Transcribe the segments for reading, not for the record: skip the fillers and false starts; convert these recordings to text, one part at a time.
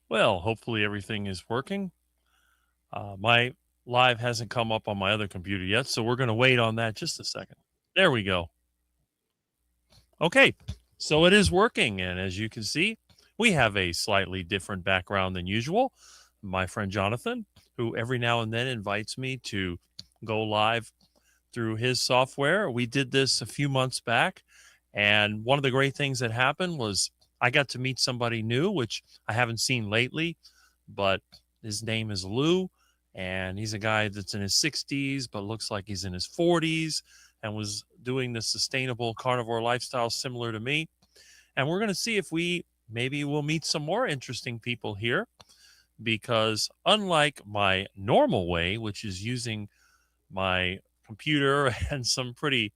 Well, hopefully everything is working. My live hasn't come up on my other computer yet, so we're going to wait on that just a second. There we go. Okay, so it is working. And as you can see, we have a slightly different background than usual. My friend Jonathan, who every now and then invites me to go live through his software. We did this a few months back. And one of the great things that happened was I got to meet somebody new, which I haven't seen lately, but his name is Lou. And he's a guy that's in his 60s, but looks like he's in his 40s and was doing the sustainable carnivore lifestyle similar to me. And we're going to see if we maybe we'll meet some more interesting people here because unlike my normal way, which is using my computer and some pretty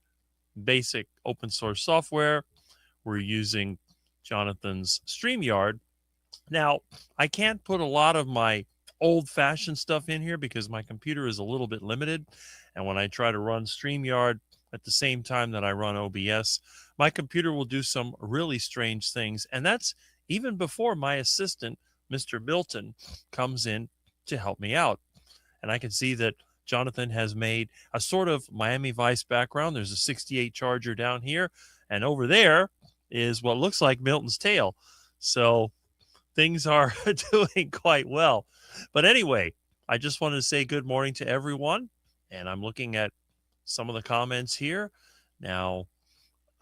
basic open source software. We're using Jonathan's StreamYard. Now, I can't put a lot of my old fashioned stuff in here because my computer is a little bit limited. And when I try to run StreamYard at the same time that I run OBS, my computer will do some really strange things. And that's even before my assistant, Mr. Milton, comes in to help me out. And I can see that Jonathan has made a sort of Miami Vice background. There's a 68 Charger down here, and over there is what looks like Milton's tail. So things are doing quite well. But anyway, I just wanted to say good morning to everyone. And I'm looking at some of the comments here. Now,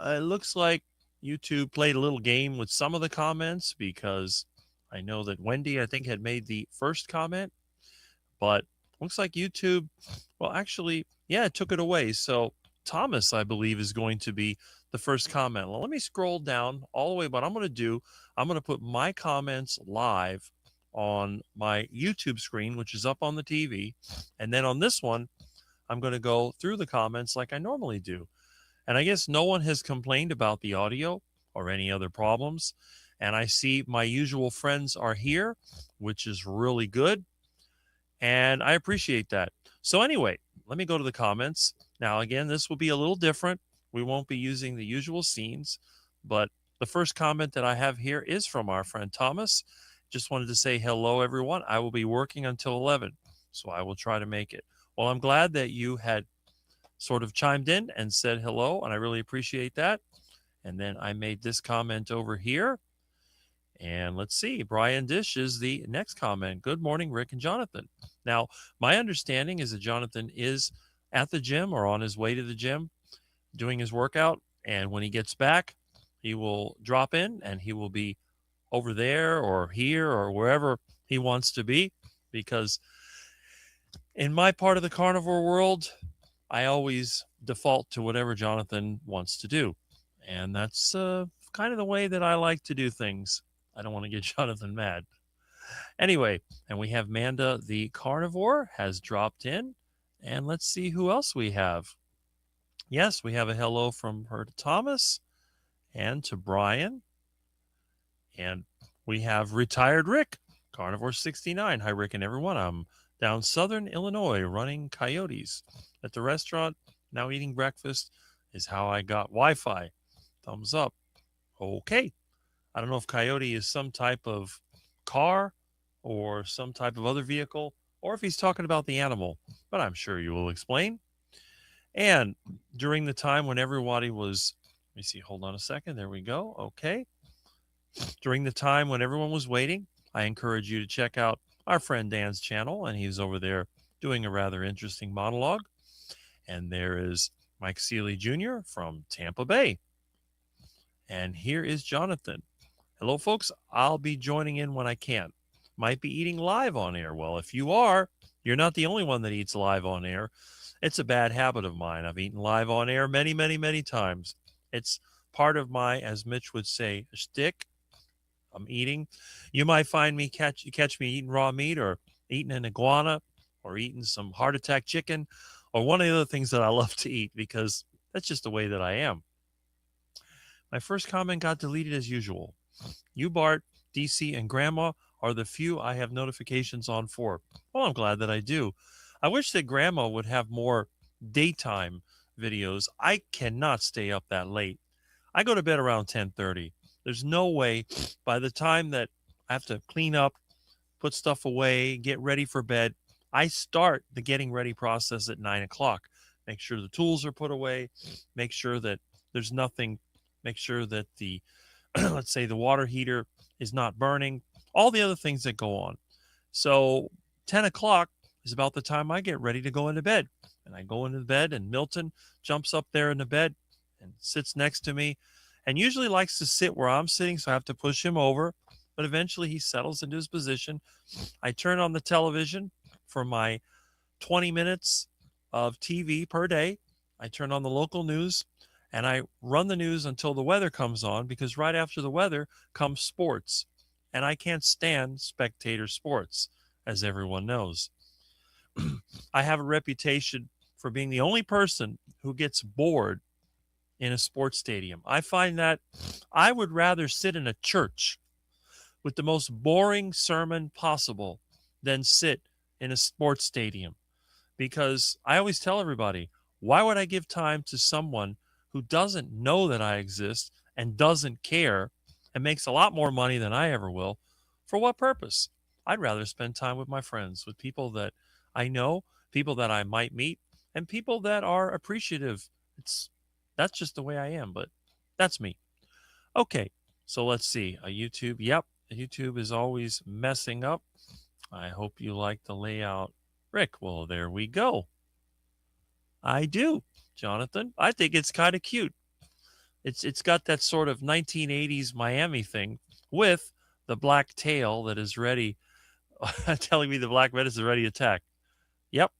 it looks like YouTube played a little game with some of the comments because I know that Wendy, I think, had made the first comment, but looks like YouTube, well, actually, yeah, it took it away. So Thomas, I believe, is going to be the first comment. Well, let me scroll down all the way. What I'm going to do, I'm going to put my comments live on my YouTube screen, which is up on the TV. And then on this one, I'm going to go through the comments like I normally do. And I guess no one has complained about the audio or any other problems. And I see my usual friends are here, which is really good. And I appreciate that. So, anyway, let me go to the comments. Now, again, this will be a little different. We won't be using the usual scenes, but the first comment that I have here is from our friend Thomas. Just wanted to say hello, everyone. I will be working until 11, so I will try to make it. Well, I'm glad that you had sort of chimed in and said hello, and I really appreciate that. And then I made this comment over here. And let's see, Brian Dish is the next comment. Good morning, Rick and Jonathan. Now, my understanding is that Jonathan is at the gym or on his way to the gym doing his workout. And when he gets back, he will drop in and he will be over there or here or wherever he wants to be. Because in my part of the carnivore world, I always default to whatever Jonathan wants to do. And that's kind of the way that I like to do things. I don't want to get Jonathan mad. Anyway, and we have Manda the carnivore has dropped in. And let's see who else we have. Yes, we have a hello from her to Thomas and to Brian. And we have retired Rick, Carnivore 69. Hi, Rick and everyone. I'm down southern Illinois running coyotes at the restaurant. Now eating breakfast is how I got Wi Fi. Thumbs up. Okay. I don't know if coyote is some type of car or some type of other vehicle, or if he's talking about the animal, but I'm sure you will explain. And during the time when everybody was, let me see, hold on a second. There we go. Okay. During the time when everyone was waiting, I encourage you to check out our friend Dan's channel, and he's over there doing a rather interesting monologue. And there is Mike Seeley Jr. from Tampa Bay. And here is Jonathan. Hello, folks. I'll be joining in when I can. Might be eating live on air. Well, if you are, you're not the only one that eats live on air. It's a bad habit of mine. I've eaten live on air many, many, many times. It's part of my, as Mitch would say, shtick. I'm eating. You might find me catch me eating raw meat or eating an iguana or eating some heart attack chicken or one of the other things that I love to eat because that's just the way that I am. My first comment got deleted as usual. You, Bart, DC, and Grandma are the few I have notifications on for. Well, I'm glad that I do. I wish that Grandma would have more daytime videos. I cannot stay up that late. I go to bed around 10:30. There's no way by the time that I have to clean up put stuff away, get ready for bed. I start the getting ready process at 9 o'clock. Make sure the tools are put away, make sure that there's nothing, make sure that the, let's say, the water heater is not burning, all the other things that go on. So 10 o'clock is about the time I get ready to go into bed. And I go into bed, and Milton jumps up there in the bed and sits next to me and usually likes to sit where I'm sitting. So I have to push him over. But eventually he settles into his position. I turn on the television for my 20 minutes of TV per day. I turn on the local news and I run the news until the weather comes on, because right after the weather comes sports. And I can't stand spectator sports, as everyone knows. I have a reputation for being the only person who gets bored in a sports stadium. I find that I would rather sit in a church with the most boring sermon possible than sit in a sports stadium, because I always tell everybody, why would I give time to someone who doesn't know that I exist and doesn't care and makes a lot more money than I ever will? For what purpose? I'd rather spend time with my friends, with people that I know, people that I might meet, and people that are appreciative. It's That's just the way I am, but that's me. Okay, so let's see. A YouTube. Yep, YouTube is always messing up. I hope you like the layout, Rick. Well, there we go. I do, Jonathan. I think it's kind of cute. It's got that sort of 1980s Miami thing with the black tail that is ready, telling me the black menace is ready to attack. Yep,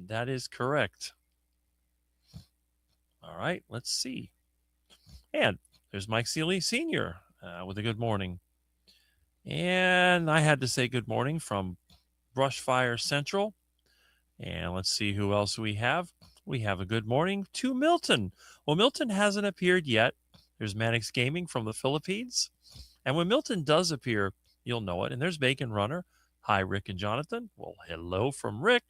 that is correct. All right, let's see. And there's Mike Seeley Sr. With a good morning. And I had to say good morning from Brushfire Central. And let's see who else we have. We have a good morning to Milton. Well, Milton hasn't appeared yet. There's Mannix Gaming from the Philippines. And when Milton does appear, you'll know it. And there's Bacon Runner. Hi, Rick and Jonathan. Well, hello from Rick.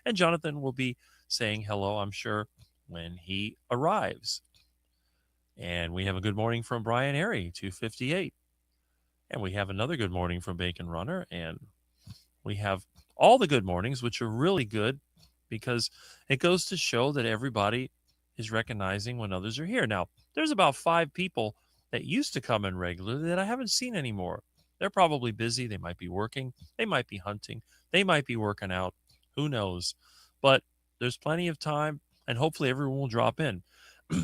And Jonathan will be saying hello, I'm sure, when he arrives. And we have a good morning from Brian Airy, 258. And we have another good morning from Bacon Runner. And we have all the good mornings, which are really good because it goes to show that everybody is recognizing when others are here. Now, there's about 5 people that used to come in regularly that I haven't seen anymore. They're probably busy. They might be working. They might be hunting. They might be working out. Who knows? But there's plenty of time, and hopefully everyone will drop in.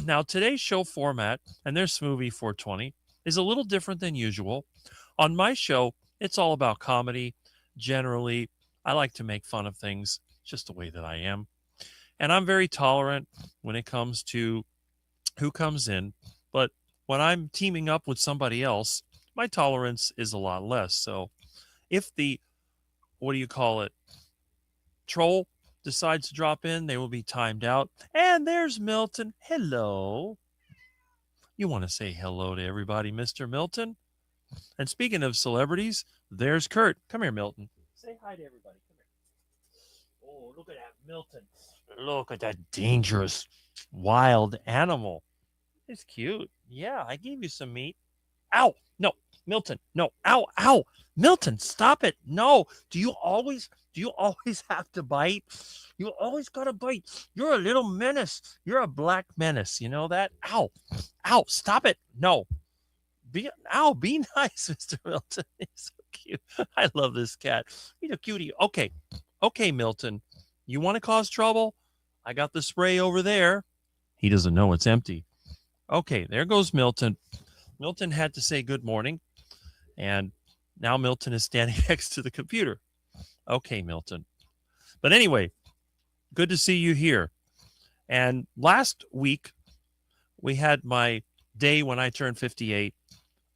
Now, today's show format, and there's Smoothie 420, is a little different than usual. On my show, it's all about comedy. Generally, I like to make fun of things, just the way that I am. And I'm very tolerant when it comes to who comes in. But when I'm teaming up with somebody else, my tolerance is a lot less. So if the, what do you call it, troll decides to drop in, they will be timed out. And there's Milton. Hello. You want to say hello to everybody, Mr. Milton? And speaking of celebrities, there's Kurt. Come here, Milton. Say hi to everybody. Come here. Oh, look at that, Milton. Look at that dangerous wild animal. It's cute. Yeah, I gave you some meat. Ow. No, Milton. No. Ow, ow. Milton, stop it. No. Do you always have to bite? You always got to bite. You're a little menace. You're a black menace. You know that? Ow. Ow. Stop it. No. Be nice, Mr. Milton. He's so cute. I love this cat. He's a cutie. Okay, Milton. You want to cause trouble? I got the spray over there. He doesn't know it's empty. Okay, there goes Milton. Milton had to say good morning, and now Milton is standing next to the computer. Okay, Milton. But anyway, good to see you here. And last week, we had my day when I turned 58.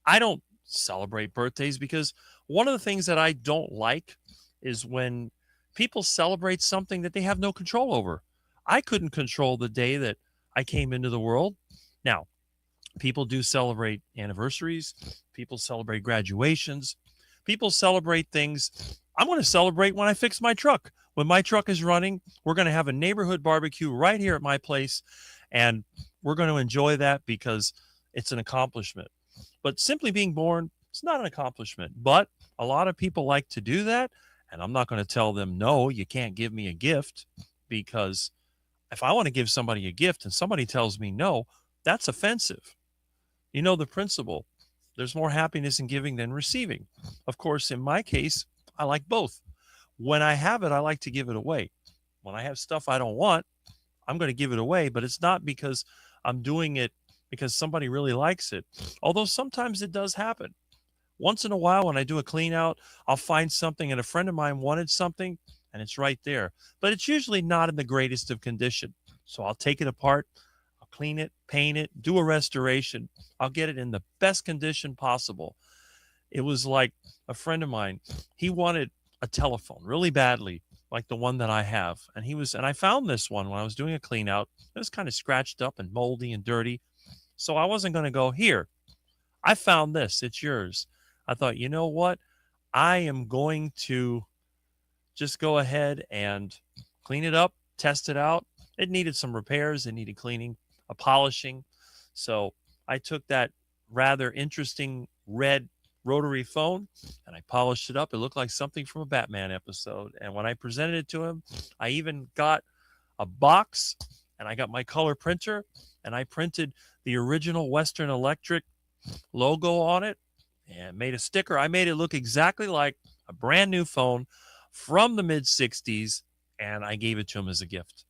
I don't celebrate birthdays because one of the things that I don't like is when people celebrate something that they have no control over. I couldn't control the day that I came into the world. Now, people do celebrate anniversaries. People celebrate graduations. People celebrate things. I'm going to celebrate when I fix my truck. When my truck is running, we're going to have a neighborhood barbecue right here at my place, and we're going to enjoy that because it's an accomplishment. But simply being born It's not an accomplishment, but a lot of people like to do that. And I'm not going to tell them, no, you can't give me a gift, because if I want to give somebody a gift and somebody tells me no, that's offensive. You know the principle. There's more happiness in giving than receiving. Of course, in my case, I like both. When I have it, I like to give it away. When I have stuff I don't want, I'm going to give it away, but it's not because I'm doing it because somebody really likes it. Although sometimes it does happen. Once in a while, when I do a clean out, I'll find something, and a friend of mine wanted something, and it's right there. But it's usually not in the greatest of condition. So I'll take it apart, I'll clean it, paint it, do a restoration. I'll get it in the best condition possible. It was like a friend of mine, he wanted a telephone really badly, like the one that I have. And I found this one when I was doing a clean out. It was kind of scratched up and moldy and dirty. So I wasn't going to go, here, I found this, it's yours. I thought, you know what? I am going to just go ahead and clean it up, test it out. It needed some repairs, it needed cleaning, a polishing. So I took that rather interesting red rotary phone and I polished it up. It looked like something from a Batman episode. And when I presented it to him, I even got a box and I got my color printer and I printed the original Western Electric logo on it and made a sticker. I made it look exactly like a brand new phone from the mid 60s, and I gave it to him as a gift.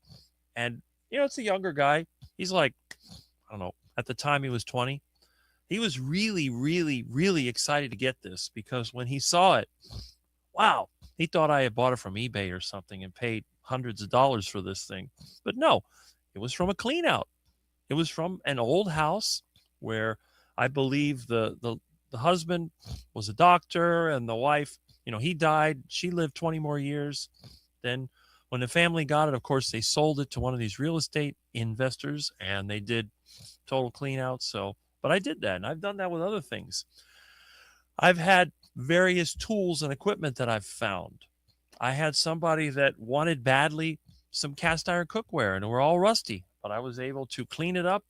And, it's a younger guy. He's like, I don't know, at the time he was 20. He was really, really, really excited to get this because when he saw it, wow, he thought I had bought it from eBay or something and paid hundreds of dollars for this thing. But no, it was from a clean out. It was from an old house where I believe the husband was a doctor and the wife, he died. She lived 20 more years. Then when the family got it, of course, they sold it to one of these real estate investors and they did total clean out. So, but I did that and I've done that with other things. I've had various tools and equipment that I've found. I had somebody that wanted badly some cast iron cookware and we're all rusty, but I was able to clean it up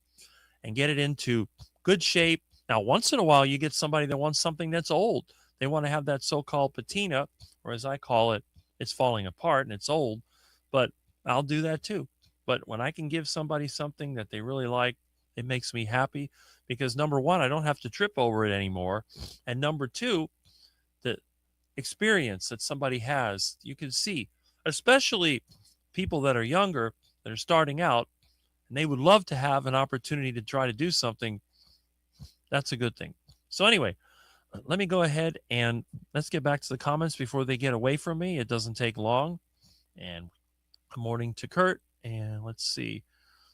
and get it into good shape. Now, once in a while, you get somebody that wants something that's old. They want to have that so-called patina, or as I call it, it's falling apart and it's old, but I'll do that too. But when I can give somebody something that they really like, it makes me happy because number one, I don't have to trip over it anymore. And number two, the experience that somebody has, you can see, especially people that are younger, that are starting out, and they would love to have an opportunity to try to do something. That's a good thing. So anyway, let me go ahead and let's get back to the comments before they get away from me. It doesn't take long. And good morning to Kurt. And let's see.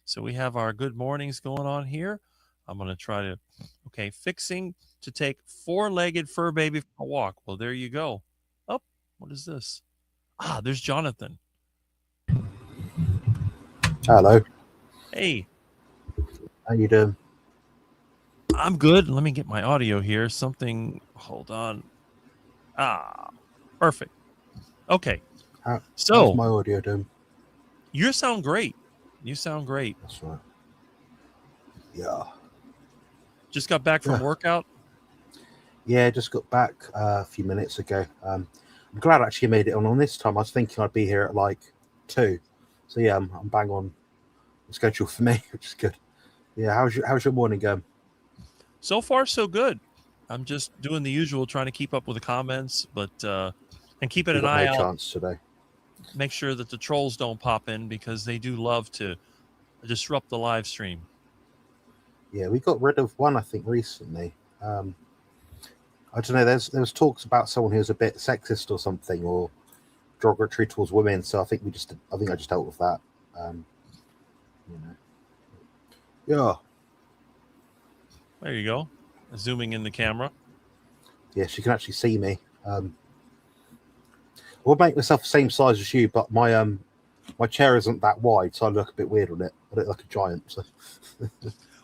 So we have our good mornings going on here. I'm going to try to, fixing to take four-legged fur baby for a walk. Well, there you go. Oh, what is this? There's Jonathan. Hello. Hey. How you doing? I'm good. Let me get my audio here. Hold on. Perfect. Okay. How's my audio doing? You sound great. That's right. Yeah. Just got back from workout? Yeah, just got back a few minutes ago. I'm glad I actually made it on this time. I was thinking I'd be here at like 2. So yeah, I'm bang on the schedule for me, which is good. Yeah, how's your morning going? So far, so good. I'm just doing the usual, trying to keep up with the comments, but and keeping an eye out. Chance today. Make sure that the trolls don't pop in because they do love to disrupt the live stream. Yeah, we got rid of one, I think, recently. I don't know. There was talks about someone who was a bit sexist or something, or derogatory towards women. So I think I just dealt with that. Yeah. There you go. Zooming in the camera. Yes, you can actually see me. I would make myself the same size as you, but my chair isn't that wide, so I look a bit weird on it. I look like a giant. So.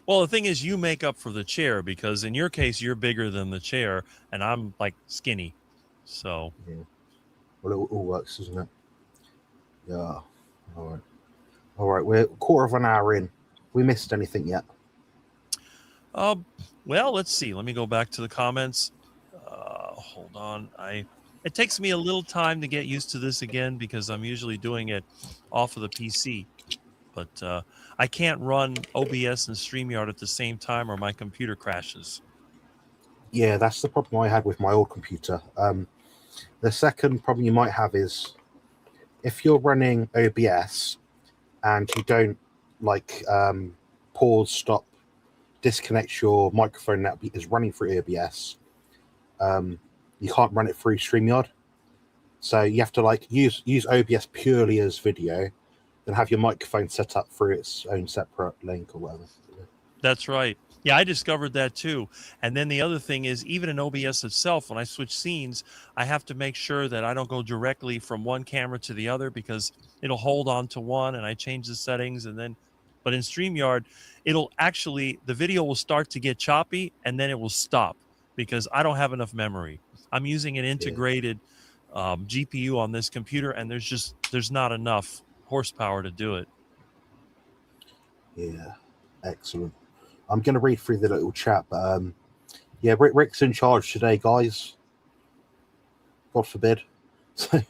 Well, the thing is, you make up for the chair because in your case, you're bigger than the chair, and I'm like skinny. So. Yeah. Well, it all works, doesn't it? Yeah. All right. We're a quarter of an hour in. We missed anything yet? Well, let's see. Let me go back to the comments. hold on. It takes me a little time to get used to this again because I'm usually doing it off of the PC. But I can't run OBS and StreamYard at the same time or my computer crashes. Yeah, that's the problem I had with my old computer. The second problem you might have is if you're running OBS and you don't like pause, stop, disconnect your microphone that is running through OBS, you can't run it through StreamYard. So you have to like use OBS purely as video, then have your microphone set up through its own separate link or whatever. That's right. Yeah, I discovered that too. And then the other thing is, even in OBS itself, when I switch scenes, I have to make sure that I don't go directly from one camera to the other because it'll hold on to one and I change the settings. And then, but in StreamYard, it'll actually, the video will start to get choppy and then it will stop because I don't have enough memory. I'm using an integrated GPU on this computer and there's not enough horsepower to do it. Yeah, excellent. I'm going to read through the little chat, but yeah, Rick's in charge today, guys. God forbid. So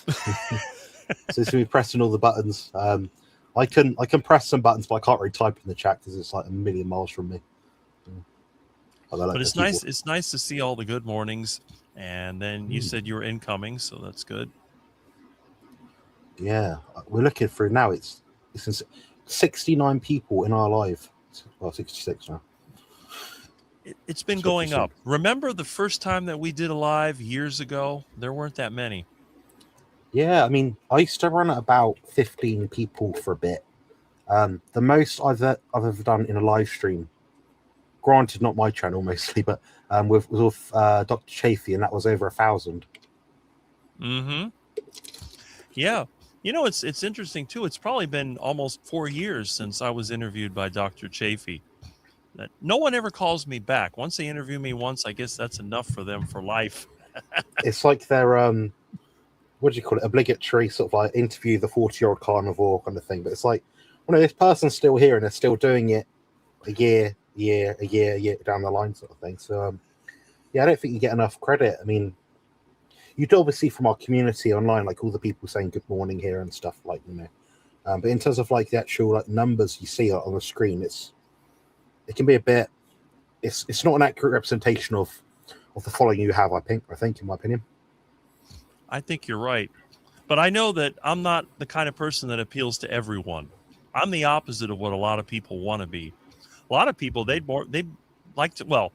he's going to be pressing all the buttons. I can press some buttons, but I can't really type in the chat because it's like a million miles from me. But it's nice. It's nice to see all the good mornings. And then you said you were incoming, so that's good. Yeah, we're looking through now. It's 69 people in our live. Well, 66 now. It's been going up. Remember the first time that we did a live years ago? There weren't that many. Yeah, I mean, I used to run at about 15 people for a bit. The most I've ever done in a live stream, granted not my channel mostly, but was with Dr. Chafee, and that was over 1,000. Mm-hmm. Yeah. You know, it's interesting, too. It's probably been almost 4 years since I was interviewed by Dr. Chafee. No one ever calls me back. Once they interview me once, I guess that's enough for them for life. It's like their, what do you call it, obligatory sort of like interview the 40-year-old carnivore kind of thing. But it's like, well, no, this person's still here and they're still doing it a year down the line sort of thing. So, yeah, I don't think you get enough credit. I mean, you'd obviously from our community online, like all the people saying good morning here and stuff, like, you know. But in terms of like the actual like numbers you see on the screen, it can be a bit. It's not an accurate representation of the following you have. I think, in my opinion. I think you're right, but I know that I'm not the kind of person that appeals to everyone. I'm the opposite of what a lot of people want to be. A lot of people they'd like to. Well,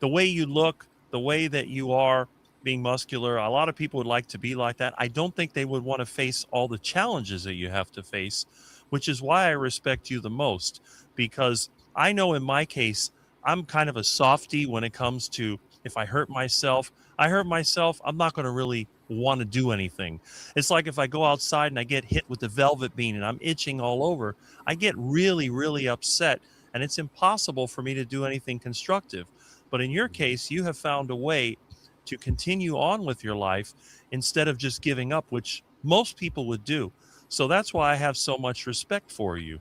the way you look, the way that you are, being muscular, a lot of people would like to be like that. I don't think they would want to face all the challenges that you have to face, which is why I respect you the most, because I know in my case, I'm kind of a softie when it comes to if I hurt myself, I'm not going to really want to do anything. It's like if I go outside and I get hit with the velvet bean and I'm itching all over, I get really, really upset and it's impossible for me to do anything constructive. But in your case, you have found a way to continue on with your life instead of just giving up, which most people would do. So that's why I have so much respect for you.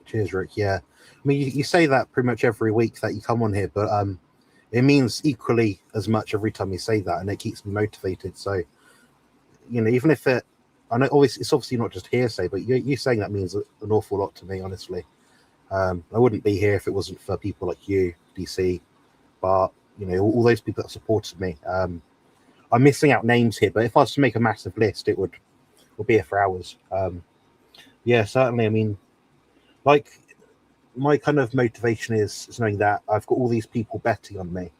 Cheers, Rick. Yeah, I mean, you say that pretty much every week that you come on here, but it means equally as much every time you say that, and it keeps me motivated. So, you know, even if I know it's obviously not just hearsay, but you saying that means an awful lot to me, honestly. I wouldn't be here if it wasn't for people like you, DC, Bart, you know, all those people that supported me. I'm missing out names here, but if I was to make a massive list, it would be here for hours. Yeah, certainly. I mean, like, my kind of motivation is knowing that I've got all these people betting on me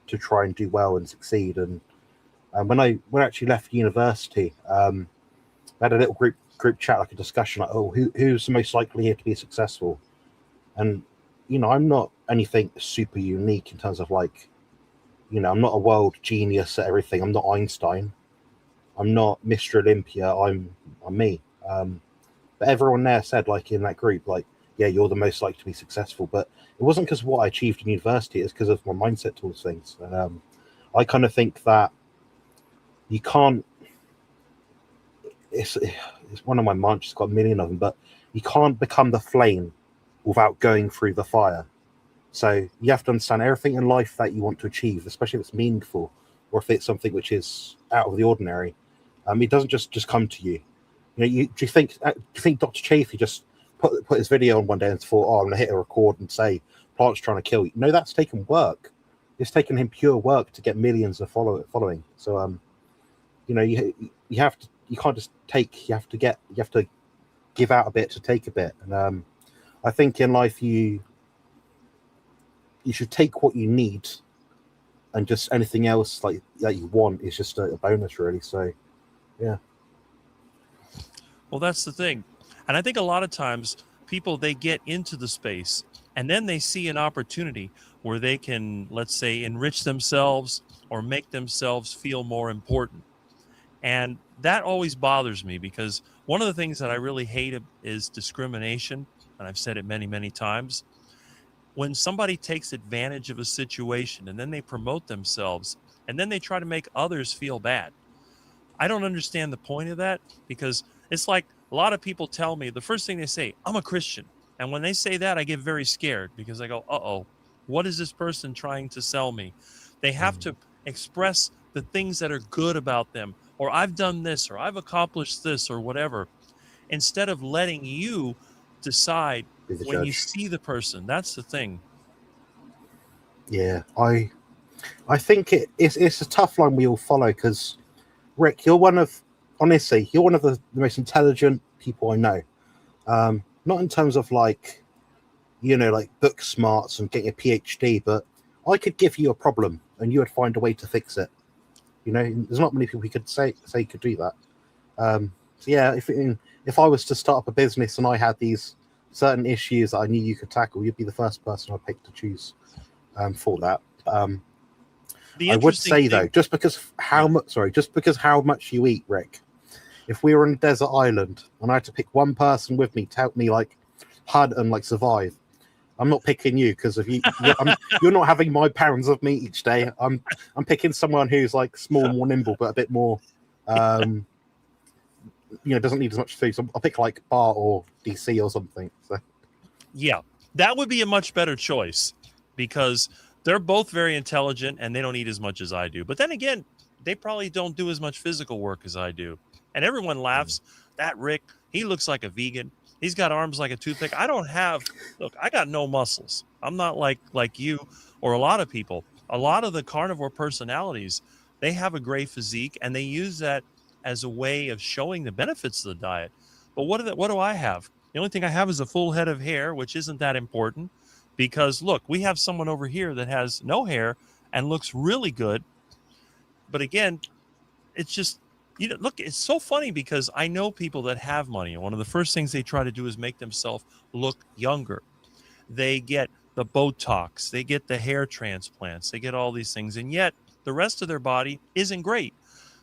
to try and do well and succeed. And when I actually left university, I had a little group chat, like a discussion, like, oh, who's the most likely here to be successful? And, you know, I'm not anything super unique in terms of like, you know, I'm not a world genius at everything. I'm not Einstein. I'm not Mr. Olympia. I'm me. But everyone there said, like, in that group, like, yeah, you're the most likely to be successful. But it wasn't because of what I achieved in university. It's because of my mindset towards things. And I kind of think that you can't. It's one of my mantras. Got a million of them, but you can't become the flame without going through the fire. So you have to understand everything in life that you want to achieve, especially if it's meaningful. or if it's something which is out of the ordinary, it doesn't just come to you. Do you think Dr. Chafee just put his video on one day and thought, oh, I'm gonna hit a record and say plants trying to kill you? No, that's taken work. It's taken him pure work to get millions of following. So you have to, you can't just take. You have to give out a bit to take a bit. And I think in life you should take what you need, and just anything else like that you want is just a bonus, really. So yeah. Well, that's the thing. And I think a lot of times people, they get into the space and then they see an opportunity where they can, let's say, enrich themselves or make themselves feel more important. And that always bothers me, because one of the things that I really hate is discrimination. And I've said it many, many times. When somebody takes advantage of a situation and then they promote themselves and then they try to make others feel bad. I don't understand the point of that, because it's like a lot of people tell me, the first thing they say, I'm a Christian. And when they say that, I get very scared, because I go, uh-oh, what is this person trying to sell me? They have to express the things that are good about them, or I've done this, or I've accomplished this, or whatever, instead of letting you decide when you Judge. see the person. That's the thing. Yeah, I think it's a tough line we all follow, because Rick, you're one of the most intelligent people I know. Not in terms of like book smarts and getting a PhD, but I could give you a problem and you would find a way to fix it. There's not many people who could say could do that. So yeah, if I was to start up a business and I had these certain issues that I knew you could tackle, you'd be the first person I'd pick to choose for that. I would say though, just because how much you eat, Rick. If we were on a desert island and I had to pick one person with me to help me like hunt and like survive, I'm not picking you, because of you're not having my pounds of meat each day. I'm picking someone who's like small, more nimble, but a bit more, doesn't need as much food. So I'll pick like Bart or DC or something. So. Yeah, that would be a much better choice, because they're both very intelligent and they don't eat as much as I do. But then again, they probably don't do as much physical work as I do. And everyone laughs. That Rick, he looks like a vegan. He's got arms like a toothpick. I got no muscles. I'm not like you or a lot of people. A lot of the carnivore personalities, they have a great physique and they use that as a way of showing the benefits of the diet. But what do I have? The only thing I have is a full head of hair, which isn't that important, because look, we have someone over here that has no hair and looks really good. But again, it's just, look, it's so funny, because I know people that have money, and one of the first things they try to do is make themselves look younger. They get the Botox, they get the hair transplants, they get all these things, and yet the rest of their body isn't great.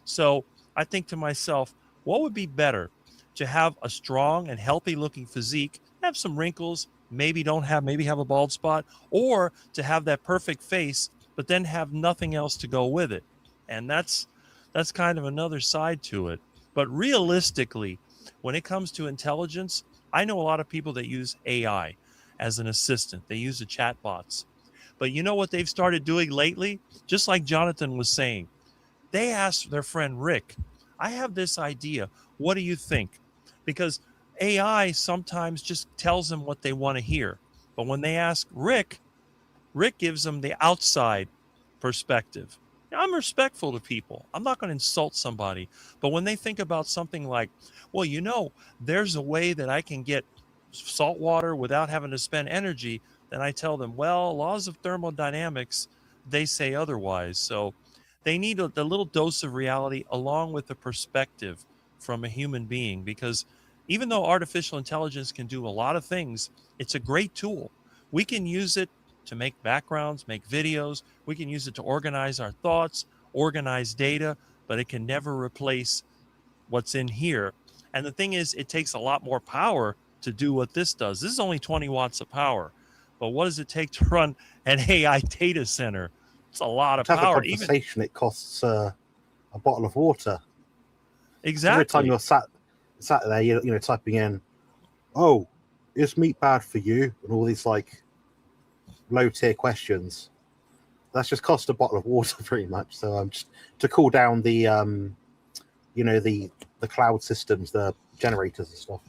So I think to myself, what would be better? To have a strong and healthy looking physique, have some wrinkles, maybe have a bald spot, or to have that perfect face, but then have nothing else to go with it. And that's kind of another side to it. But realistically, when it comes to intelligence, I know a lot of people that use AI as an assistant. They use the chatbots. But you know what they've started doing lately? Just like Jonathan was saying, they asked their friend Rick, I have this idea. What do you think? Because AI sometimes just tells them what they want to hear. But when they ask Rick gives them the outside perspective. Now, I'm respectful to people. I'm not going to insult somebody. But when they think about something like, well, there's a way that I can get salt water without having to spend energy, then I tell them, well, laws of thermodynamics, they say otherwise. So they need a little dose of reality along with the perspective from a human being, because even though artificial intelligence can do a lot of things, it's a great tool. We can use it to make backgrounds, make videos. We can use it to organize our thoughts, organize data, but it can never replace what's in here. And the thing is, it takes a lot more power to do what this does. This is only 20 watts of power. But what does it take to run an AI data center? It's a lot of To have a power. conversation, it costs a bottle of water. Exactly. Every time you're sat there, typing in, "Oh, is meat bad for you?" and all these like low tier questions. that's just cost a bottle of water pretty much. So just to cool down the the cloud systems, the generators and stuff.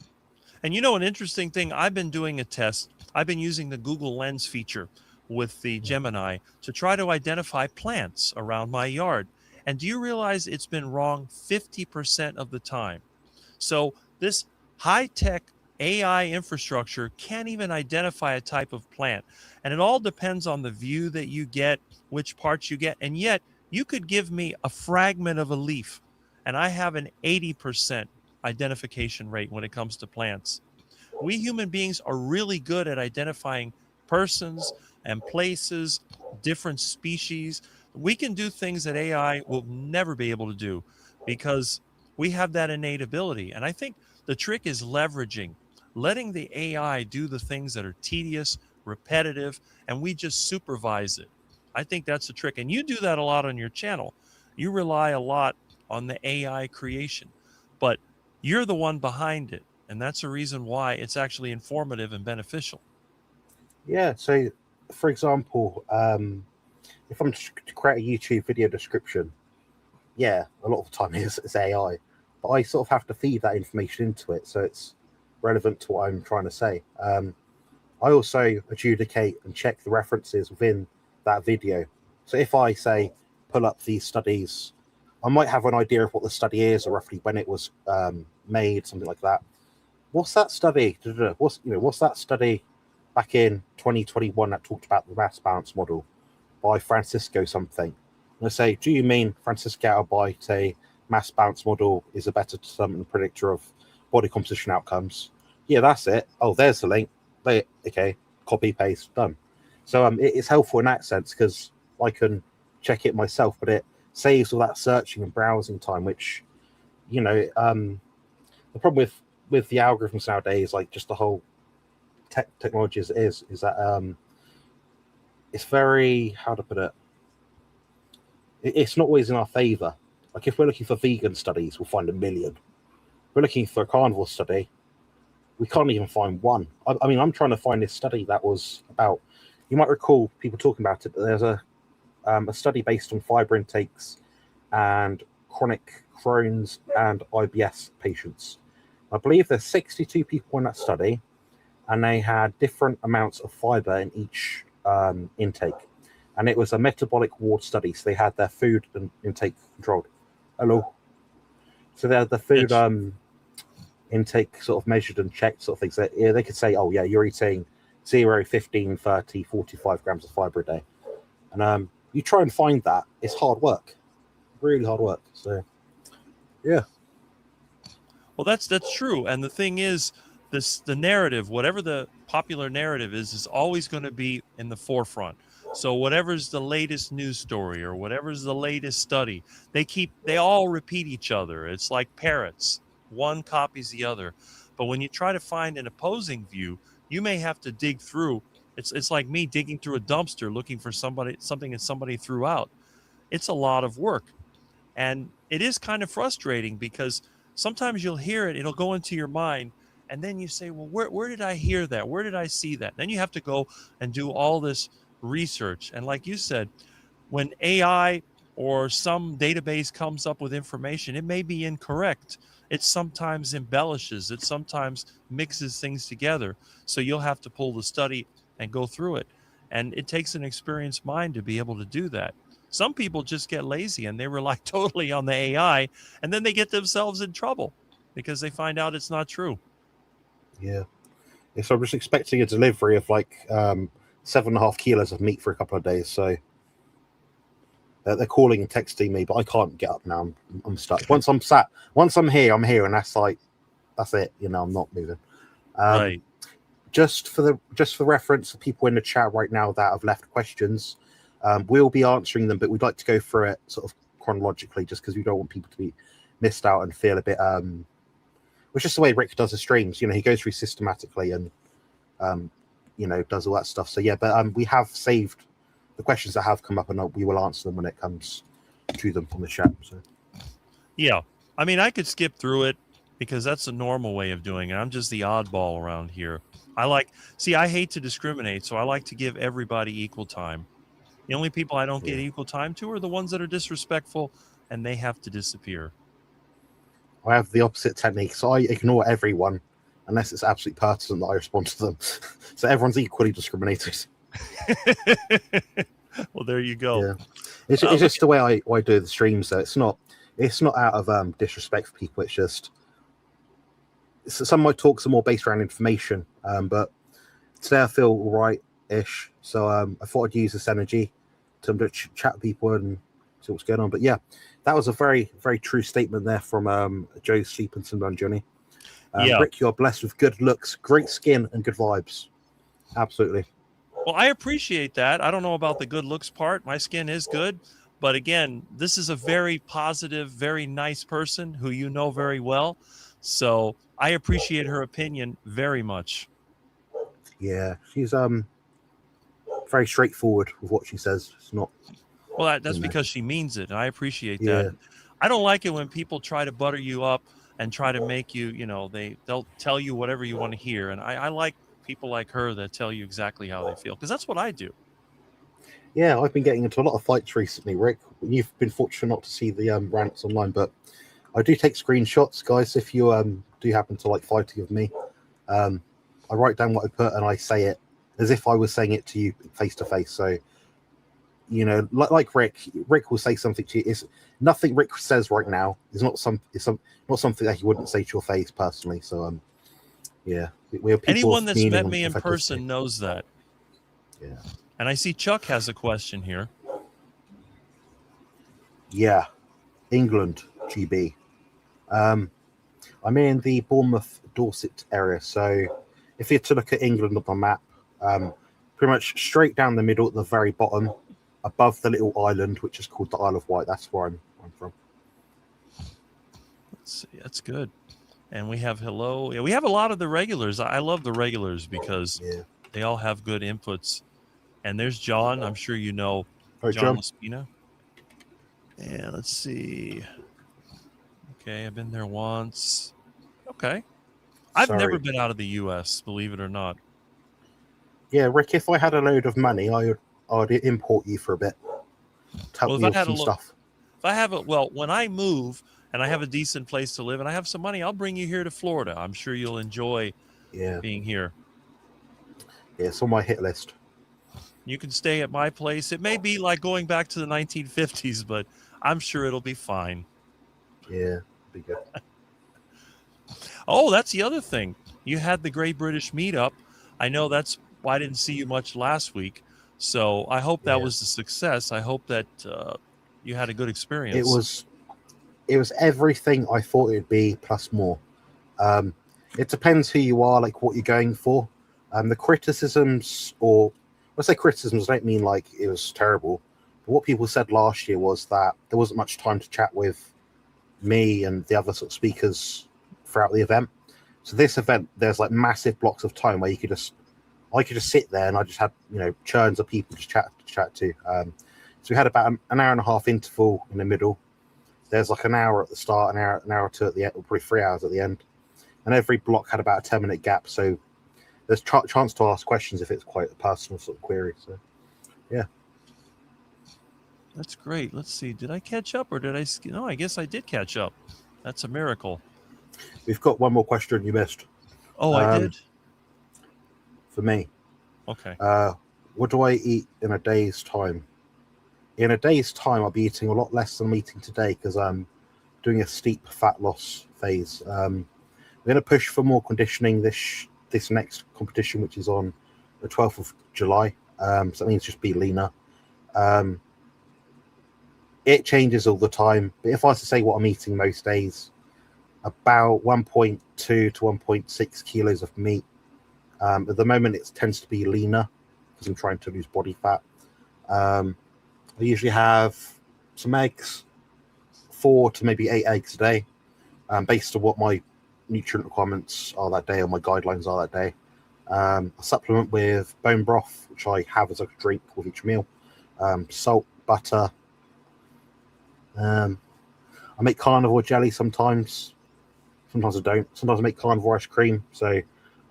And you know, an interesting thing, I've been doing a test. I've been using the Google Lens feature with the Gemini to try to identify plants around my yard. And do you realize it's been wrong 50% of the time? So this high-tech AI infrastructure can't even identify a type of plant. And it all depends on the view that you get, which parts you get. And yet you could give me a fragment of a leaf and I have an 80% identification rate when it comes to plants. We human beings are really good at identifying persons and places, different species. We can do things that AI will never be able to do because we have that innate ability. And I think the trick is leveraging, letting the AI do the things that are tedious, repetitive, and we just supervise it. I think that's the trick. And you do that a lot on your channel. You rely a lot on the AI creation, but you're the one behind it. And that's the reason why it's actually informative and beneficial. Yeah. So, for example, if I'm to create a YouTube video description, yeah, a lot of the time it's AI, but I sort of have to feed that information into it so it's relevant to what I'm trying to say. I also adjudicate and check the references within that video. So if I say pull up these studies, I might have an idea of what the study is or roughly when it was made, something like that. What's that study? What's that study back in 2021 that talked about the mass balance model by Francisco something? And I say, do you mean Francisco Albite mass balance model is a better determinant predictor of body composition outcomes? Yeah, that's it. Oh, there's the link. Okay, copy paste done. So it's helpful in that sense because I can check it myself, but it saves all that searching and browsing time, which the problem with the algorithms nowadays, like just the whole technology as it is that it's very, how to put it, it's not always in our favor. Like if we're looking for vegan studies, we'll find a million. If we're looking for a carnivore study, we can't even find one. I mean, I'm trying to find this study that was about. You might recall people talking about it, but there's a study based on fiber intakes and chronic Crohn's and IBS patients. I believe there's 62 people in that study, and they had different amounts of fiber in each intake. And it was a metabolic ward study, so they had their food and intake controlled. Hello. So they had the food intake sort of measured and checked, sort of things. That, yeah, they could say, oh yeah, you're eating 0, 15, 30, 45 grams of fiber a day. And you try and find that, it's hard work, really hard work. So yeah. Well, that's true. And the thing is, the narrative, whatever the popular narrative is always going to be in the forefront. So whatever's the latest news story or whatever's the latest study, they all repeat each other. It's like parrots. One copies the other. But when you try to find an opposing view, you may have to dig through. It's like me digging through a dumpster looking for something that somebody threw out. It's a lot of work. And it is kind of frustrating because sometimes you'll hear it, it'll go into your mind, and then you say, well, where did I hear that? Where did I see that? Then you have to go and do all this research. And like you said, when AI or some database comes up with information, it may be incorrect. It sometimes embellishes, it sometimes mixes things together. So you'll have to pull the study and go through it. And it takes an experienced mind to be able to do that. Some people just get lazy and they rely totally on the AI, and then they get themselves in trouble because they find out it's not true. Yeah. So I'm just expecting a delivery of like 7.5 kilos of meat for a couple of days. So they're calling and texting me, but I can't get up now. I'm stuck. Once I'm here, and that's it. I'm not moving. Right. Just for reference for people in the chat right now that have left questions, we'll be answering them, but we'd like to go through it sort of chronologically, just because we don't want people to be missed out and feel a bit. Which is the way Rick does his streams. He goes through systematically and does all that stuff. So yeah, but we have saved the questions that have come up, and we will answer them when it comes to them on the chat. So Yeah. I mean, I could skip through it because that's the normal way of doing it. I'm just the oddball around here. I hate to discriminate, so I like to give everybody equal time. The only people I don't get Yeah. equal time to are the ones that are disrespectful, and they have to disappear. I have the opposite technique, so I ignore everyone unless it's absolutely pertinent that I respond to them. So everyone's equally discriminated. Well, there you go. Yeah, it's Look, just the way I do the streams. So it's not out of disrespect for people. It's just some of my talks are more based around information. But today I feel all right-ish, so I thought I'd use this energy to chat with people and see what's going on. But yeah, that was a very, very true statement there from Joe Sleepington and Johnny. yeah. Rick, you're blessed with good looks, great skin, and good vibes. Absolutely. Well, I appreciate that. I don't know about the good looks part. My skin is good. But again, this is a very positive, very nice person who you know very well. So I appreciate her opinion very much. Yeah, she's very straightforward with what she says. It's not, Well, that's you know, because she means it. And I appreciate that. yeah, I don't like it when people try to butter you up and try to make you, they'll tell you whatever you want to hear. And I like people like her that tell you exactly how they feel because that's what I do. yeah. I've been getting into a lot of fights recently, Rick. You've been fortunate not to see the rants online, but I do take screenshots, guys. If you do happen to like fighting with me, I write down what I put and I say it as if I was saying it to you face to face. So like Rick will say something to you. Is nothing Rick says right now is not something that he wouldn't say to your face personally. So yeah, we are people Anyone of that's meaning met and me in authenticity. person knows that. Yeah, And I see Chuck has a question here. yeah. England, GB. I'm in the Bournemouth, Dorset area. So if you had to look at England on the map, pretty much straight down the middle at the very bottom, above the little island, which is called the Isle of Wight. That's where I'm from. Let's see. That's good. And we have hello. Yeah, we have a lot of the regulars. I love the regulars because Yeah. they all have good inputs. And there's John. I'm sure you know All right, John John. Laspina. And let's see. Okay, I've been there once. Okay. I've never Sorry. been out of the U.S., believe it or not. Yeah, Rick, if I had a load of money, I'd import you for a bit to help Well, if me I with had a some look, stuff. if I have a, well, when I move and I have a decent place to live and I have some money, I'll bring you here to Florida. I'm sure you'll enjoy Yeah. being here. Yeah, it's on my hit list. You can stay at my place. It may be like going back to the 1950s, but I'm sure it'll be fine. Yeah, be good. Oh, that's the other thing. You had the Great British Meetup. I know that's why I didn't see you much last week. So I hope that Yeah. was a success. I hope that you had a good It experience. was everything I thought it'd be plus more. It depends who you are, like what you're going for. The criticisms, or when I say criticisms, I don't mean like it was terrible. But what people said last year was that there wasn't much time to chat with me and the other sort of speakers throughout the event. So this event, there's like massive blocks of time where I could just sit there and I just had churns of people to chat to. So we had about an hour and a half interval in the middle. There's like an hour at the start, an hour or two at the end, or probably 3 hours at the end. And every block had about a 10-minute gap. So there's chance to ask questions if it's quite a personal sort of query. So, yeah. That's great. Let's see. Did I catch up or did I? No, I guess I did catch up. That's a miracle. We've got one more question you missed. Oh, I did? For me. Okay. What do I eat in a day's time? In a day's time, I'll be eating a lot less than I'm eating today because I'm doing a steep fat loss phase. We're going to push for more conditioning this next competition, which is on the 12th of July. So that means just be leaner. It changes all the time. But if I was to say what I'm eating most days, about 1.2 to 1.6 kilos of meat. At the moment, it tends to be leaner because I'm trying to lose body fat. I usually have some eggs, 4 to maybe 8 eggs a day, based on what my nutrient requirements are that day or my guidelines are that day. A supplement with bone broth, which I have as a drink with each meal, salt, butter. I make carnivore jelly sometimes. Sometimes I don't. Sometimes I make carnivore ice cream. So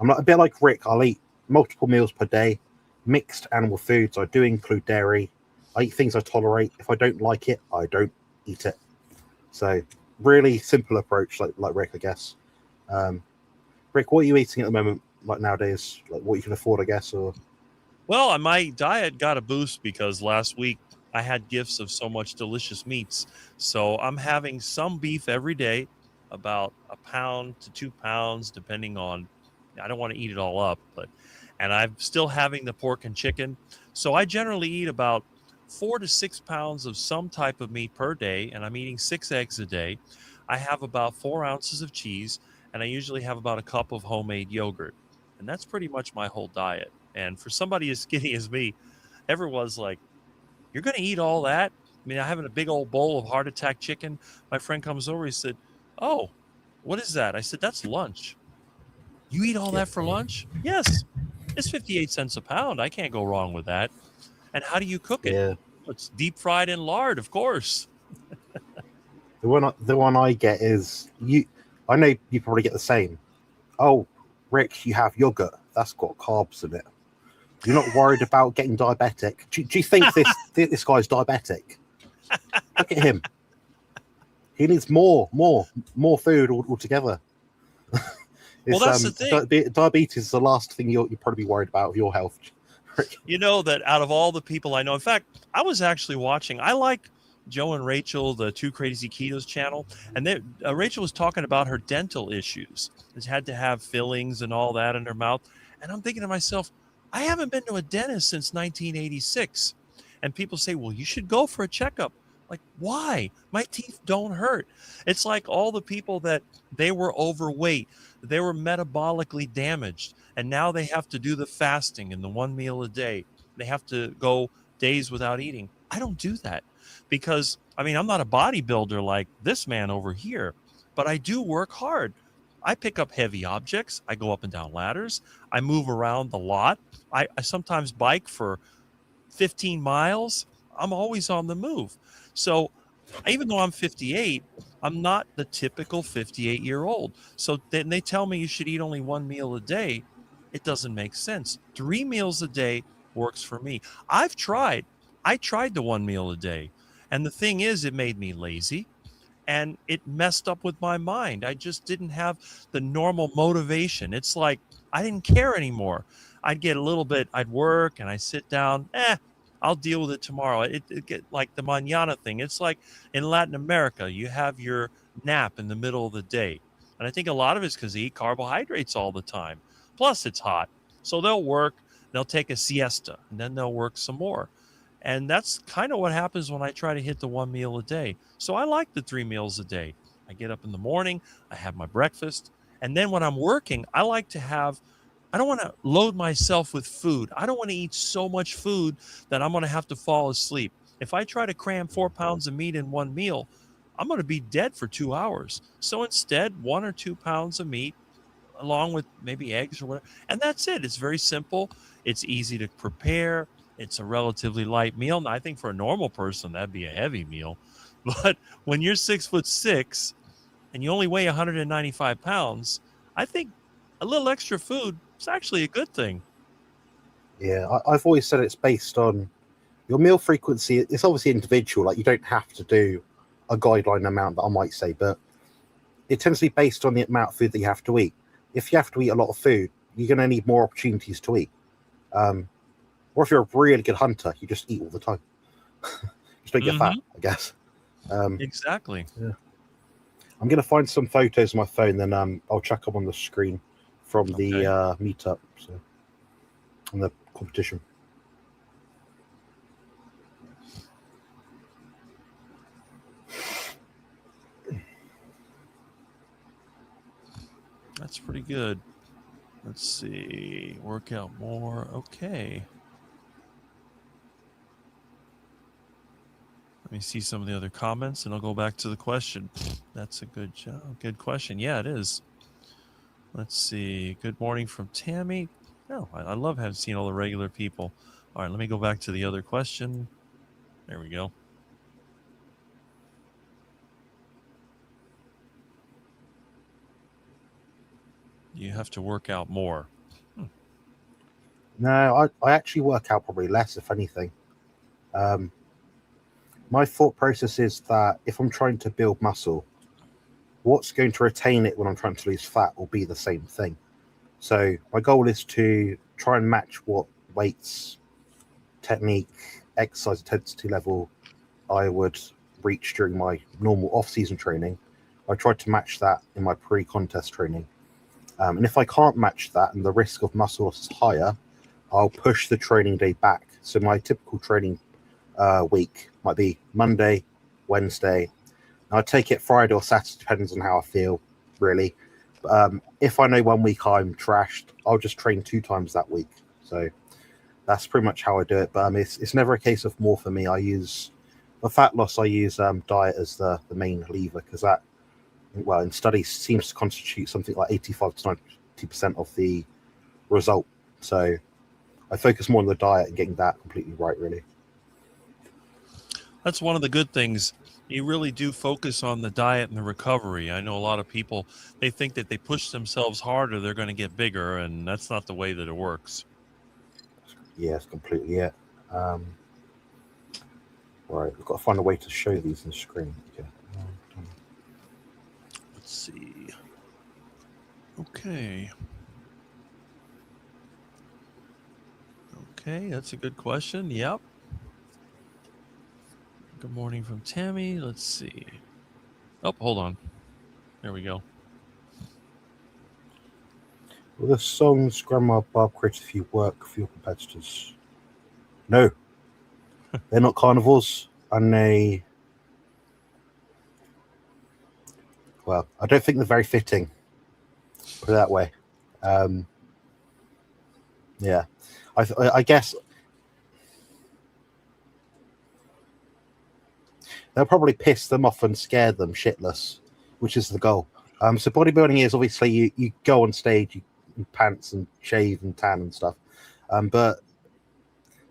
I'm a bit like Rick. I'll eat multiple meals per day, mixed animal foods. I do include dairy, I eat things I tolerate. If I don't like it, I don't eat it. So really simple approach, like Rick, I guess. Um, Rick, what are you eating at the moment? Like nowadays, like what you can afford, I guess, or Well, my diet got a boost because last week I had gifts of so much delicious meats. So I'm having some beef every day, about a pound to 2 pounds, depending on. I don't want to eat it all up, and I'm still having the pork and chicken. So I generally eat about 4 to 6 pounds of some type of meat per day, and I'm eating 6 eggs a day. I have about 4 ounces of cheese, and I usually have about a cup of homemade yogurt. And that's pretty much my whole diet. And for somebody as skinny as me, everyone's like, "You're going to eat all that?" I mean, I'm having a big old bowl of heart attack chicken. My friend comes over. He said, "Oh, what is that?" I said, "That's lunch." "You eat all yeah, that for lunch?" "Yes. It's 58 cents a pound. I can't go wrong with that." "And how do you cook it?" yeah. "It's deep fried in lard, of course." The one I get is you. I know you probably get the same. Oh, Rick, you have yogurt. That's got carbs in it. You're not worried about getting diabetic. Do you think this guy's diabetic? Look at him. He needs more food altogether. Well, It's that's the thing. diabetes is the last thing you'll probably be worried about with your health. You know that out of all the people I know, in fact, I was actually watching. I like Joe and Rachel, the Two Crazy Ketos channel, and Rachel was talking about her dental issues. She had to have fillings and all that in her mouth, and I'm thinking to myself, I haven't been to a dentist since 1986. And people say, well, you should go for a checkup. Like, why? My teeth don't hurt. It's like all the people that they were overweight, they were metabolically damaged, and now they have to do the fasting and the one meal a day. They have to go days without eating. I don't do that because, I mean, I'm not a bodybuilder like this man over here, but I do work hard. I pick up heavy objects. I go up and down ladders. I move around a lot. I sometimes bike for 15 miles. I'm always on the move. So even though I'm 58, I'm not the typical 58-year-old. So then they tell me you should eat only one meal a day. It doesn't make sense. 3 meals a day works for me. I've tried. I tried the one meal a day. And the thing is, it made me lazy and it messed up with my mind. I just didn't have the normal motivation. It's like I didn't care anymore. I'd get a little bit, I'd work and I sit down, I'll deal with it tomorrow. It get like the mañana thing. It's like in Latin America, you have your nap in the middle of the day. And I think a lot of it's because they eat carbohydrates all the time. Plus, it's hot. So they'll work, they'll take a siesta, and then they'll work some more. And that's kind of what happens when I try to hit the one meal a day. So I like the 3 meals a day. I get up in the morning, I have my breakfast, and then when I'm working, I like to have, I don't want to load myself with food. I don't want to eat so much food that I'm going to have to fall asleep. If I try to cram 4 pounds of meat in one meal, I'm going to be dead for 2 hours. So instead, 1 or 2 pounds of meat along with maybe eggs or whatever. And that's it. It's very simple. It's easy to prepare. It's a relatively light meal. And I think for a normal person, that'd be a heavy meal. But when you're 6'6" and you only weigh 195 pounds, I think a little extra food is actually a good thing. Yeah, I've always said it's based on your meal frequency. It's obviously individual. Like you don't have to do a guideline amount that I might say, but it tends to be based on the amount of food that you have to eat. If you have to eat a lot of food, you're going to need more opportunities to eat. Um, or if you're a really good hunter, you just eat all the time. Just don't get fat, Mm-hmm. I guess. Um, Exactly. yeah. I'm going to find some photos on my phone, then I'll chuck them on the screen from the Okay. meetup, so on the competition. That's pretty good. Let's see. Work out more. Okay. Let me see some of the other comments and I'll go back to the question. That's a good job. Good question. Yeah, it is. Let's see. Good morning from Tammy. Oh, I love having seen all the regular people. All right, let me go back to the other question. There we go. You have to work out more. No, I actually work out probably less, if anything. my thought process is that if I'm trying to build muscle, what's going to retain it when I'm trying to lose fat will be the same thing. So my goal is to try and match what weights, technique, exercise intensity level I would reach during my normal off-season training. I tried to match that in my pre-contest training. And if I can't match that and the risk of muscle loss is higher, I'll push the training day back. So my typical training week might be Monday, Wednesday. I take it Friday or Saturday, depends on how I feel, really. If I know 1 week I'm trashed, I'll just train 2 times that week. So that's pretty much how I do it. But it's never a case of more for me. I use for fat loss. I use diet as the main lever because that, well, in studies seems to constitute something like 85 to 90% of the result. So I focus more on the diet and getting that completely right, really. That's one of the good things. You really do focus on the diet and the recovery. I know a lot of people, they think that they push themselves harder, they're going to get bigger, and that's not the way that it works. Yes, completely. Yeah. Right, we've got to find a way to show these on the screen. Okay. Let's see. Okay. Okay, that's a good question. Yep. Good morning from Tammy. Let's see. Oh, hold on. There we go. Well, the songs Grandma Bob created for you work for your competitors? No, they're not carnivores, and well, I don't think they're very fitting. Put it that way. Um, yeah, I guess they'll probably piss them off and scare them shitless, which is the goal. So bodybuilding is obviously you go on stage, you pants and shave and tan and stuff, but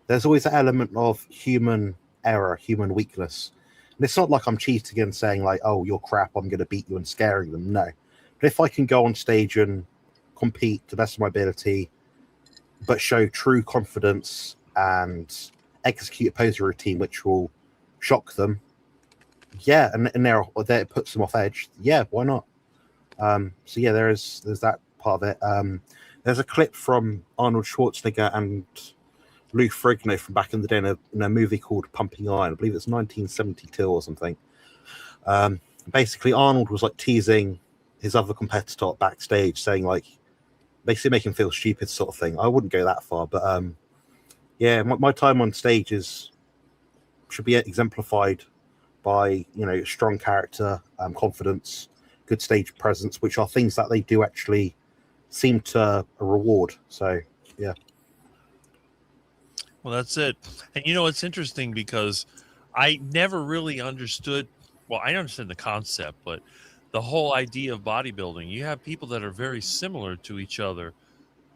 there's always an element of human error, human weakness. And it's not like I'm cheating and saying like, "Oh, you're crap. I'm going to beat you," and scaring them. No, but if I can go on stage and compete to the best of my ability, but show true confidence and execute a pose routine which will shock them, yeah, and there it puts them off edge. Yeah, why not? So yeah, there's that part of it. There's a clip from Arnold Schwarzenegger and Lou Ferrigno from back in the day in a movie called Pumping Iron. I believe it's 1972 or something. Basically, Arnold was like teasing his other competitor backstage, saying like, basically make him feel stupid, sort of thing. I wouldn't go that far, but yeah, my time on stage should be exemplified by strong character, confidence, good stage presence, which are things that they do actually seem to reward. So yeah. Well, that's it. And it's interesting because I never really understood. Well, I understand the concept, but the whole idea of bodybuilding, you have people that are very similar to each other.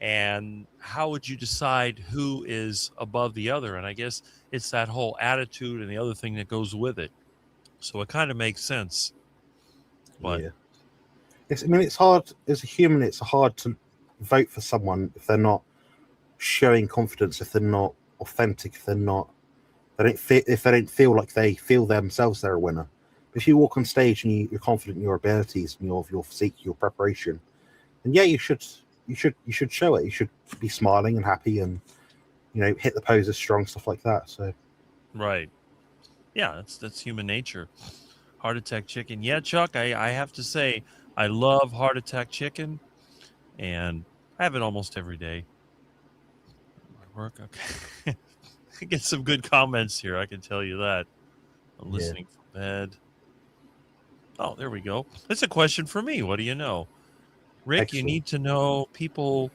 And how would you decide who is above the other? And I guess it's that whole attitude and the other thing that goes with it. So it kind of makes sense. But Yeah. It's hard as a human. It's hard to vote for someone if they're not showing confidence, if they're not authentic, if they don't feel like they feel themselves they're a winner. If you walk on stage and you're confident in your abilities and your physique, your preparation, then yeah, you should show it. You should be smiling and happy and hit the poses strong, stuff like that. So right. Yeah, that's human nature. Heart attack chicken. Yeah, Chuck, I have to say I love heart attack chicken and I have it almost every day. My work, okay. I get some good comments here, I can tell you that. I'm yeah, listening from bed. Oh, there we go. That's a question for me. What do you know? Rick, you excellent. need to know people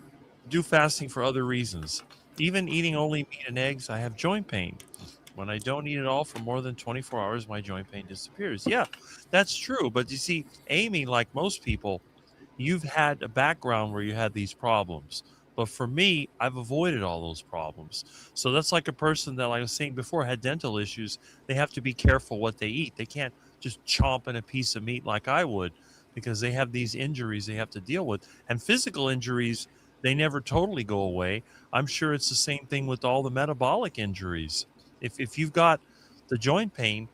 do fasting for other reasons. Even eating only meat and eggs, I have joint pain. When I don't eat at all for more than 24 hours, my joint pain disappears. Yeah, that's true. But you see, Amy, like most people, you've had a background where you had these problems. But for me, I've avoided all those problems. So that's like a person that, like I was saying before, had dental issues. They have to be careful what they eat. They can't just chomp in a piece of meat like I would because they have these injuries they have to deal with. And physical injuries, they never totally go away. I'm sure it's the same thing with all the metabolic injuries. If you've got the joint pain,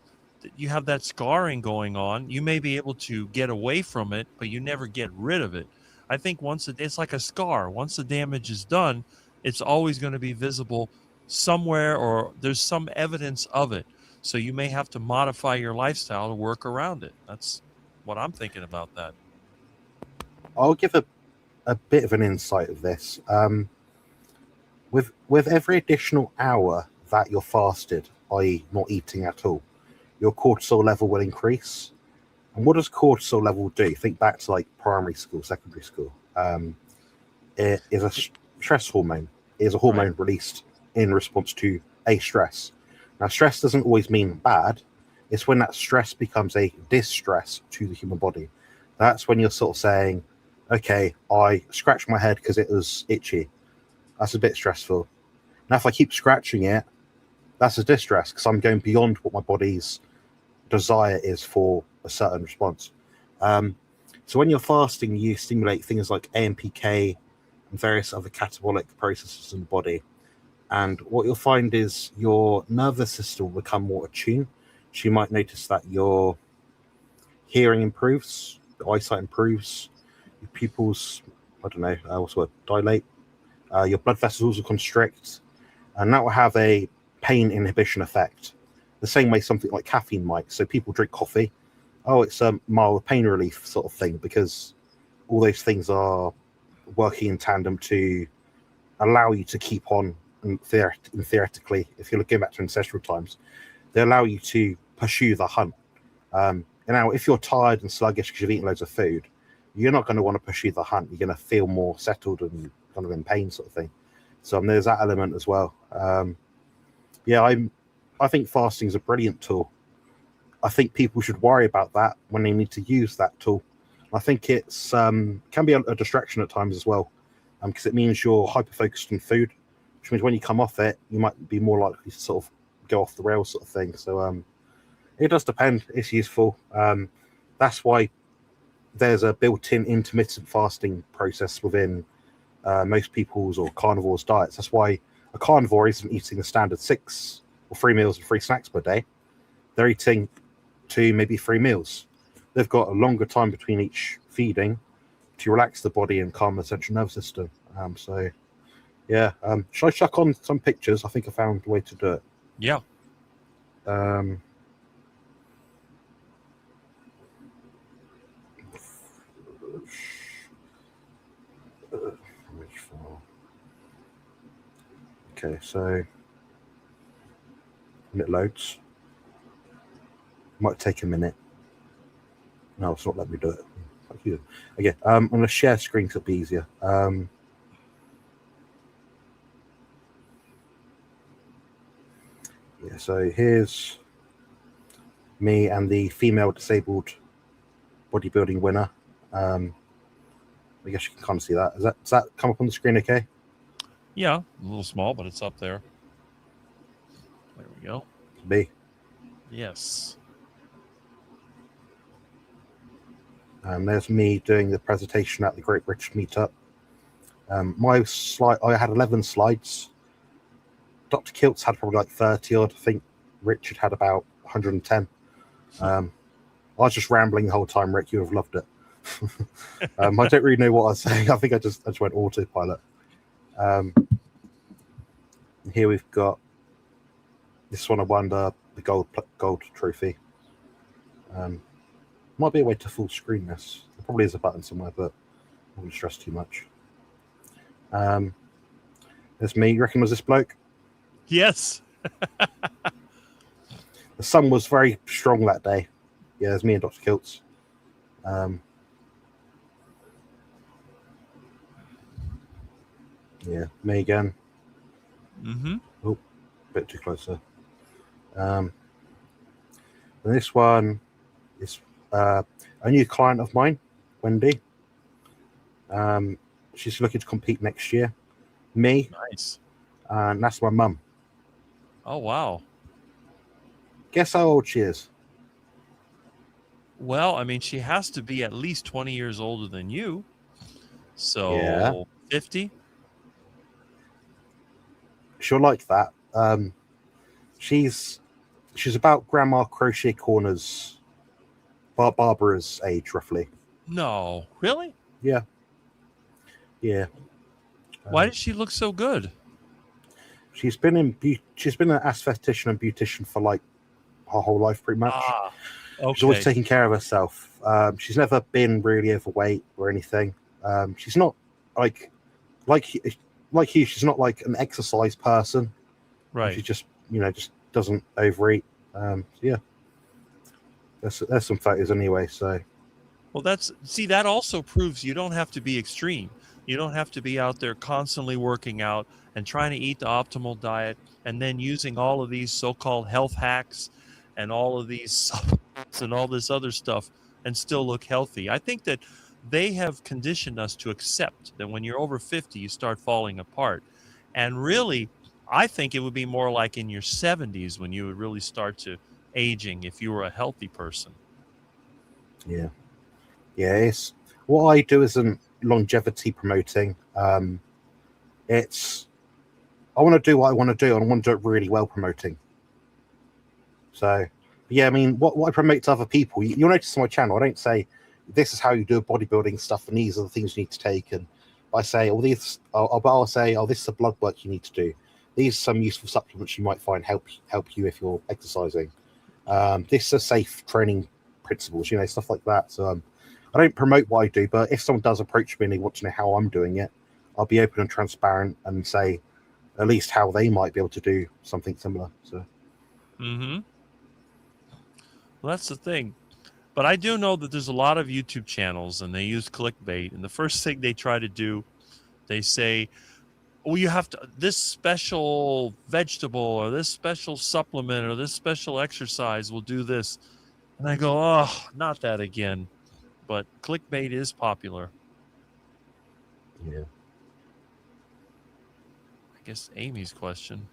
you have that scarring going on. You may be able to get away from it, but you never get rid of it. I think it's like a scar. Once the damage is done, it's always going to be visible somewhere, or there's some evidence of it. So you may have to modify your lifestyle to work around it. That's what I'm thinking about that. I'll give a bit of an insight of this. With every additional hour that you're fasted, i.e., not eating at all, your cortisol level will increase. And what does cortisol level do? Think back to like primary school, secondary school. It is a stress hormone. It is a hormone released in response to a stress. Now, stress doesn't always mean bad. It's when that stress becomes a distress to the human body. That's when you're sort of saying, okay, I scratched my head because it was itchy. That's a bit stressful. Now, if I keep scratching it, that's a distress because I'm going beyond what my body's desire is for a certain response. So when you're fasting, you stimulate things like AMPK and various other catabolic processes in the body. And what you'll find is your nervous system will become more attuned. So you might notice that your hearing improves, your eyesight improves, your pupils, I don't know, what's the word, dilate, your blood vessels will constrict, and that will have a pain inhibition effect. The same way something like caffeine might. So people drink coffee. Oh, it's a mild pain relief sort of thing because all those things are working in tandem to allow you to keep on. And theoretically, if you're looking back to ancestral times, they allow you to pursue the hunt. Now, if you're tired and sluggish because you've eaten loads of food, you're not going to want to pursue the hunt. You're going to feel more settled and kind of in pain, sort of thing. So there's that element as well. I think fasting is a brilliant tool. I think people should worry about that when they need to use that tool. I think it's can be a distraction at times as well, because it means you're hyper focused on food, which means when you come off it, you might be more likely to sort of go off the rails, sort of thing. So it does depend. It's useful. That's why there's a built-in intermittent fasting process within most people's or carnivores' diets. That's why a carnivore isn't eating a standard 6 or 3 meals and 3 snacks per day. They're eating 2, maybe 3 meals. They've got a longer time between each feeding to relax the body and calm the central nervous system. Should I chuck on some pictures? I think I found a way to do it. Yeah. Okay, so when it loads, might take a minute. No, it's not letting me do it. Thank you. Again, I'm going to share screen to be easier. So here's me and the female disabled bodybuilding winner. I guess you can kind of see that. Does that come up on the screen okay? Yeah, a little small, but it's up there. There we go. B. Yes. There's me doing the presentation at the Great British Meetup. My slide, I had 11 slides. Dr. Kiltz had probably like 30 odd. I think Richard had about 110. I was just rambling the whole time, Rick. You would have loved it. I don't really know what I was saying. I think I just went autopilot. Here we've got this one. I won the gold trophy. Might be a way to full screen this. There probably is a button somewhere, but I wouldn't stress too much. There's me. You reckon it was this bloke? Yes. The sun was very strong that day. Yeah, there's me and Dr. Kiltz. Yeah, me again. Mm-hmm. Oh, a bit too closer. And this one is a new client of mine, Wendy. She's looking to compete next year. Me. Nice. And that's my mum. Oh, wow. Guess how old she is? Well, I mean, she has to be at least 20 years older than you. So, Yeah. 50? She'll like that. She's She's about Grandma Crochet Corner's Barbara's age, roughly. No, really? Yeah, yeah. Why Um, does she look so good? she's been an aesthetician and beautician for like her whole life, pretty much. Ah, She's always okay, taking care of herself. She's never been really overweight or anything. She's not like like like you. She's not like an exercise person. She right. just just doesn't overeat. So yeah, there's some photos anyway. So Well, that also proves you don't have to be extreme. You don't have to be out there constantly working out and trying to eat the optimal diet and then using all of these so-called health hacks and all of these supplements and all this other stuff and still look healthy. I think that they have conditioned us to accept that when you're over 50, you start falling apart. And really, I think it would be more like in your 70s when you would really start to aging if you were a healthy person. yeah, yeah. It's what I do isn't longevity promoting. It's I want to do what I want to do, and I want to do it really well promoting. So, yeah, I mean, what I promote to other people, you'll notice on my channel, I don't say this is how you do bodybuilding stuff, and these are the things you need to take. And I say, oh, I'll say, oh, this is the blood work you need to do. These are some useful supplements you might find help you if you're exercising. This is safe training principles, stuff like that. So I don't promote what I do, but if someone does approach me and they want to know how I'm doing it, I'll be open and transparent and say at least how they might be able to do something similar. So. Mm-hmm. Well, that's the thing. But I do know that there's a lot of YouTube channels and they use clickbait. And the first thing they try to do, they say, oh, you have to, this special vegetable or this special supplement or this special exercise will do this. And I go, oh, not that again. But clickbait is popular. Yeah. I guess Amy's question.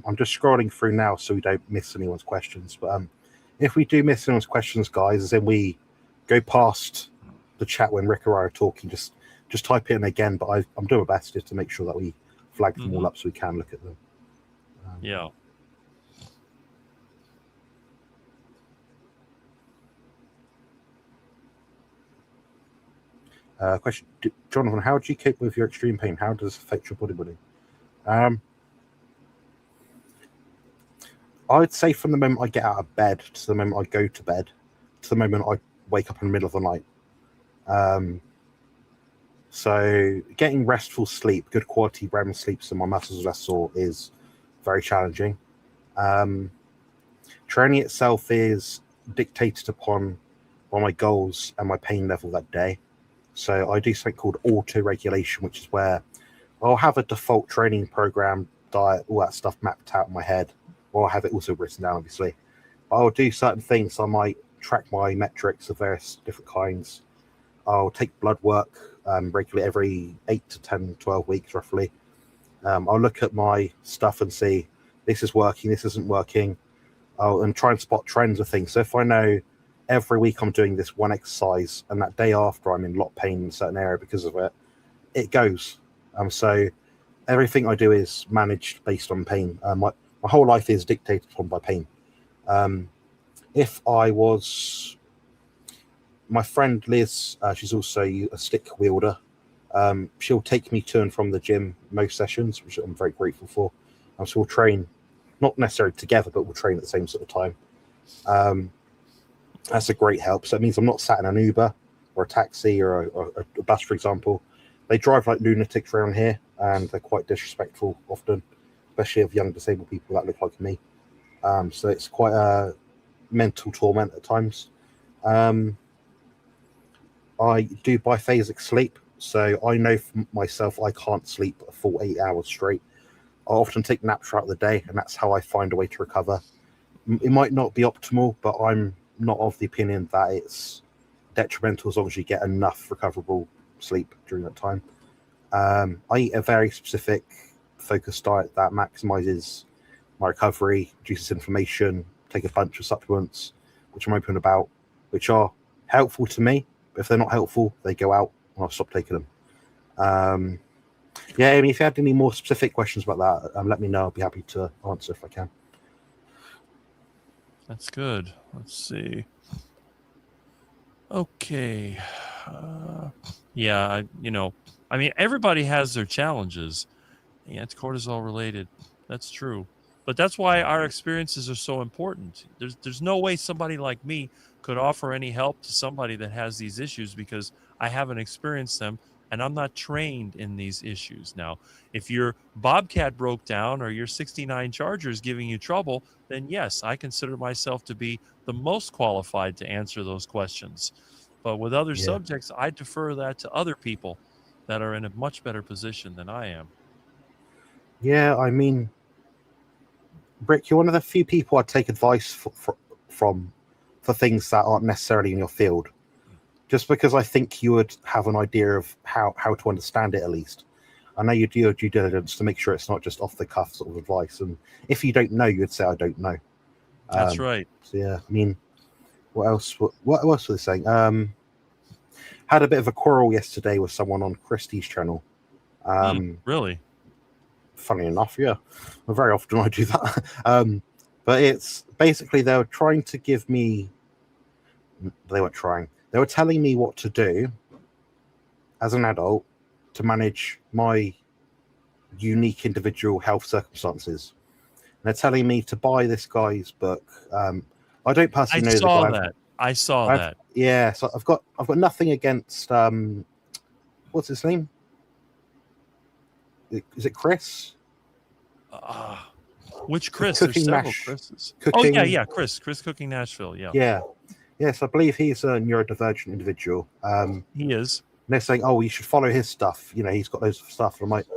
I'm just scrolling through now so we don't miss anyone's questions. But if we do miss anyone's questions, guys, then we go past the chat when Rick or I are talking. Just type it in again. But I'm doing my best just to make sure that we flag them all up so we can look at them. Yeah. Question, Jonathan, how do you cope with your extreme pain? How does it affect your bodybuilding? I would say from the moment I get out of bed to the moment I go to bed to the moment I wake up in the middle of the night. So getting restful sleep, good quality REM sleep, so my muscles are less sore, is very challenging. Training itself is dictated upon by my goals and my pain level that day. So I do something called auto regulation, which is where I'll have a default training program, diet, all that stuff mapped out in my head, or I'll have it also written down, obviously. But I'll do certain things. I might track my metrics of various different kinds. I'll take blood work regularly every 8 to 10, 12 weeks, roughly. I'll look at my stuff and see this is working, this isn't working, and try and spot trends of things. So if I know every week I'm doing this one exercise and that day after I'm in a lot of pain in a certain area because of it, it goes. So everything I do is managed based on pain. My whole life is dictated upon by pain. If I was... My friend Liz, she's also a stick wielder. She'll take me to and from the gym most sessions, which I'm very grateful for. So we'll train, not necessarily together, but we'll train at the same sort of time. That's a great help. So it means I'm not sat in an Uber or a taxi or a bus, for example. They drive like lunatics around here, and they're quite disrespectful often, especially of young disabled people that look like me. So it's quite a mental torment at times. I do biphasic sleep, so I know for myself I can't sleep a full 8 hours straight. I often take naps throughout the day, and that's how I find a way to recover. It might not be optimal, but I'm not of the opinion that it's detrimental as long as you get enough recoverable sleep during that time. I eat a very specific focused diet that maximizes my recovery, reduces inflammation, take a bunch of supplements, which I'm open about, which are helpful to me. But if they're not helpful, they go out and I'll stop taking them. Um, yeah, I mean, if you had any more specific questions about that, let me know. I'll be happy to answer if I can. That's good. Let's see. Okay. Yeah, I mean, everybody has their challenges. Yeah, it's cortisol related. That's true. But that's why our experiences are so important. There's no way somebody like me could offer any help to somebody that has these issues because I haven't experienced them and I'm not trained in these issues. Now, if your Bobcat broke down or your 69 Charger is giving you trouble, then yes, I consider myself to be the most qualified to answer those questions. But with other Yeah, subjects, I defer that to other people that are in a much better position than I am. yeah. I mean, Brick, you're one of the few people I take advice from for things that aren't necessarily in your field, just because I think you would have an idea of how to understand it at least. I know you do your due diligence to make sure it's not just off the cuff sort of advice. And if you don't know, you'd say I don't know. That's right. So yeah, I mean, what else? What else were they saying? Had a bit of a quarrel yesterday with someone on Christie's channel. Really? Funny enough, yeah, well, very often I do that. But it's basically they were trying to give me. They weren't trying. They were telling me what to do as an adult to manage my unique individual health circumstances. And they're telling me to buy this guy's book. I don't I personally know the saw guy. that. I saw I've that. yeah, so I've got nothing against what's his name? Is it Chris? Uh, which Chris? There's Cooking several Mash, Chris's. Oh yeah, cooking. yeah, Chris. Chris Cooking Nashville. Yeah, Yeah, yes, I believe he's a neurodivergent individual. he is. They're saying, oh, you should follow his stuff. You know, he's got loads of stuff. And I'm like,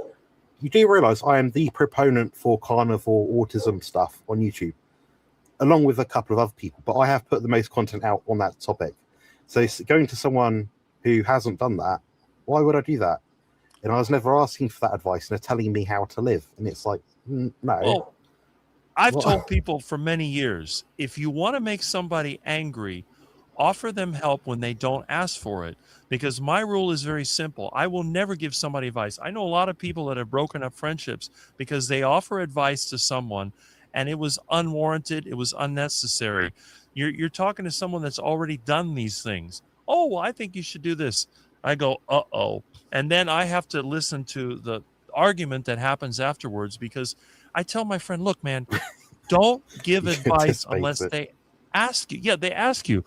you do realize I am the proponent for carnivore autism stuff on YouTube, along with a couple of other people, but I have put the most content out on that topic. So going to someone who hasn't done that, why would I do that? And I was never asking for that advice, and they're telling me how to live. And it's like, no. Well, I've What? told people for many years, if you want to make somebody angry, offer them help when they don't ask for it. Because my rule is very simple. I will never give somebody advice. I know a lot of people that have broken up friendships because they offer advice to someone and it was unwarranted, it was unnecessary. You're talking to someone that's already done these things. Oh, well, I think you should do this. I go, uh-oh. And then I have to listen to the argument that happens afterwards because I tell my friend, look, man, don't give You advice anticipate unless it. they ask you. Yeah, they ask you.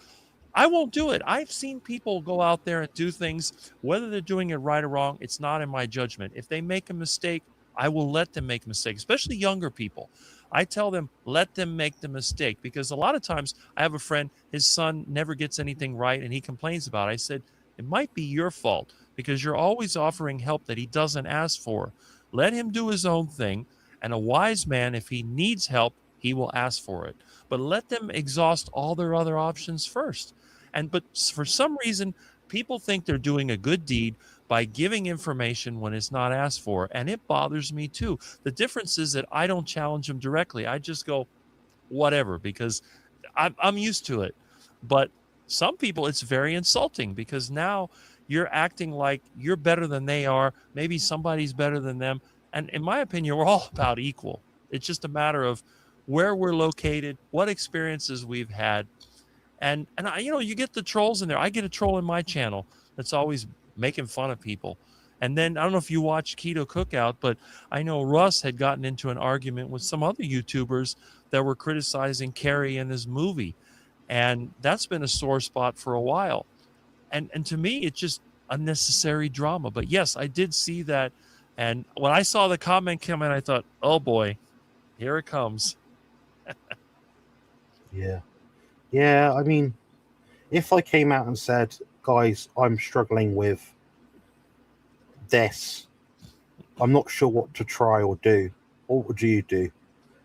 I won't do it. I've seen people go out there and do things, whether they're doing it right or wrong, it's not in my judgment. If they make a mistake, I will let them make a mistake, especially younger people. I tell them, let them make the mistake because a lot of times I have a friend, his son never gets anything right and he complains about it. I said, it might be your fault because you're always offering help that he doesn't ask for. Let him do his own thing. And a wise man, if he needs help, he will ask for it. But let them exhaust all their other options first. But for some reason, people think they're doing a good deed by giving information when it's not asked for. And it bothers me too. The difference is that I don't challenge them directly. I just go, whatever, because I'm used to it. But some people, it's very insulting because now you're acting like you're better than they are. Maybe somebody's better than them. And in my opinion, we're all about equal. It's just a matter of where we're located, what experiences we've had, and I, you get the trolls in there. I get a troll in my channel that's always making fun of people. And then I don't know if you watch Keto Cookout, but I know Russ had gotten into an argument with some other YouTubers that were criticizing Carrie in his movie, and that's been a sore spot for a while. And to me, it's just unnecessary drama. But yes, I did see that, and when I saw the comment come in, I thought, oh boy, here it comes. Yeah. Yeah, I mean, if I came out and said, guys, I'm struggling with this, I'm not sure what to try or do, what would you do?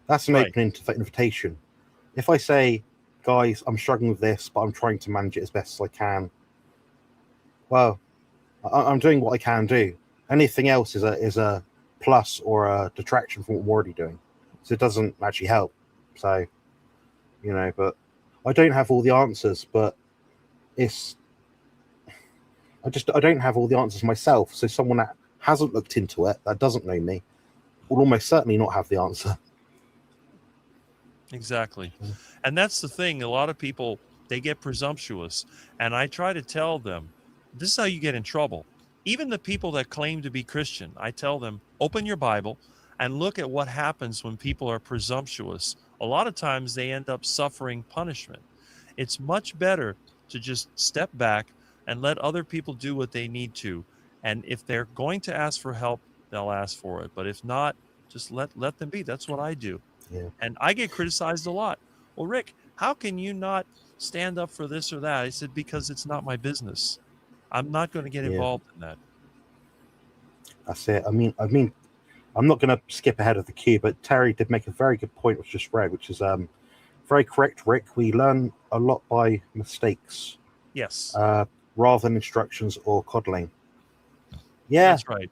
That's an Right. open invitation. If I say, guys, I'm struggling with this, but I'm trying to manage it as best as I can, well, I'm doing what I can do. Anything else is a plus or a detraction from what I'm already doing. So it doesn't actually help. So, but I don't have all the answers, but it's I don't have all the answers myself. So someone that hasn't looked into it, that doesn't know me, will almost certainly not have the answer. Exactly. And that's the thing. A lot of people, they get presumptuous. And I try to tell them, this is how you get in trouble. Even the people that claim to be Christian, I tell them, open your Bible and look at what happens when people are presumptuous. A lot of times they end up suffering punishment. It's much better to just step back and let other people do what they need to. And if they're going to ask for help, they'll ask for it. But if not, just let them be. That's what I do. Yeah, And I get criticized a lot. Well, Rick, how can you not stand up for this or that? I said, because it's not my business. I'm not going to get yeah, involved in that. that's it. I mean, I'm not going to skip ahead of the queue, but Terry did make a very good point, which just read, which is very correct, Rick. We learn a lot by mistakes, Yes, uh, rather than instructions or coddling. Yeah, that's right.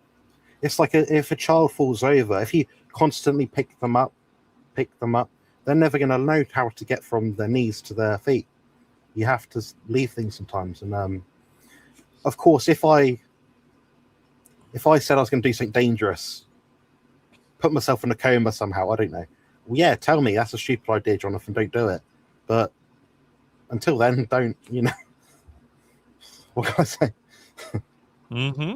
it's like if a child falls over, if you constantly pick them up, they're never going to know how to get from their knees to their feet. You have to leave things sometimes, and of course, if I said I was going to do something dangerous, put myself in a coma somehow, I don't know. Well, yeah, tell me that's a stupid idea, Jonathan. Don't do it. But until then, don't. What can I say? Mm-hmm.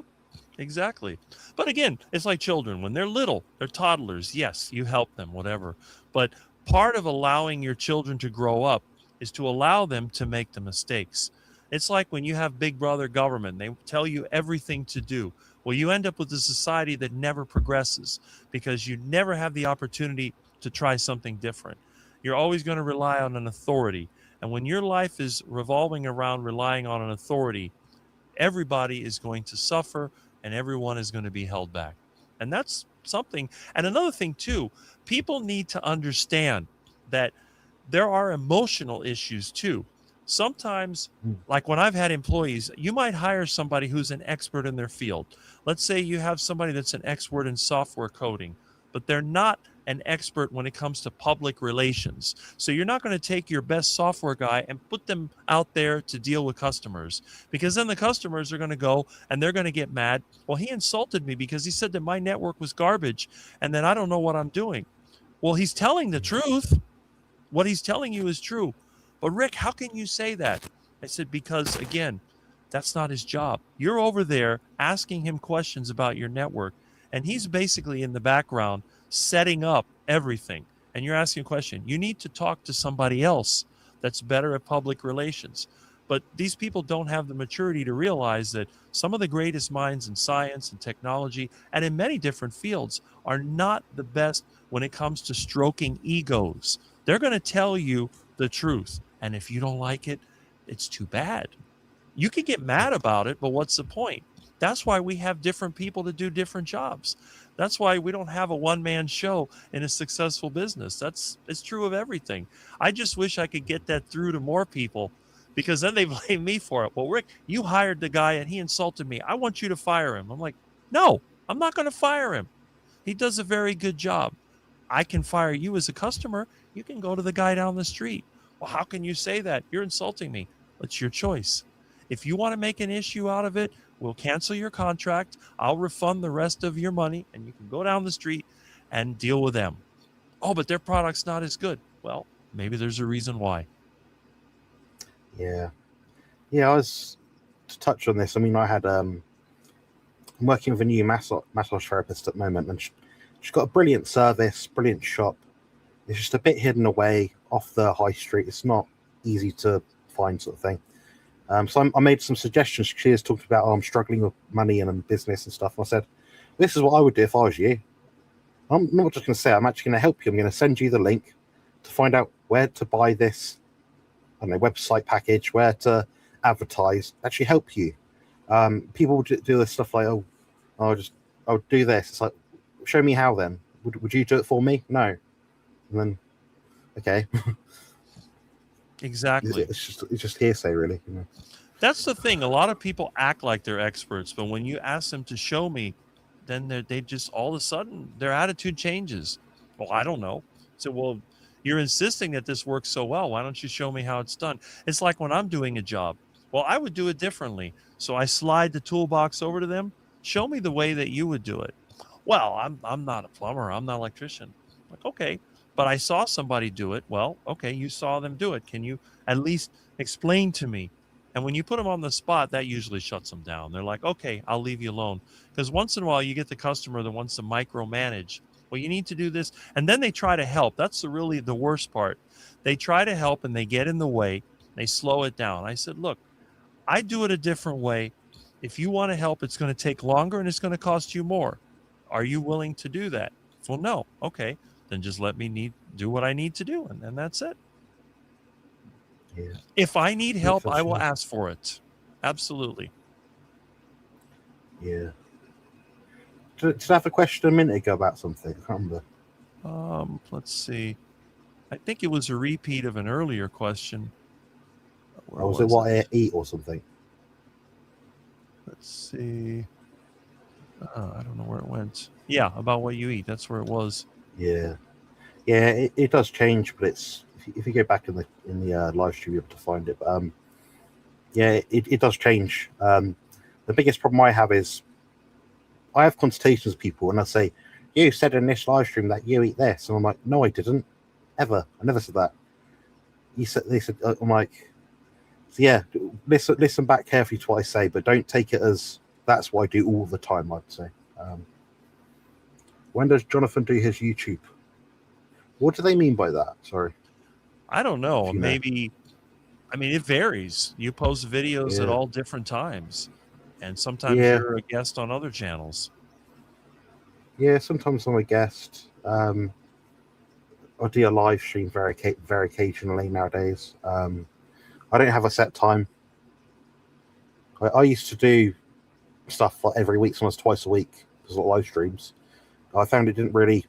Exactly. But again, it's like children. When they're little, they're toddlers. Yes, you help them, whatever. But part of allowing your children to grow up is to allow them to make the mistakes. It's like when you have big brother government, they tell you everything to do. Well, you end up with a society that never progresses because you never have the opportunity to try something different. You're always going to rely on an authority. And when your life is revolving around relying on an authority, everybody is going to suffer and everyone is going to be held back. And that's something. And another thing, too, people need to understand that there are emotional issues, too. Sometimes, like when I've had employees, you might hire somebody who's an expert in their field. Let's say you have somebody that's an expert in software coding, but they're not an expert when it comes to public relations. So you're not going to take your best software guy and put them out there to deal with customers because then the customers are going to go and they're going to get mad. Well, he insulted me because he said that my network was garbage and that I don't know what I'm doing. Well, he's telling the truth. What he's telling you is true. But Rick, how can you say that? I said, because again, that's not his job. You're over there asking him questions about your network, and he's basically in the background setting up everything. And you're asking a question. You need to talk to somebody else that's better at public relations. But these people don't have the maturity to realize that some of the greatest minds in science and technology and in many different fields are not the best when it comes to stroking egos. They're going to tell you the truth. And if you don't like it, it's too bad. You can get mad about it, but what's the point? That's why we have different people to do different jobs. That's why we don't have a one-man show in a successful business. It's true of everything. I just wish I could get that through to more people because then they blame me for it. Well, Rick, you hired the guy and he insulted me. I want you to fire him. I'm like, no, I'm not going to fire him. He does a very good job. I can fire you as a customer. You can go to the guy down the street. Well, how can you say that? You're insulting me. It's your choice. If you want to make an issue out of it, we'll cancel your contract. I'll refund the rest of your money and you can go down the street and deal with them. Oh, but their product's not as good. Well, maybe there's a reason why. Yeah, yeah. I was to touch on this. I mean, I'm working with a new massage therapist at the moment, and she's got a brilliant service, brilliant shop. It's just a bit hidden away off the high street. It's not easy to find, sort of thing. So I made some suggestions. She was talking about, I'm struggling with money and business and stuff. And I said, this is what I would do if I was you. I'm not just going to say, I'm actually going to help you. I'm going to send you the link to find out where to buy this, I don't know, website package, where to advertise, actually help you. People do this stuff like, I'll do this. It's like, show me how then. Would you do it for me? No. And then, okay. Exactly. It's just hearsay, really. That's the thing. A lot of people act like they're experts, but when you ask them to show me, then they just all of a sudden their attitude changes. Well, I don't know. So, well, you're insisting that this works so well. Why don't you show me how it's done? It's like when I'm doing a job. Well, I would do it differently. So I slide the toolbox over to them. Show me the way that you would do it. Well, I'm not a plumber. I'm not an electrician. Like, okay, but I saw somebody do it. Well, okay, you saw them do it. Can you at least explain to me? And when you put them on the spot, that usually shuts them down. They're like, okay, I'll leave you alone. Because once in a while, you get the customer that wants to micromanage. Well, you need to do this, and then they try to help. That's really the worst part. They try to help, and they get in the way. They slow it down. I said, look, I do it a different way. If you want to help, it's going to take longer and it's going to cost you more. Are you willing to do that? Well, no. Okay. Then just let me do what I need to do. And that's it. Yeah. If I need Yeah, help, for I will sure. ask for it. Absolutely. Yeah. Did I have a question a minute ago about something? I can't remember. Let's see. I think it was a repeat of an earlier question. Where Or was it was what it? I eat or something? Let's see. I don't know where it went. Yeah, about what you eat. That's where it was. Yeah. Yeah, it does change, but it's if you go back in the live stream, you'll be able to find it. But yeah, it does change. The biggest problem I have is I have consultations with people, and I say, "You said in this live stream that you eat this," and I'm like, "No, I didn't. Ever. I never said that." You said they said I'm like, so yeah, listen back carefully to what I say, but don't take it as that's what I do all the time. I'd say. When does Jonathan do his YouTube? What do they mean by that? Sorry, I don't know. if you know. Maybe, I mean, it varies. You post videos at Yeah, all different times, and sometimes yeah, you're a guest on other channels. yeah. Sometimes I'm a guest. I do a live stream very occasionally nowadays. I don't have a set time. I used to do stuff like every week, sometimes twice a week, because of live streams. I found it didn't really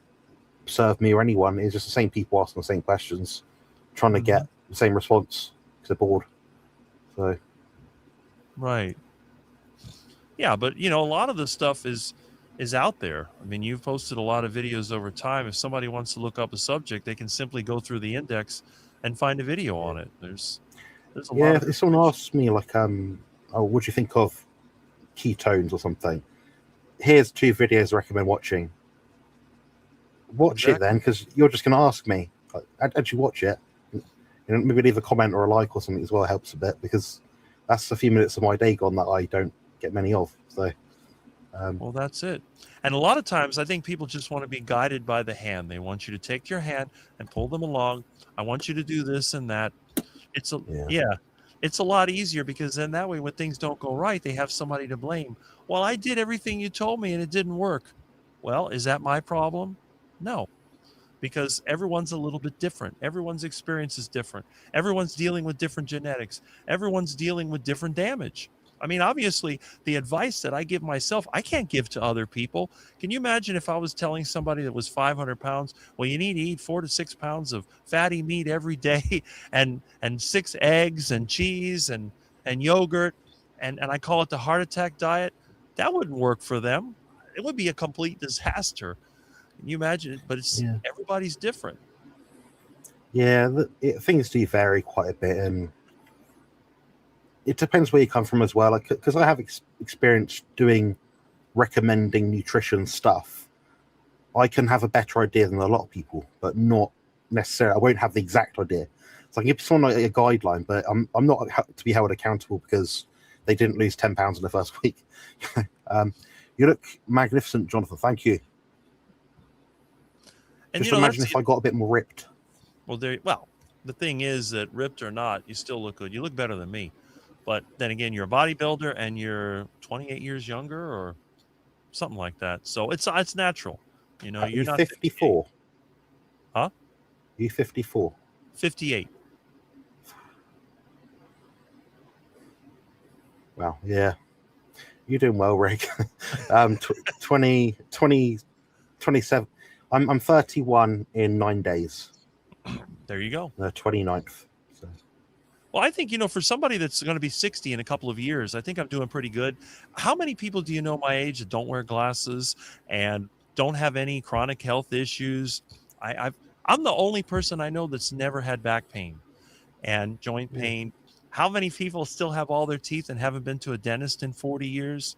serve me or anyone. It's just the same people asking the same questions, trying to Mhm. get the same response because they're bored. So Right. Yeah, but a lot of the stuff is out there. I mean, you've posted a lot of videos over time. If somebody wants to look up a subject, they can simply go through the index and find a video yeah, on it. There's a lot yeah. of If someone information. asks me like, oh, what do you think of ketones or something? Here's 2 videos I recommend watching. Watch it then, Exactly. because you're just going to ask me. Like, actually, watch it. Maybe leave a comment or a like or something as well helps a bit, because that's a few minutes of my day gone that I don't get many of. So Well, that's it. And a lot of times, I think people just want to be guided by the hand. They want you to take your hand and pull them along. I want you to do this and that. It's a yeah, Yeah, it's a lot easier because then that way, when things don't go right, they have somebody to blame. Well, I did everything you told me and it didn't work. Well, is that my problem? No, because everyone's a little bit different. Everyone's experience is different. Everyone's dealing with different genetics. Everyone's dealing with different damage. I mean, obviously, the advice that I give myself, I can't give to other people. Can you imagine if I was telling somebody that was 500 pounds, well, you need to eat 4 to 6 pounds of fatty meat every day and 6 eggs and cheese and yogurt, and I call it the heart attack diet? That wouldn't work for them. It would be a complete disaster. Can you imagine it? But yeah, everybody's different. yeah. Things do vary quite a bit, and it depends where you come from as well. Like, because I have experience doing recommending nutrition stuff, I can have a better idea than a lot of people, but not necessarily. I won't have the exact idea. So I can give someone a guideline, but I'm not to be held accountable because they didn't lose 10 pounds in the first week. um, you look magnificent, Jonathan. Thank you. And Just imagine that's if I got a bit more ripped. well, the thing is that ripped or not, you still look good. You look better than me. But then again, you're a bodybuilder and you're 28 years younger or something like that. So it's natural. Are You're you not 58. 54? Huh? Are you 54? 58. Wow. Yeah. You're doing well, Rick. 20, 27. I'm 31 in 9 days. There you go. The 29th. So. Well, I think, for somebody that's going to be 60 in a couple of years, I think I'm doing pretty good. How many people do you know my age that don't wear glasses and don't have any chronic health issues? I'm the only person I know that's never had back pain and joint Yeah. pain. How many people still have all their teeth and haven't been to a dentist in 40 years?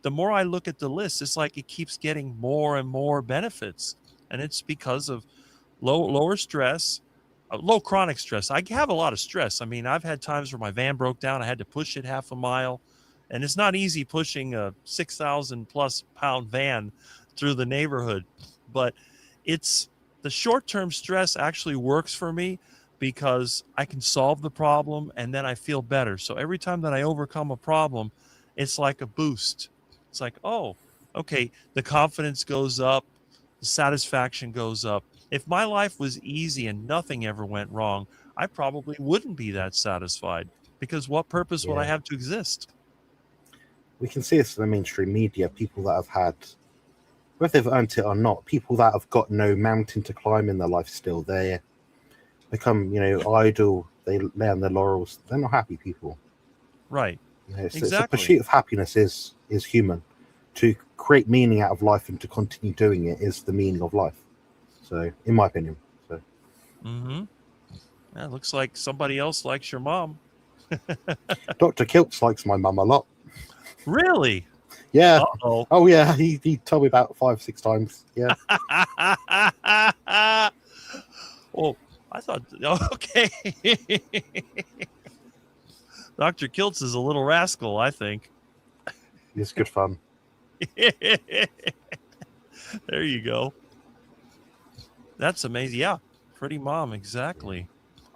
The more I look at the list, it's like it keeps getting more and more benefits. And it's because of lower stress, low chronic stress. I have a lot of stress. I mean, I've had times where my van broke down. I had to push it half a mile. And it's not easy pushing a 6,000 plus pound van through the neighborhood. But it's the short term stress actually works for me because I can solve the problem and then I feel better. So every time that I overcome a problem, it's like a boost. It's like, oh, okay, the confidence goes up, the satisfaction goes up. If my life was easy and nothing ever went wrong, I probably wouldn't be that satisfied because what purpose would I Yeah, have to exist? we can see this in the mainstream media. People that have had, whether they've earned it or not, people that have got no mountain to climb in their life still, they become, idle. They lay on their laurels. They're not happy people. Right. It's a Exactly. pursuit of happiness is human. To create meaning out of life and to continue doing it is the meaning of life. So, in my opinion, so Mm-hmm. Yeah, looks like somebody else likes your mom. Dr. Kiltz likes my mum a lot. Really? Yeah. Uh-oh. Oh yeah, he told me about 5-6 times. Yeah. Oh, I thought, okay. Dr. Kiltz is a little rascal, I think. It's good fun. There you go. That's amazing. Yeah, pretty mom, exactly.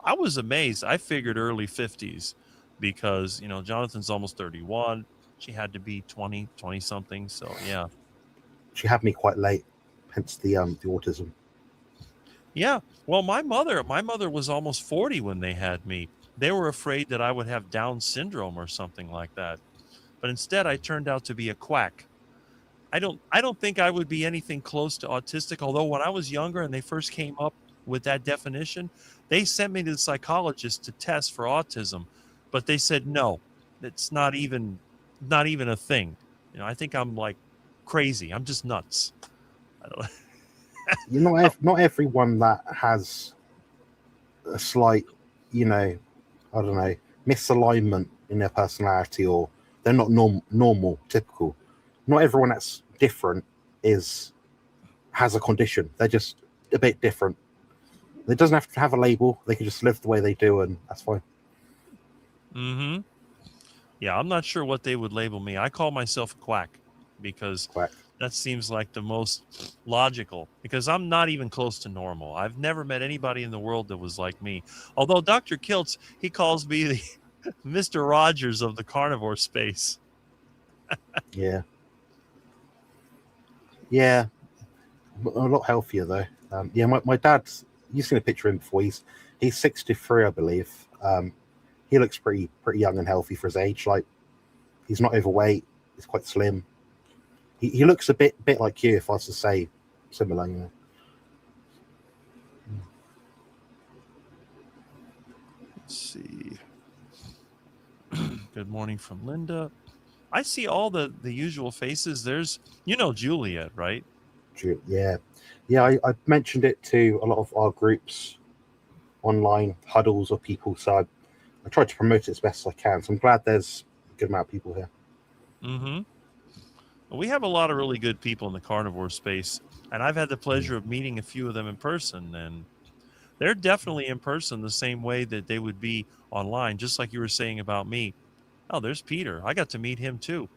I was amazed. I figured early 50s because, Jonathan's almost 31. She had to be 20 something. So, yeah. She had me quite late, hence the autism. Yeah. Well, my mother was almost 40 when they had me. They were afraid that I would have Down syndrome or something like that. But instead I turned out to be a quack. I don't think I would be anything close to autistic, although when I was younger and they first came up with that definition, they sent me to the psychologist to test for autism, but they said no, it's not even a thing. I think I'm like crazy. I'm just nuts. I don't Not everyone that has a slight, I don't know, misalignment in their personality, or they're not normal, typical. Not everyone that's different has a condition. They're just a bit different. It doesn't have to have a label. They can just live the way they do, and that's fine. Mhm. Yeah, I'm not sure what they would label me. I call myself a quack because Quack. that seems like the most logical because I'm not even close to normal. I've never met anybody in the world that was like me. Although Dr. Kiltz, he calls me the Mr. Rogers of the carnivore space. Yeah, yeah, a lot healthier though. Yeah, my dad's. You've seen a picture of him before. He's 63, I believe. He looks pretty young and healthy for his age. Like, he's not overweight. He's quite slim. He looks a bit like you, if I was to say similar. Let's see. Good morning from Linda. I see all the usual faces. There's Juliet, right? Yeah, yeah. I mentioned it to a lot of our groups, online huddles of people. So I tried to promote it as best as I can. So I'm glad there's a good amount of people here. Mm-hmm. We have a lot of really good people in the carnivore space, and I've had the Mm. pleasure of meeting a few of them in person, and they're definitely in person the same way that they would be online, just like you were saying about me. Oh, there's Peter. I got to meet him too.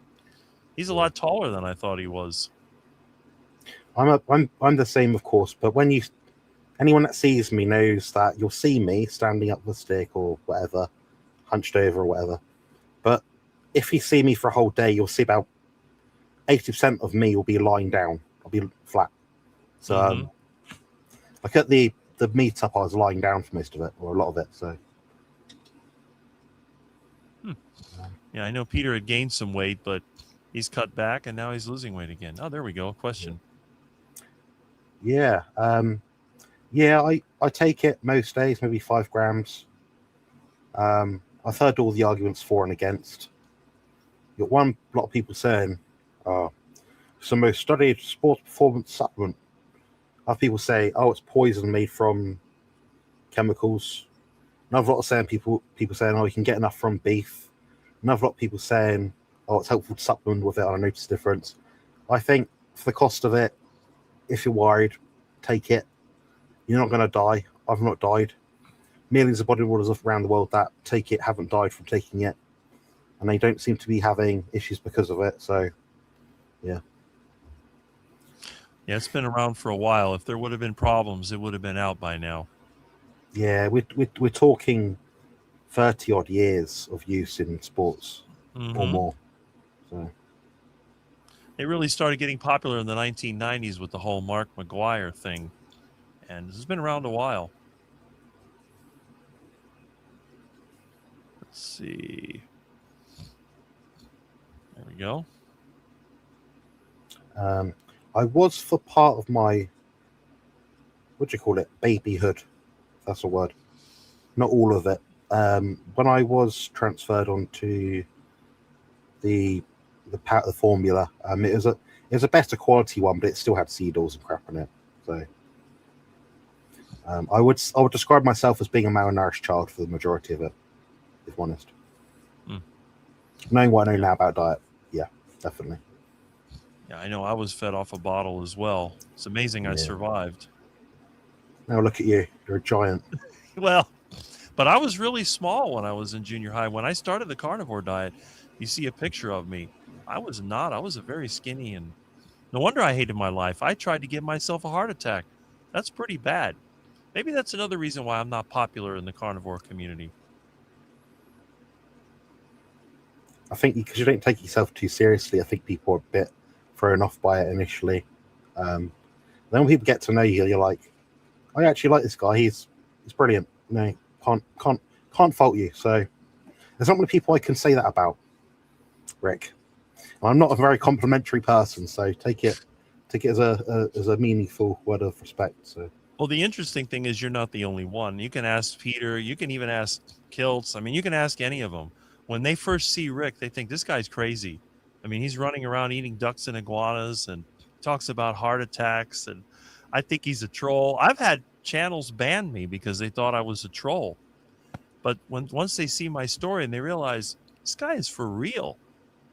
He's a Yeah. lot taller than I thought he was. I'm the same, of course. But anyone that sees me knows that you'll see me standing up the stick or whatever, hunched over or whatever. But if you see me for a whole day, you'll see about 80% of me will be lying down. I'll be flat. So Mm-hmm. like at the meetup, I was lying down for most of it, or a lot of it. So Hmm. Yeah, I know Peter had gained some weight, but he's cut back, and now he's losing weight again. Oh, there we go. A question. yeah, yeah. I take it most days, maybe 5 grams. I've heard all the arguments for and against. You got one lot of people saying, "Oh, it's the most studied sports performance supplement." Other people say, "Oh, it's poison made from chemicals." Another lot of saying people saying, oh, you can get enough from beef. Another lot of people saying, oh, it's helpful to supplement with it. I notice a difference. I think for the cost of it, if you're worried, take it. You're not going to die. I've not died. Millions of bodybuilders around the world that take it haven't died from taking it, and they don't seem to be having issues because of it. So, yeah. Yeah, it's been around for a while. If there would have been problems, it would have been out by now. Yeah, we're talking 30 odd years of use in sports or Mm-hmm. more. So, It really started getting popular in the 1990s with the whole Mark McGuire thing, and this has been around a while. Let's see. There we go. I was for part of my, what do you call it, babyhood, if that's a word. Not all of it. When I was transferred onto the the formula, it was a better quality one, but it still had seed oils and crap in it. So I would describe myself as being a malnourished child for the majority of it, if I'm honest. Mm. Knowing what I know now about diet, yeah, definitely. Yeah, I know I was fed off a bottle as well. It's amazing I Yeah. survived. Now look at you, you're a giant. Well, but I was really small when I was in junior high. When I started the carnivore diet, you see a picture of me. I was not. I was a very skinny, and no wonder I hated my life. I tried to give myself a heart attack. That's pretty bad. Maybe that's another reason why I'm not popular in the carnivore community. I think because you don't take yourself too seriously, I think people are a bit thrown off by it initially. Then when people get to know you, you're like, I actually like this guy. He's brilliant. Can't fault you. So there's not many people I can say that about, Rick. I'm not a very complimentary person, so take it as a meaningful word of respect. So Well, the interesting thing is you're not the only one. You can ask Peter. You can even ask Kiltz. I mean, you can ask any of them. When they first see Rick, they think this guy's crazy. I mean, he's running around eating ducks and iguanas and talks about heart attacks. And I think he's a troll. I've had channels ban me because they thought I was a troll. But once they see my story and they realize this guy is for real,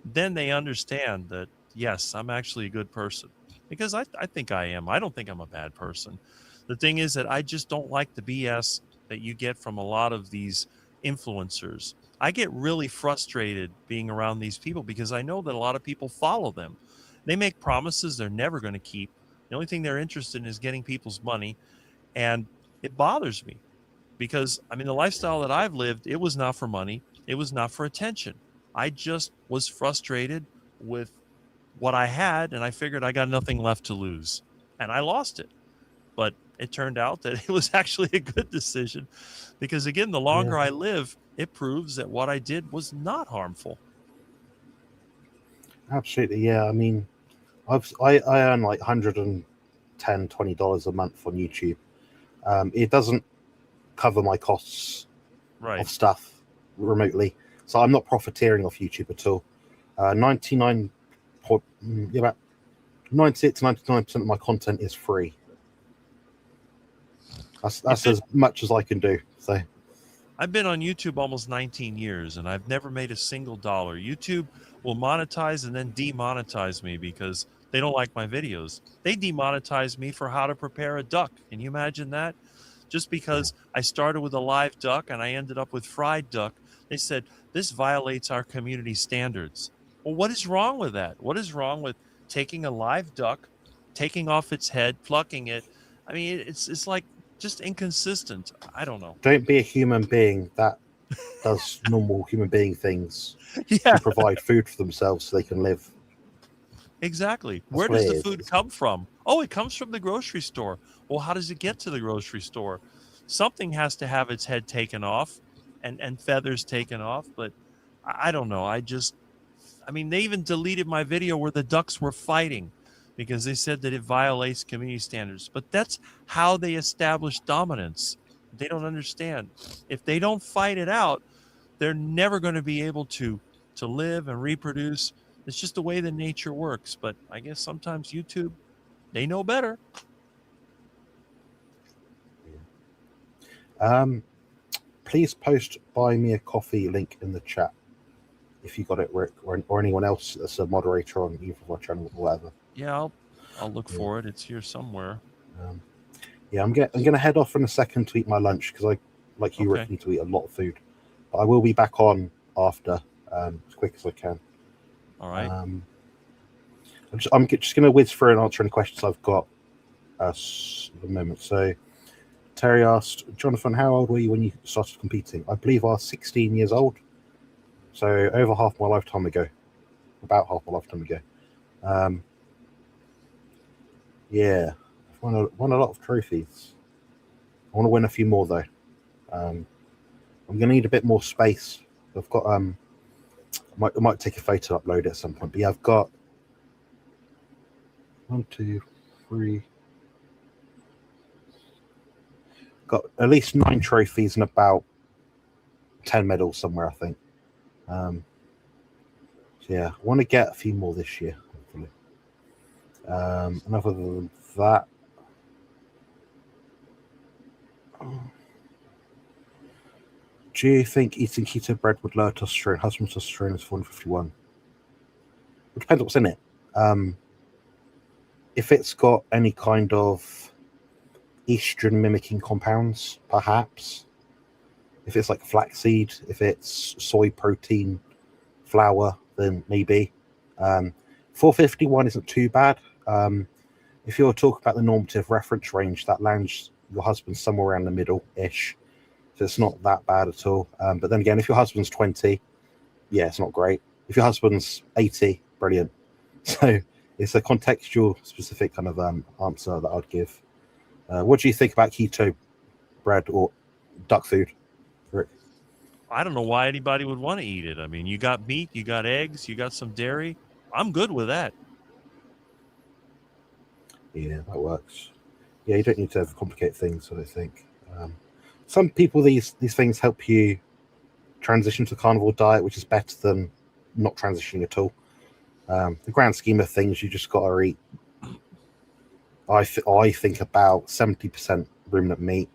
then they understand that, yes, I'm actually a good person because I think I am. I don't think I'm a bad person. The thing is that I just don't like the BS that you get from a lot of these influencers. I get really frustrated being around these people because I know that a lot of people follow them. They make promises they're never going to keep. The only thing they're interested in is getting people's money. And it bothers me because, I mean, the lifestyle that I've lived, it was not for money, it was not for attention. I just was frustrated with what I had, and I figured I got nothing left to lose, and I lost it. But it turned out that it was actually a good decision because, again, the yeah, longer I live, it proves that what I did was not harmful. absolutely. Yeah, I mean, I earn like $110-$120 a month on YouTube. It doesn't cover my costs Right. of stuff remotely, so I'm not profiteering off YouTube at all. 99 yeah, about 98 to 99% of my content is free. If That's it as much as I can do. So I've been on YouTube almost 19 years and I've never made a single dollar. YouTube will monetize and then demonetize me because they don't like my videos. They demonetize me for how to prepare a duck. Can you imagine that? Just yeah, because I started with a live duck and I ended up with fried duck, they said, this violates our community standards. Well, what is wrong with that? What is wrong with taking a live duck, taking off its head, plucking it? I mean, it's like just inconsistent. I don't know. don't be a human being that does normal human being things Yeah, to provide food for themselves so they can live. exactly. Where That's what does it the is. food come from? Oh, it comes from the grocery store. Well, how does it get to the grocery store? Something has to have its head taken off and feathers taken off, but I don't know. I mean, they even deleted my video where the ducks were fighting because they said that it violates community standards. But that's how they establish dominance. They don't understand. If they don't fight it out, they're never going to be able to live and reproduce. It's just the way that nature works. But I guess sometimes YouTube, they know better. Um, please post buy me a coffee link in the chat if you got it, Rick, or anyone else that's a moderator on either of our channel or whatever. Yeah, I'll look Yeah. for it. It's here somewhere. Yeah, I'm gonna head off in a second to eat my lunch because I, like you, Okay. Rick, need to eat a lot of food. But I will be back on after as quick as I can. All right. I'm just going to whiz through and answer any questions I've got at the moment. So Terry asked, Jonathan, how old were you when you started competing? I believe I was 16 years old. So over half my lifetime ago. About half my lifetime ago. Yeah. I've won a lot of trophies. I want to win a few more though. I'm going to need a bit more space. I've got I might take a photo, upload it at some point. But yeah, I've got 1, 2, 3. Got at least 9 trophies and about 10 medals somewhere, I think. So yeah, I want to get a few more this year, hopefully. And other than that, do you think eating keto bread would lower testosterone? Husband's testosterone is 451. It depends what's in it. If it's got any kind of estrogen mimicking compounds, perhaps. If it's like flaxseed, if it's soy protein flour, then maybe. 451 isn't too bad. If you're talking about the normative reference range, that lands your husband somewhere around the middle-ish. So it's not that bad at all. But then again, if your husband's 20, yeah, it's not great. If your husband's 80, brilliant. So it's a contextual specific kind of answer that I'd give. What do you think about keto bread or duck food, Rick? I don't know why anybody would want to eat it. I mean, you got meat, you got eggs, you got some dairy. I'm good with that. Yeah, that works. Yeah, you don't need to overcomplicate things, I don't think. Some people, these things help you transition to a carnivore diet, which is better than not transitioning at all. The grand scheme of things, you just got to eat. I think about 70% ruminant meat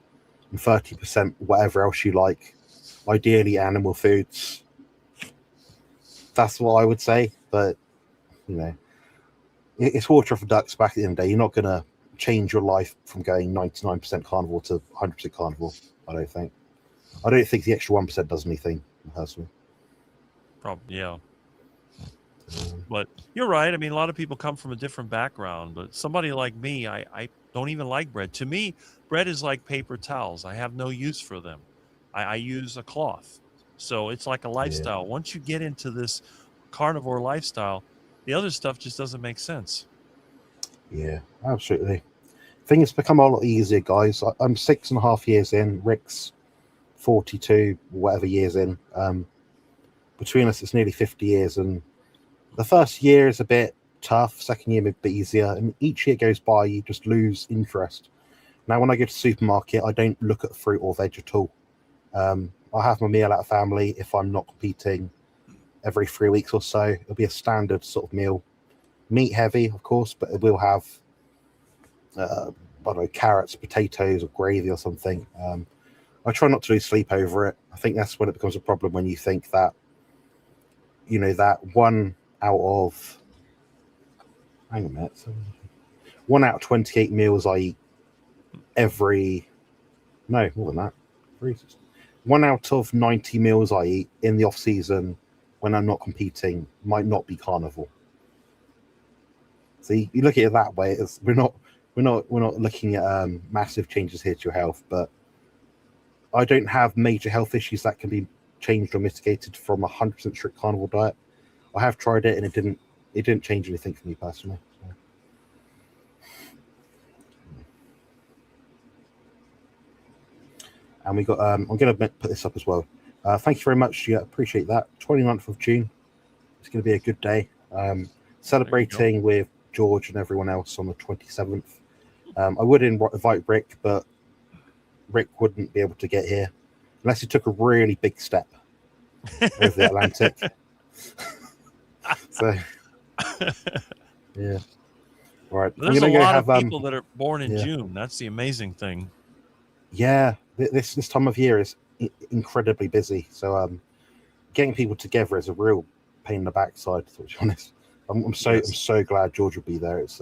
and 30% whatever else you like. Ideally, animal foods. That's what I would say. But you know, it's water off ducks. Back at the end of the day, you're not going to change your life from going 99% carnivore to 100% carnivore. I don't think. I don't think the extra 1% does anything personally. Probably, yeah. But you're right. I mean, a lot of people come from a different background, but somebody like me, I don't even like bread. To me, bread is like paper towels. I have no use for them. I use a cloth. So it's like a lifestyle. Once you get into this carnivore lifestyle, the other stuff just doesn't make sense. Yeah, absolutely. Things become a lot easier, guys. I'm 6.5 years in. Rick's 42, whatever years in. Between us, it's nearly 50 years, and the first year is a bit tough. Second year, a bit easier, and each year goes by, you just lose interest. Now, when I go to the supermarket, I don't look at fruit or veg at all. I have my meal at a family if I'm not competing every 3 weeks or so. It'll be a standard sort of meal, meat heavy, of course, but it will have I don't know, carrots, potatoes, or gravy or something. I try not to lose sleep over it. I think that's when it becomes a problem, when you think that, you know, that 1 out of, hang on a minute, 1 out of 28 meals I eat every, no, more than that, 1 out of 90 meals I eat in the off season when I'm not competing might not be carnivore. See, you look at it that way. We're not looking at massive changes here to your health, but I don't have major health issues that can be changed or mitigated from 100% strict carnivore diet. I have tried it and it didn't change anything for me personally. So. And we got I'm going to put this up as well. Thank you very much. Yeah, appreciate that. 29th of June. It's going to be a good day. Celebrating with George and everyone else on the 27th. I would invite Rick, but Rick wouldn't be able to get here unless he took a really big step over the Atlantic. So, yeah. All right. There's a lot of people that are born in June. That's the amazing thing. Yeah, this time of year is incredibly busy. So getting people together is a real pain in the backside. To be honest, I'm Yes. so glad George will be there. It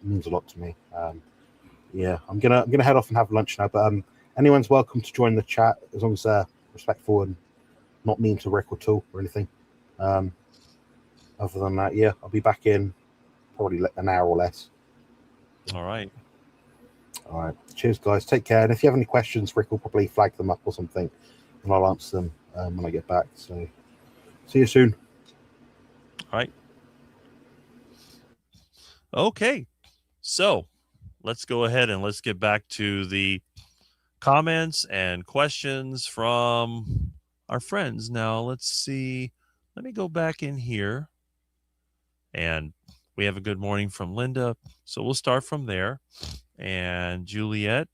means a lot to me. Yeah, I'm gonna head off and have lunch now. But anyone's welcome to join the chat as long as they're respectful and not mean to Rick or anything. Um, Other than that, yeah, I'll be back in probably an hour or less. All right. All right, cheers, guys. Take care. And if you have any questions, Rick will probably flag them up or something, and I'll answer them when I get back. So, see you soon. All right. Okay. So let's go ahead and let's get back to the comments and questions from our friends. Now, let's see. Let me go back in here. And we have a good morning from Linda. So we'll start from there. And Juliet.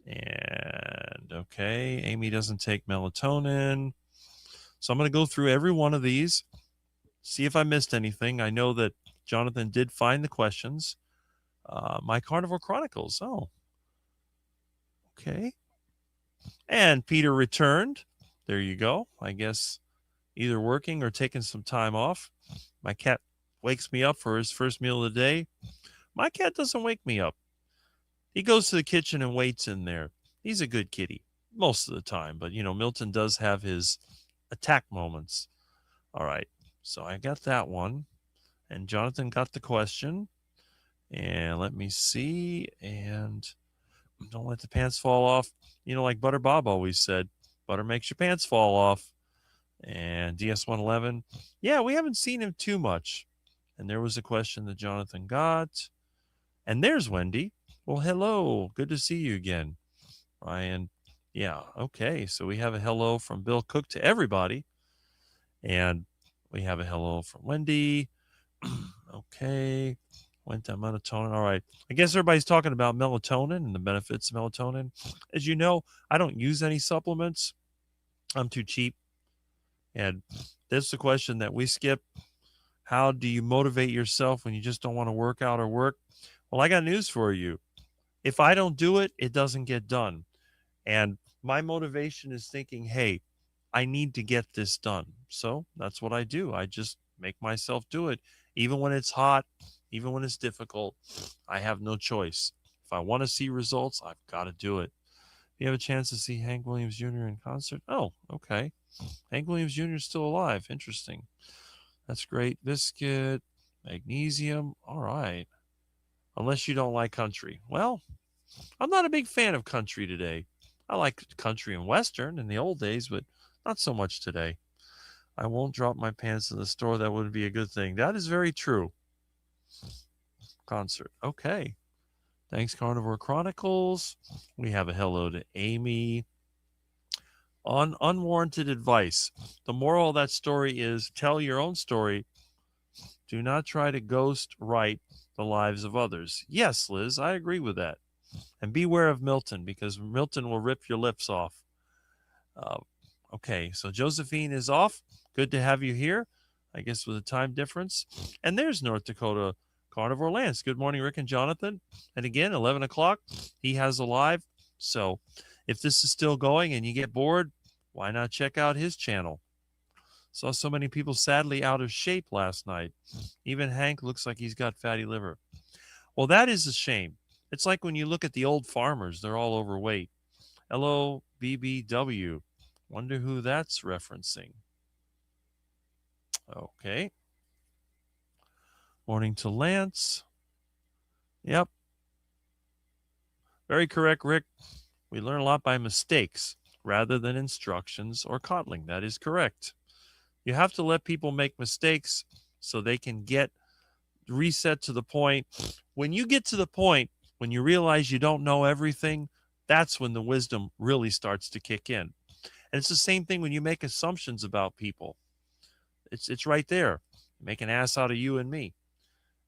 And okay, Amy doesn't take melatonin. So I'm going to go through every one of these, see if I missed anything. I know that Jonathan did find the questions. My Carnivore Chronicles. Oh, okay. And Peter returned. There you go. I guess either working or taking some time off. My cat wakes me up for his first meal of the day. My cat doesn't wake me up. He goes to the kitchen and waits in there. He's a good kitty most of the time, but Milton does have his attack moments. All right. So I got that one. And Jonathan got the question. And let me see. And don't let the pants fall off. Like Butter Bob always said, butter makes your pants fall off. And DS111, yeah, we haven't seen him too much. And there was a question that Jonathan got. And there's Wendy. Well, hello. Good to see you again, Ryan. Yeah, okay. So we have a hello from Bill Cook to everybody. And we have a hello from Wendy. Okay. Went on melatonin. All right. I guess everybody's talking about melatonin and the benefits of melatonin. As you know, I don't use any supplements. I'm too cheap. And that's the question that we skip. How do you motivate yourself when you just don't want to work out or work? Well, I got news for you. If I don't do it, it doesn't get done. And my motivation is thinking, hey, I need to get this done. So that's what I do. I just make myself do it. Even when it's hot, even when it's difficult, I have no choice. If I want to see results, I've got to do it. If you have a chance to see Hank Williams Jr. in concert, oh, okay. Hank Williams Jr. is still alive. Interesting. That's great. Biscuit, magnesium. All right. Unless you don't like country. Well, I'm not a big fan of country today. I like country and western in the old days, but not so much today. I won't drop my pants in the store. That wouldn't be a good thing. That is very true. Concert. Okay. Thanks, Carnivore Chronicles. We have a hello to Amy. On unwarranted advice. The moral of that story is tell your own story. Do not try to ghost write the lives of others. Yes, Liz, I agree with that. And beware of Milton because Milton will rip your lips off. Uh, okay, so Josephine is off. Good to have you here. I guess with a time difference. And there's North Dakota Carnivore Lance. Good morning, Rick and Jonathan. And again, 11 o'clock, he has a live. So if this is still going and you get bored, why not check out his channel? Saw so many people sadly out of shape last night. Even Hank looks like he's got fatty liver. Well, that is a shame. It's like when you look at the old farmers, they're all overweight. Hello, BBW. Wonder who that's referencing. Okay. Morning to Lance. Yep. Very correct, Rick. We learn a lot by mistakes rather than instructions or coddling. That is correct. You have to let people make mistakes so they can get reset to the point. When you get to the point when you realize you don't know everything, that's when the wisdom really starts to kick in. And it's the same thing when you make assumptions about people. It's right there. Make an ass out of you and me.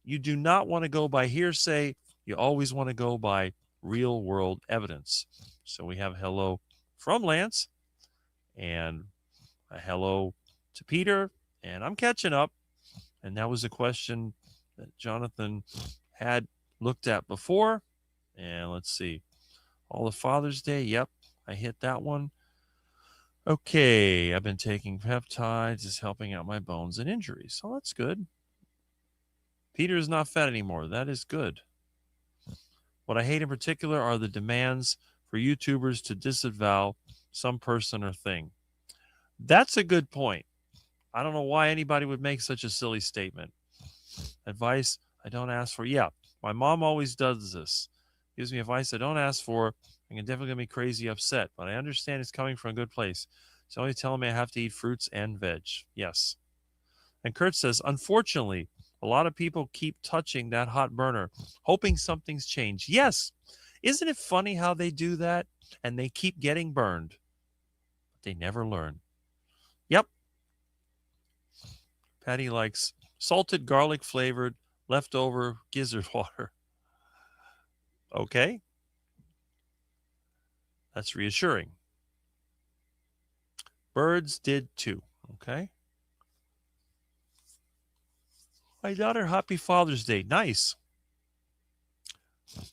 You do not want to go by hearsay. You always want to go by real world evidence. So we have hello from Lance and a hello to Peter. And I'm catching up. And that was a question that Jonathan had looked at before. And let's see. All the Father's Day. Yep, I hit that one. Okay, I've been taking peptides. It's helping out my bones and injuries. So that's good. Peter is not fat anymore. That is good. What I hate in particular are the demands for YouTubers to disavow some person or thing. That's a good point. I don't know why anybody would make such a silly statement. Advice I don't ask for. Yeah, my mom always does this. Gives me advice I don't ask for. I can definitely get me crazy upset, but I understand it's coming from a good place. It's only telling me I have to eat fruits and veg. Yes. And Kurt says, unfortunately, a lot of people keep touching that hot burner, hoping something's changed. Yes. Isn't it funny how they do that and they keep getting burned? But they never learn. Yep. Patty likes salted garlic flavored leftover gizzard water. Okay. That's reassuring. Birds did too. Okay. My daughter, happy Father's Day. Nice.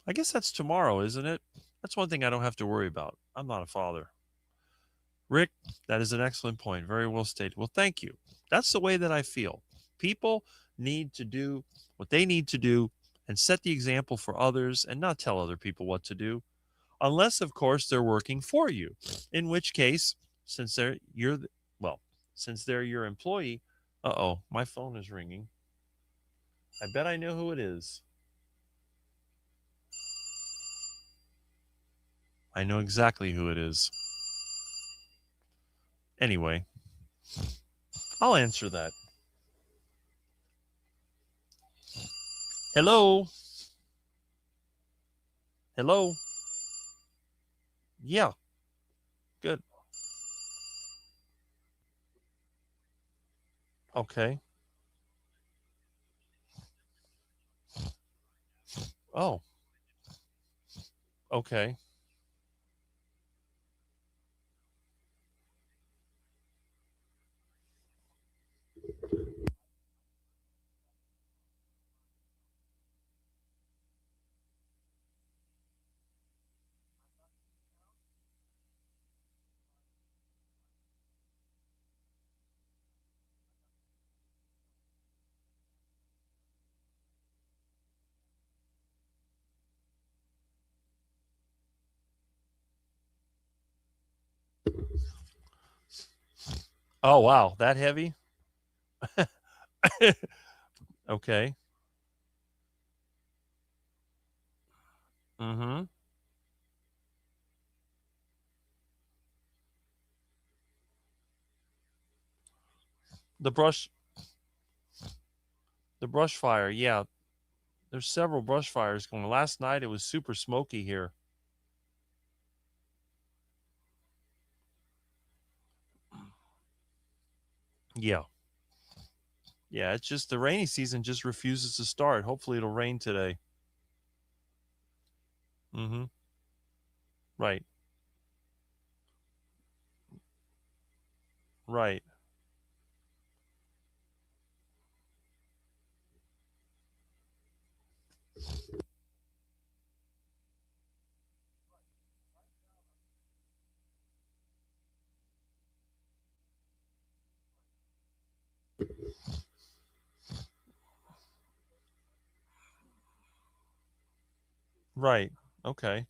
I guess that's tomorrow, isn't it? That's one thing I don't have to worry about. I'm not a father. Rick, that is an excellent point. Very well stated. Well, thank you. That's the way that I feel. People need to do what they need to do and set the example for others and not tell other people what to do, unless, of course, they're working for you. In which case, since they're you're well, since they're your employee, uh-oh, my phone is ringing. I bet I know who it is. I know exactly who it is. Anyway, I'll answer that. Hello? Hello? Yeah, good. Okay. Oh, okay. Oh, wow. That heavy? Okay. Mm-hmm. The brush the brush fire. Yeah, there's several brush fires going. Last night it was super smoky here. Yeah. Yeah, it's just the rainy season just refuses to start. Hopefully it'll rain today. Mm-hmm. Right. Right. Right. Okay.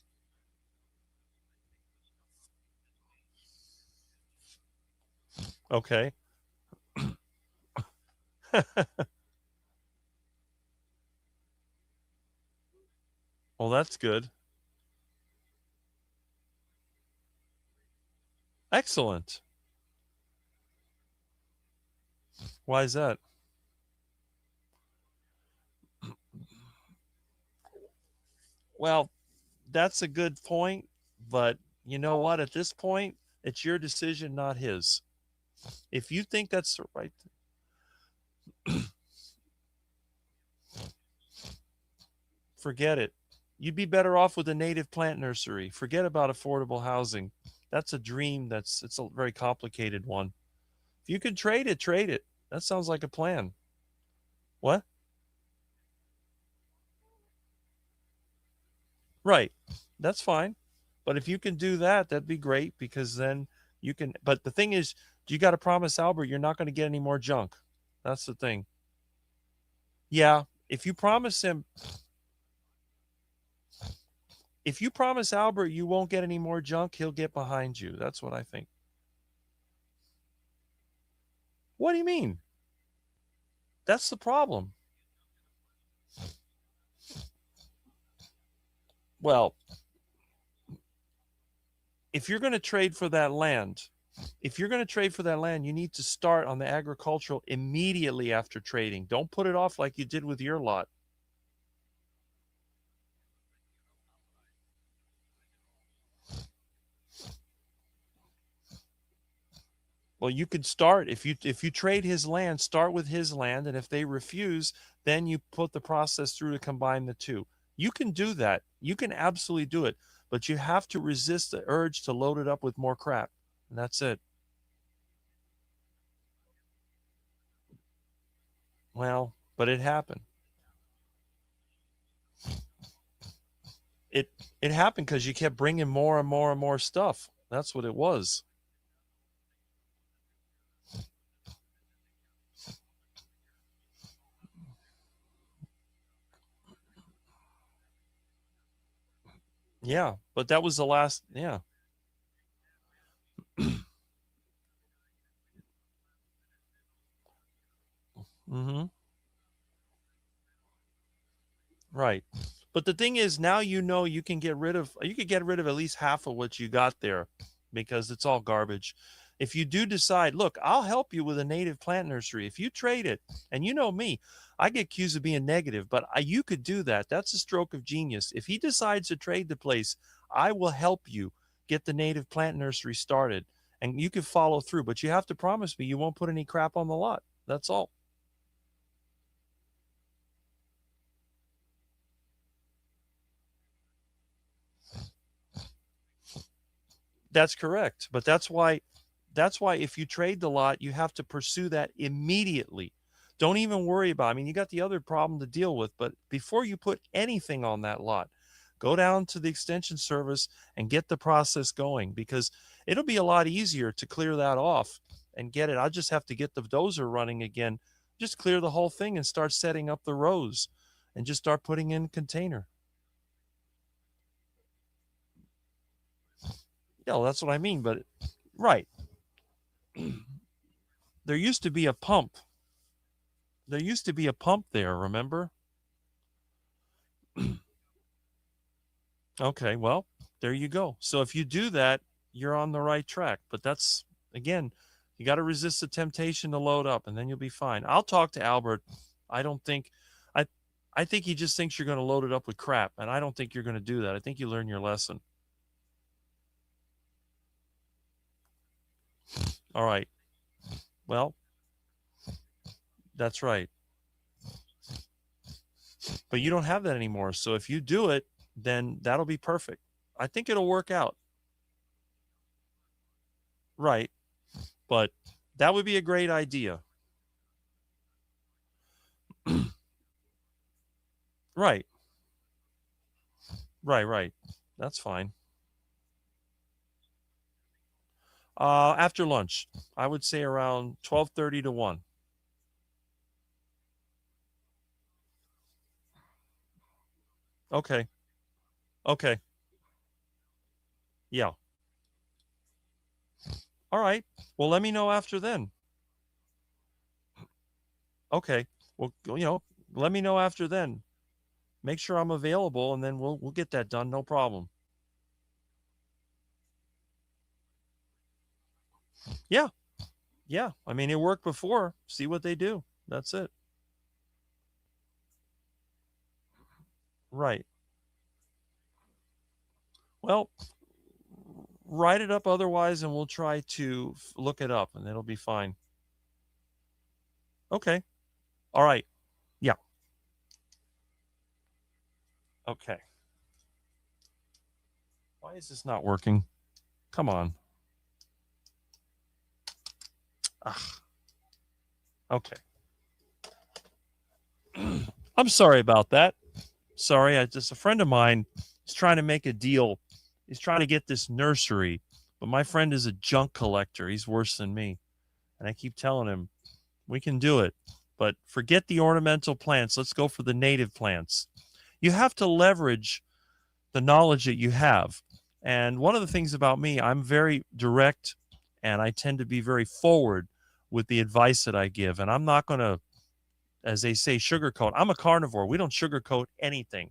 Okay. Well, that's good. Excellent. Why is that? Well, that's a good point, but you know what? At this point, it's your decision, not his. If you think that's the right, forget it. You'd be better off with a native plant nursery. Forget about affordable housing. That's a dream. It's a very complicated one. If you could trade it, trade it. That sounds like a plan. What? Right. That's fine. But if you can do that, that'd be great because then You can, but the thing is, you got to promise Albert you're not going to get any more junk. That's the thing. Yeah, if you promise Albert you won't get any more junk, he'll get behind you. That's what I think. What do you mean? That's the problem. Well, if you're going to trade for that land, you need to start on the agricultural immediately after trading. Don't put it off like you did with your lot. Well, you could start if you trade his land, start with his land, and if they refuse, then you put the process through to combine the two. You can do that. You can absolutely do it, but you have to resist the urge to load it up with more crap. And that's it. Well, but it happened. It it happened because you kept bringing more and more and more stuff. That's what it was. Yeah, but that was the last. Yeah. Mm-hmm. Right. But the thing is, now you know you can get rid of at least half of what you got there because it's all garbage. If you do decide, look, I'll help you with a native plant nursery. If you trade it, and you know me, I get accused of being negative, but you could do that. That's a stroke of genius. If he decides to trade the place, I will help you get the native plant nursery started, and you can follow through. But you have to promise me you won't put any crap on the lot. That's all. That's correct. But that's why if you trade the lot, you have to pursue that immediately. Don't even worry about it. I mean, you got the other problem to deal with, but before you put anything on that lot, go down to the extension service and get the process going because it'll be a lot easier to clear that off and get it. I just have to get the dozer running again. Just clear the whole thing and start setting up the rows and just start putting in container. Yeah, well, that's what I mean, but right. There used to be a pump. There used to be a pump there, remember? Okay, well, there you go. So if you do that, you're on the right track. But that's, again, you got to resist the temptation to load up and then you'll be fine. I'll talk to Albert. I don't think I I think he just thinks you're going to load it up with crap, and I don't think you're going to do that. I think you learn your lesson. All right. Well, that's right. But you don't have that anymore. So if you do it, then that'll be perfect. I think it'll work out. Right. But that would be a great idea. Right. Right, right. That's fine. After lunch, I would say around 12:30 to 1. Okay. Okay. Yeah. All right. Well, let me know after then. Okay. Well, let me know after then. Make sure I'm available and then we'll get that done, no problem. Yeah. Yeah. I mean, it worked before. See what they do. That's it. Right. Well, write it up otherwise and we'll try to look it up and it'll be fine. Okay. All right. Yeah. Okay. Why is this not working? Come on. Ugh. Okay. I'm sorry about that. Sorry, I just a friend of mine is trying to make a deal. He's trying to get this nursery But my friend is a junk collector. He's worse than me. And I keep telling him, we can do it. But forget the ornamental plants. Let's go for the native plants. You have to leverage the knowledge that you have. And one of the things about me, I'm very direct and I tend to be very forward with the advice that I give. And I'm not going to, as they say, sugarcoat. I'm a carnivore. We don't sugarcoat anything.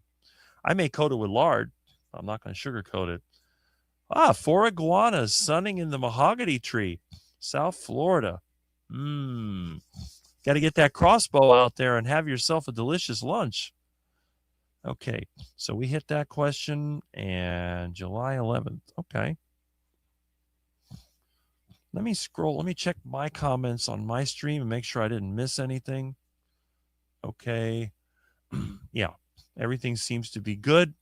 I may coat it with lard. I'm not going to sugarcoat it. Ah, 4 iguanas sunning in the mahogany tree, South Florida. Mmm. Got to get that crossbow out there and have yourself a delicious lunch. Okay, so we hit that question and July 11th. Okay. Let me scroll. Let me check my comments on my stream and make sure I didn't miss anything. Okay. Yeah, everything seems to be good.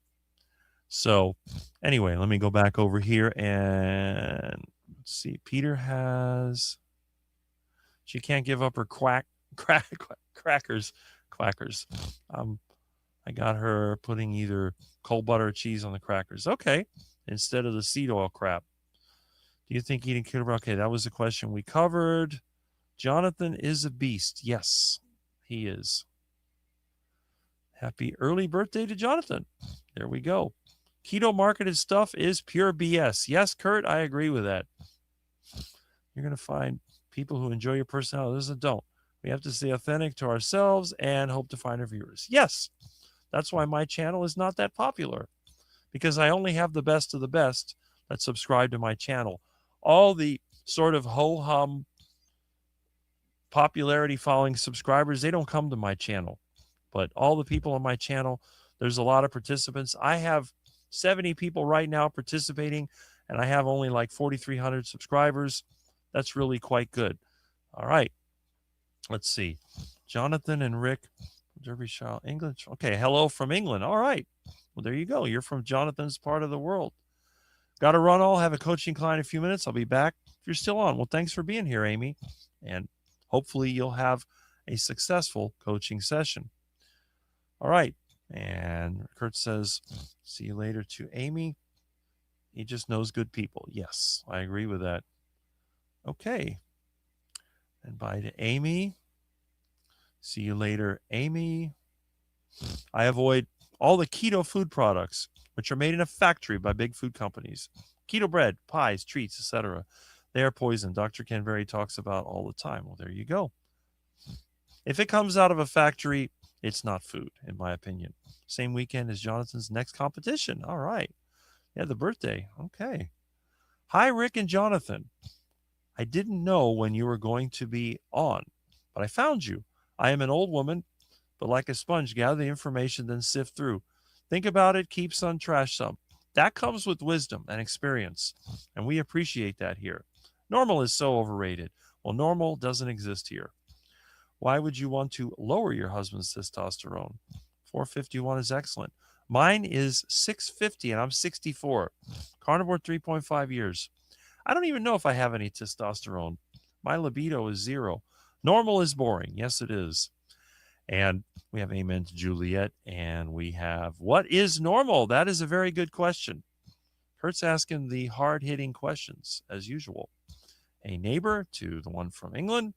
So, anyway, let me go back over here and let's see. Peter has. She can't give up her crackers. I got her putting either cold butter or cheese on the crackers. Okay, instead of the seed oil crap. Do you think eating keto? Okay, that was the question we covered. Jonathan is a beast. Yes, he is. Happy early birthday to Jonathan. There we go. Keto marketed stuff is pure BS. Yes, Kurt, I agree with that. You're going to find people who enjoy your personality, others that don't. We have to stay authentic to ourselves and hope to find our viewers. Yes, that's why my channel is not that popular, because I only have the best of the best that subscribe to my channel. All the sort of ho-hum popularity following subscribers, they don't come to my channel. But all the people on my channel, there's a lot of participants. I have 70 people right now participating, and I have only like 4,300 subscribers. That's really quite good. All right. Let's see. Jonathan and Rick, Derbyshire, England. Okay, hello from England. All right. Well, there you go. You're from Jonathan's part of the world. Got to run. I'll have a coaching client in a few minutes. I'll be back if you're still on. Well, thanks for being here, Amy. And hopefully you'll have a successful coaching session. All right. And Kurt says, see you later to Amy. He just knows good people. Yes, I agree with that. Okay. And bye to Amy. See you later, Amy. I avoid all the keto food products, which are made in a factory by big food companies. Keto bread, pies, treats, etc. They are poison. Dr. Ken Berry talks about all the time. Well, there you go. If it comes out of a factory, it's not food, in my opinion. Same weekend as Jonathan's next competition. All right. Yeah, the birthday. Okay. Hi, Rick and Jonathan. I didn't know when you were going to be on, but I found you. I am an old woman, but like a sponge, gather the information, then sift through. Think about it, keep some, trash some. That comes with wisdom and experience, and we appreciate that here. Normal is so overrated. Well, normal doesn't exist here. Why would you want to lower your husband's testosterone? 451 is excellent. Mine is 650 and I'm 64. Carnivore 3.5 years. I don't even know if I have any testosterone. My libido is 0. Normal is boring. Yes, it is. And we have amen to Juliet. And we have, what is normal? That is a very good question. Kurt's asking the hard-hitting questions, as usual. A neighbor to the one from England.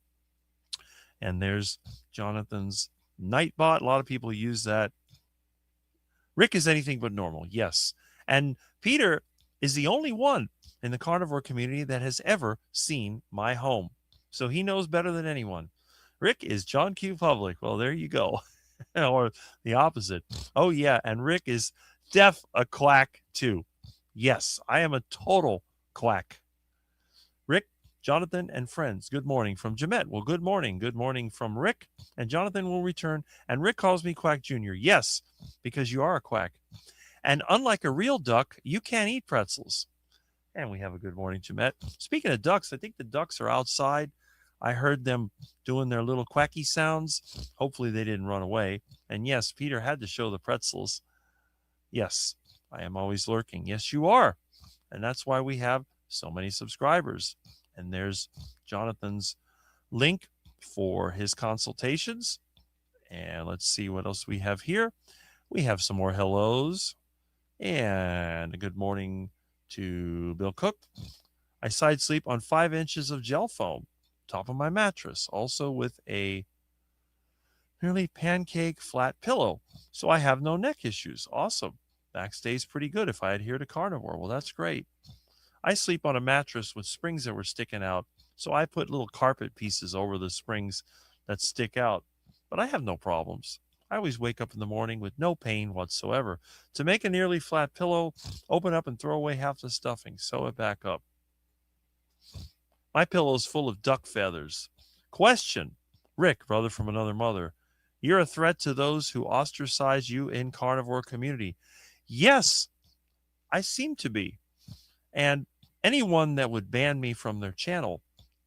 And there's Jonathan's Nightbot. A lot of people use that. Rick is anything but normal. Yes. And Peter is the only one in the carnivore community that has ever seen my home. So he knows better than anyone. Rick is John Q. Public. Well, there you go. Or the opposite. Oh, yeah. And Rick is a quack, too. Yes, I am a total quack. Rick, Jonathan, and friends, good morning from Jemet. Well, good morning. Good morning from Rick. And Jonathan will return. And Rick calls me Quack Jr. Yes, because you are a quack. And unlike a real duck, you can't eat pretzels. And we have a good morning, Jemet. Speaking of ducks, I think the ducks are outside. I heard them doing their little quacky sounds. Hopefully they didn't run away. And yes, Peter had to show the pretzels. Yes, I am always lurking. Yes, you are. And that's why we have so many subscribers. And there's Jonathan's link for his consultations. And let's see what else we have here. We have some more hellos. And a good morning to Bill Cook. I side sleep on 5 inches of gel foam, top of my mattress, also with a nearly pancake flat pillow. So I have no neck issues. Awesome. Back stays pretty good if I adhere to carnivore. Well, that's great. I sleep on a mattress with springs that were sticking out. So I put little carpet pieces over the springs that stick out. But I have no problems. I always wake up in the morning with no pain whatsoever. To make a nearly flat pillow, open up and throw away half the stuffing, sew it back up. My pillow is full of duck feathers. Question: Rick, brother from another mother, you're a threat to those who ostracize you in carnivore community. Yes, I seem to be. And anyone that would ban me from their channel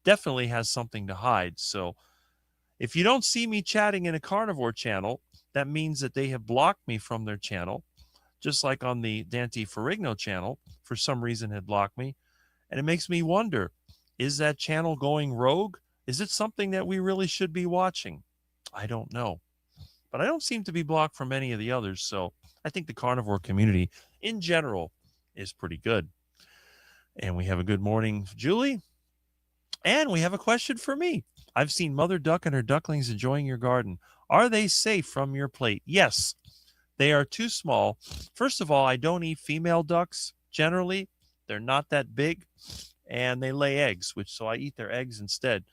definitely has something to hide. So if you don't see me chatting in a carnivore channel, that means that they have blocked me from their channel, just like on the Dante Ferrigno channel, for some reason had blocked me. And it makes me wonder, is that channel going rogue? Is it something that we really should be watching? I don't know. But I don't seem to be blocked from any of the others. So I think the carnivore community in general is pretty good. And we have a good morning, Julie. And we have a question for me. I've seen Mother Duck and her ducklings enjoying your garden. Are they safe from your plate? Yes, they are too small. First of all, I don't eat female ducks generally. They're not that big and they lay eggs, which so I eat their eggs instead.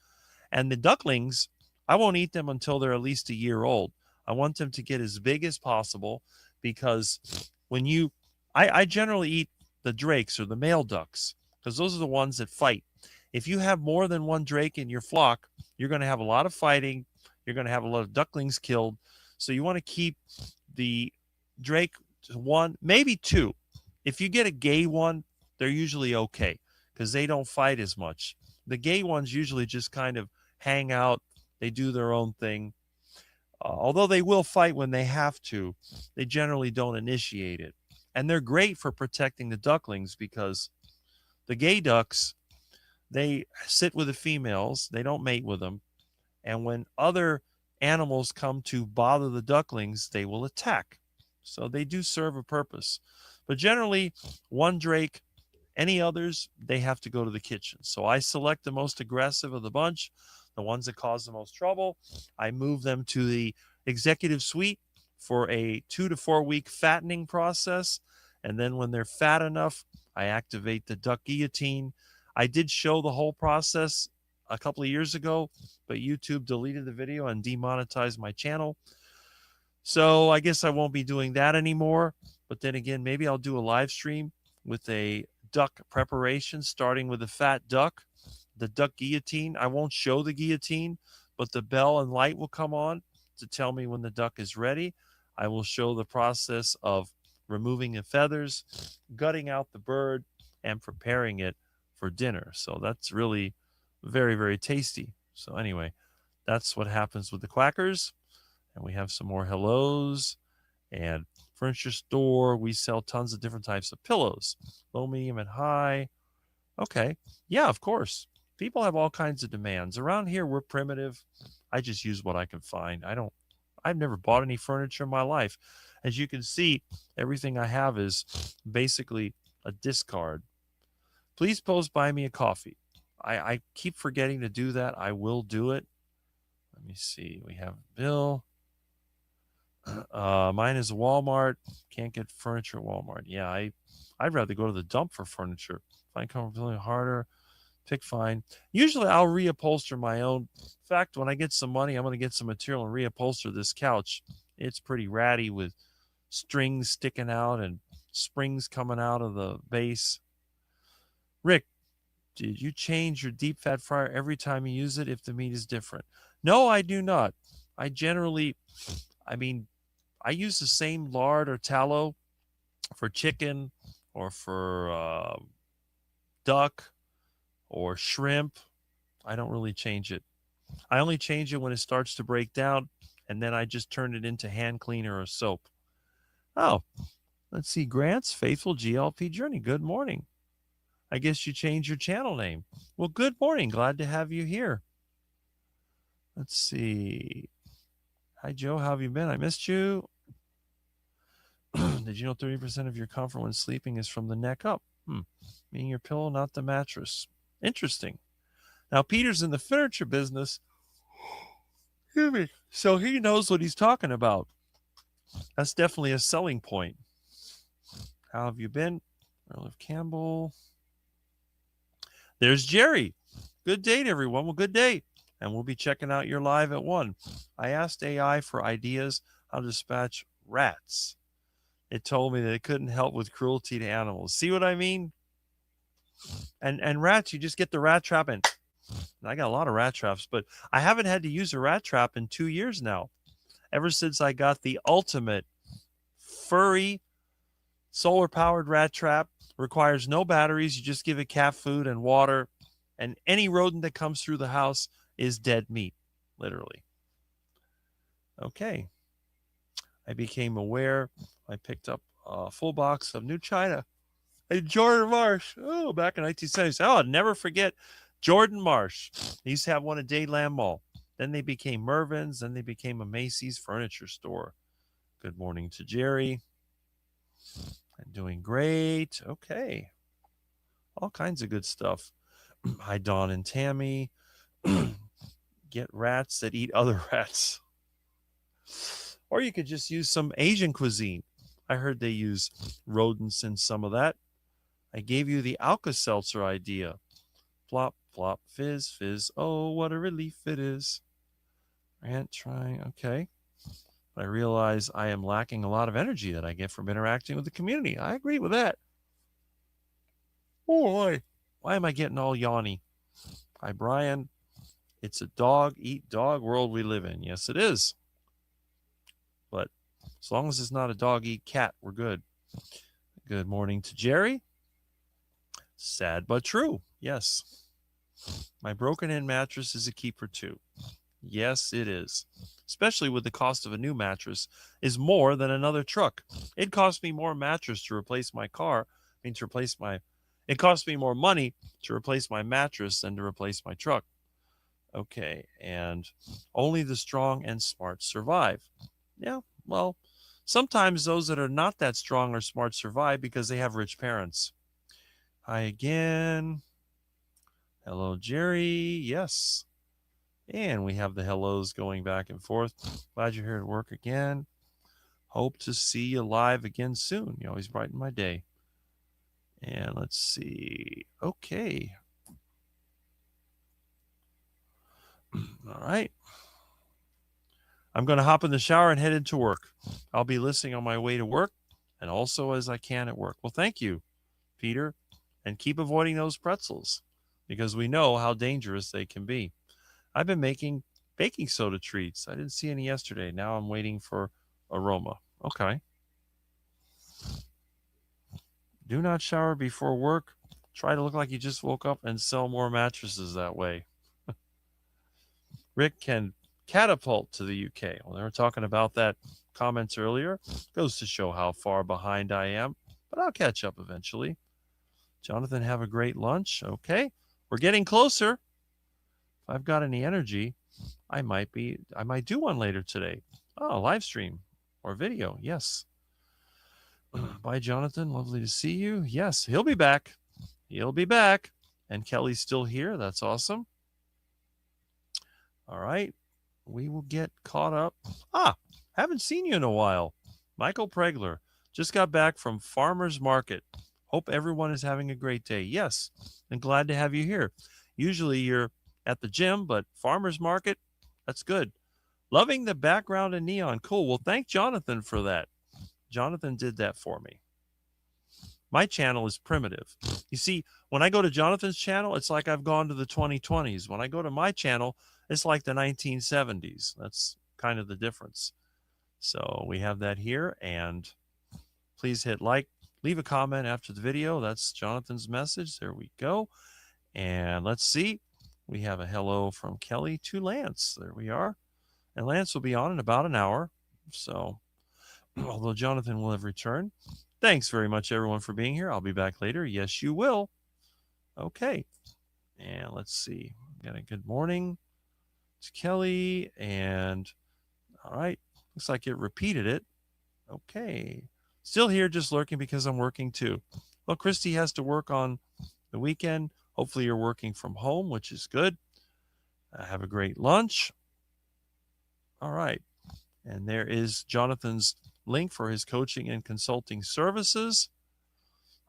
And the ducklings, I won't eat them until they're at least a year old. I want them to get as big as possible because when I generally eat the drakes or the male ducks because those are the ones that fight. If you have more than one drake in your flock, you're going to have a lot of fighting. You're going to have a lot of ducklings killed. So you want to keep the drake to one, maybe two. If you get a gay one, they're usually okay because they don't fight as much. The gay ones usually just kind of hang out, they do their own thing. Although they will fight when they have to, they generally don't initiate it. And they're great for protecting the ducklings because the gay ducks, they sit with the females, they don't mate with them. And when other animals come to bother the ducklings, they will attack. So they do serve a purpose. But generally, one drake, any others, they have to go to the kitchen. So I select the most aggressive of the bunch, the ones that cause the most trouble. I move them to the executive suite for a 2 to 4 week fattening process. And then when they're fat enough, I activate the duck guillotine. I did show the whole process a couple of years ago, but YouTube deleted the video and demonetized my channel. So I guess I won't be doing that anymore. But then again, maybe I'll do a live stream with a duck preparation, starting with a fat duck, the duck guillotine. I won't show the guillotine, but the bell and light will come on to tell me when the duck is ready. I will show the process of removing the feathers, gutting out the bird, and preparing it for dinner. So that's really very, very tasty. So, anyway, that's what happens with the quackers. And we have some more hellos and furniture store. We sell tons of different types of pillows, low, medium, and high. Okay. Yeah, of course. People have all kinds of demands. Around here, we're primitive. I just use what I can find. I've never bought any furniture in my life. As you can see, everything I have is basically a discard. Please post buy me a coffee. I keep forgetting to do that. I will do it. Let me see. We have Bill. Mine is Walmart. Can't get furniture at Walmart. Yeah, I'd rather go to the dump for furniture. Find comfortability harder. Pick fine. Usually I'll reupholster my own. In fact, when I get some money, I'm going to get some material and reupholster this couch. It's pretty ratty with strings sticking out and springs coming out of the base. Rick, did you change your deep fat fryer every time you use it if the meat is different? No, I do not. I generally, I mean, I use the same lard or tallow for chicken or for duck or shrimp. I don't really change it. I only change it when it starts to break down, and then I just turn it into hand cleaner or soap. Oh, let's see. Grant's Faithful GLP Journey. Good morning. I guess you changed your channel name. Well, good morning. Glad to have you here. Let's see. Hi, Joe. How have you been? I missed you. Did you know 30% of your comfort when sleeping is from the neck up? Meaning your pillow, not the mattress. Interesting. Now, Peter's in the furniture business. Excuse me. So he knows what he's talking about. That's definitely a selling point. How have you been? Olive Campbell. There's Jerry. Good date, everyone. Well, good day. And we'll be checking out your live at 1. I asked AI for ideas how to dispatch rats. It told me that it couldn't help with cruelty to animals. See what I mean? And rats, you just get the rat trap and I got a lot of rat traps, but I haven't had to use a rat trap in 2 years now. Ever since I got the ultimate furry solar powered rat trap, requires no batteries. You just give it cat food and water, and any rodent that comes through the house is dead meat, literally. Okay. I became aware. I picked up a full box of New China and Jordan Marsh. Oh, back in 1970s. Oh, I'll never forget Jordan Marsh. They used to have one at Dayland Mall. Then they became Mervin's. Then they became a Macy's furniture store. Good morning to Jerry. I'm doing great. Okay. All kinds of good stuff. Hi, Dawn and Tammy. Get rats that eat other rats. Or you could just use some Asian cuisine. I heard they use rodents in some of that. I gave you the Alka-Seltzer idea. Flop, flop, fizz, fizz. Oh, what a relief it is. Rant trying. Okay. I realize I am lacking a lot of energy that I get from interacting with the community. I agree with that. Oh, boy. Why am I getting all yawny? Hi, Brian. It's a dog eat dog world we live in. Yes, it is. But as long as it's not a dog eat cat, we're good. Good morning to Jerry. Sad but true. Yes. My broken in mattress is a keeper too. Yes, it is. Especially with the cost of a new mattress is more than another truck. It cost me more mattress to replace my car. It cost me more money to replace my mattress than to replace my truck. Okay, and only the strong and smart survive. Yeah, well, sometimes those that are not that strong or smart survive because they have rich parents. Hi again. Hello, Jerry. Yes. And we have the hellos going back and forth. Glad you're here to work again. Hope to see you live again soon. You always brighten my day. And let's see. Okay. All right. I'm going to hop in the shower and head into work. I'll be listening on my way to work and also as I can at work. Well, thank you, Peter. And keep avoiding those pretzels because we know how dangerous they can be. I've been making baking soda treats. I didn't see any yesterday. Now I'm waiting for aroma. Okay. Do not shower before work. Try to look like you just woke up and sell more mattresses that way. Rick can catapult to the UK. Well, they were talking about that comments earlier. Goes to show how far behind I am, but I'll catch up eventually. Jonathan, have a great lunch. Okay. We're getting closer. If I've got any energy, I might do one later today. Oh, live stream or video. Yes. Bye, Jonathan. Lovely to see you. Yes, he'll be back. He'll be back. And Kelly's still here. That's awesome. All right. We will get caught up. Haven't seen you in a while. Michael Pregler just got back from Farmer's Market. Hope everyone is having a great day. Yes, and glad to have you here. Usually you're at the gym, but Farmer's Market, that's good. Loving the background in neon. Cool. Well, thank Jonathan for that. Jonathan did that for me. My channel is primitive. You see, when I go to Jonathan's channel, it's like I've gone to the 2020s. When I go to my channel, it's like the 1970s. That's kind of the difference. So we have that here. And please hit like, leave a comment after the video. That's Jonathan's message. There we go. And let's see. We have a hello from Kelly to Lance. There we are. And Lance will be on in about an hour. So, although Jonathan will have returned. Thanks very much, everyone, for being here. I'll be back later. Yes, you will. Okay. And let's see. Got a good morning to Kelly. And all right. Looks like it repeated it. Okay. Still here, just lurking because I'm working too. Well, Christy has to work on the weekend. Hopefully, you're working from home, which is good. Have a great lunch. All right. And there is Jonathan's link for his coaching and consulting services.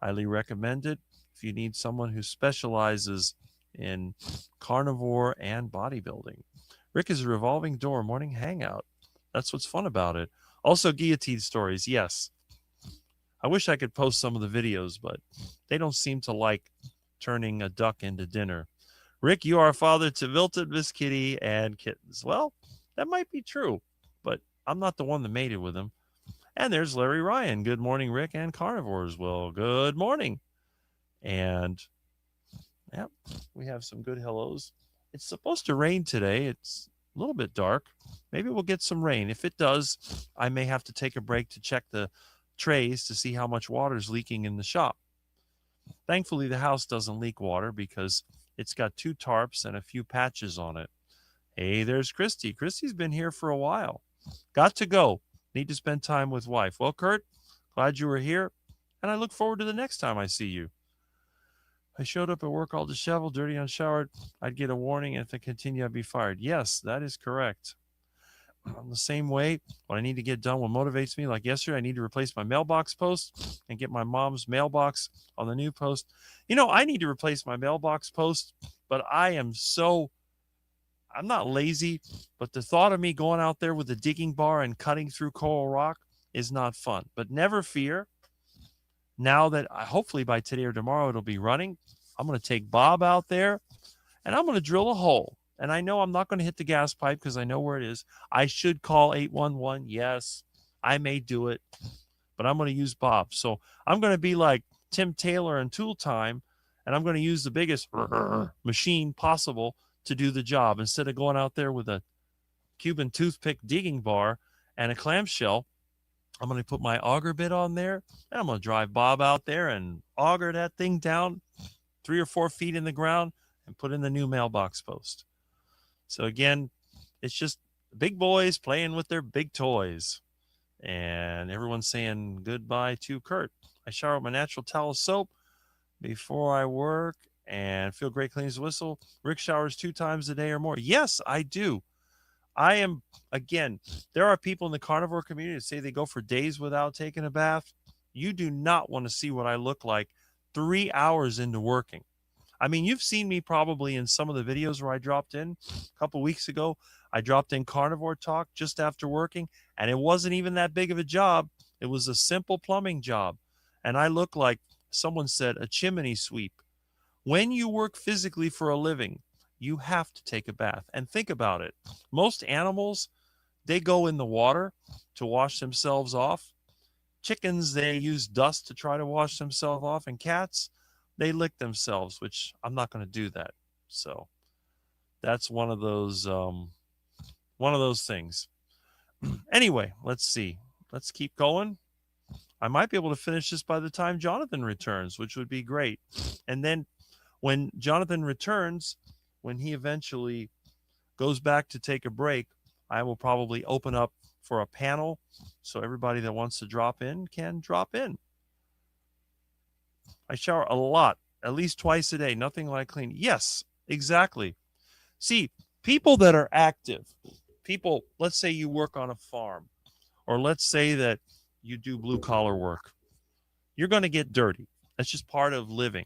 Highly recommended if you need someone who specializes in carnivore and bodybuilding. Rick is a revolving door morning hangout. That's what's fun about it. Also, guillotine stories. Yes. I wish I could post some of the videos, but they don't seem to like turning a duck into dinner. Rick, you are a father to Milton, Miss Kitty, and kittens. Well, that might be true, but I'm not the one that made it with him. And there's Larry Ryan. Good morning, Rick, and Carnivore as well. Good morning. And yep, we have some good hellos. It's supposed to rain today. It's a little bit dark. Maybe we'll get some rain. If it does, I may have to take a break to check the trays to see how much water is leaking in the shop. Thankfully, the house doesn't leak water because it's got 2 tarps and a few patches on it. Hey, there's Christy. Christy's been here for a while. Got to go. Need to spend time with wife. Well, Kurt, glad you were here, and I look forward to the next time I see you. I showed up at work all disheveled, dirty, unshowered. I'd get a warning, and if I continue, I'd be fired. Yes, that is correct. The same way, what I need to get done, what motivates me, like yesterday, I need to replace my mailbox post and get my mom's mailbox on the new post. I need to replace my mailbox post, but I'm not lazy, but the thought of me going out there with a digging bar and cutting through coral rock is not fun. But never fear. Now that hopefully by today or tomorrow it'll be running, I'm going to take Bob out there and I'm going to drill a hole. And I know I'm not going to hit the gas pipe because I know where it is. I should call 811. Yes, I may do it, but I'm going to use Bob. So I'm going to be like Tim Taylor in Tool Time, and I'm going to use the biggest machine possible to do the job instead of going out there with a Cuban toothpick digging bar and a clamshell. I'm going to put my auger bit on there, and I'm going to drive Bob out there and auger that thing down 3 or 4 feet in the ground and put in the new mailbox post. So again, it's just big boys playing with their big toys. And everyone's saying goodbye to Kurt. I shower with my natural towel soap before I work and feel great clean as a whistle. Rick showers 2 times a day or more. Yes, I do. Again, there are people in the carnivore community that say they go for days without taking a bath. You do not want to see what I look like 3 hours into working. I mean, you've seen me probably in some of the videos where I dropped in a couple weeks ago. I dropped in Carnivore Talk just after working, and it wasn't even that big of a job. It was a simple plumbing job. And I look like, someone said, a chimney sweep. When you work physically for a living, you have to take a bath. And think about it. Most animals, they go in the water to wash themselves off. Chickens, they use dust to try to wash themselves off. And cats, they lick themselves, which I'm not going to do that. So that's one of those things. Anyway, let's see. Let's keep going. I might be able to finish this by the time Jonathan returns, which would be great. And then when Jonathan returns, when he eventually goes back to take a break, I will probably open up for a panel so everybody that wants to drop in can drop in. I shower a lot, at least twice a day, nothing like clean. Yes, exactly. See, people that are active, people, let's say you work on a farm, or let's say that you do blue collar work, you're going to get dirty. That's just part of living.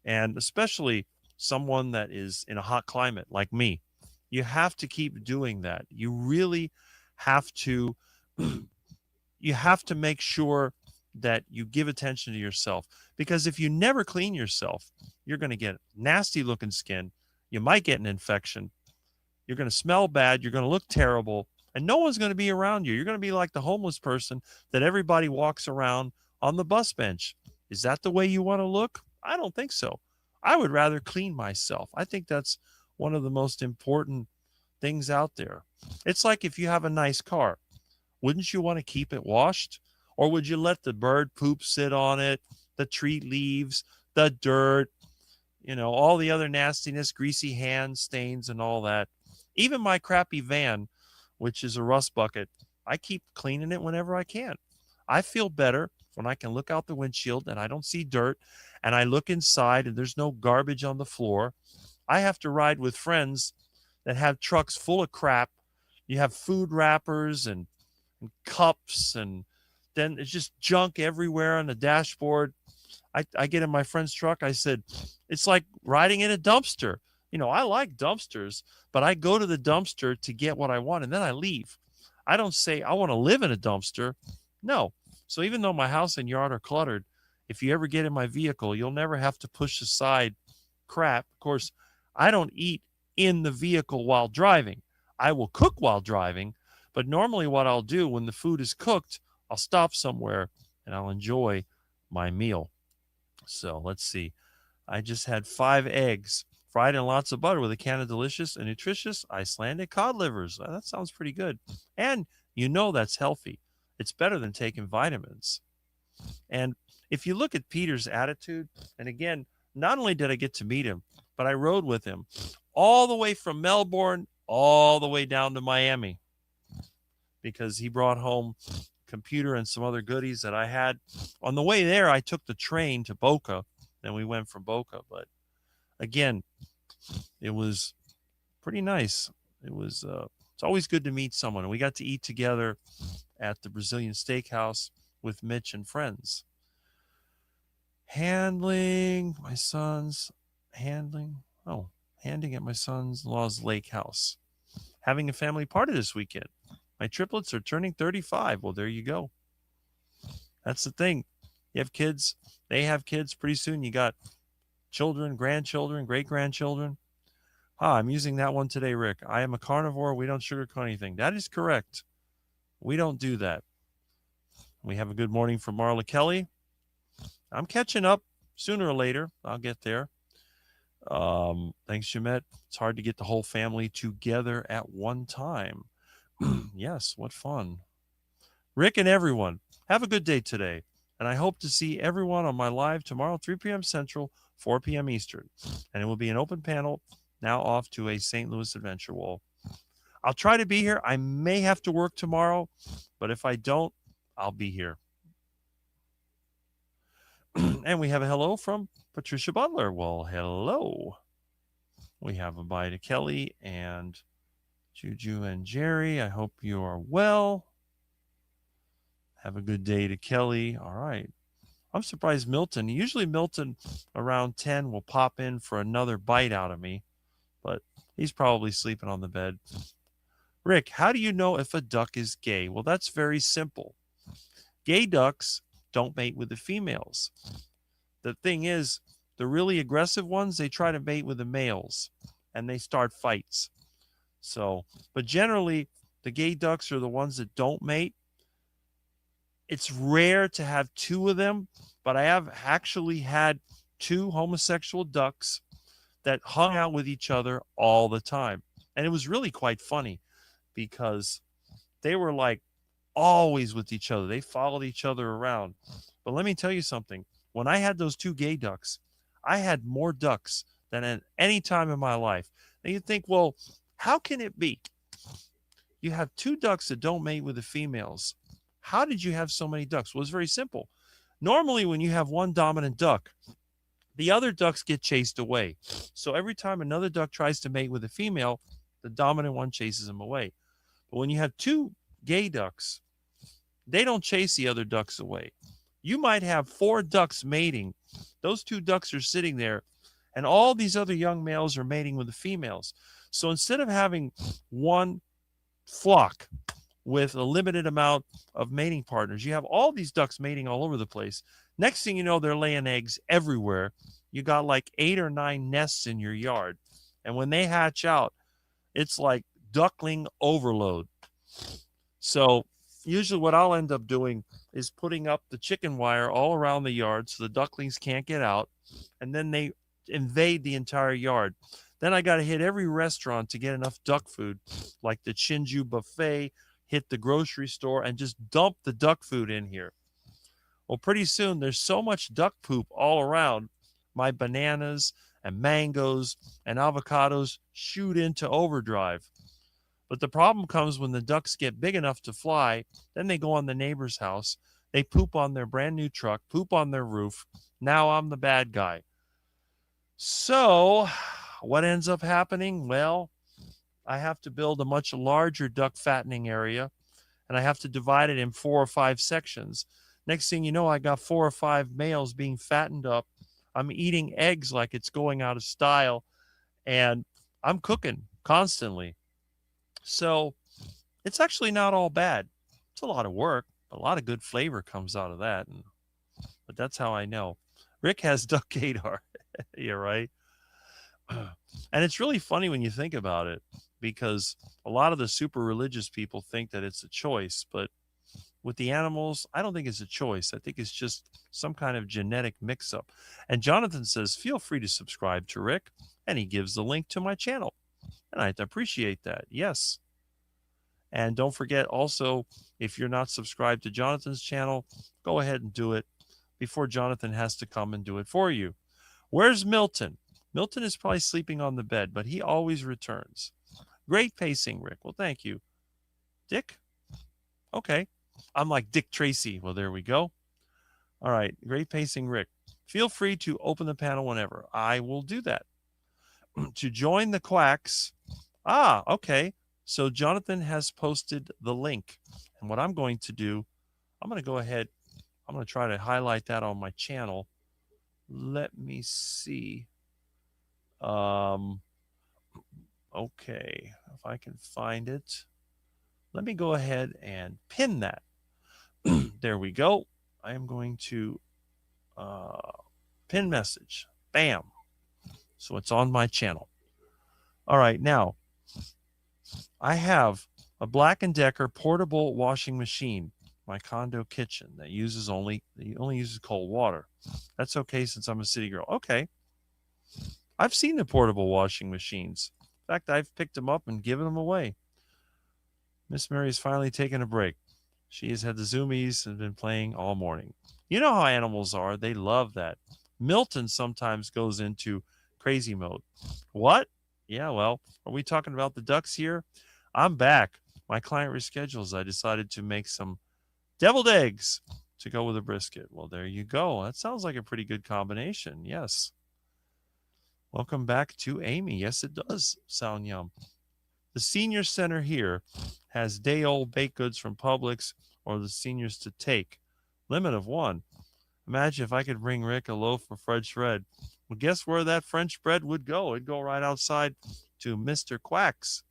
And especially someone that is in a hot climate like me, you have to keep doing that. You really have to, make sure that you give attention to yourself, because if you never clean yourself, you're going to get nasty looking skin. You might get an infection. You're going to smell bad. You're going to look terrible, and no one's going to be around you. You're going to be like the homeless person that everybody walks around on the bus bench. Is that the way you want to look? I don't think so. I would rather clean myself. I think that's one of the most important things out there. It's like if you have a nice car, wouldn't you want to keep it washed? Or would you let the bird poop sit on it, the tree leaves, the dirt, all the other nastiness, greasy hand stains and all that? Even my crappy van, which is a rust bucket, I keep cleaning it whenever I can. I feel better when I can look out the windshield and I don't see dirt, and I look inside and there's no garbage on the floor. I have to ride with friends that have trucks full of crap. You have food wrappers and cups, and then it's just junk everywhere on the dashboard. I get in my friend's truck. I said, it's like riding in a dumpster. I like dumpsters, but I go to the dumpster to get what I want and then I leave. I don't say I want to live in a dumpster. No. So even though my house and yard are cluttered, if you ever get in my vehicle, you'll never have to push aside crap. Of course, I don't eat in the vehicle while driving. I will cook while driving, but normally what I'll do when the food is cooked, I'll stop somewhere and I'll enjoy my meal. So let's see. I just had 5 eggs fried in lots of butter with a can of delicious and nutritious Icelandic cod livers. That sounds pretty good. And that's healthy. It's better than taking vitamins. And if you look at Peter's attitude, and again, not only did I get to meet him, but I rode with him all the way from Melbourne all the way down to Miami because he brought home computer and some other goodies that I had. On the way there, I took the train to Boca, then we went from Boca. But again, it was pretty nice. It's always good to meet someone. And we got to eat together at the Brazilian steakhouse with Mitch and friends. Handing at my son-in-law's lake house. Having a family party this weekend. My triplets are turning 35. Well, there you go. That's the thing. You have kids. They have kids. Pretty soon you got children, grandchildren, great-grandchildren. I'm using that one today, Rick. I am a carnivore. We don't sugarcoat anything. That is correct. We don't do that. We have a good morning from Marla Kelly. I'm catching up sooner or later. I'll get there. Thanks, Jeanette. It's hard to get the whole family together at one time. Yes, what fun. Rick and everyone, have a good day today. And I hope to see everyone on my live tomorrow, 3 p.m. Central, 4 p.m. Eastern. And it will be an open panel, now off to a St. Louis Adventure Wall. I'll try to be here. I may have to work tomorrow, but if I don't, I'll be here. And we have a hello from Patricia Butler. Well, hello. We have a bye to Kelly and Juju and Jerry. I hope you are well. Have a good day to Kelly. All right. I'm surprised Milton. Usually Milton around 10 will pop in for another bite out of me, but he's probably sleeping on the bed. Rick, how do you know if a duck is gay? Well, that's very simple. Gay ducks don't mate with the females. The thing is, the really aggressive ones, they try to mate with the males and they start fights. But generally, the gay ducks are the ones that don't mate. It's rare to have 2 of them, but I have actually had 2 homosexual ducks that hung out with each other all the time. And it was really quite funny because they were like always with each other. They followed each other around. But let me tell you something. When I had those 2 gay ducks, I had more ducks than at any time in my life. And you think, well, how can it be? You have 2 ducks that don't mate with the females. How did you have so many ducks? Well, it's very simple. Normally, when you have one dominant duck, the other ducks get chased away. So every time another duck tries to mate with a female, the dominant one chases him away. But when you have 2 gay ducks, they don't chase the other ducks away. You might have 4 ducks mating. Those 2 ducks are sitting there, and all these other young males are mating with the females. So instead of having one flock with a limited amount of mating partners, you have all these ducks mating all over the place. Next thing you know, they're laying eggs everywhere. You got like 8 or 9 nests in your yard. And when they hatch out, it's like duckling overload. So usually what I'll end up doing is putting up the chicken wire all around the yard so the ducklings can't get out. And then they invade the entire yard. Then I got to hit every restaurant to get enough duck food, like the Chinju buffet, hit the grocery store, and just dump the duck food in here. Well, pretty soon there's so much duck poop all around, my bananas and mangoes and avocados shoot into overdrive. But the problem comes when the ducks get big enough to fly, then they go on the neighbor's house, They poop on their brand new truck, poop on their roof. Now I'm the bad guy. So, what ends up happening? Well, I have to build a much larger duck fattening area, and I have to divide it in 4 or 5 sections. Next thing you know, I got 4 or 5 males being fattened up. I'm eating eggs like it's going out of style, and I'm cooking constantly. So it's actually not all bad. It's a lot of work. A lot of good flavor comes out of that. But that's how I know. Rick has duck gaydar. You're right. And it's really funny when you think about it because a lot of the super religious people think that it's a choice. But with the animals, I don't think it's a choice. I think it's just some kind of genetic mix up. And Jonathan says, feel free to subscribe to Rick. And he gives the link to my channel. And I appreciate that. Yes. And don't forget also, if you're not subscribed to Jonathan's channel, go ahead and do it before Jonathan has to come and do it for you. Where's Milton? Milton is probably sleeping on the bed, but he always returns. Great pacing, Rick. Well, thank you. Dick? Okay. I'm like Dick Tracy. Well, there we go. All right. Great pacing, Rick. Feel free to open the panel whenever. I will do that. To join the quacks. Ah, okay. So Jonathan has posted the link. And what I'm going to do, I'm going to go ahead. I'm going to try to highlight that on my channel. Let me see. Okay. If I can find it. Let me go ahead and pin that. There we go. I am going to pin message. Bam. So it's on my channel. All right. Now, I have a Black & Decker portable washing machine, my condo kitchen that only uses cold water. That's okay since I'm a city girl. Okay. I've seen the portable washing machines. In fact, I've picked them up and given them away. Miss Mary's finally taken a break. She has had the zoomies and been playing all morning. You know how animals are. They love that. Milton sometimes goes into crazy mode. What? Yeah, well, are we talking about the ducks here? I'm back. My client reschedules. I decided to make some deviled eggs to go with a brisket. Well, there you go. That sounds like a pretty good combination. Yes. Welcome back to Amy. Yes, it does sound yum. The senior center here has day-old baked goods from Publix or the seniors to take. Limit of 1. Imagine if I could bring Rick a loaf of French bread. Well, guess where that French bread would go? It'd go right outside to Mr. Quack's.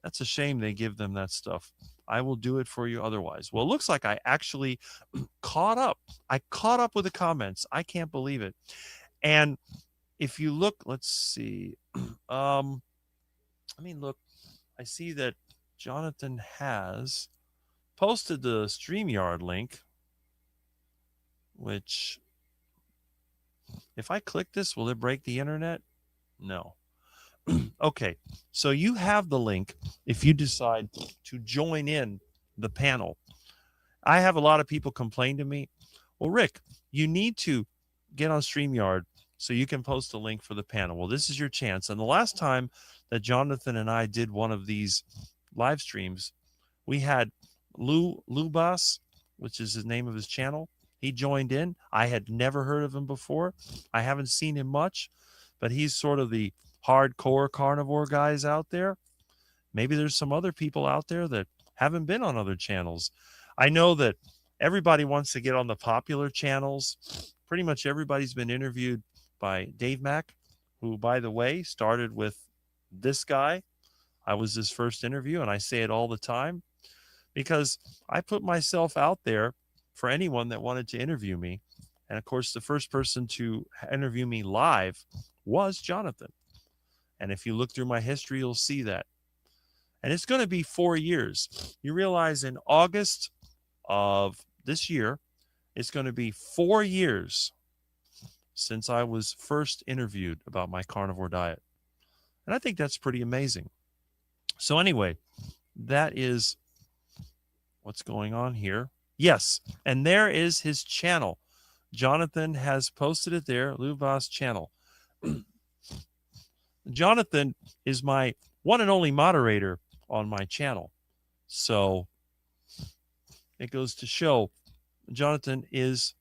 That's a shame they give them that stuff. I will do it for you otherwise. Well, it looks like I actually caught up. I caught up with the comments. I can't believe it. And if you look, let's see. Look. I see that Jonathan has posted the StreamYard link, which if I click this, will it break the internet? No. Okay, so you have the link if you decide to join in the panel. I have a lot of people complain to me, well, Rick, you need to get on StreamYard so you can post a link for the panel. Well, this is your chance. And the last time that Jonathan and I did one of these live streams, we had Lubas, which is the name of his channel. He joined in. I had never heard of him before. I haven't seen him much, but he's sort of the hardcore carnivore guys out there. Maybe there's some other people out there that haven't been on other channels. I know that everybody wants to get on the popular channels. Pretty much everybody's been interviewed by Dave Mack, who, by the way, started with this guy. I was his first interview, and I say it all the time because I put myself out there for anyone that wanted to interview me. And of course, the first person to interview me live was Jonathan. And if you look through my history, you'll see that. And it's going to be 4 years. You realize in August of this year, it's going to be 4 years since I was first interviewed about my carnivore diet. And I think that's pretty amazing. So anyway, that is what's going on here. Yes, and there is his channel. Jonathan has posted it there, Lubas channel. Jonathan is my one and only moderator on my channel. So It goes to show Jonathan is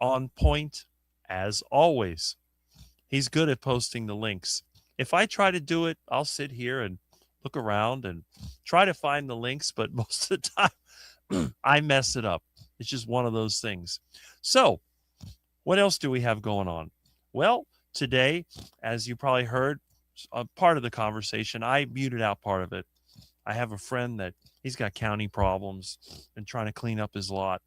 on point as always. He's good at posting the links. If I try to do it, I'll sit here and look around and try to find the links, but most of the time I mess it up. It's just one of those things. So, what else do we have going on? Well, today, as you probably heard, a part of the conversation, I muted out part of it. I have a friend that he's got county problems and trying to clean up his lot,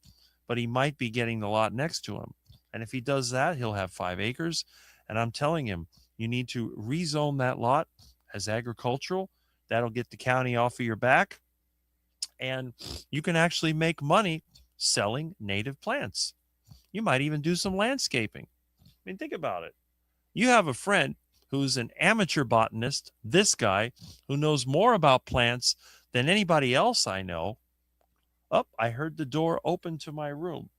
but he might be getting the lot next to him. And if he does that, he'll have 5 acres. And I'm telling him, you need to rezone that lot as agricultural. That'll get the county off of your back. And you can actually make money selling native plants. You might even do some landscaping. I mean, think about it. You have a friend who's an amateur botanist, this guy who knows more about plants than anybody else I know. Oh, I heard the door open to my room.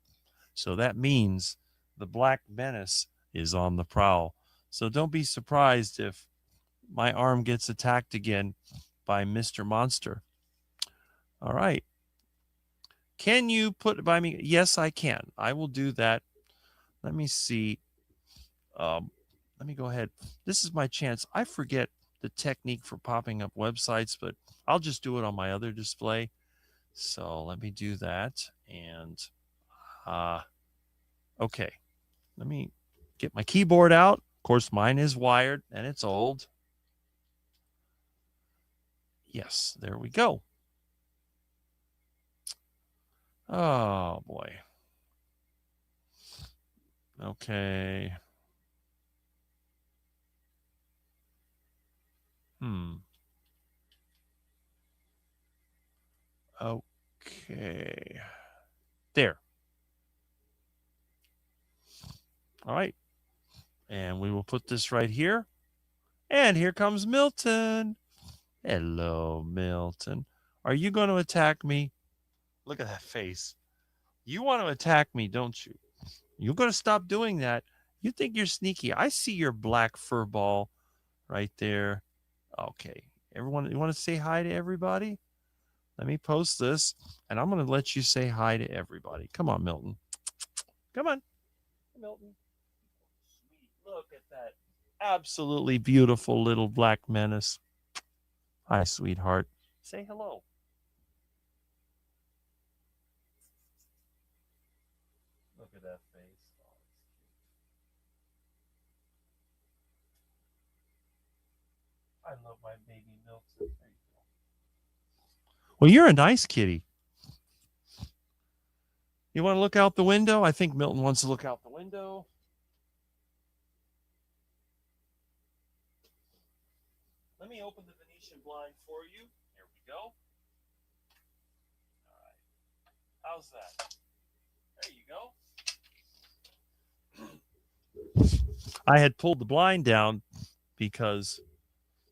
So that means the Black Menace is on the prowl. So don't be surprised if my arm gets attacked again by Mr. Monster. All right. Can you put it by me? Yes, I can. I will do that. Let me see. Let me go ahead. This is my chance. I forget the technique for popping up websites, but I'll just do it on my other display. So let me do that. And okay, let me get my keyboard out. Of course, mine is wired and it's old. Yes, there we go. Oh boy. Okay. Okay. There. All right. And we will put this right here. And here comes Milton. Hello, Milton. Are you going to attack me? Look at that face. You want to attack me, don't you? You're going to stop doing that. You think you're sneaky. I see your black fur ball right there. Okay. Everyone, you want to say hi to everybody? Let me post this, and I'm going to let you say hi to everybody. Come on, Milton. Come on. Milton. Sweet. Look at that absolutely beautiful little black menace. Hi, sweetheart. Say hello. Look at that face. Oh, I love my baby Milton. There you go. Well, you're a nice kitty. You want to look out the window? I think Milton wants to look out the window. Let me open the Venetian blind for you. Here we go. All right. How's that? There you go. I had pulled the blind down because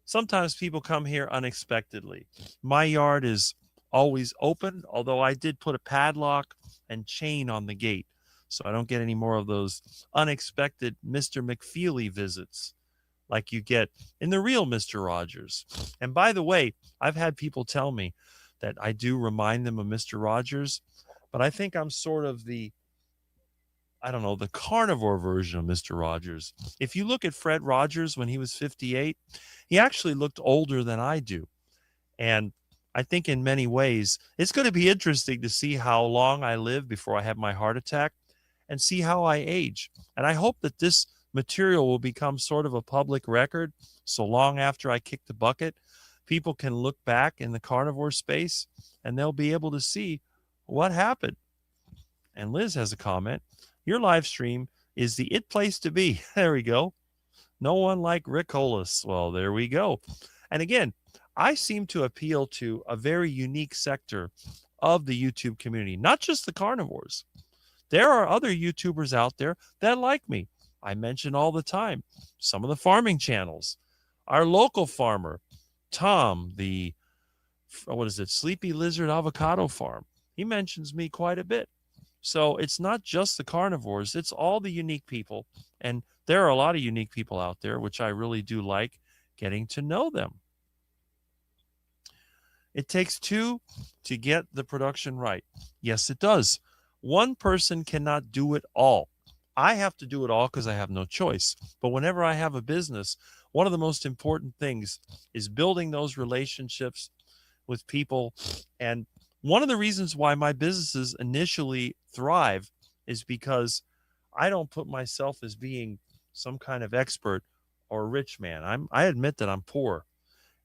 sometimes people come here unexpectedly. My yard is always open, although I did put a padlock and chain on the gate so I don't get any more of those unexpected Mr. McFeely visits like you get in the real Mr. Rogers. And by the way, I've had people tell me that I do remind them of Mr. Rogers, but I think I'm sort of the carnivore version of Mr. Rogers. If you look at Fred Rogers when he was 58, he actually looked older than I do. And I think in many ways, it's going to be interesting to see how long I live before I have my heart attack and see how I age. And I hope that this material will become sort of a public record. So long after I kick the bucket, people can look back in the carnivore space and they'll be able to see what happened. And Liz has a comment. Your live stream is the it place to be. There we go. No one like Rick Hollis. Well, there we go. And again, I seem to appeal to a very unique sector of the YouTube community, not just the carnivores. There are other YouTubers out there that like me. I mention all the time some of the farming channels. Our local farmer, Tom, the Sleepy Lizard Avocado Farm. He mentions me quite a bit. So it's not just the carnivores, it's all the unique people. And there are a lot of unique people out there, which I really do like getting to know them. It takes two to get the production right. Yes, it does. One person cannot do it all. I have to do it all because I have no choice. But whenever I have a business, one of the most important things is building those relationships with people. And one of the reasons why my businesses initially thrive is because I don't put myself as being some kind of expert or rich man. I admit that I'm poor.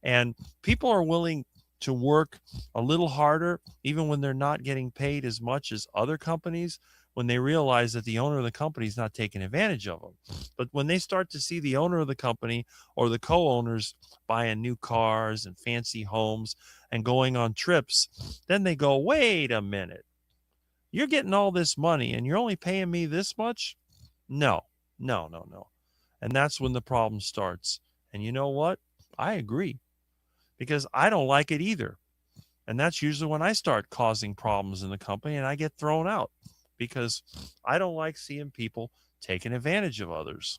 And people are willing to work a little harder, even when they're not getting paid as much as other companies, when they realize that the owner of the company is not taking advantage of them. But when they start to see the owner of the company or the co owners buying new cars and fancy homes and going on trips, then they go, wait a minute, you're getting all this money and you're only paying me this much? No, no, no, no. And that's when the problem starts. And you know what? I agree because I don't like it either. And that's usually when I start causing problems in the company and I get thrown out because I don't like seeing people taking advantage of others.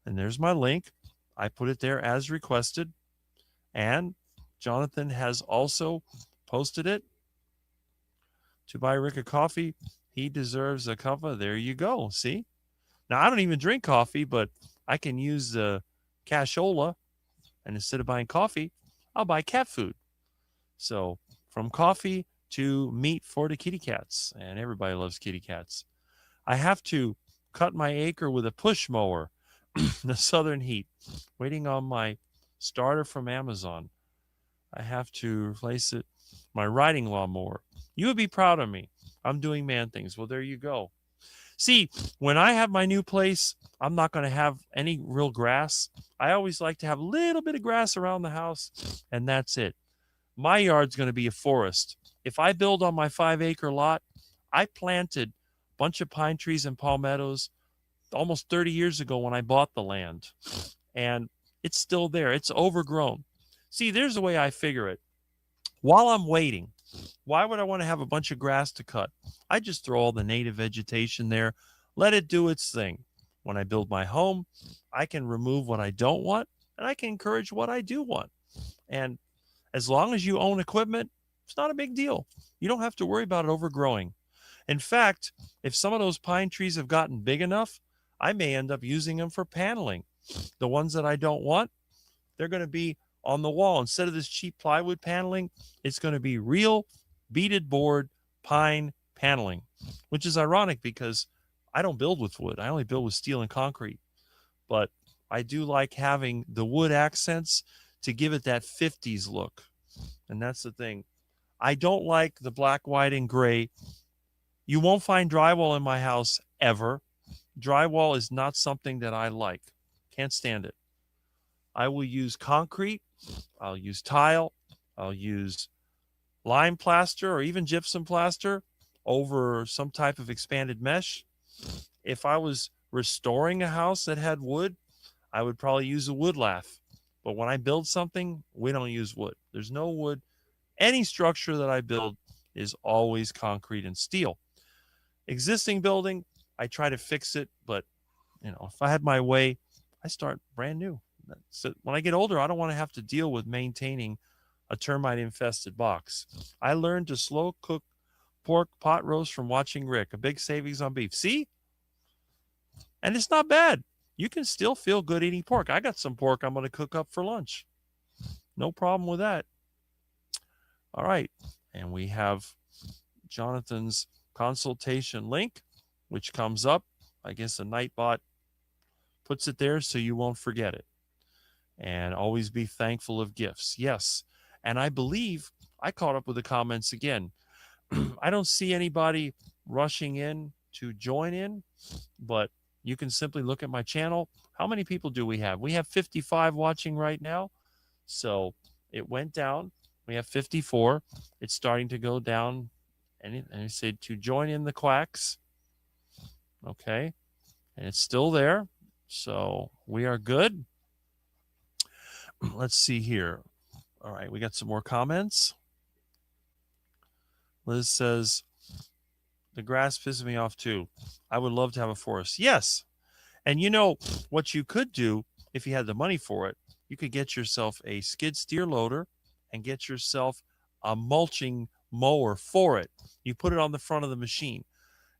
And there's my link. I put it there as requested. And Jonathan has also posted it to buy Rick a coffee. He deserves a cuppa. There you go. See? Now, I don't even drink coffee, but I can use the cashola. And instead of buying coffee, I'll buy cat food. So from coffee to meat for the kitty cats, and everybody loves kitty cats. I have to cut my acre with a push mower in the southern heat, waiting on my starter from Amazon. I have to replace it, my riding lawnmower. You would be proud of me. I'm doing man things. Well, there you go. See, when I have my new place, I'm not going to have any real grass. I always like to have a little bit of grass around the house, and that's it. My yard's going to be a forest. If I build on my 5 acre lot, I planted a bunch of pine trees and palmettos almost 30 years ago when I bought the land, and it's still there. It's overgrown. See, there's the way I figure it. While I'm waiting, why would I want to have a bunch of grass to cut? I just throw all the native vegetation there, let it do its thing. When I build my home, I can remove what I don't want and I can encourage what I do want. And as long as you own equipment, it's not a big deal. You don't have to worry about it overgrowing. In fact, if some of those pine trees have gotten big enough, I may end up using them for paneling. The ones that I don't want, they're going to be on the wall. Instead of this cheap plywood paneling, it's going to be real beaded board pine paneling, which is ironic because I don't build with wood. I only build with steel and concrete. But I do like having the wood accents to give it that 50s look. And that's the thing. I don't like the black, white, and gray. You won't find drywall in my house ever. Drywall is not something that I like. Can't stand it. I will use concrete. I'll use tile. I'll use lime plaster or even gypsum plaster over some type of expanded mesh. If I was restoring a house that had wood, I would probably use a wood lath. But when I build something, we don't use wood. There's no wood. Any structure that I build is always concrete and steel. Existing building, I try to fix it, but if I had my way, I start brand new. So when I get older, I don't want to have to deal with maintaining a termite infested box. I learned to slow cook pork pot roast from watching Rick, a big savings on beef. See? And it's not bad. You can still feel good eating pork. I got some pork I'm going to cook up for lunch. No problem with that. All right. And we have Jonathan's consultation link, which comes up. I guess a Nightbot puts it there so you won't forget it. And always be thankful of gifts. Yes. And I believe I caught up with the comments again. I don't see anybody rushing in to join in, but you can simply look at my channel. How many people do we have? We have 55 watching right now. So it went down. We have 54. It's starting to go down. And I said to join in the quacks. Okay. And it's still there. So we are good. Let's see here. All right. We got some more comments. Liz says, the grass pisses me off too. I would love to have a forest. Yes. And what you could do if you had the money for it, you could get yourself a skid steer loader and get yourself a mulching mower for it. You put it on the front of the machine,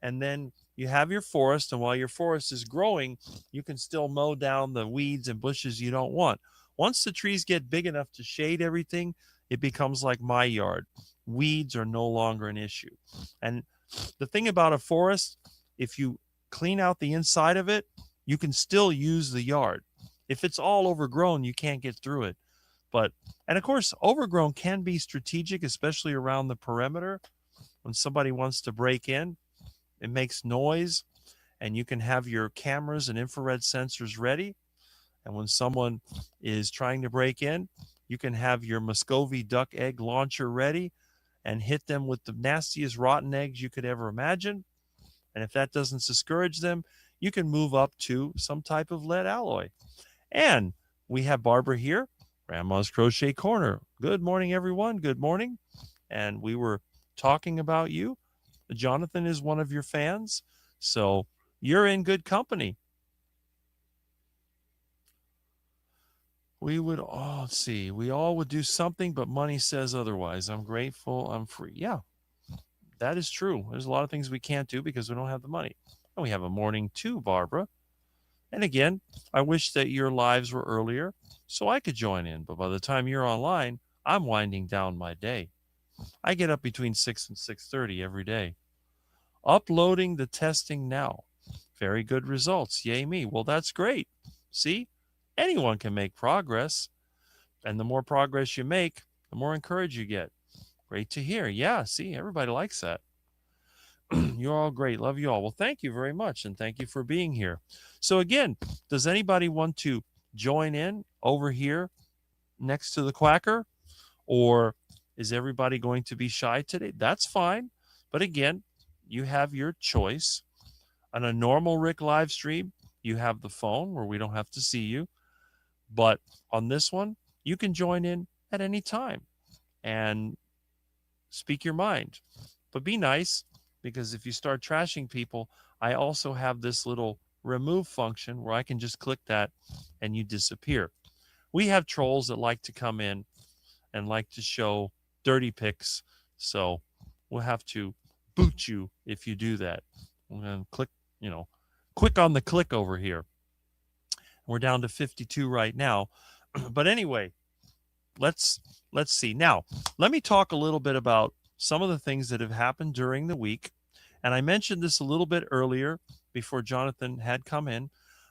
and then you have your forest. And while your forest is growing, you can still mow down the weeds and bushes you don't want. Once the trees get big enough to shade everything, it becomes like my yard. Weeds are no longer an issue. And the thing about a forest, if you clean out the inside of it, you can still use the yard. If it's all overgrown, you can't get through it. But, and of course, overgrown can be strategic, especially around the perimeter. When somebody wants to break in, it makes noise, and you can have your cameras and infrared sensors ready. And when someone is trying to break in, you can have your Muscovy duck egg launcher ready and hit them with the nastiest rotten eggs you could ever imagine. And if that doesn't discourage them, you can move up to some type of lead alloy. And we have Barbara here, Grandma's Crochet Corner. Good morning, everyone. Good morning. And we were talking about you. Jonathan is one of your fans, so you're in good company. We would all see. We all would do something, but money says otherwise. I'm grateful. I'm free. Yeah, that is true. There's a lot of things we can't do because we don't have the money. And we have a morning too, Barbara. And again, I wish that your lives were earlier so I could join in. But by the time you're online, I'm winding down my day. I get up between 6 and 6:30 every day. Uploading the testing now. Very good results. Yay me. Well, that's great. See, anyone can make progress. And the more progress you make, the more encouraged you get. Great to hear. Yeah, see, everybody likes that. You're all great. Love you all. Well, thank you very much. And thank you for being here. So, again, does anybody want to join in over here next to the quacker? Or is everybody going to be shy today? That's fine. But again, you have your choice. On a normal Rick live stream, you have the phone where we don't have to see you. But on this one, you can join in at any time and speak your mind. But be nice, because if you start trashing people, I also have this little remove function where I can just click that and you disappear. We have trolls that like to come in and like to show dirty pics. So we'll have to boot you if you do that. I'm going to click, quick on the click over here. We're down to 52 right now. But anyway, let's see. Now, let me talk a little bit about some of the things that have happened during the week. And I mentioned this a little bit earlier before Jonathan had come in.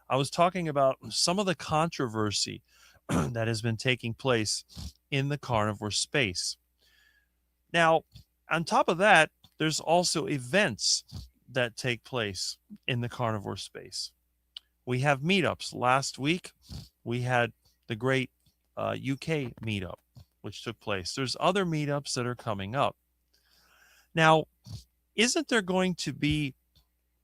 I was talking about some of the controversy that has been taking place in the carnivore space. Now, on top of that, there's also events that take place in the carnivore space. We have meetups. Last week, we had the great UK meetup, which took place. There's other meetups that are coming up. Now, isn't there going to be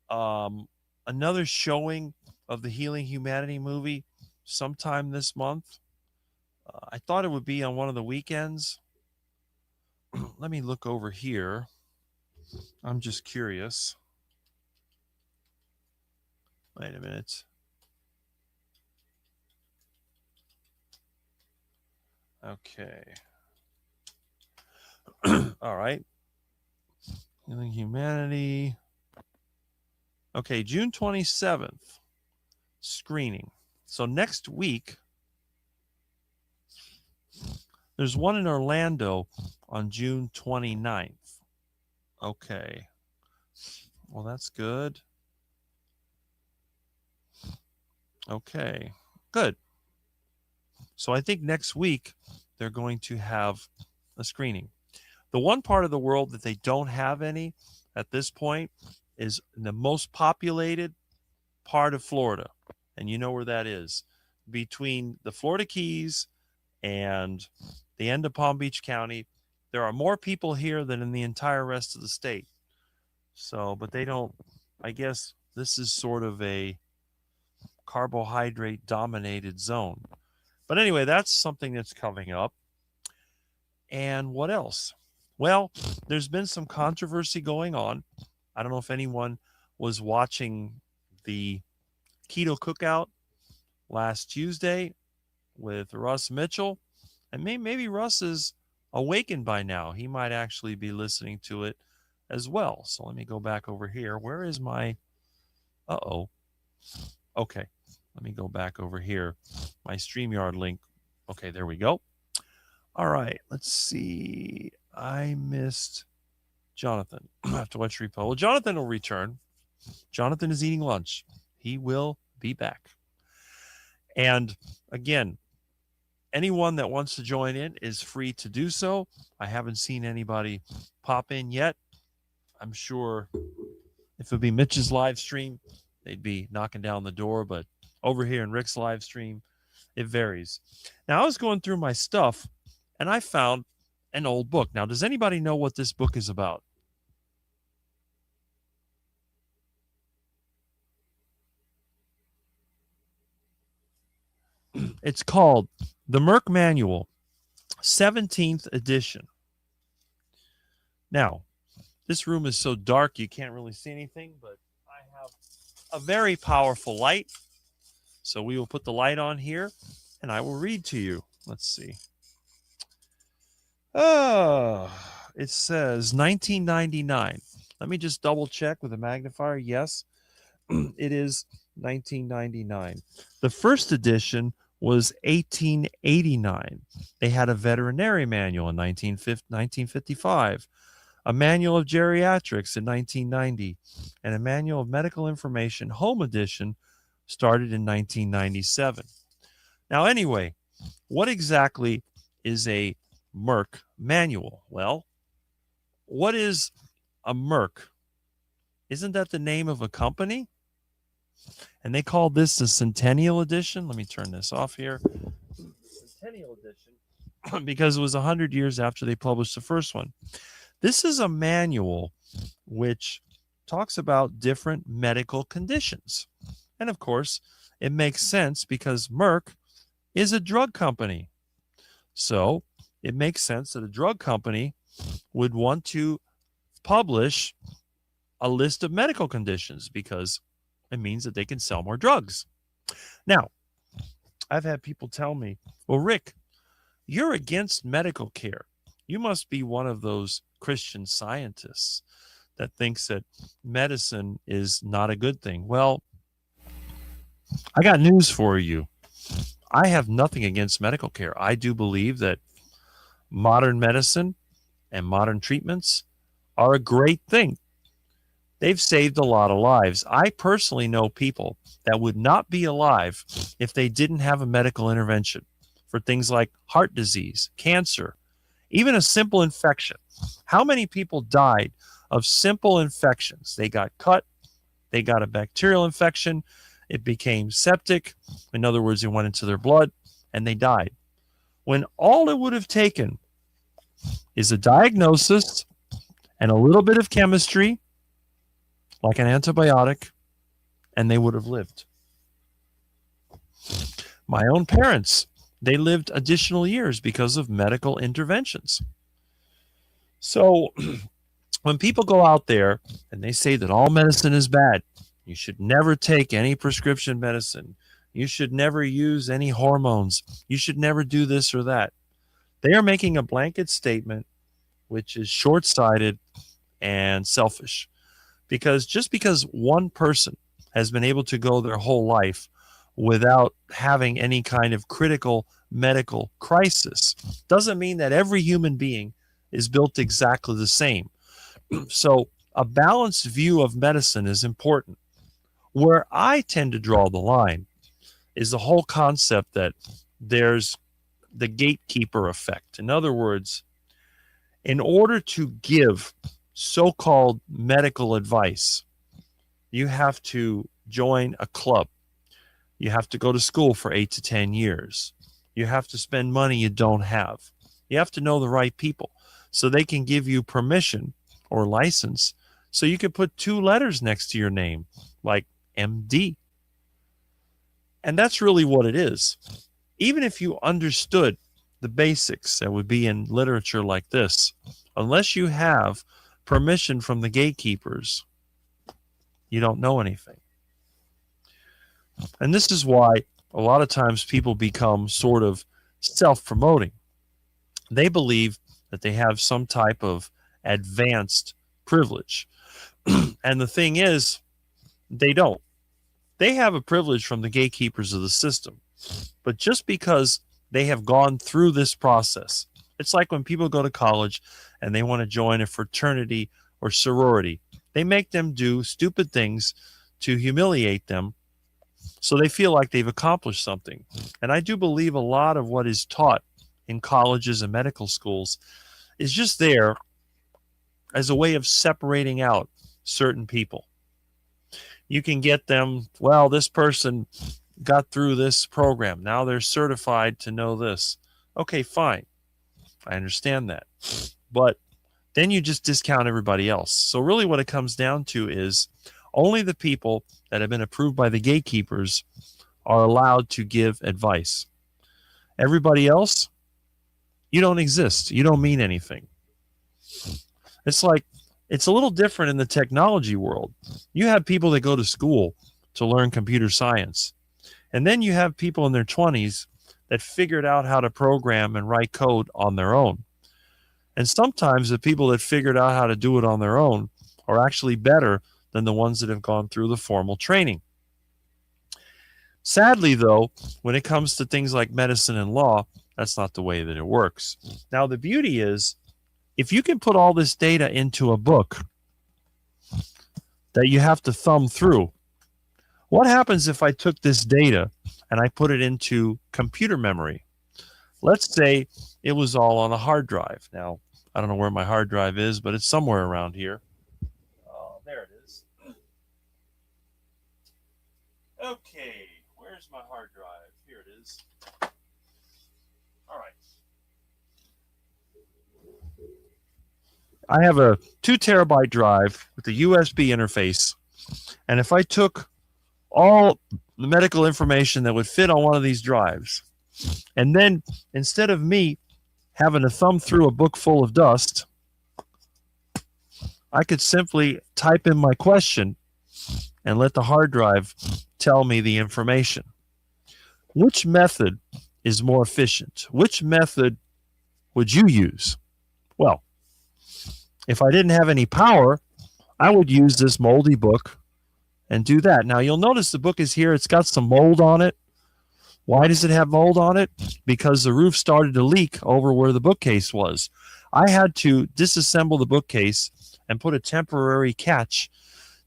another showing of the Healing Humanity movie sometime this month? I thought it would be on one of the weekends. Let me look over here. I'm just curious. Wait a minute. Okay. All right. Healing Humanity. Okay, June 27th, screening. So next week, there's one in Orlando on June 29th. Okay. Well, that's good. Okay, good. So I think next week they're going to have a screening. The one part of the world that they don't have any at this point is the most populated part of Florida. And you know where that is. Between the Florida Keys and the end of Palm Beach County, there are more people here than in the entire rest of the state. So, but they don't, I guess this is sort of a carbohydrate dominated zone. But anyway, that's something that's coming up. And what else? Well, there's been some controversy going on. I don't know if anyone was watching the Keto Cookout last Tuesday with Russ Mitchell. And maybe Russ is awakened by now. He might actually be listening to it as well. So let me go back over here. Where is my, uh-oh. Okay, let me go back over here. My StreamYard link. Okay, there we go. All right, let's see. I missed Jonathan. I have to watch repo. Well, Jonathan will return. Jonathan is eating lunch. He will be back. And again, anyone that wants to join in is free to do so. I haven't seen anybody pop in yet. I'm sure if it would be Mitch's live stream, they'd be knocking down the door. But over here in Rick's live stream, it varies. Now, I was going through my stuff and I found an old book. Now, does anybody know what this book is about? It's called The Merck Manual, 17th edition. Now, this room is so dark you can't really see anything, but I have a very powerful light. So we will put the light on here and I will read to you. Let's see. It says 1999. Let me just double check with a magnifier. Yes, it is 1999. The first edition was 1889. They had a veterinary manual in 1955, a manual of geriatrics in 1990, and a manual of medical information home edition started in 1997. Now, anyway, what exactly is a Merck manual? Well, what is a Merck? Isn't that the name of a company? And they call this the Centennial Edition. Let me turn this off here. Centennial Edition, because it was 100 years after they published the first one. This is a manual which talks about different medical conditions. And of course, it makes sense because Merck is a drug company. So it makes sense that a drug company would want to publish a list of medical conditions because it means that they can sell more drugs. Now, I've had people tell me, well, Rick, you're against medical care. You must be one of those Christian scientists that thinks that medicine is not a good thing. Well, I got news for you. I have nothing against medical care. I do believe that modern medicine and modern treatments are a great thing. They've saved a lot of lives. I personally know people that would not be alive if they didn't have a medical intervention for things like heart disease, cancer, even a simple infection. How many people died of simple infections? They got cut, they got a bacterial infection, it became septic. In other words, it went into their blood, and they died. When all it would have taken is a diagnosis and a little bit of chemistry, like an antibiotic, and they would have lived. My own parents, they lived additional years because of medical interventions. So when people go out there and they say that all medicine is bad, you should never take any prescription medicine, you should never use any hormones, you should never do this or that, they are making a blanket statement which is short-sighted and selfish. Because just because one person has been able to go their whole life without having any kind of critical medical crisis doesn't mean that every human being is built exactly the same. So a balanced view of medicine is important. Where I tend to draw the line is the whole concept that there's the gatekeeper effect. In other words, in order to give so-called medical advice, you have to join a club. You have to go to school for 8 to 10 years. You have to spend money you don't have. You have to know the right people so they can give you permission or license so you can put 2 letters next to your name, like MD. And that's really what it is. Even if you understood the basics that would be in literature like this, unless you have permission from the gatekeepers, you don't know anything. And this is why a lot of times people become sort of self-promoting. They believe that they have some type of advanced privilege. And the thing is, they don't. They have a privilege from the gatekeepers of the system. But just because they have gone through this process, it's like when people go to college and they want to join a fraternity or sorority. They make them do stupid things to humiliate them so they feel like they've accomplished something. And I do believe a lot of what is taught in colleges and medical schools is just there as a way of separating out certain people. You can get them, well, this person got through this program. Now they're certified to know this. Okay, fine. I understand that. But then you just discount everybody else. So really what it comes down to is only the people that have been approved by the gatekeepers are allowed to give advice. Everybody else, you don't exist. You don't mean anything. It's like, it's a little different in the technology world. You have people that go to school to learn computer science. And then you have people in their 20s that figured out how to program and write code on their own. And sometimes the people that figured out how to do it on their own are actually better than the ones that have gone through the formal training. Sadly, though, when it comes to things like medicine and law, that's not the way that it works. Now, the beauty is, if you can put all this data into a book that you have to thumb through, what happens if I took this data and I put it into computer memory? Let's say it was all on a hard drive. Now, I don't know where my hard drive is, but it's somewhere around here. Oh, there it is. Okay, where's my hard drive? Here it is. All right. I have a 2 terabyte drive with a USB interface. And if I took all the medical information that would fit on one of these drives, and then instead of me having to thumb through a book full of dust, I could simply type in my question and let the hard drive tell me the information. Which method is more efficient? Which method would you use? Well, if I didn't have any power, I would use this moldy book and do that. Now, you'll notice the book is here. It's got some mold on it. Why does it have mold on it? Because the roof started to leak over where the bookcase was. I had to disassemble the bookcase and put a temporary catch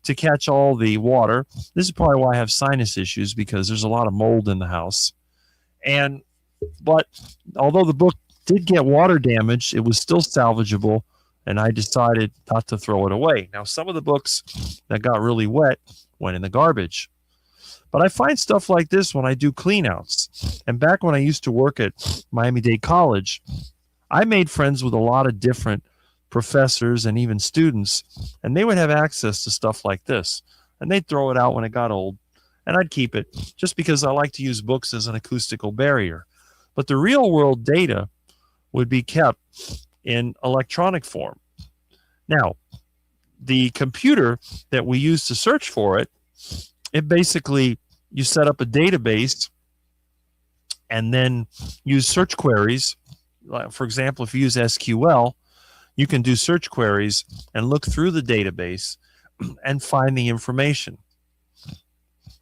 to catch all the water. This is probably why I have sinus issues, because there's a lot of mold in the house. But although the book did get water damage, it was still salvageable, and I decided not to throw it away. Now, some of the books that got really wet went in the garbage. But I find stuff like this when I do cleanouts. And back when I used to work at Miami-Dade College, I made friends with a lot of different professors and even students, and they would have access to stuff like this. And they'd throw it out when it got old, and I'd keep it just because I like to use books as an acoustical barrier. But the real world data would be kept in electronic form. Now, the computer that we use to search for it, it basically, you set up a database and then use search queries. For example, if you use SQL, you can do search queries and look through the database and find the information.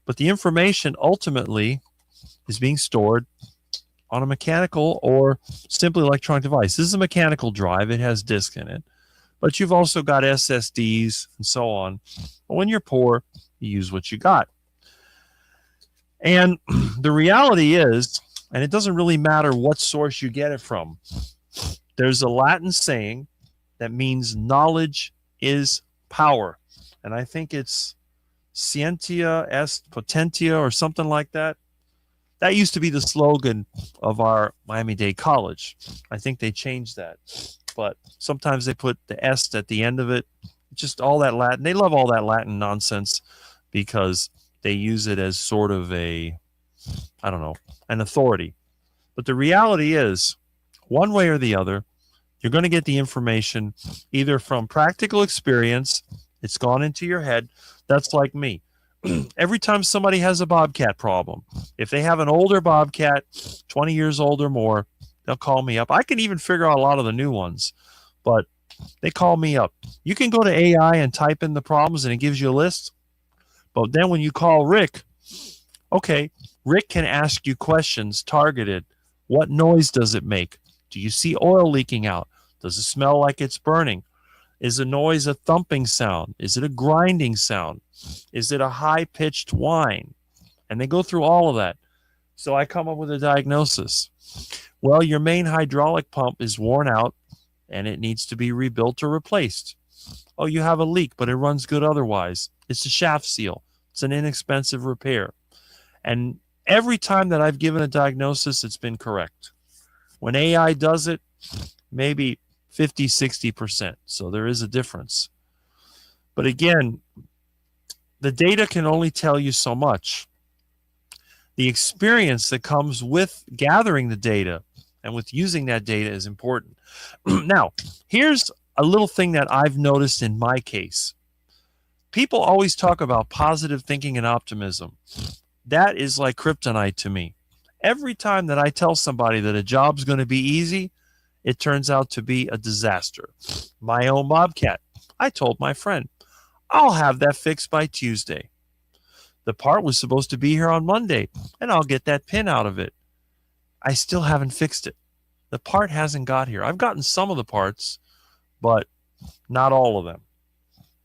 But the information ultimately is being stored on a mechanical or simply electronic device. This is a mechanical drive. It has disk in it. But you've also got SSDs and so on. But when you're poor, you use what you got. And the reality is, and it doesn't really matter what source you get it from, there's a Latin saying that means knowledge is power. And I think it's scientia est potentia or something like that. That used to be the slogan of our Miami-Dade College. I think they changed that. But sometimes they put the est at the end of it. Just all that Latin. They love all that Latin nonsense because they use it as sort of an authority. But the reality is, one way or the other, you're going to get the information either from practical experience. It's gone into your head. That's like me. Every time somebody has a bobcat problem, if they have an older bobcat, 20 years old or more, They'll call me up. I can even figure out a lot of the new ones, but they call me up. You can go to AI and type in the problems and it gives you a list. But then when you call Rick, okay, Rick can ask you questions targeted. What noise does it make? Do you see oil leaking out? Does it smell like it's burning? Is the noise a thumping sound? Is it a grinding sound? Is it a high pitched whine? And they go through all of that. So I come up with a diagnosis. Well, your main hydraulic pump is worn out and it needs to be rebuilt or replaced. Oh, you have a leak, but it runs good otherwise. It's a shaft seal. It's an inexpensive repair. And every time that I've given a diagnosis, it's been correct. When AI does it, maybe 50, 60%. So there is a difference. But again, the data can only tell you so much. The experience that comes with gathering the data and with using that data is important. Now, here's a little thing that I've noticed in my case. People always talk about positive thinking and optimism. That is like kryptonite to me. Every time that I tell somebody that a job's going to be easy, it turns out to be a disaster. My own Bobcat. I told my friend, I'll have that fixed by Tuesday. The part was supposed to be here on Monday, and I'll get that pin out of it. I still haven't fixed it. The part hasn't got here. I've gotten some of the parts, but not all of them.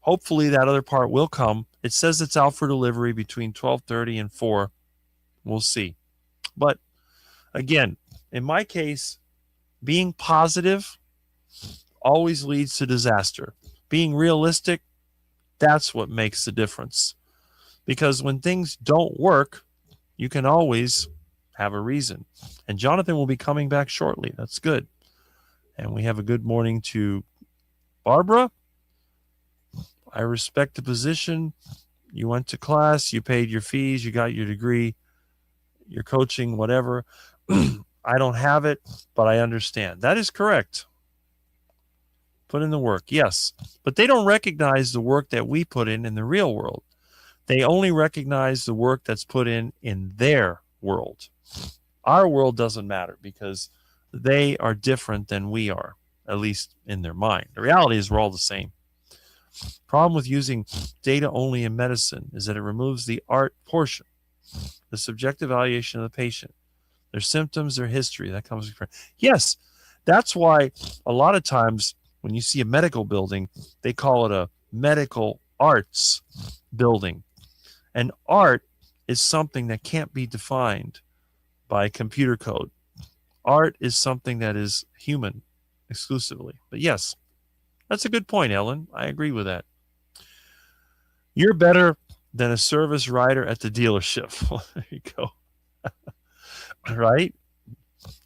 Hopefully that other part will come. It says it's out for delivery between 12:30 and 4. We'll see. But again, in my case, being positive always leads to disaster. Being realistic, that's what makes the difference. Because when things don't work, you can always have a reason. And Jonathan will be coming back shortly. That's good. And we have a good morning to Barbara. I respect the position. You went to class, you paid your fees, you got your degree, you're coaching, whatever. I don't have it, but I understand. That is correct. Put in the work, yes. But they don't recognize the work that we put in the real world. They only recognize the work that's put in their world. Our world doesn't matter because they are different than we are, at least in their mind. The reality is we're all the same. Problem with using data only in medicine is that it removes the art portion, the subjective evaluation of the patient, their symptoms, their history. That comes from. Yes, that's why a lot of times when you see a medical building, they call it a medical arts building. And art is something that can't be defined by computer code. Art is something that is human exclusively. But yes, that's a good point, Ellen. I agree with that. You're better than a service writer at the dealership. Well, there you go. Right?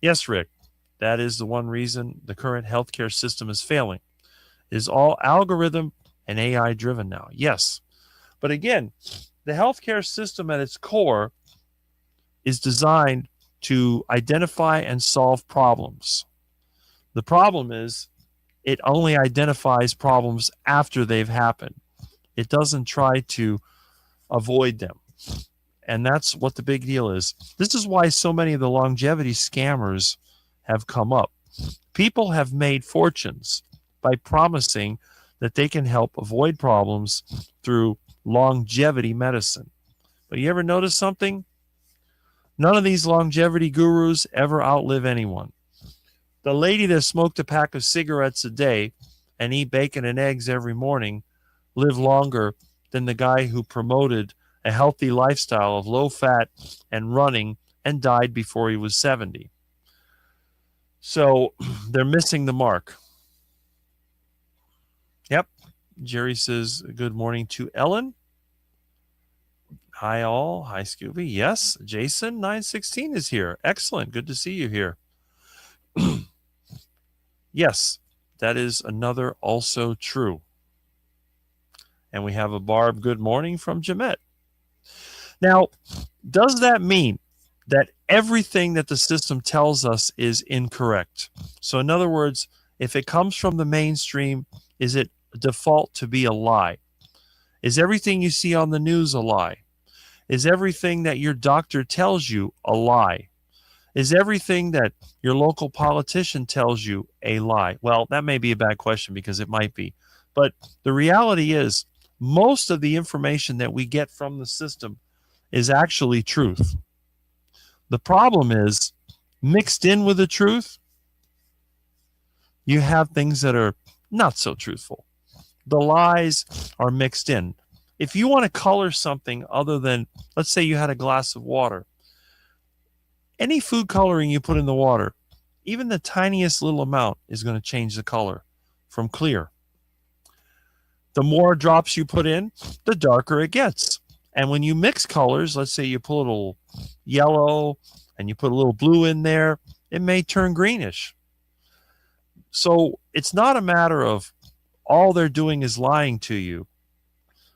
Yes, Rick. That is the one reason the current healthcare system is failing. It is all algorithm and AI driven now. Yes. But again, the healthcare system at its core is designed to identify and solve problems. The problem is it only identifies problems after they've happened. It doesn't try to avoid them. And that's what the big deal is. This is why so many of the longevity scammers have come up. People have made fortunes by promising that they can help avoid problems through longevity medicine. But you ever notice something? None of these longevity gurus ever outlive anyone. The lady that smoked a pack of cigarettes a day and eat bacon and eggs every morning lived longer than the guy who promoted a healthy lifestyle of low fat and running and died before he was 70. So they're missing the mark. Yep. Jerry says, good morning to Ellen. Hi, all. Hi, Scooby. Yes, Jason, 916 is here. Excellent. Good to see you here. Yes, that is another also true. And we have a Barb, good morning from Jemet. Now, does that mean that everything that the system tells us is incorrect? So in other words, if it comes from the mainstream, is it default to be a lie? Is everything you see on the news a lie? Is everything that your doctor tells you a lie? Is everything that your local politician tells you a lie? Well, that may be a bad question because it might be. But the reality is, most of the information that we get from the system is actually truth. The problem is, mixed in with the truth, you have things that are not so truthful. The lies are mixed in. If you want to color something other than, let's say you had a glass of water, any food coloring you put in the water, even the tiniest little amount is going to change the color from clear. The more drops you put in, the darker it gets. And when you mix colors, let's say you put a little yellow and you put a little blue in there, it may turn greenish. So it's not a matter of all they're doing is lying to you.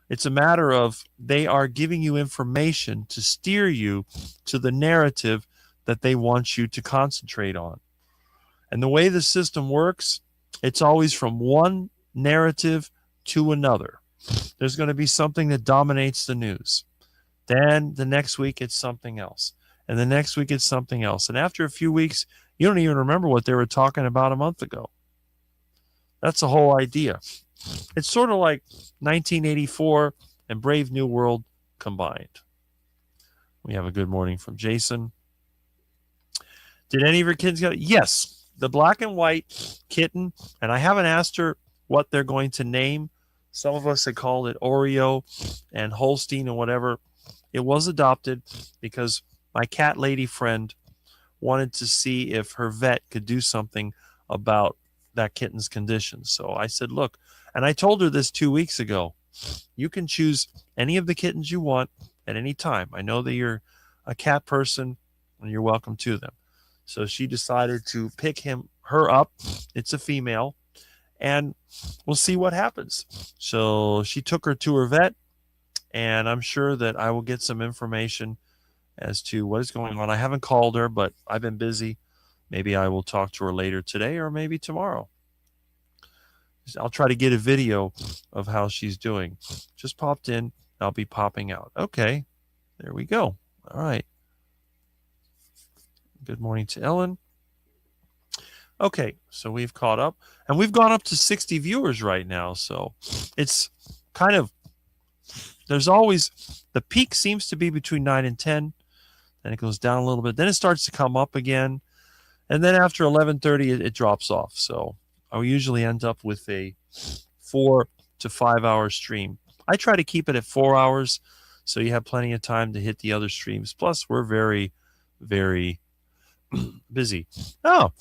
It's a matter of they are giving you information to steer you to the narrative that they want you to concentrate on. And the way the system works, it's always from one narrative to another. There's going to be something that dominates the news. Then the next week it's something else. And the next week it's something else. And after a few weeks, you don't even remember what they were talking about a month ago. That's the whole idea. It's sort of like 1984 and Brave New World combined. We have a good morning from Jason. Did any of your kids get it? Yes, the black and white kitten, and I haven't asked her what they're going to name. Some of us had called it Oreo and Holstein and whatever. It was adopted because my cat lady friend wanted to see if her vet could do something about that kitten's condition. So I said, look, and I told her this 2 weeks ago, you can choose any of the kittens you want at any time. I know that you're a cat person and you're welcome to them. So she decided to pick her up. It's a female, and we'll see what happens. So she took her to her vet, and I'm sure that I will get some information as to what is going on. I haven't called her, but I've been busy. Maybe I will talk to her later today or maybe tomorrow. I'll try to get a video of how she's doing. Just popped in. I'll be popping out. Okay, there we go. All right. Good morning to Ellen. Okay, so we've caught up. And we've gone up to 60 viewers right now. So it's kind of, there's always, the peak seems to be between 9 and 10. Then it goes down a little bit. Then it starts to come up again. And then after 11:30, it drops off. So I usually end up with a 4 to 5 hour stream. I try to keep it at 4 hours so you have plenty of time to hit the other streams. Plus, we're very, very busy. Oh,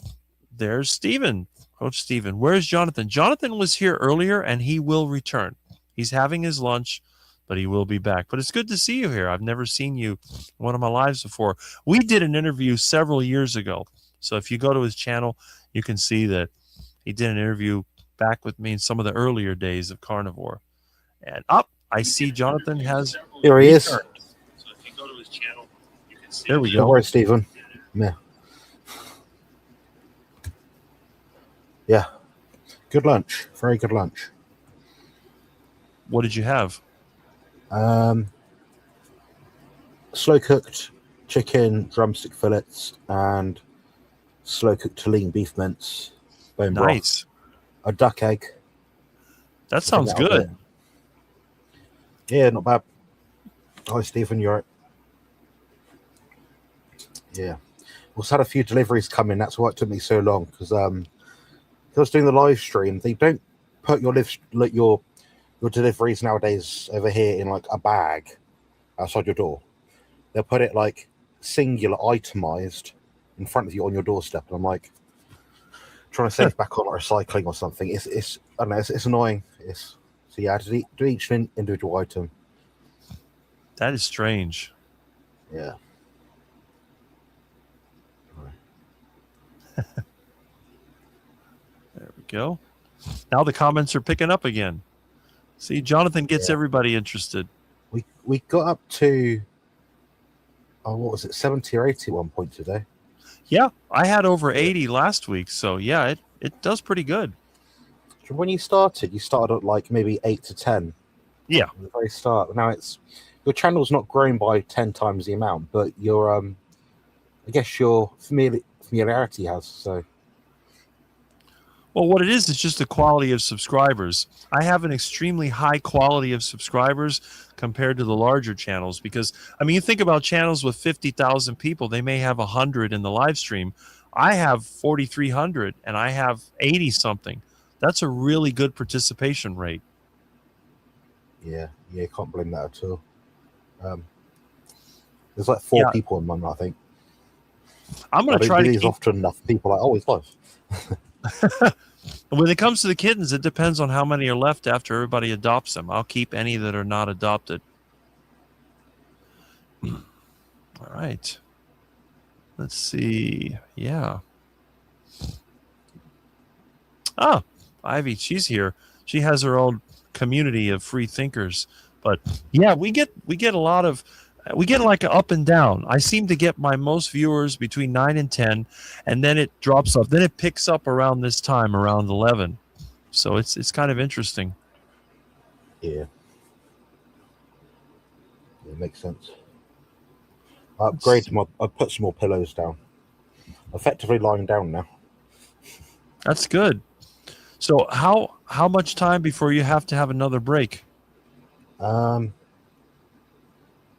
there's Stephen. Coach Stephen. Where's Jonathan? Jonathan was here earlier, and he will return. He's having his lunch, but he will be back. But it's good to see you here. I've never seen you in one of my lives before. We did an interview several years ago. So if you go to his channel, you can see that he did an interview back with me in some of the earlier days of Carnivore. And I see Jonathan has Here he is. So if you go to his channel, you can see. There we go. Don't worry, Stephen. Yeah. Yeah. Good lunch. Very good lunch. What did you have? Slow cooked chicken, drumstick fillets, and slow cooked lean beef mince. Bone Nice. Broth, a duck egg. That sounds good. Yeah, not bad. Hi, Stephen. You're right. Yeah. Also had a few deliveries come in. That's why it took me so long, because I was doing the live stream. They don't put your deliveries nowadays over here in like a bag outside your door. They'll put it like singular, itemized in front of you on your doorstep. And I'm like trying to save back on recycling or something. It's I don't know. It's annoying. So yeah, to do each individual item. That is strange. Yeah. There we go. Now the comments are picking up again. See, Jonathan gets everybody interested. We got up to, what was it, 70 or 80 at one point today. Yeah, I had over 80 last week. So yeah, it does pretty good. When you started at like maybe 8 to 10. Yeah. At the very start. Now your channel's not grown by 10 times the amount, but your I guess your familiarity has. So Well, what it is just the quality of subscribers. I have an extremely high quality of subscribers compared to the larger channels because, I mean, you think about channels with 50,000 people, they may have 100 in the live stream. I have 4,300 and I have 80 something. That's a really good participation rate. yeah, can't blame that at all. There's like four Yeah, people in one, I think. I'm I going to don't try do to these keep. often enough. People are like, oh, it's live. When it comes to the kittens, it depends on how many are left after everybody adopts them. I'll keep any that are not adopted. All right. Let's see. Yeah. Oh, Ivy, she's here. She has her own community of free thinkers. But yeah, we get a lot of we get like a up and down. I seem to get my most viewers between 9 and 10 and then it drops off. Then it picks up around this time around 11. So it's kind of interesting. Yeah, it makes sense. I Let's upgraded my. I put some more pillows down. Effectively lying down now. That's good. So how much time before you have to have another break? Um,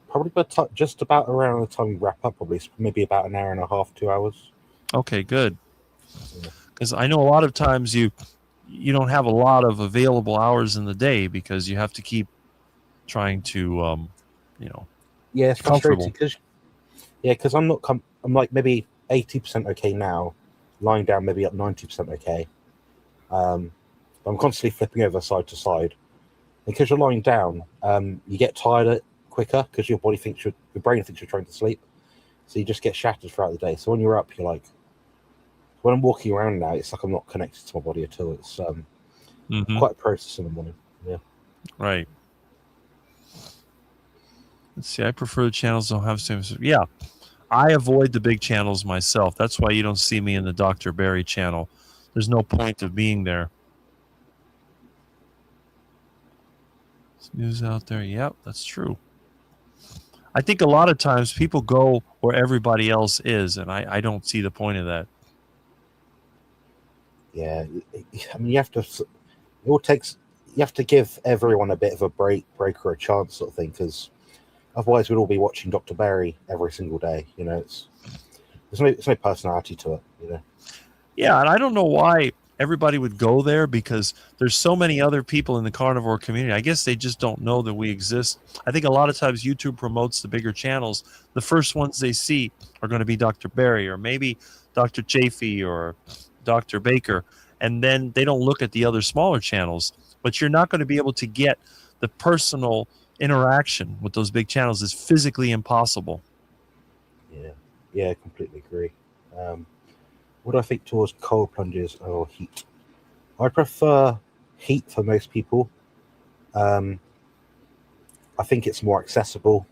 Probably just about around the time we wrap up. Probably maybe about an hour and a half, 2 hours. Okay, good. Yeah. Because I know a lot of times you don't have a lot of available hours in the day because you have to keep trying to you know Yeah, it's be frustrating comfortable. because I'm not. I'm like maybe 80% okay now, lying down maybe up 90% okay. Um, I'm constantly flipping over side to side because you're lying down. You get tired quicker because your brain thinks you're trying to sleep, so you just get shattered throughout the day. So when you're up, you're like, when I'm walking around now, it's like I'm not connected to my body at all. It's Hmm. quite a process in the morning. Yeah. Right. Let's see. I prefer the channels don't have same. Yeah, I avoid the big channels myself. That's why you don't see me in the Dr. Barry channel. There's no point of being there. News out there. Yep, that's true. I think a lot of times people go where everybody else is, and I don't see the point of that. Yeah, I mean, you have to. It all takes. You have to give everyone a bit of a break or a chance, sort of thing, because otherwise we'd all be watching Dr. Barry every single day. You know, there's no personality to it. You know. Yeah, and I don't know why everybody would go there because there's so many other people in the carnivore community. I guess they just don't know that we exist. I think a lot of times YouTube promotes the bigger channels. The first ones they see are going to be Dr. Barry or maybe Dr. Chafee or Dr. Baker, and then they don't look at the other smaller channels. But you're not going to be able to get the personal interaction with those big channels. It's physically impossible. Yeah, yeah, completely agree. Um, what do I think towards cold plunges or heat? I prefer heat for most people. Um, I think it's more accessible.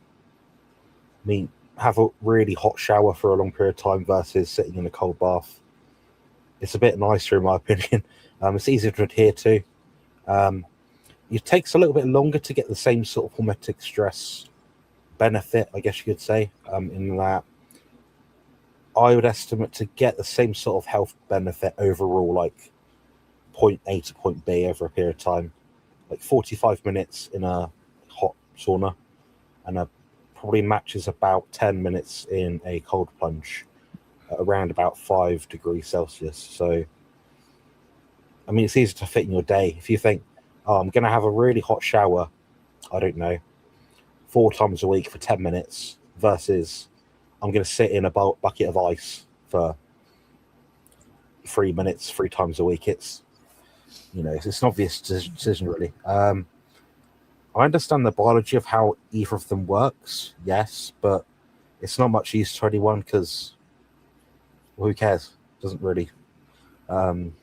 I mean, have a really hot shower for a long period of time versus sitting in a cold bath. It's a bit nicer, in my opinion. It's easier to adhere to. Um, it takes a little bit longer to get the same sort of hormetic stress benefit, I guess you could say, in that I would estimate to get the same sort of health benefit overall, like point A to point B over a period of time, like 45 minutes in a hot sauna, and probably matches about 10 minutes in a cold plunge at around about 5 degrees Celsius. So, I mean, it's easy to fit in your day. If you think, oh, I'm going to have a really hot shower, I don't know, 4 times a week for 10 minutes versus I'm going to sit in a bucket of ice for 3 minutes 3 times a week. It's an obvious decision, really. I understand the biology of how either of them works, yes, but it's not much use to anyone because who cares? Doesn't really. Um,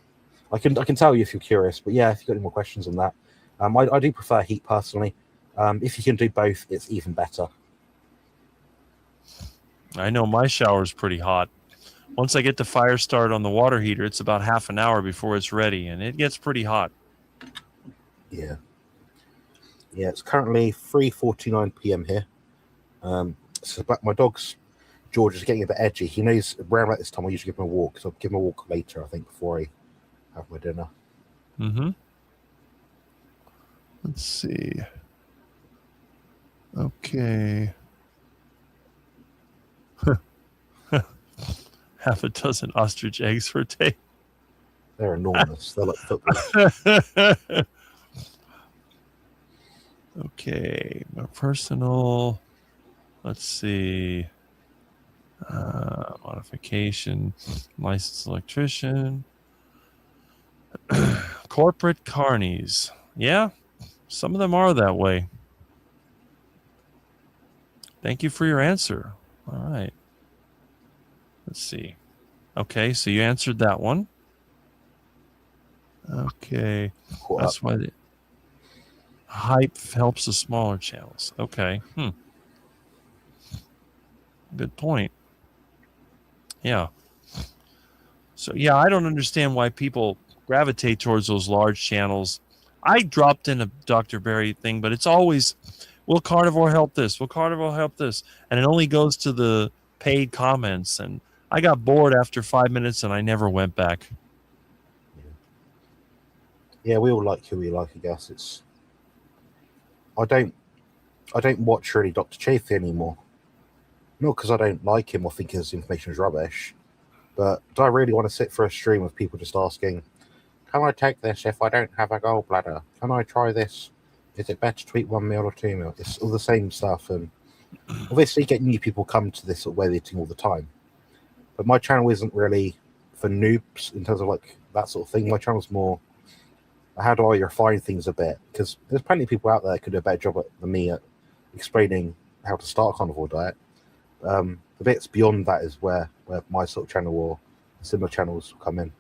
I can tell you if you're curious, but yeah, if you've got any more questions on that, I do prefer heat personally. If you can do both, it's even better. I know my shower is pretty hot. Once I get the fire started on the water heater, it's about half an hour before it's ready, and it gets pretty hot. Yeah, yeah. It's currently 3:49 p.m. here. So my dog's George is getting a bit edgy. He knows around about this time I usually give him a walk, so I'll give him a walk later, I think, before I have my dinner. Mm-hmm. Let's see. Okay. Half a dozen ostrich eggs for a day. They're enormous. They're like footballs. Okay. My personal. Let's see. Modification. Licensed electrician. Corporate carnies. Yeah, some of them are that way. Thank you for your answer. All right. Let's see. Okay, so you answered that one. Okay. That's why the hype helps the smaller channels. Okay. Good point. Yeah. So, yeah, I don't understand why people gravitate towards those large channels. I dropped in a Dr. Barry thing, but it's always, will Carnivore help this? Will Carnivore help this? And it only goes to the paid comments. And I got bored after 5 minutes and I never went back. Yeah, we all like who we like, I guess. It's I don't watch really Dr. Chafee anymore. Not because I don't like him or think his information is rubbish, but do I really want to sit for a stream of people just asking, can I take this if I don't have a gallbladder? Can I try this? Is it better to eat 1 meal or 2 meals? It's all the same stuff, and obviously get new people come to this sort of way of eating all the time. But my channel isn't really for noobs in terms of like that sort of thing. My channel's more how do I refine things a bit, because there's plenty of people out there that could do a better job than me at explaining how to start a carnivore diet. The bits beyond that is where my sort of channel or similar channels come in.